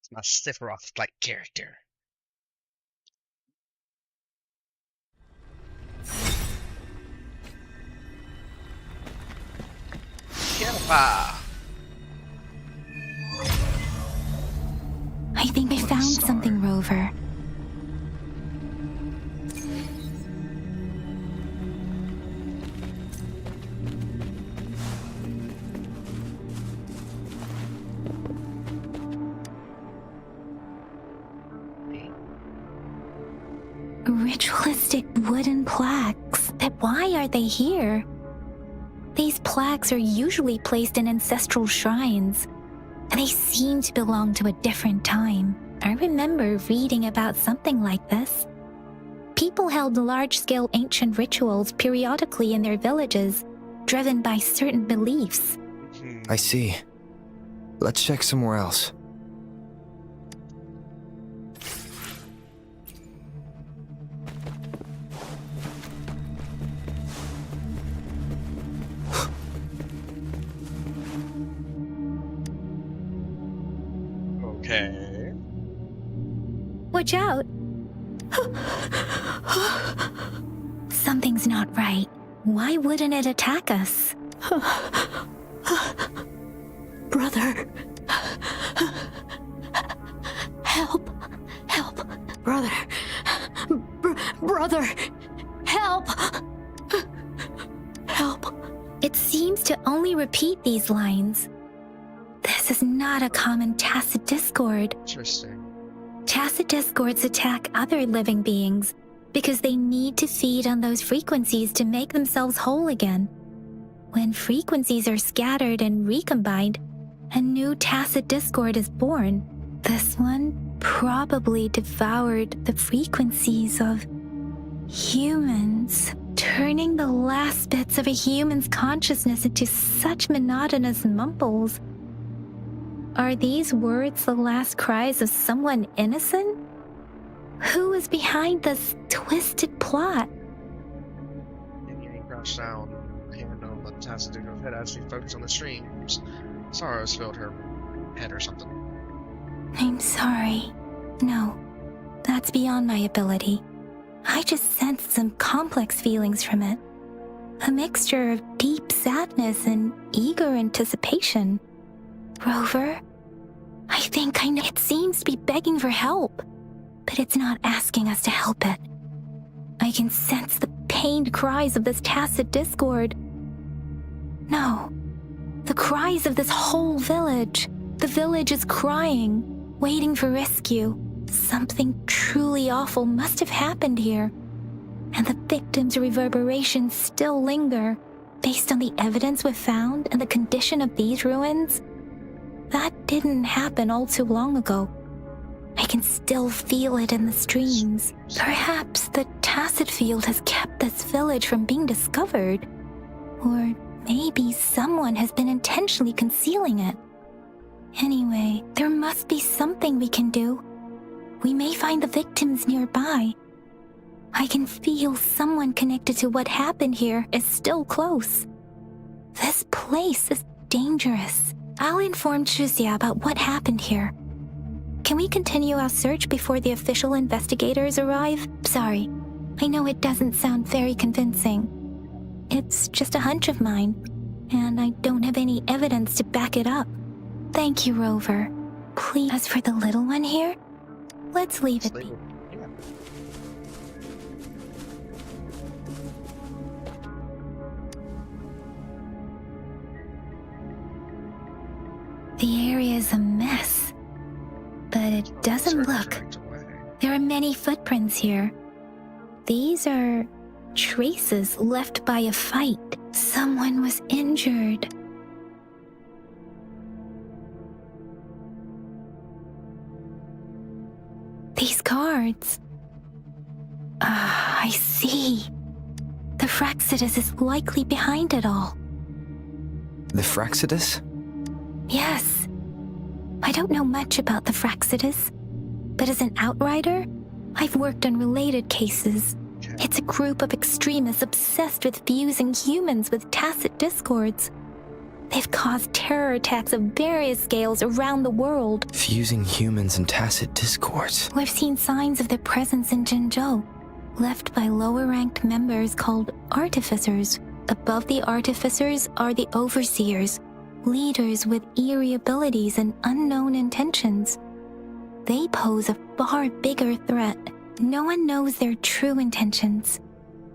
It's my Sephiroth-like character. Kelpa. I think I found something, Rover. Ritualistic wooden plaques. But why are they here? These plaques are usually placed in ancestral shrines, and they seem to belong to a different time. I remember reading about something like this. People held large-scale ancient rituals periodically in their villages, driven by certain beliefs. I see. Let's check somewhere else. Okay. Watch out! Something's not right. Why wouldn't it attack us? Brother. Help. Help. Brother. Brother. Help. Help. It seems to only repeat these lines. This is not a common tacit discord. Interesting. Tacit discords attack other living beings because they need to feed on those frequencies to make themselves whole again. When frequencies are scattered and recombined, a new tacit discord is born. This one probably devoured the frequencies of humans, turning the last bits of a human's consciousness into such monotonous mumbles. Are these words the last cries of someone innocent? Who is behind this twisted plot? Yanni crouched down, hand on the tacit of her head as she focused on the streams. Sorrows filled her head or something. I'm sorry. No, that's beyond my ability. I just sensed some complex feelings from it. A mixture of deep sadness and eager anticipation. Rover, I think I know. It seems to be begging for help, but it's not asking us to help it. I can sense the pained cries of this tacit discord. No, the cries of this whole village. The village is crying, waiting for rescue. Something truly awful must have happened here, and the victims' reverberations still linger. Based on the evidence we've found and the condition of these ruins, that didn't happen all too long ago. I can still feel it in the streams. Perhaps the tacit field has kept this village from being discovered. Or maybe someone has been intentionally concealing it. Anyway, there must be something we can do. We may find the victims nearby. I can feel someone connected to what happened here is still close. This place is dangerous. I'll inform Chuzia about what happened here. Can we continue our search before the official investigators arrive? Sorry, I know it doesn't sound very convincing. It's just a hunch of mine, and I don't have any evidence to back it up. Thank you, Rover. Please, as for the little one here, let's leave it be. Yeah. The area is a mess, but it doesn't look. There are many footprints here. These are traces left by a fight. Someone was injured. These cards. I see. The Fraxidus is likely behind it all. The Fraxidus? Yes. I don't know much about the Fraxidus, but as an outrider, I've worked on related cases. It's a group of extremists obsessed with fusing humans with tacit discords. They've caused terror attacks of various scales around the world. Fusing humans and tacit discords. We've seen signs of their presence in Jinzhou, left by lower-ranked members called artificers. Above the artificers are the overseers, leaders with eerie abilities and unknown intentions. They pose a far bigger threat. No one knows their true intentions.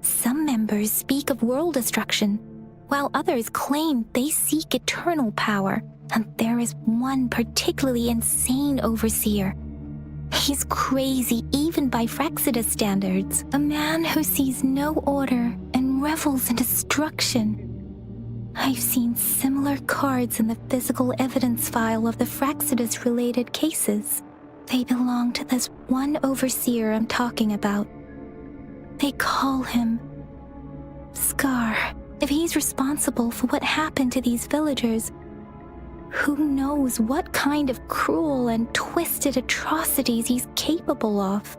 Some members speak of world destruction, while others claim they seek eternal power. And there is one particularly insane overseer. He's crazy even even by Fraxidus standards. A man who sees no order and revels in destruction. I've seen similar cards in the physical evidence file of the Fraxidus-related cases. They belong to this one overseer I'm talking about. They call him Scar. If he's responsible for what happened to these villagers, who knows what kind of cruel and twisted atrocities he's capable of?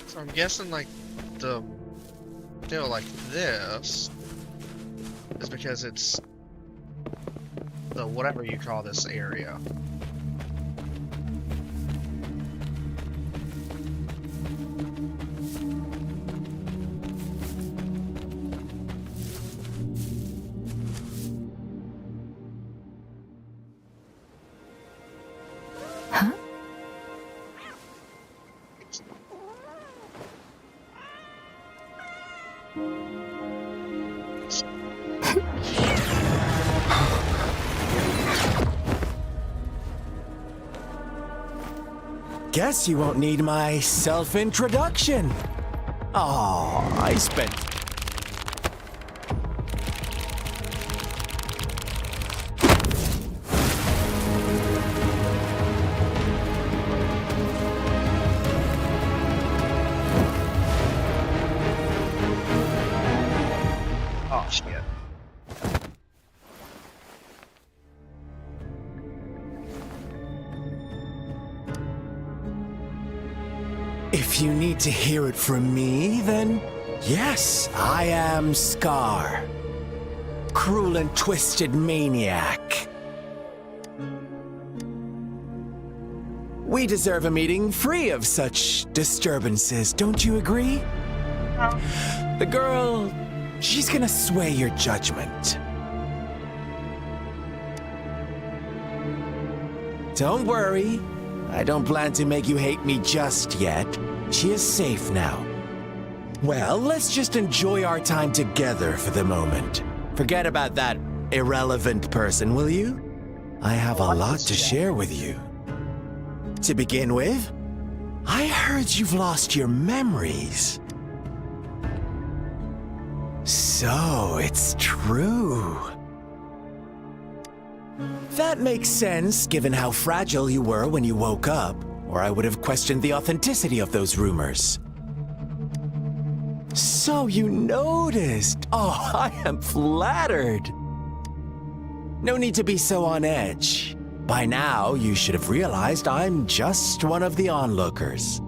So I'm guessing, like, the deal like this is because it's the whatever you call this area. Huh? Guess you won't need my self-introduction. Oh, I spent... Oh, shit. If you need to hear it from me, then yes, I am Scar. Cruel and twisted maniac. We deserve a meeting free of such disturbances, don't you agree? The girl, she's gonna sway your judgment. Don't worry. I don't plan to make you hate me just yet. She is safe now. Well, let's just enjoy our time together for the moment. Forget about that irrelevant person, will you? I have a lot to share with you. To begin with, I heard you've lost your memories. So, it's true. That makes sense, given how fragile you were when you woke up, or I would have questioned the authenticity of those rumors. So you noticed. Oh, I am flattered. No need to be so on edge. By now, you should have realized I'm just one of the onlookers.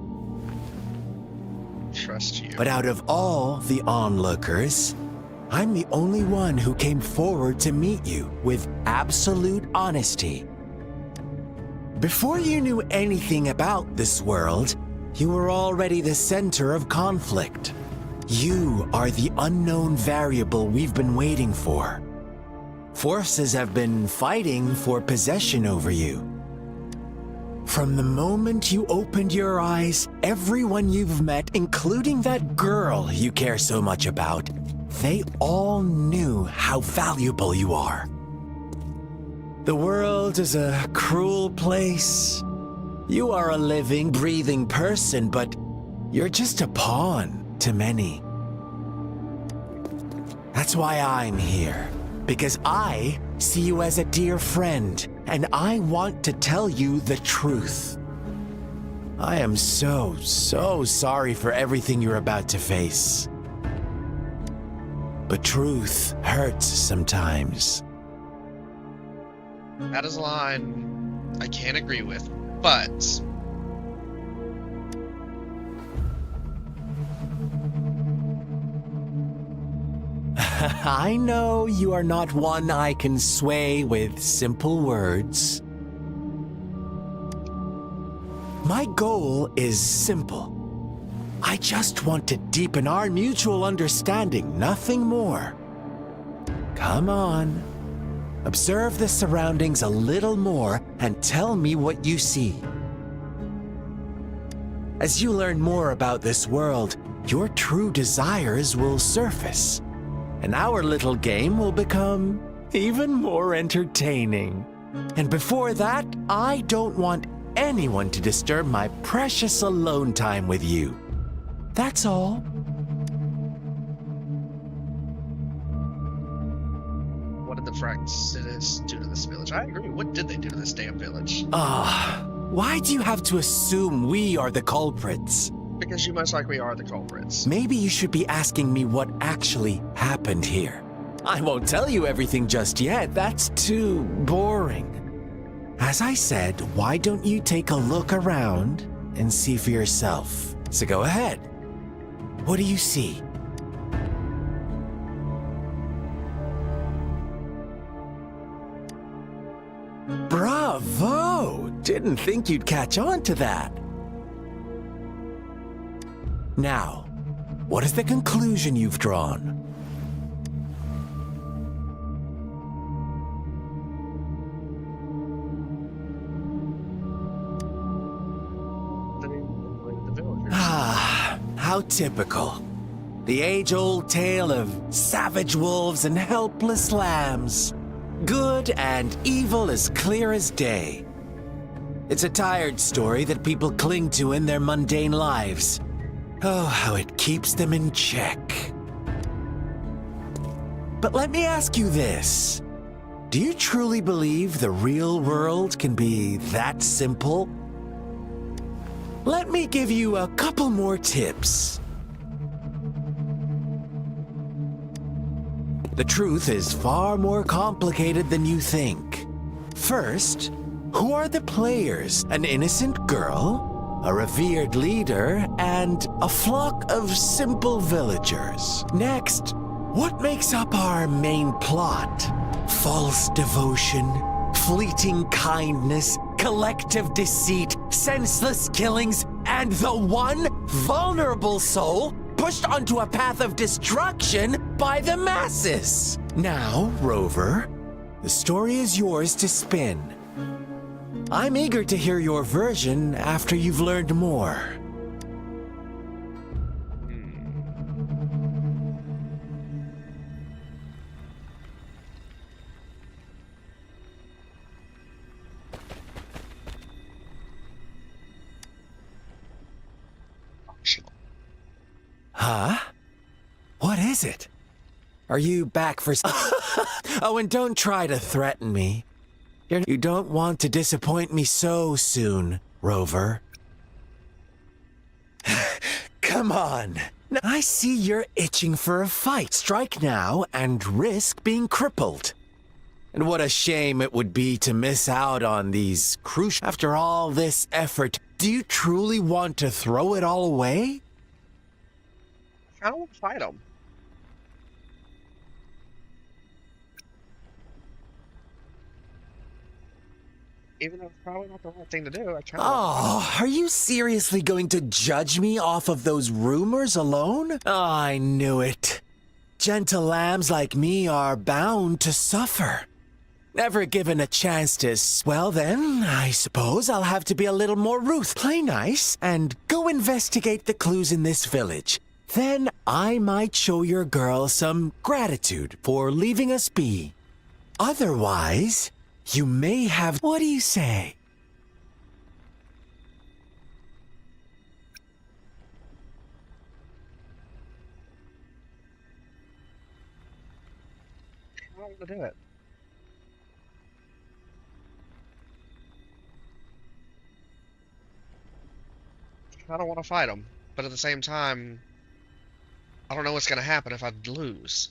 Trust you. But out of all the onlookers, I'm the only one who came forward to meet you with absolute honesty. Before you knew anything about this world, you were already the center of conflict. You are the unknown variable we've been waiting for. Forces have been fighting for possession over you. From the moment you opened your eyes, everyone you've met, including that girl you care so much about, they all knew how valuable you are. The world is a cruel place. You are a living, breathing person, but you're just a pawn to many. That's why I'm here, because I see you as a dear friend, and I want to tell you the truth. I am so sorry for everything you're about to face. But truth hurts sometimes. That is a line I can't agree with, but... I know you are not one I can sway with simple words. My goal is simple. I just want to deepen our mutual understanding, nothing more. Come on. Observe the surroundings a little more and tell me what you see. As you learn more about this world, your true desires will surface, and our little game will become even more entertaining. And before that, I don't want anyone to disturb my precious alone time with you. That's all. What did the Fraxidus do to this village? I agree. What did they do to this damn village? Why do you have to assume we are the culprits? Because you most likely are the culprits. Maybe you should be asking me what actually happened here. I won't tell you everything just yet. That's too boring. As I said, why don't you take a look around and see for yourself? So go ahead. What do you see? Bravo! Didn't think you'd catch on to that. Now, what is the conclusion you've drawn? How typical. The age-old tale of savage wolves and helpless lambs. Good and evil as clear as day. It's a tired story that people cling to in their mundane lives. Oh, how it keeps them in check. But let me ask you this. Do you truly believe the real world can be that simple? Let me give you a couple more tips. The truth is far more complicated than you think. First, who are the players? An innocent girl, a revered leader, and a flock of simple villagers. Next, what makes up our main plot? False devotion, fleeting kindness, collective deceit, senseless killings, and the one vulnerable soul pushed onto a path of destruction by the masses. Now, Rover, the story is yours to spin. I'm eager to hear your version after you've learned more. Huh? What is it? Are you back for... Oh, and don't try to threaten me. You don't want to disappoint me so soon, Rover. Come on. I see you're itching for a fight. Strike now and risk being crippled. And what a shame it would be to miss out on these crucial... After all this effort, do you truly want to throw it all away? I don't want to fight him. Even though it's probably not the right thing to do, I kind of... Oh, are you seriously going to judge me off of those rumors alone? Oh, I knew it. Gentle lambs like me are bound to suffer. Never given a chance to... Well then, I suppose I'll have to be a little more play nice and go investigate the clues in this village. Then I might show your girl some gratitude for leaving us be. Otherwise, you may have... What do you say? I don't want to do it. I don't want to fight him, but at the same time, I don't know what's going to happen if I lose.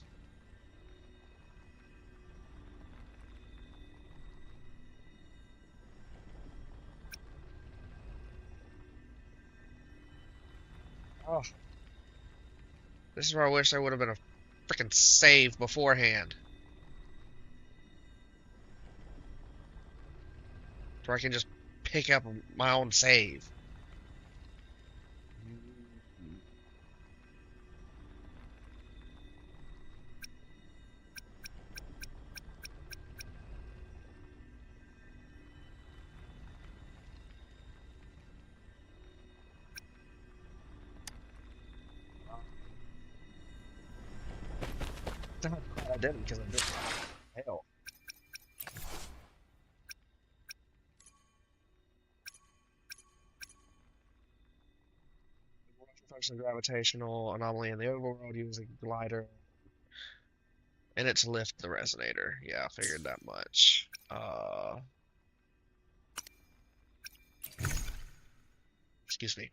Oh. This is where I wish there would have been a freaking save beforehand. Where I can just pick up my own save. I didn't because I didn't. Hell. a gravitational anomaly in the overworld using a glider. And it's lift the resonator. Yeah, I figured that much. Excuse me.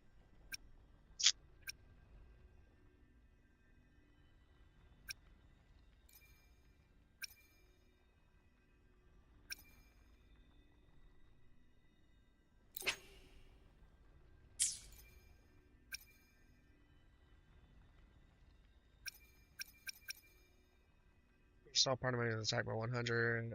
Stall part of my attack by 100.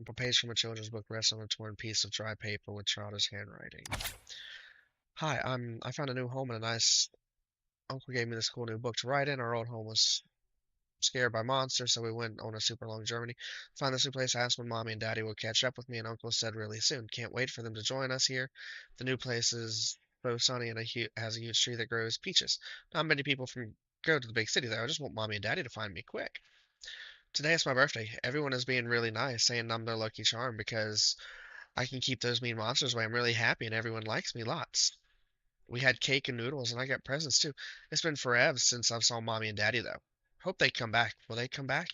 A page from a children's book rests on a torn piece of dry paper with childish handwriting. Hi, I found a new home and a nice uncle gave me this cool new book to write in. Our old home was scared by monsters, so we went on a super long journey. Found this new place. I asked when mommy and daddy would catch up with me, and uncle said really soon. Can't wait for them to join us here. The new place is so sunny and has a huge tree that grows peaches. Not many people from go to the big city though. I just want mommy and daddy to find me quick. Today is my birthday. Everyone is being really nice, saying I'm their lucky charm because I can keep those mean monsters away. I'm really happy and everyone likes me lots. We had cake and noodles and I got presents too. It's been forever since I saw mommy and daddy though. Hope they come back. Will they come back?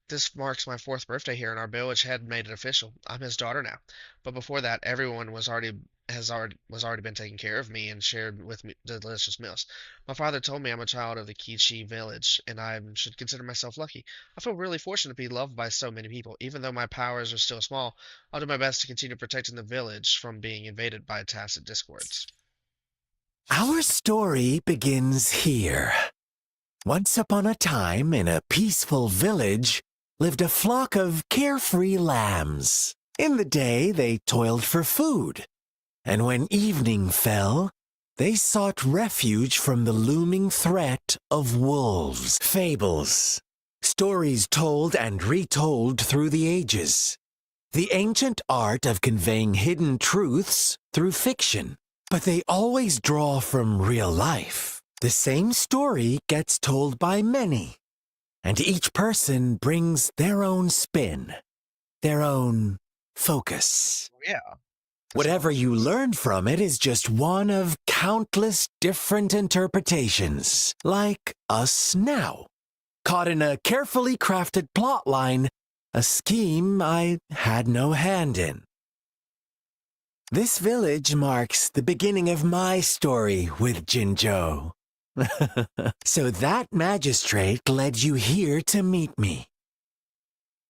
This marks my 4th birthday here and our village head made it official. I'm his daughter now. But before that, everyone was already been taking care of me and shared with me delicious meals. My father told me I'm a child of the Kichi village and I should consider myself lucky. I feel really fortunate to be loved by so many people. Even though my powers are still small, I'll do my best to continue protecting the village from being invaded by tacit discords. Our story begins here. Once upon a time, in a peaceful village, lived a flock of carefree lambs. In the day, they toiled for food, and when evening fell, they sought refuge from the looming threat of wolves. Fables, stories told and retold through the ages. The ancient art of conveying hidden truths through fiction. But they always draw from real life. The same story gets told by many, and each person brings their own spin, their own focus. Yeah. Whatever you learn from it is just one of countless different interpretations, like us now. Caught in a carefully crafted plotline, a scheme I had no hand in. This village marks the beginning of my story with Jinzhou. So that magistrate led you here to meet me.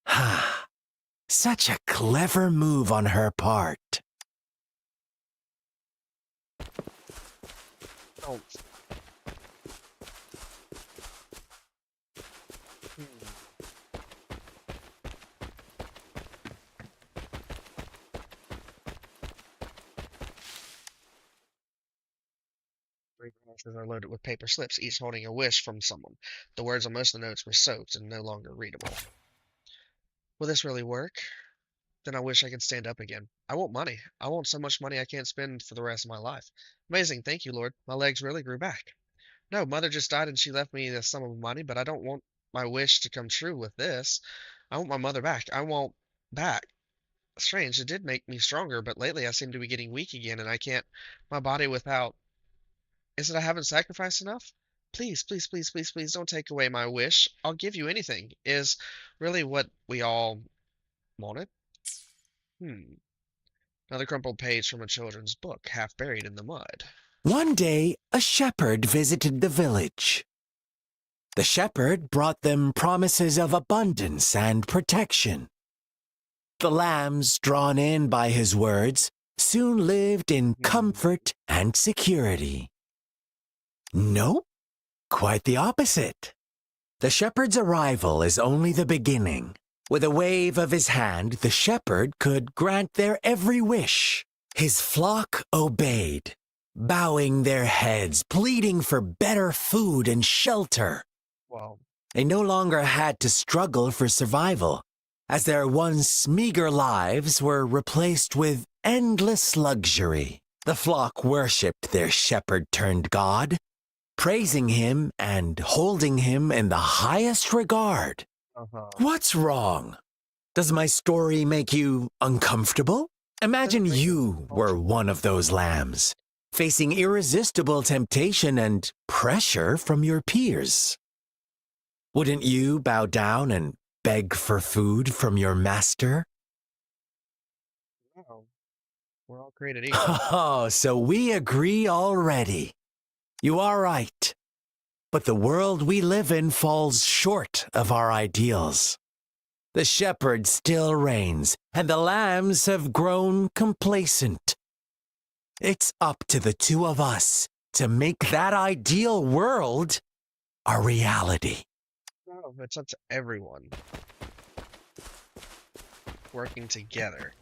Ha! Such a clever move on her part. Oh. Three glasses are loaded with paper slips, each holding a wish from someone. The words on most of the notes were soaked and no longer readable. Will this really work? Then I wish I could stand up again. I want money. I want so much money I can't spend for the rest of my life. Amazing, thank you, Lord. My legs really grew back. No, Mother just died and she left me a sum of money, but I don't want my wish to come true with this. I want my mother back. I want back. Strange, it did make me stronger, but lately I seem to be getting weak again and I can't. My body without. Is it I haven't sacrificed enough? Please, please, please, please, please don't take away my wish. I'll give you anything. Is really what we all wanted? Another crumpled page from a children's book, half buried in the mud. One day, a shepherd visited the village. The shepherd brought them promises of abundance and protection. The lambs, drawn in by his words, soon lived in comfort and security. Nope, quite the opposite. The shepherd's arrival is only the beginning. With a wave of his hand, the shepherd could grant their every wish. His flock obeyed, bowing their heads, pleading for better food and shelter. Wow. They no longer had to struggle for survival, as their once meager lives were replaced with endless luxury. The flock worshipped their shepherd-turned-god, praising him and holding him in the highest regard. What's wrong? Does my story make you uncomfortable? Imagine you were one of those lambs, facing irresistible temptation and pressure from your peers. Wouldn't you bow down and beg for food from your master? No. We're all created equal. Oh, so we agree already. You are right. But the world we live in falls short of our ideals. The shepherd still reigns, and the lambs have grown complacent. It's up to the two of us to make that ideal world a reality. No, it's up to everyone. Working together.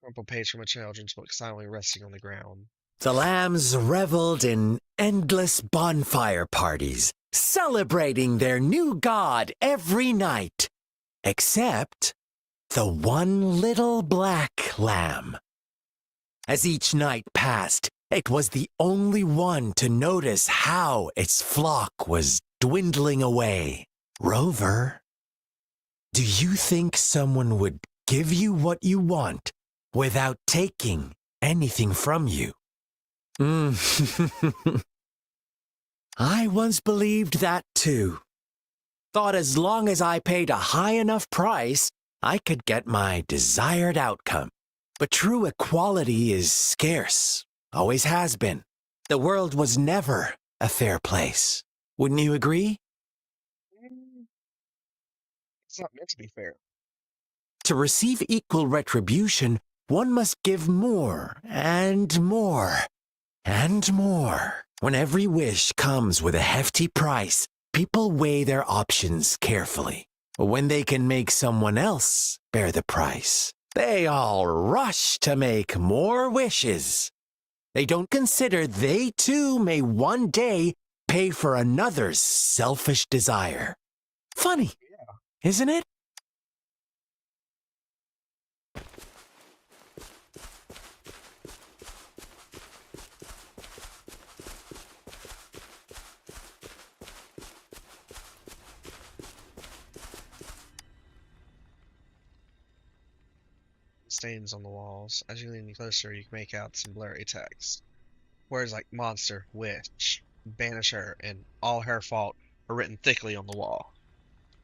Crumpled page from a children's book silently resting on the ground. The lambs reveled in endless bonfire parties, celebrating their new god every night, except the one little black lamb. As each night passed, it was the only one to notice how its flock was dwindling away. Rover, do you think someone would give you what you want without taking anything from you? I once believed that too. Thought as long as I paid a high enough price, I could get my desired outcome. But true equality is scarce, always has been. The world was never a fair place. Wouldn't you agree? It's not meant to be fair. To receive equal retribution, one must give more and more and more. When every wish comes with a hefty price, people weigh their options carefully. When they can make someone else bear the price, they all rush to make more wishes. They don't consider they too may one day pay for another's selfish desire. Funny, isn't it? Stains on the walls. As you lean closer, you can make out some blurry text. Words like monster, witch, banish her, and all her fault are written thickly on the wall.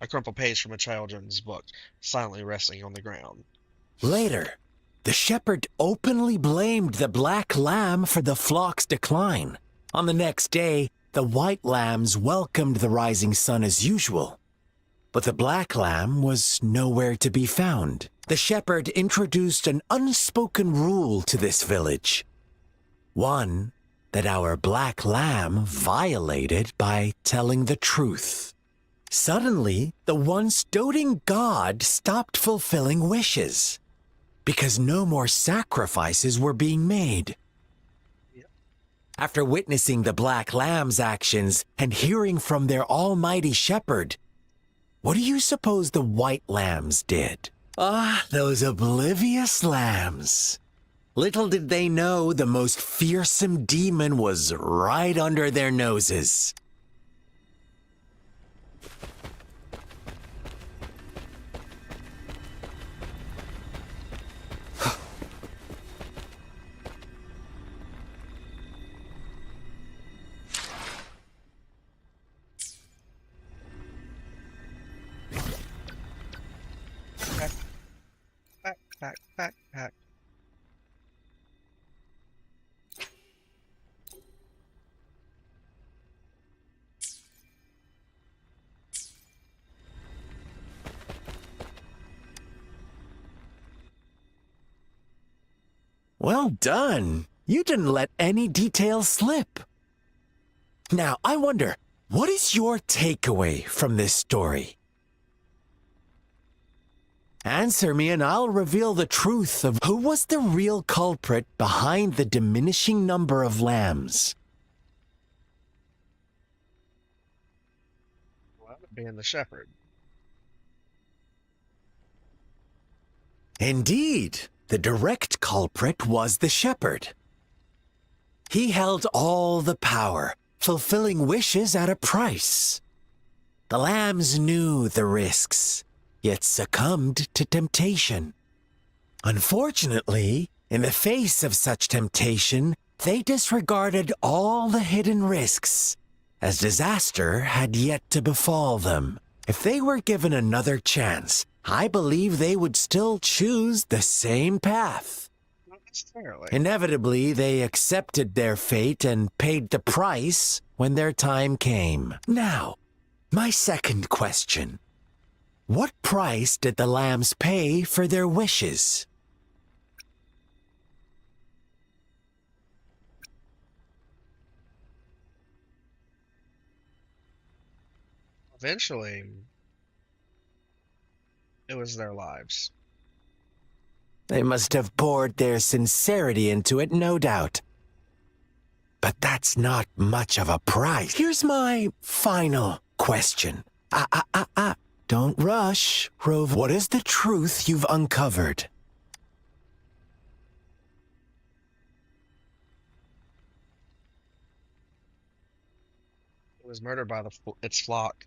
A crumpled page from a children's book, silently resting on the ground. Later, the shepherd openly blamed the black lamb for the flock's decline. On the next day, the white lambs welcomed the rising sun as usual. But the black lamb was nowhere to be found. The shepherd introduced an unspoken rule to this village. One that our black lamb violated by telling the truth. Suddenly, the once doting god stopped fulfilling wishes because no more sacrifices were being made. After witnessing the black lamb's actions and hearing from their almighty shepherd, what do you suppose the white lambs did? Ah, those oblivious lambs. Little did they know the most fearsome demon was right under their noses. Well done. You didn't let any details slip. Now, I wonder, what is your takeaway from this story? Answer me and I'll reveal the truth of who was the real culprit behind the diminishing number of lambs. Well, being the shepherd. Indeed, the direct culprit was the shepherd. He held all the power, fulfilling wishes at a price. The lambs knew the risks, yet succumbed to temptation. Unfortunately, in the face of such temptation, they disregarded all the hidden risks, as disaster had yet to befall them. If they were given another chance, I believe they would still choose the same path. Not necessarily. Inevitably, they accepted their fate and paid the price when their time came. Now, my second question. What price did the lambs pay for their wishes? Eventually, it was their lives. They must have poured their sincerity into it, no doubt. But that's not much of a price. Here's my final question. Don't rush, Rover. What is the truth you've uncovered? It was murdered by its flock.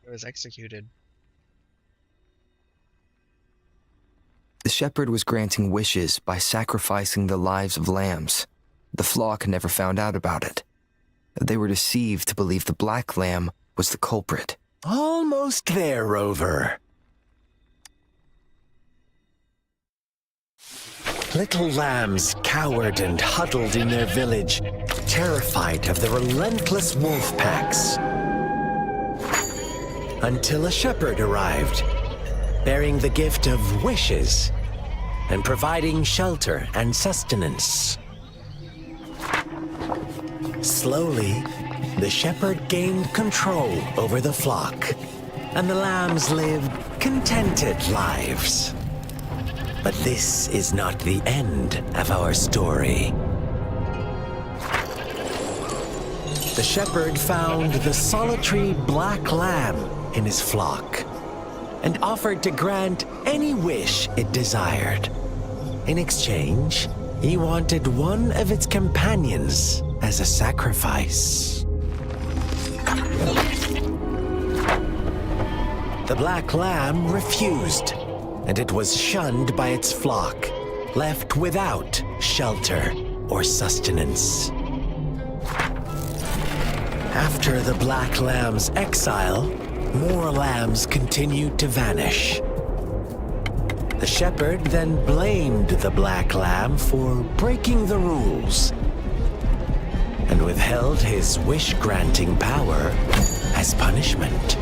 It was executed. The shepherd was granting wishes by sacrificing the lives of lambs. The flock never found out about it. They were deceived to believe the black lamb was the culprit. Almost there, Rover. Little lambs cowered and huddled in their village, terrified of the relentless wolf packs. Until a shepherd arrived, bearing the gift of wishes and providing shelter and sustenance. Slowly, the shepherd gained control over the flock, and the lambs lived contented lives. But this is not the end of our story. The shepherd found the solitary black lamb in his flock and offered to grant any wish it desired. In exchange, he wanted one of its companions as a sacrifice. The black lamb refused, and it was shunned by its flock, left without shelter or sustenance. After the black lamb's exile, more lambs continued to vanish. The shepherd then blamed the black lamb for breaking the rules and withheld his wish-granting power as punishment.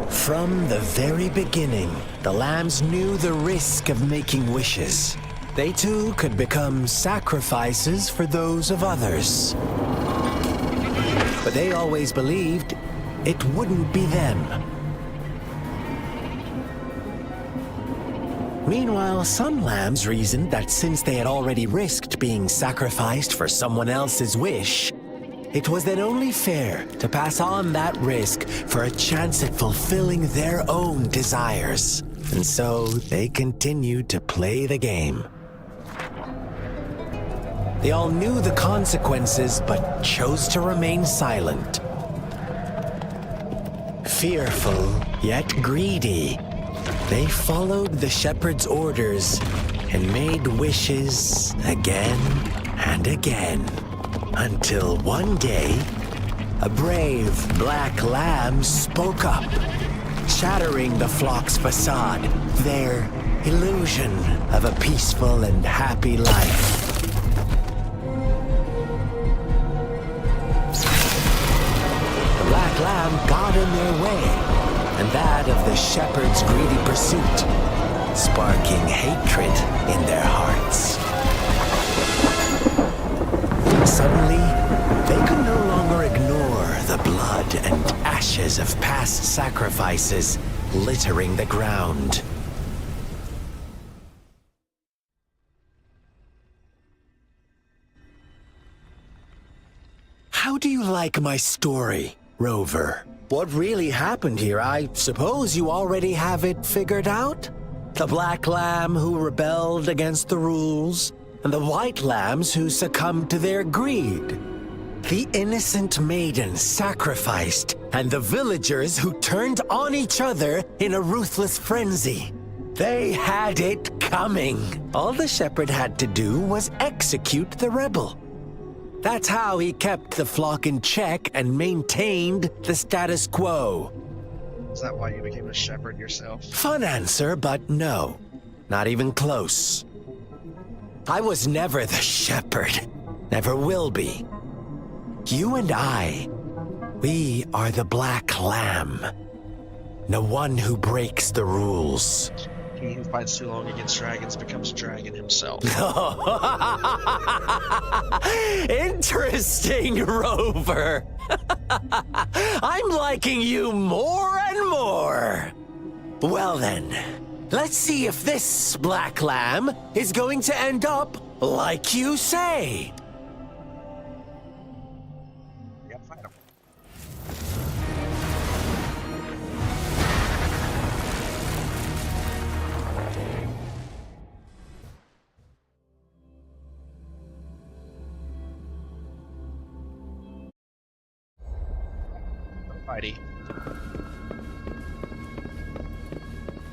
From the very beginning, the lambs knew the risk of making wishes. They too could become sacrifices for those of others. But they always believed it wouldn't be them. Meanwhile, some lambs reasoned that since they had already risked being sacrificed for someone else's wish, it was then only fair to pass on that risk for a chance at fulfilling their own desires. And so they continued to play the game. They all knew the consequences, but chose to remain silent. Fearful, yet greedy, they followed the shepherd's orders and made wishes again and again. Until one day, a brave black lamb spoke up, shattering the flock's facade, their illusion of a peaceful and happy life. their way, and that of the shepherd's greedy pursuit, sparking hatred in their hearts. Suddenly, they could no longer ignore the blood and ashes of past sacrifices littering the ground. How do you like my story, Rover? What really happened here? I suppose you already have it figured out? The black lamb who rebelled against the rules, and the white lambs who succumbed to their greed. The innocent maiden sacrificed, and the villagers who turned on each other in a ruthless frenzy. They had it coming. All the shepherd had to do was execute the rebel. That's how he kept the flock in check and maintained the status quo. Is that why you became a shepherd yourself? Fun answer, but no. Not even close. I was never the shepherd. Never will be. You and I, we are the black lamb. The one who breaks the rules. He who fights too long against dragons becomes a dragon himself. Interesting, Rover. I'm liking you more and more. Well then, let's see if this black lamb is going to end up like you say. We gotta fight him. Fighty.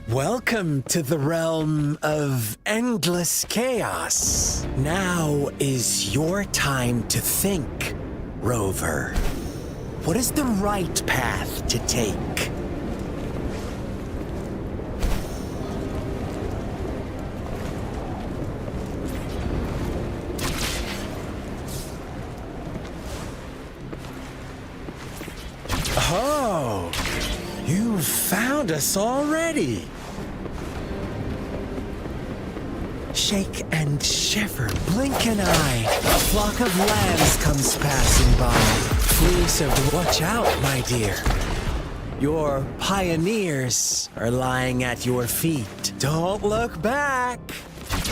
Welcome to the realm of endless chaos. Now is your time to think, Rover. What is the right path to take? Oh, you've found us already. Shake and shiver, blink an eye. A flock of lambs comes passing by. Flee, so watch out, my dear. Your pioneers are lying at your feet. Don't look back.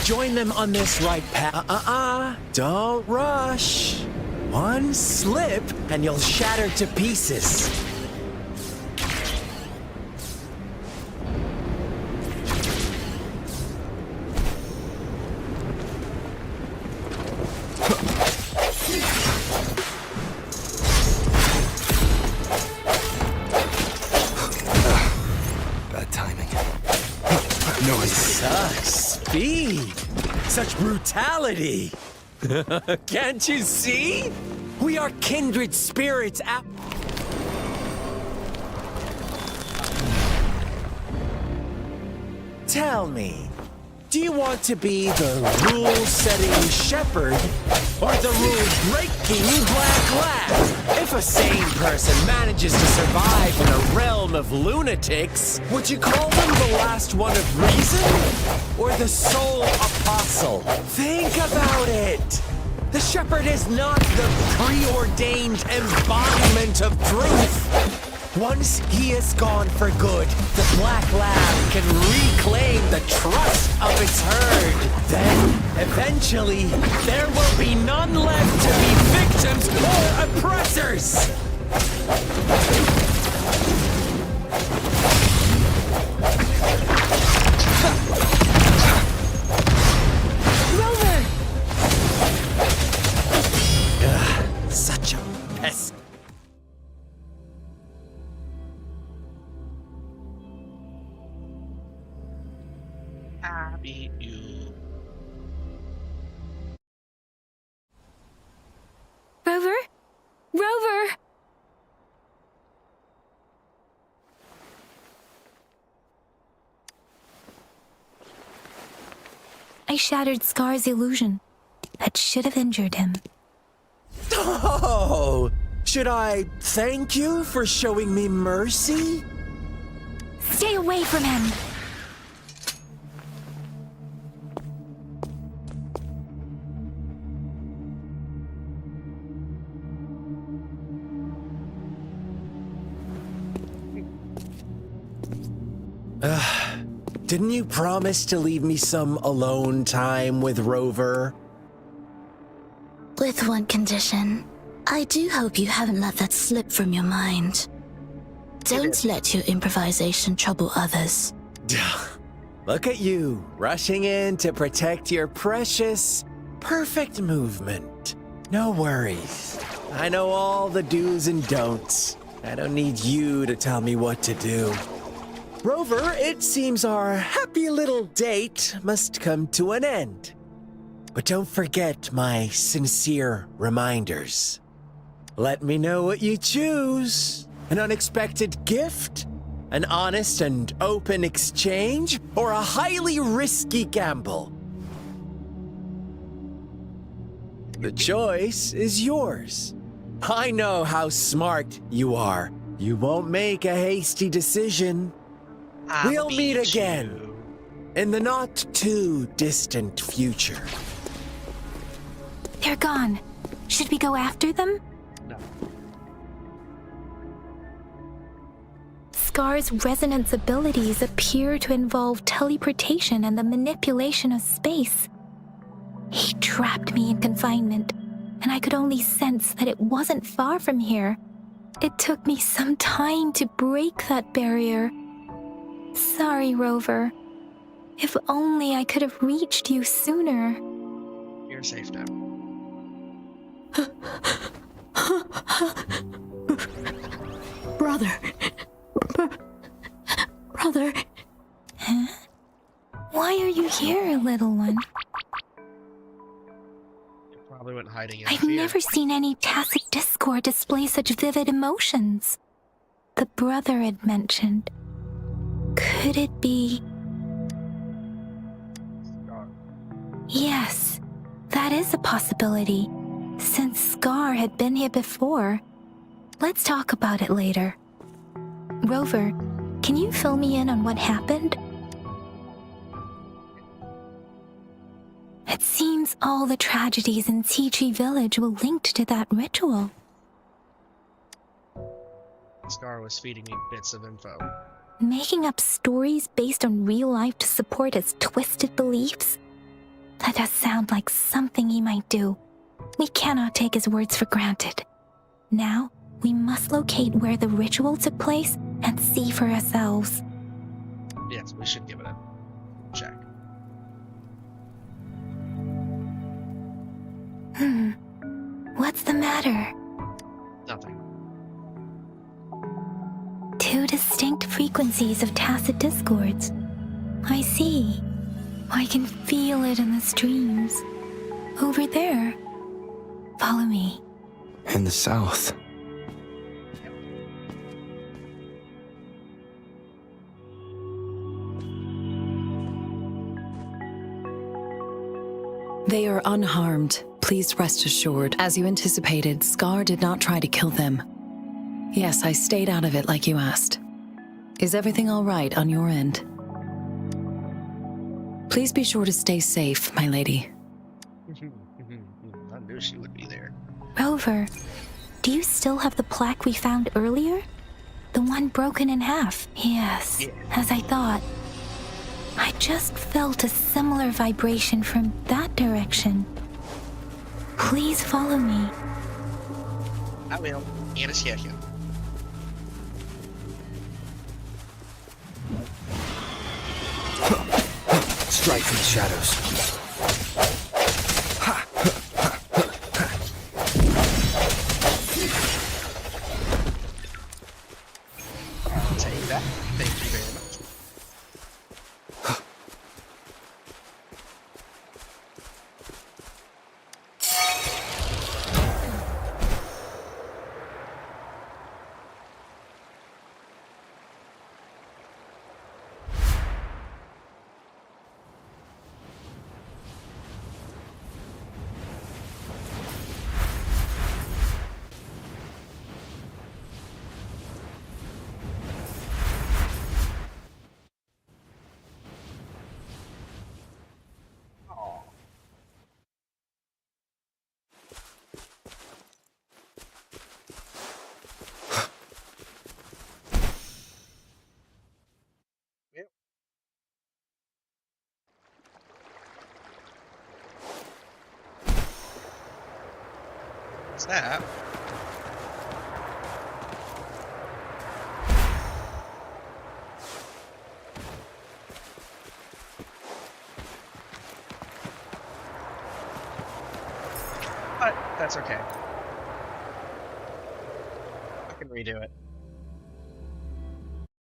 Join them on this right path. Don't rush. One slip, and you'll shatter to pieces. Bad timing. Such speed! Such brutality! Can't you see? We are kindred spirits. Tell me, do you want to be the rule-setting shepherd or the rule-breaking black lamb? If a sane person manages to survive in a realm of lunatics, would you call them the last one of reason or the sole apostle? Think about it. The shepherd is not the preordained embodiment of truth. Once he is gone for good, the black lamb can reclaim the trust of its herd. Then, eventually, there will be none left to be victims or oppressors. Such a pest. I beat you. Rover? Rover! I shattered Scar's illusion. That should have injured him. Oh, Should I thank you for showing me mercy? Stay away from him! Didn't you promise to leave me some alone time with Rover? With one condition. I do hope you haven't let that slip from your mind. Don't let your improvisation trouble others. Look at you, rushing in to protect your precious, perfect movement. No worries. I know all the do's and don'ts. I don't need you to tell me what to do. Rover, it seems our happy little date must come to an end. But don't forget my sincere reminders. Let me know what you choose. An unexpected gift? An honest and open exchange? Or a highly risky gamble? The choice is yours. I know how smart you are. You won't make a hasty decision. We'll meet again in the not-too-distant future. They're gone. Should we go after them? No. Scar's resonance abilities appear to involve teleportation and the manipulation of space. He trapped me in confinement, and I could only sense that it wasn't far from here. It took me some time to break that barrier. Sorry, Rover. If only I could have reached you sooner. You're safe now. Brother. Brother. Huh? Why are you here, little one? You probably went hiding in I've fear. never seen any tacit discord display such vivid emotions. The brother had mentioned. Could it be... Yes, that is a possibility. Since Scar had been here before. Let's talk about it later. Rover, can you fill me in on what happened? It seems all the tragedies in Tea Village were linked to that ritual. Scar was feeding me bits of info. Making up stories based on real life to support his twisted beliefs? That does sound like something he might do. We cannot take his words for granted. Now, we must locate where the ritual took place and see for ourselves. Yes, we should give it a check. What's the matter? Nothing. Two distinct frequencies of tacit discords. I see. I can feel it in the streams. Over there. Follow me. In the south. They are unharmed. Please rest assured. As you anticipated, Scar did not try to kill them. Yes, I stayed out of it like you asked. Is everything all right on your end? Please be sure to stay safe, my lady. I knew she would be there. Rover, do you still have the plaque we found earlier? The one broken in half? Yes, as I thought. I just felt a similar vibration from that direction. Please follow me. I will. In a second. Strike from the shadows. I'll take that. Thank you very much. What's that? But that's okay. I can redo it.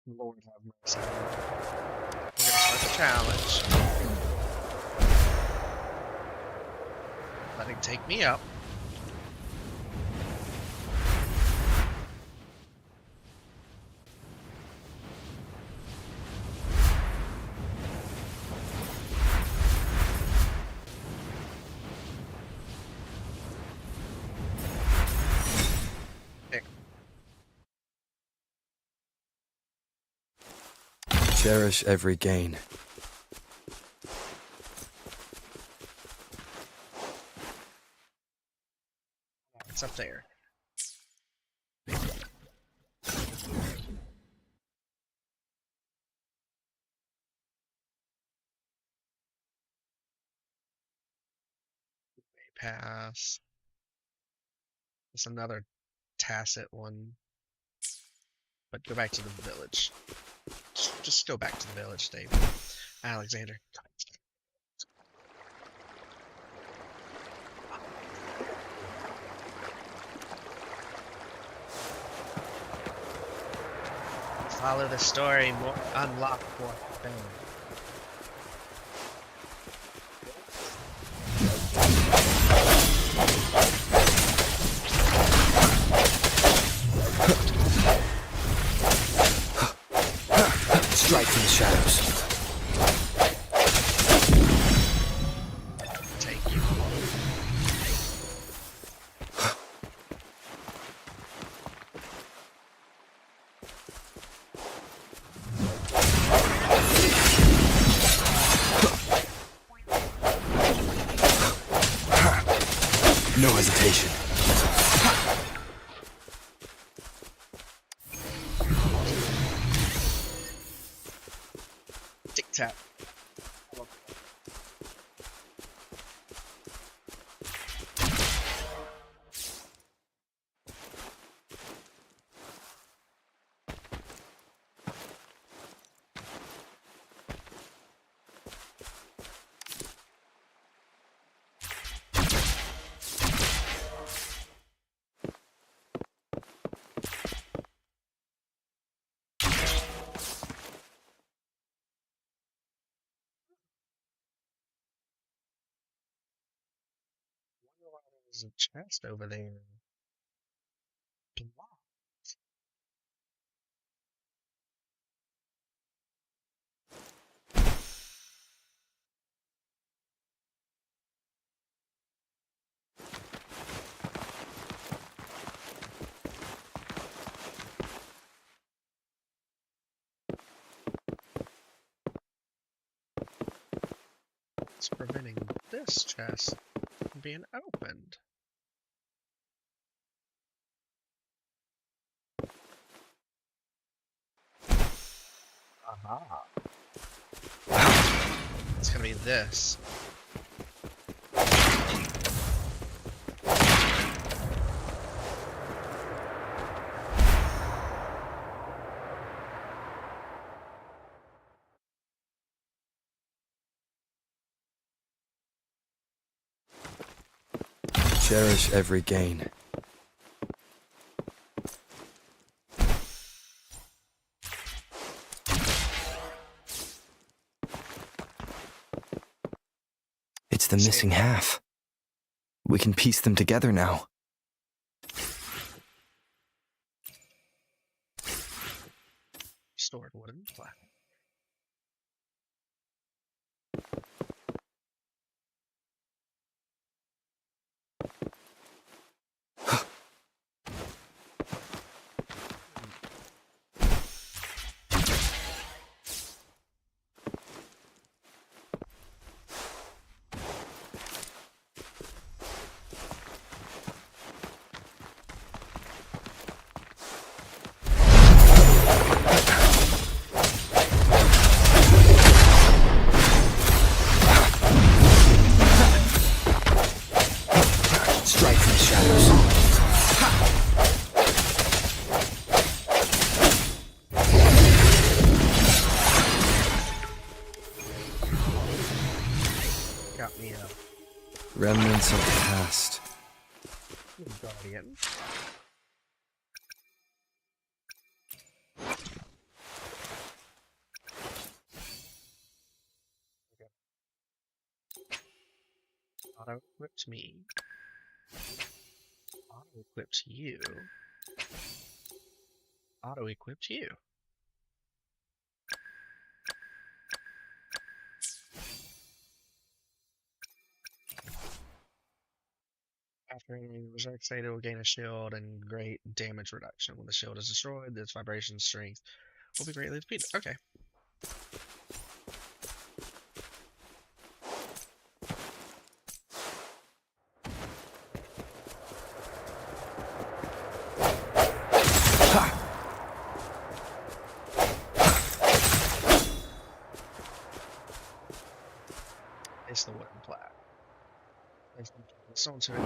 Lord have mercy. We're gonna start the challenge. Let him take me up. Cherish every gain. It's up there. Pass. It's another tacit one. But go back to the village. Just go back to the village, Dave. Alexander. Follow the story, unlock more things. Strike from the shadows. Take you. No hesitation. Tic-tac. There's a chest over there. Blocked. It's preventing this chest from being opened. Aha. It's gonna be this. Cherish every gain. It's the missing half. We can piece them together now. Stored wooden plaque. Remnants of the past. Guardian. Auto-equipped me. Auto-equipped you. Auto-equipped you. After entering the Berserk state, it will gain a shield and great damage reduction. When the shield is destroyed, its vibration strength will be greatly depleted. Okay. It's the wooden plaque. Something.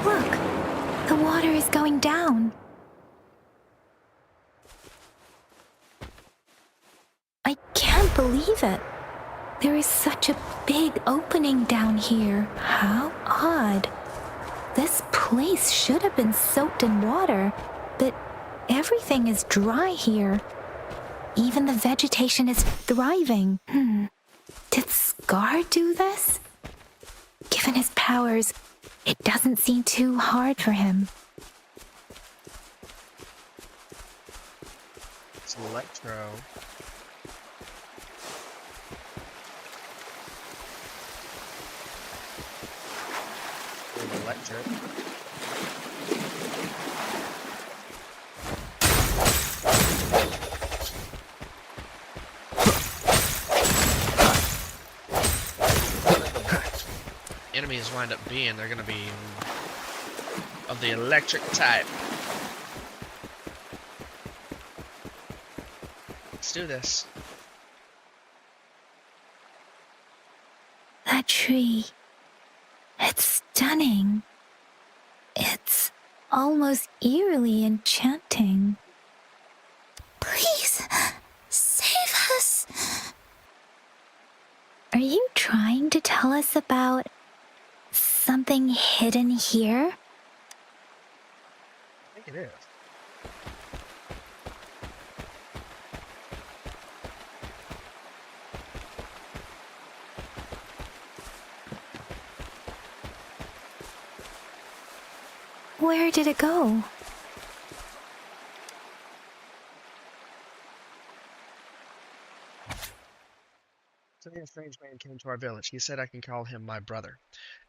Look! The water is going down. I can't believe it. There is such a big opening down here. How odd. This place should have been soaked in water, but everything is dry here. Even the vegetation is thriving. Did Scar do this? Given his powers, it doesn't seem too hard for him. It's Electro. Electric. Enemies wind up being, they're gonna be of the electric type. Let's do this. That tree. It's stunning. It's almost eerily enchanting. Please, save us. Are you trying to tell us about something hidden here? I think it is. Where did it go? Today a strange man came to our village. He said I can call him my brother.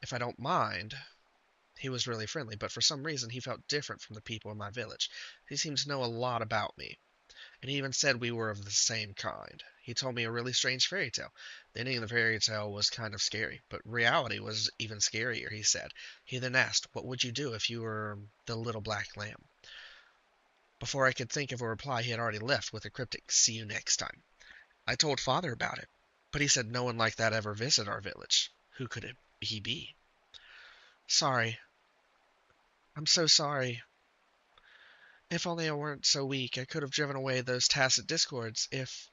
If I don't mind. He was really friendly, but for some reason he felt different from the people in my village. He seemed to know a lot about me, and he even said we were of the same kind. He told me a really strange fairy tale. The ending of the fairy tale was kind of scary, but reality was even scarier, he said. He then asked, what would you do if you were the little black lamb? Before I could think of a reply, he had already left with a cryptic, see you next time. I told Father about it, but he said no one like that ever visited our village. Who could he be? Sorry. I'm so sorry. If only I weren't so weak, I could have driven away those tacit discords. If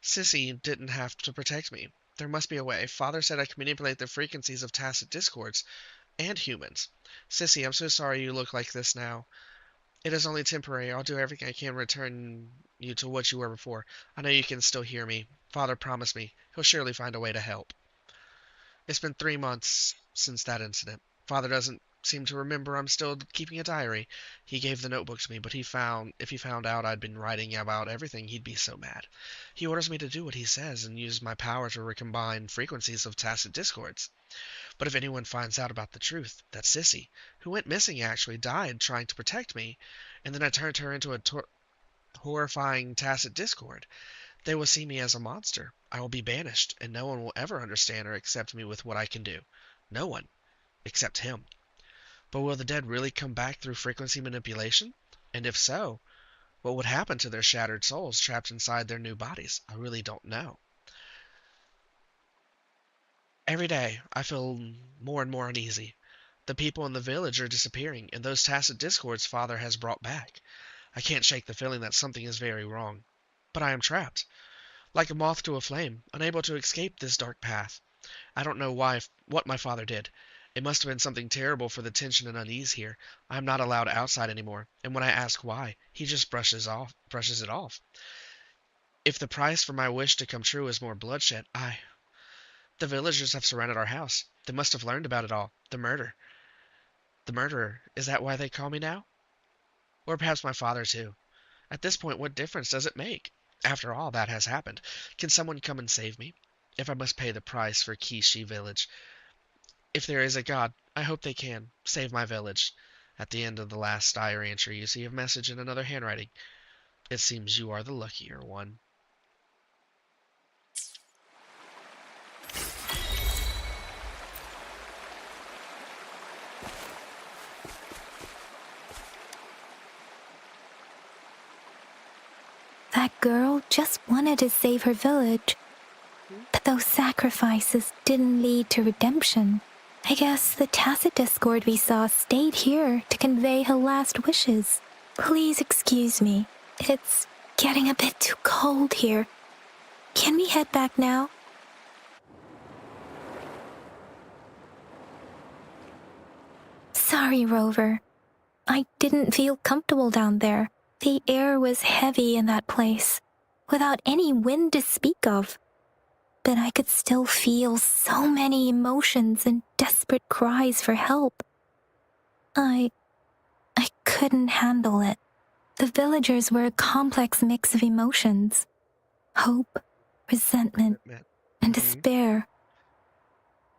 Sissy didn't have to protect me. There must be a way. Father said I can manipulate the frequencies of tacit discords and humans. Sissy, I'm so sorry you look like this now. It is only temporary. I'll do everything I can to return you to what you were before. I know you can still hear me. Father promised me. He'll surely find a way to help. It's been 3 months since that incident. Father doesn't seem to remember I'm still keeping a diary. He gave the notebook to me, but if he found out I'd been writing about everything, he'd be so mad. He orders me to do what he says and use my power to recombine frequencies of tacit discords. But if anyone finds out about the truth, that Sissy, who went missing actually died trying to protect me, and then I turned her into a horrifying tacit discord, they will see me as a monster. I will be banished, and no one will ever understand or accept me with what I can do. No one, except him. But will the dead really come back through frequency manipulation? And if so, what would happen to their shattered souls trapped inside their new bodies? I really don't know. Every day, I feel more and more uneasy. The people in the village are disappearing, and those tacit discords Father has brought back. I can't shake the feeling that something is very wrong. But I am trapped, like a moth to a flame, unable to escape this dark path. I don't know what my father did. It must have been something terrible for the tension and unease here. I am not allowed outside anymore, and when I ask why, he just brushes it off. If the price for my wish to come true is more bloodshed, the villagers have surrounded our house. They must have learned about it all. The murder. The murderer. Is that why they call me now? Or perhaps my father too. At this point, what difference does it make? After all that has happened, can someone come and save me? If I must pay the price for Kishi village. If there is a God, I hope they can. Save my village. At the end of the last diary entry, you see a message in another handwriting. It seems you are the luckier one. That girl just wanted to save her village. But those sacrifices didn't lead to redemption. I guess the tacit discord we saw stayed here to convey her last wishes. Please excuse me. It's getting a bit too cold here. Can we head back now? Sorry, Rover. I didn't feel comfortable down there. The air was heavy in that place, without any wind to speak of. But I could still feel so many emotions and desperate cries for help. I couldn't handle it. The villagers were a complex mix of emotions. Hope, resentment, and despair.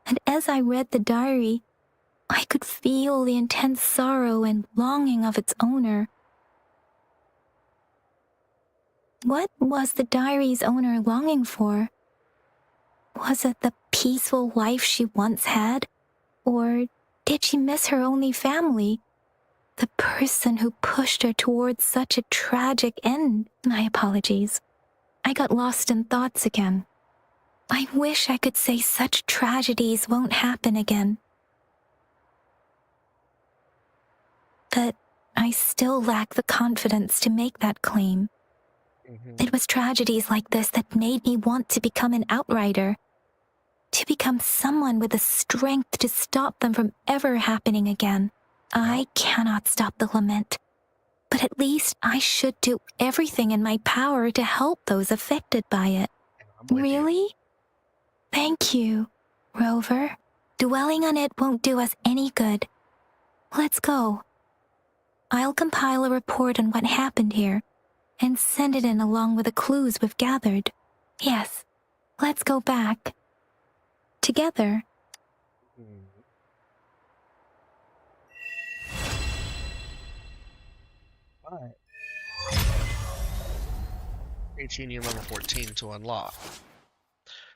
And as I read the diary, I could feel the intense sorrow and longing of its owner. What was the diary's owner longing for? Was it the peaceful life she once had? Or did she miss her only family? The person who pushed her towards such a tragic end? My apologies. I got lost in thoughts again. I wish I could say such tragedies won't happen again. But I still lack the confidence to make that claim. It was tragedies like this that made me want to become an outrider. To become someone with the strength to stop them from ever happening again. I cannot stop the lament, but at least I should do everything in my power to help those affected by it. Really? Thank you, Rover. Dwelling on it won't do us any good. Let's go. I'll compile a report on what happened here and send it in along with the clues we've gathered. Yes, let's go back. Together. Alright. Reach Union level 14 to unlock.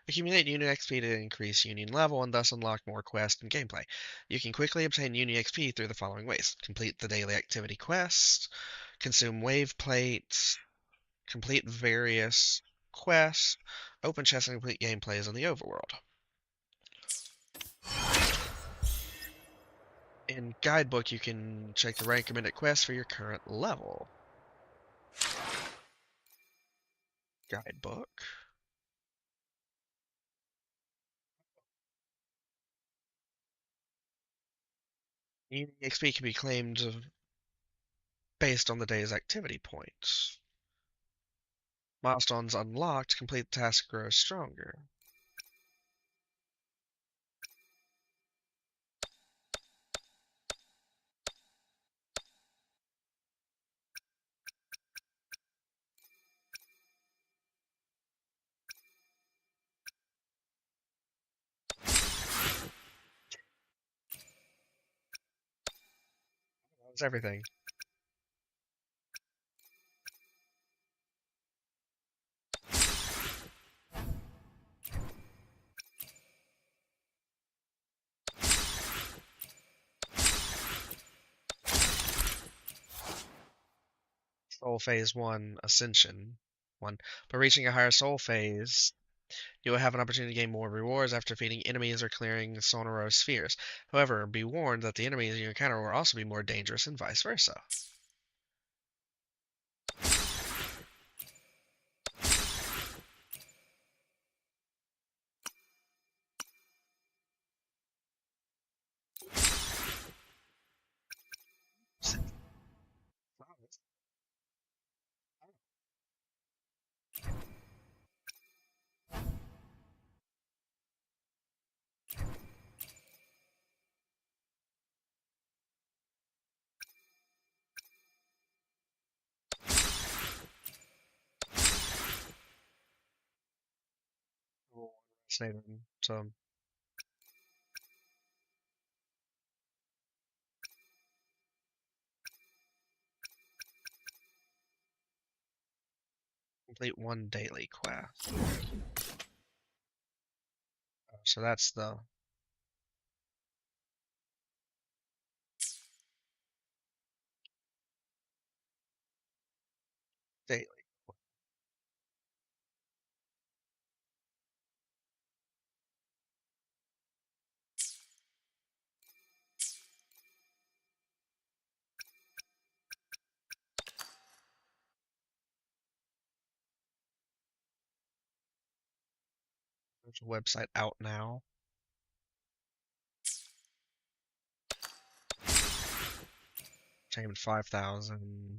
Accumulate Union XP to increase Union level and thus unlock more quests and gameplay. You can quickly obtain Union XP through the following ways. Complete the daily activity quest, consume wave plates, complete various quests, open chests, and complete gameplays in the overworld. In Guidebook, you can check the rank recommended quests for your current level. Guidebook. Union XP can be claimed based on the day's activity points. Milestones unlocked, complete task grows stronger. That was everything. Soul Phase 1 Ascension 1. By reaching a higher soul phase, you will have an opportunity to gain more rewards after defeating enemies or clearing Sonoros spheres. However, be warned that the enemies you encounter will also be more dangerous and vice versa. Fascinating. So complete one daily quest. So that's the daily. There's a website out now. Tamed 5,000.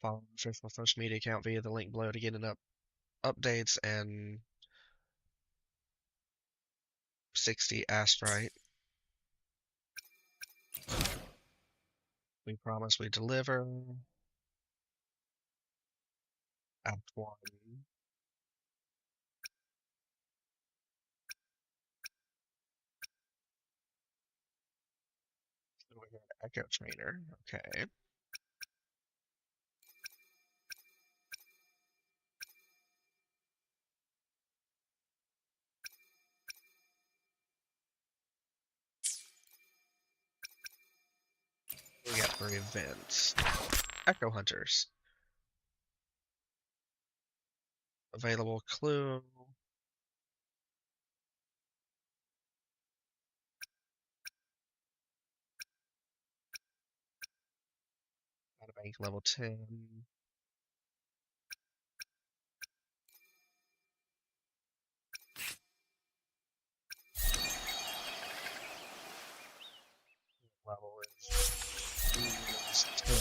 Follow the official social media account via the link below to get an updates and 60 astrite. We promise we deliver. Act 1. So we got Echo Trainer. Okay. We got 3 events. Echo Hunters. Available clue. Out of bank level 10. Level is 10.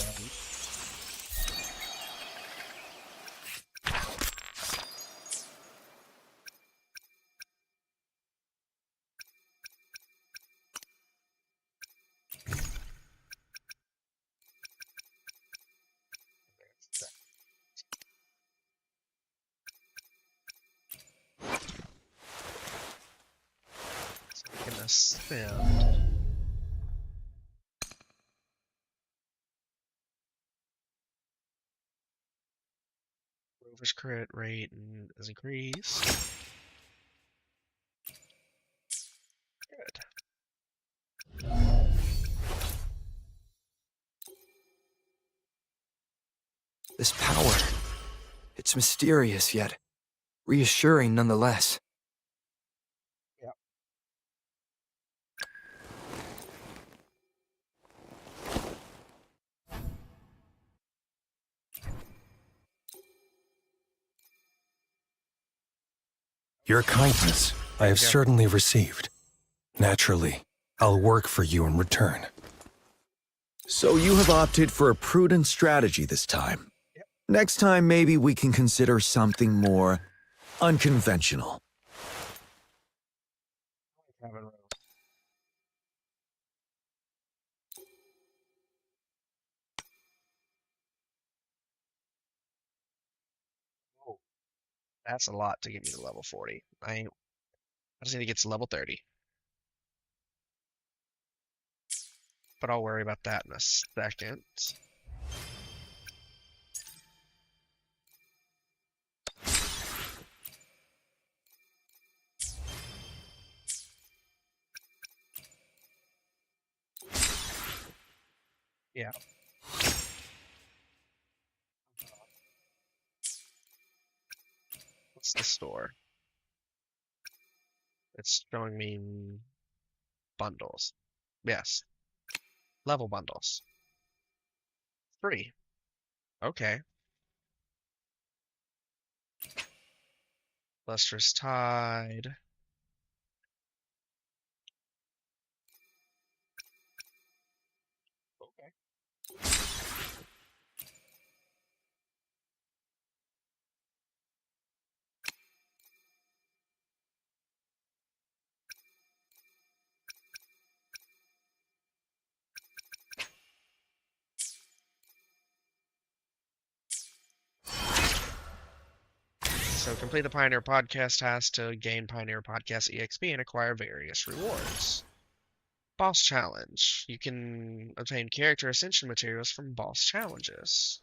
So we can ascend. Rover's crit rate is increased. Good. This power, it's mysterious yet reassuring nonetheless. Yeah. Your kindness I have certainly received. Naturally, I'll work for you in return. So you have opted for a prudent strategy this time. Yep. Next time, maybe we can consider something more unconventional. Oh, that's a lot to get me to level 40. I just need to get to level 30. But I'll worry about that in a second. Yeah. What's the store? It's showing me bundles. Yes. Level bundles. 3. Okay. Lustrous Tide. Okay. So complete the Pioneer Podcast task to gain Pioneer Podcast EXP and acquire various rewards. Boss Challenge. You can obtain character ascension materials from boss challenges.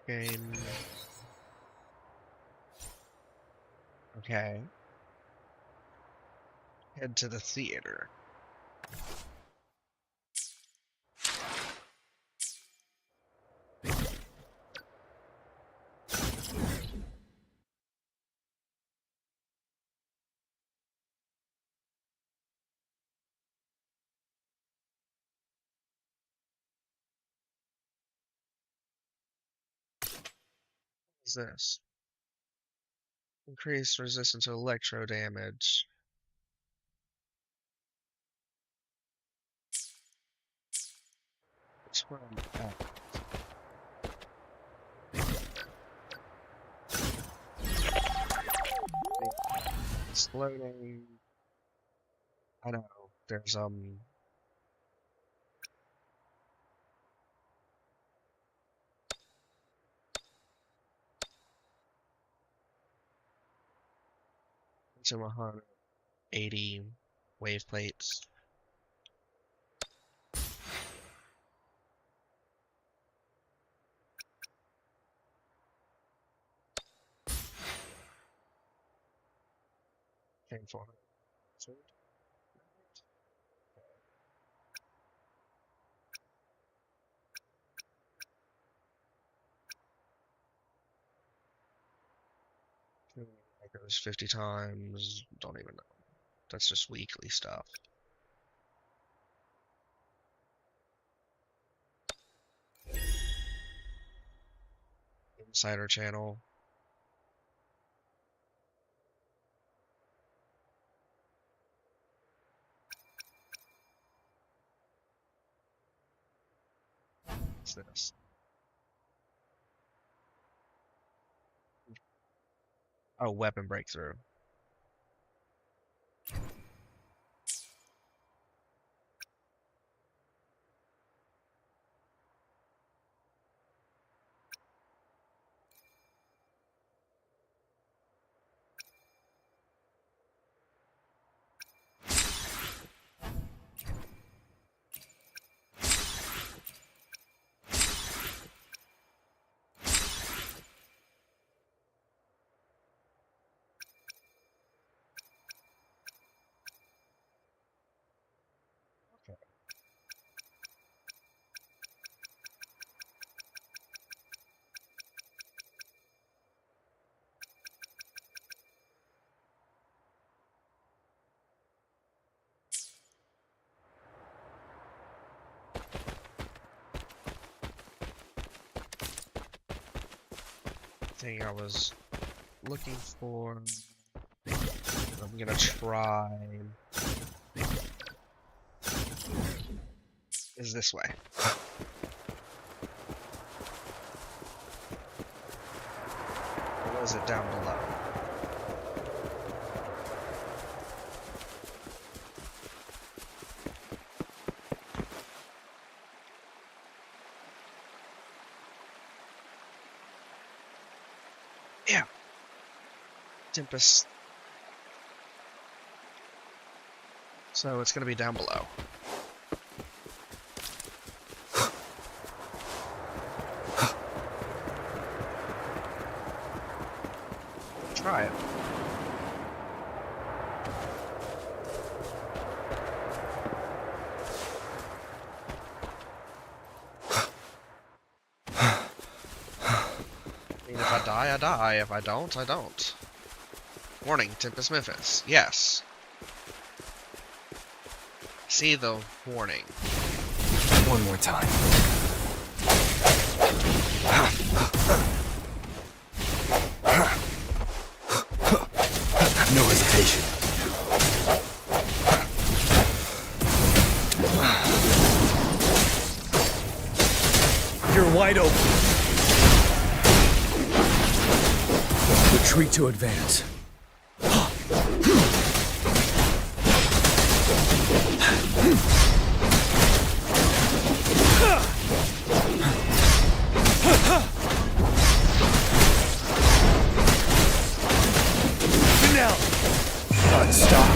Game. Okay. Head to the theater. What is this? Increased resistance to electro damage. Which one? Exploding. I know. There's to 180 wave plates. Came 400. Echoes 50 times. Don't even know. That's just weekly stuff. Insider channel. What's this? Oh, weapon breakthrough. Thing I was looking for. I'm gonna try. Is this way. Or was it down below? Yeah. Tempest. So it's gonna be down below. Try it. I mean, if I die, I die. If I don't, I don't. Warning, Tempest Memphis. Yes. See the warning. One more time. No hesitation. You're wide open. Retreat to advance. Stop.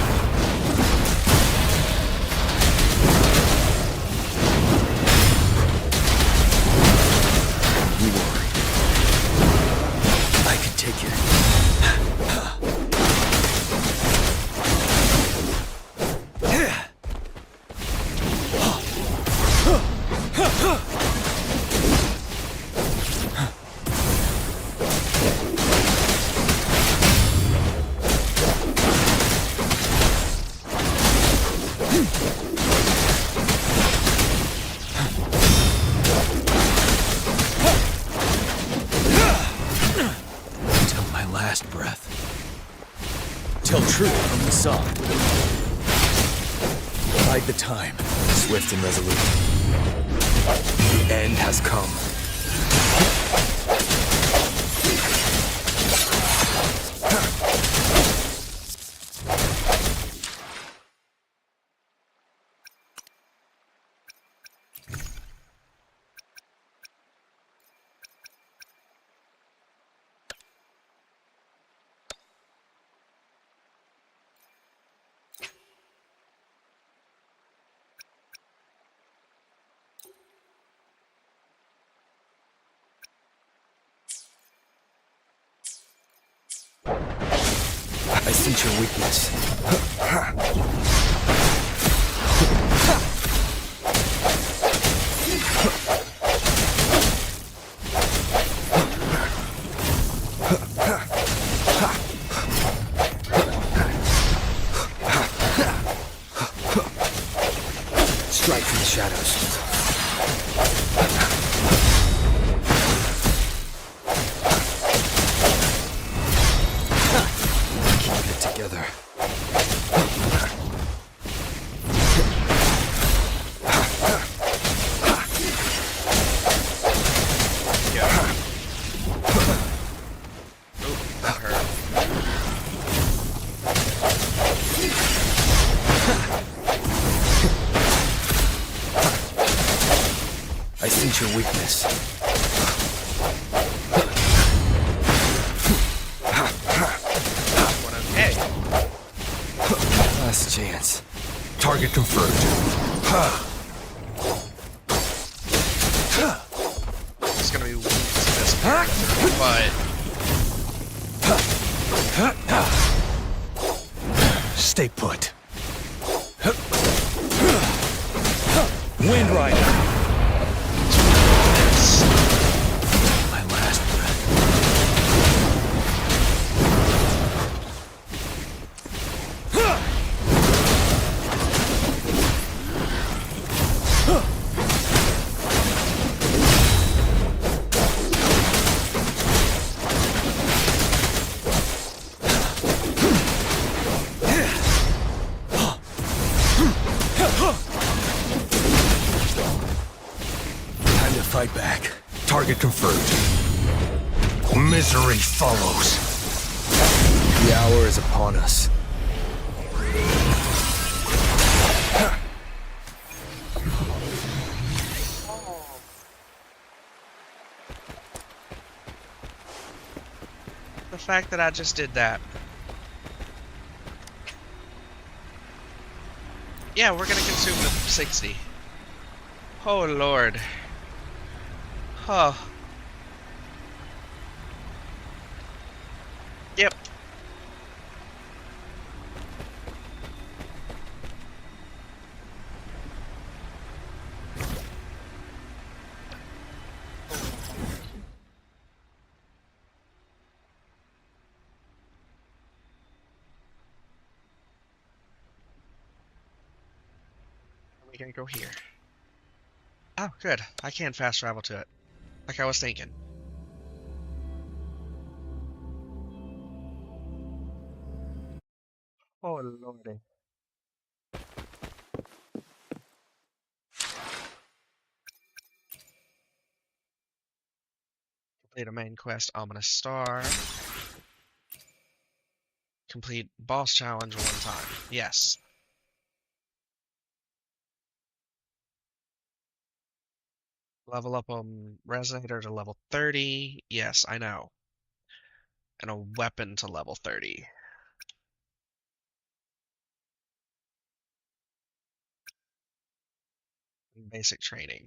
I can take it. Tell truth from the song. Bide the time, swift and resolute. The end has come. I sense your weakness. Strike from the shadows. Together. I sense your weakness. Last chance. Target confirmed. It's gonna be weak to this character, but stay put. Wind Rider. My last breath. Fight back. Target confirmed. Misery follows. The hour is upon us. the fact that I just did that. Yeah, we're gonna consume the 60. Oh lord. Huh. Yep. We're gonna go here. Oh, good. I can fast travel to it. Like I was thinking. Oh lordy. Complete a main quest, Ominous Star. Complete boss challenge one time. Yes. Level up Resonator to level 30. Yes, I know. And a weapon to level 30. Basic training.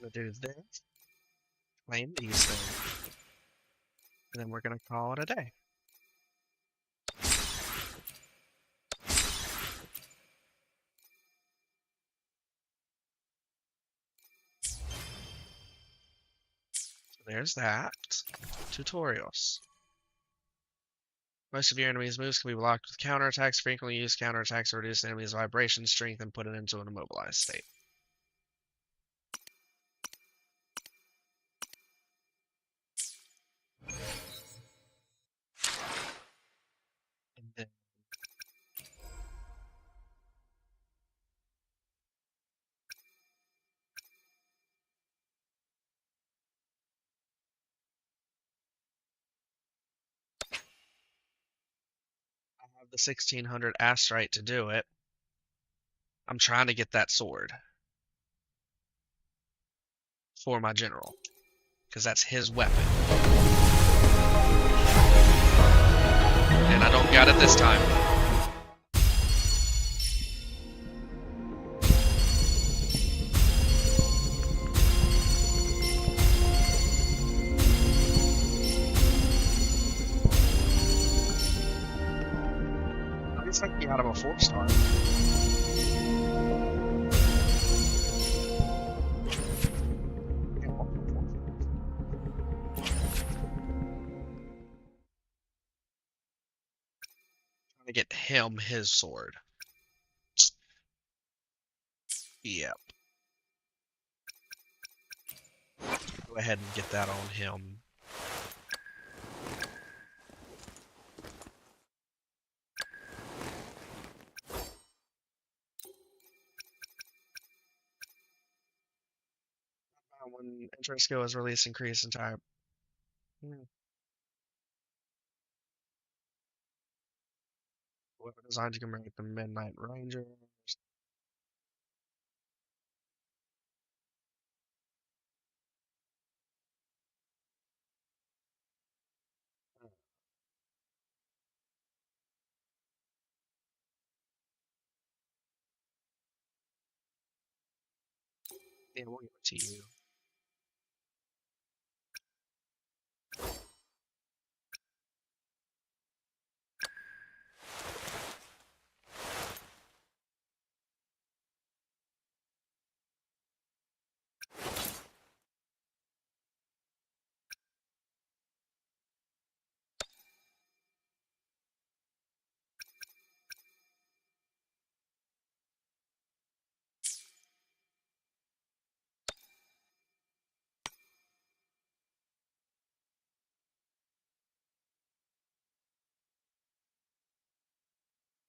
I'm gonna do this. Claim these things. And then we're gonna call it a day. So there's that. Tutorials. Most of your enemies' moves can be blocked with counterattacks. Frequently use counterattacks to reduce the enemy's vibration strength and put it into an immobilized state. And then I have the 1600 astrite to do it. I'm trying to get that sword for my general, because that's his weapon. And I don't got it this time. At least I can get out of a 4-star. To get him his sword. Yep. Go ahead and get that on him. When entry skill is released, increase in time. Weapon designed to commemorate the Midnight Rangers. Yeah, we'll give it to you.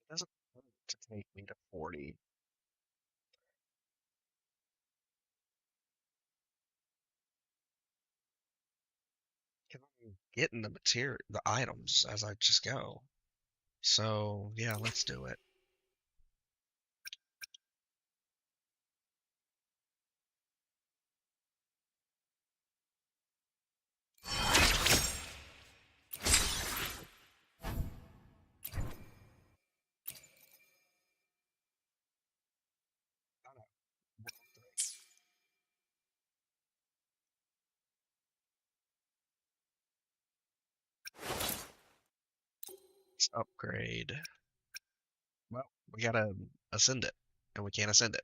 It doesn't hurt to take me to 40. Because I'm getting the material, the items as I just go. So, yeah, let's do it. Let's upgrade. Well, we gotta ascend it, and we can't ascend it.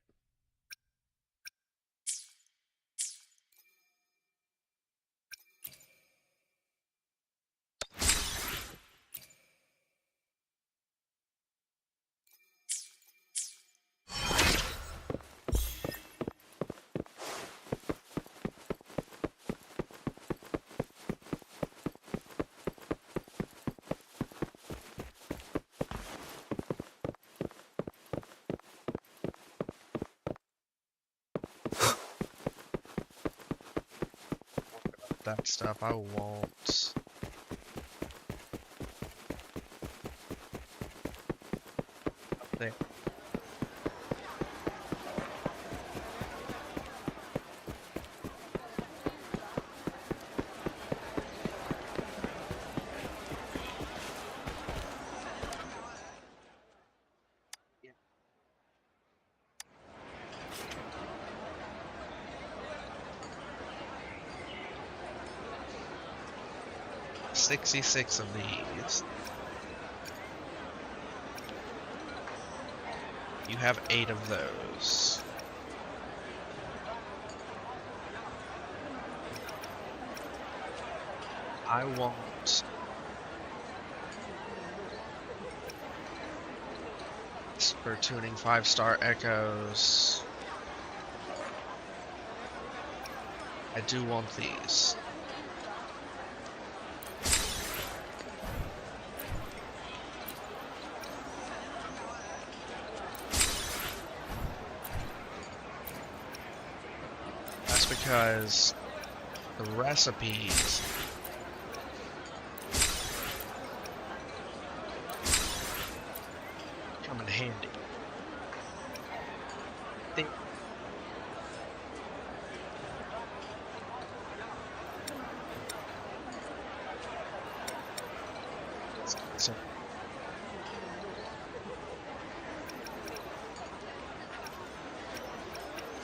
That stuff I won't. Up there. Yeah. 66 of these. You have 8 of those. I want for tuning 5-star echoes. I do want these. That's because the recipes come in handy. They so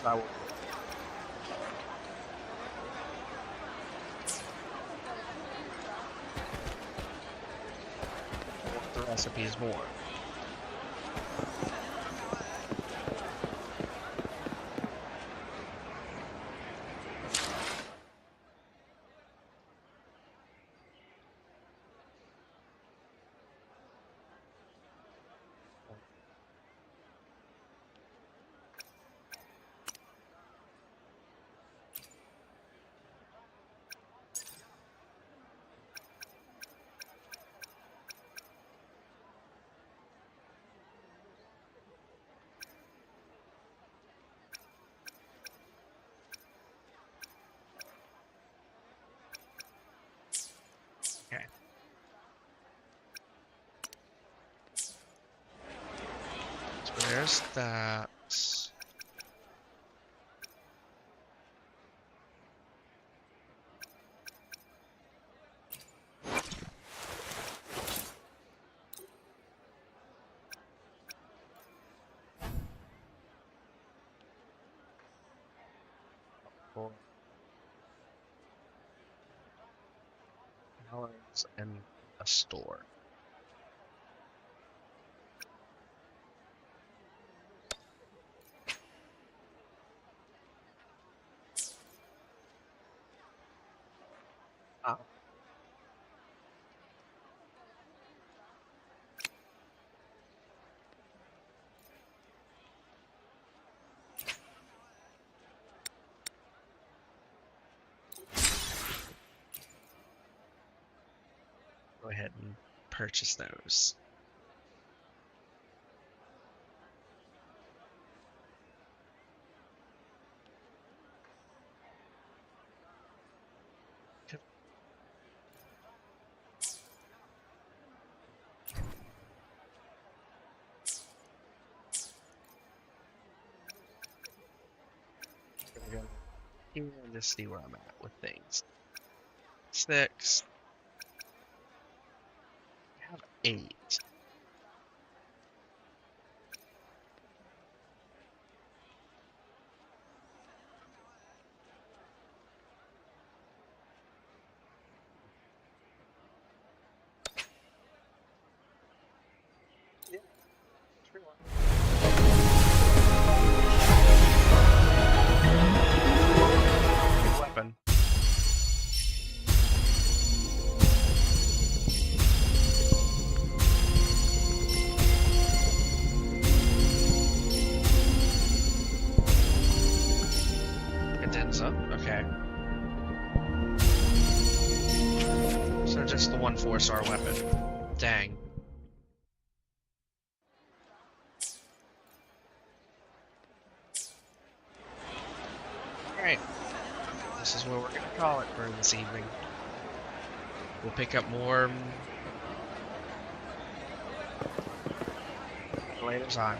I will want the recipes more. Okay. So there's that. $4 and a store. Ah. Go ahead and purchase those. Gonna go here and just see where I'm at with things. 6. I have 8. Okay. So just the one 4-star weapon. Dang. Alright. This is where we're gonna call it for this evening. We'll pick up more later time.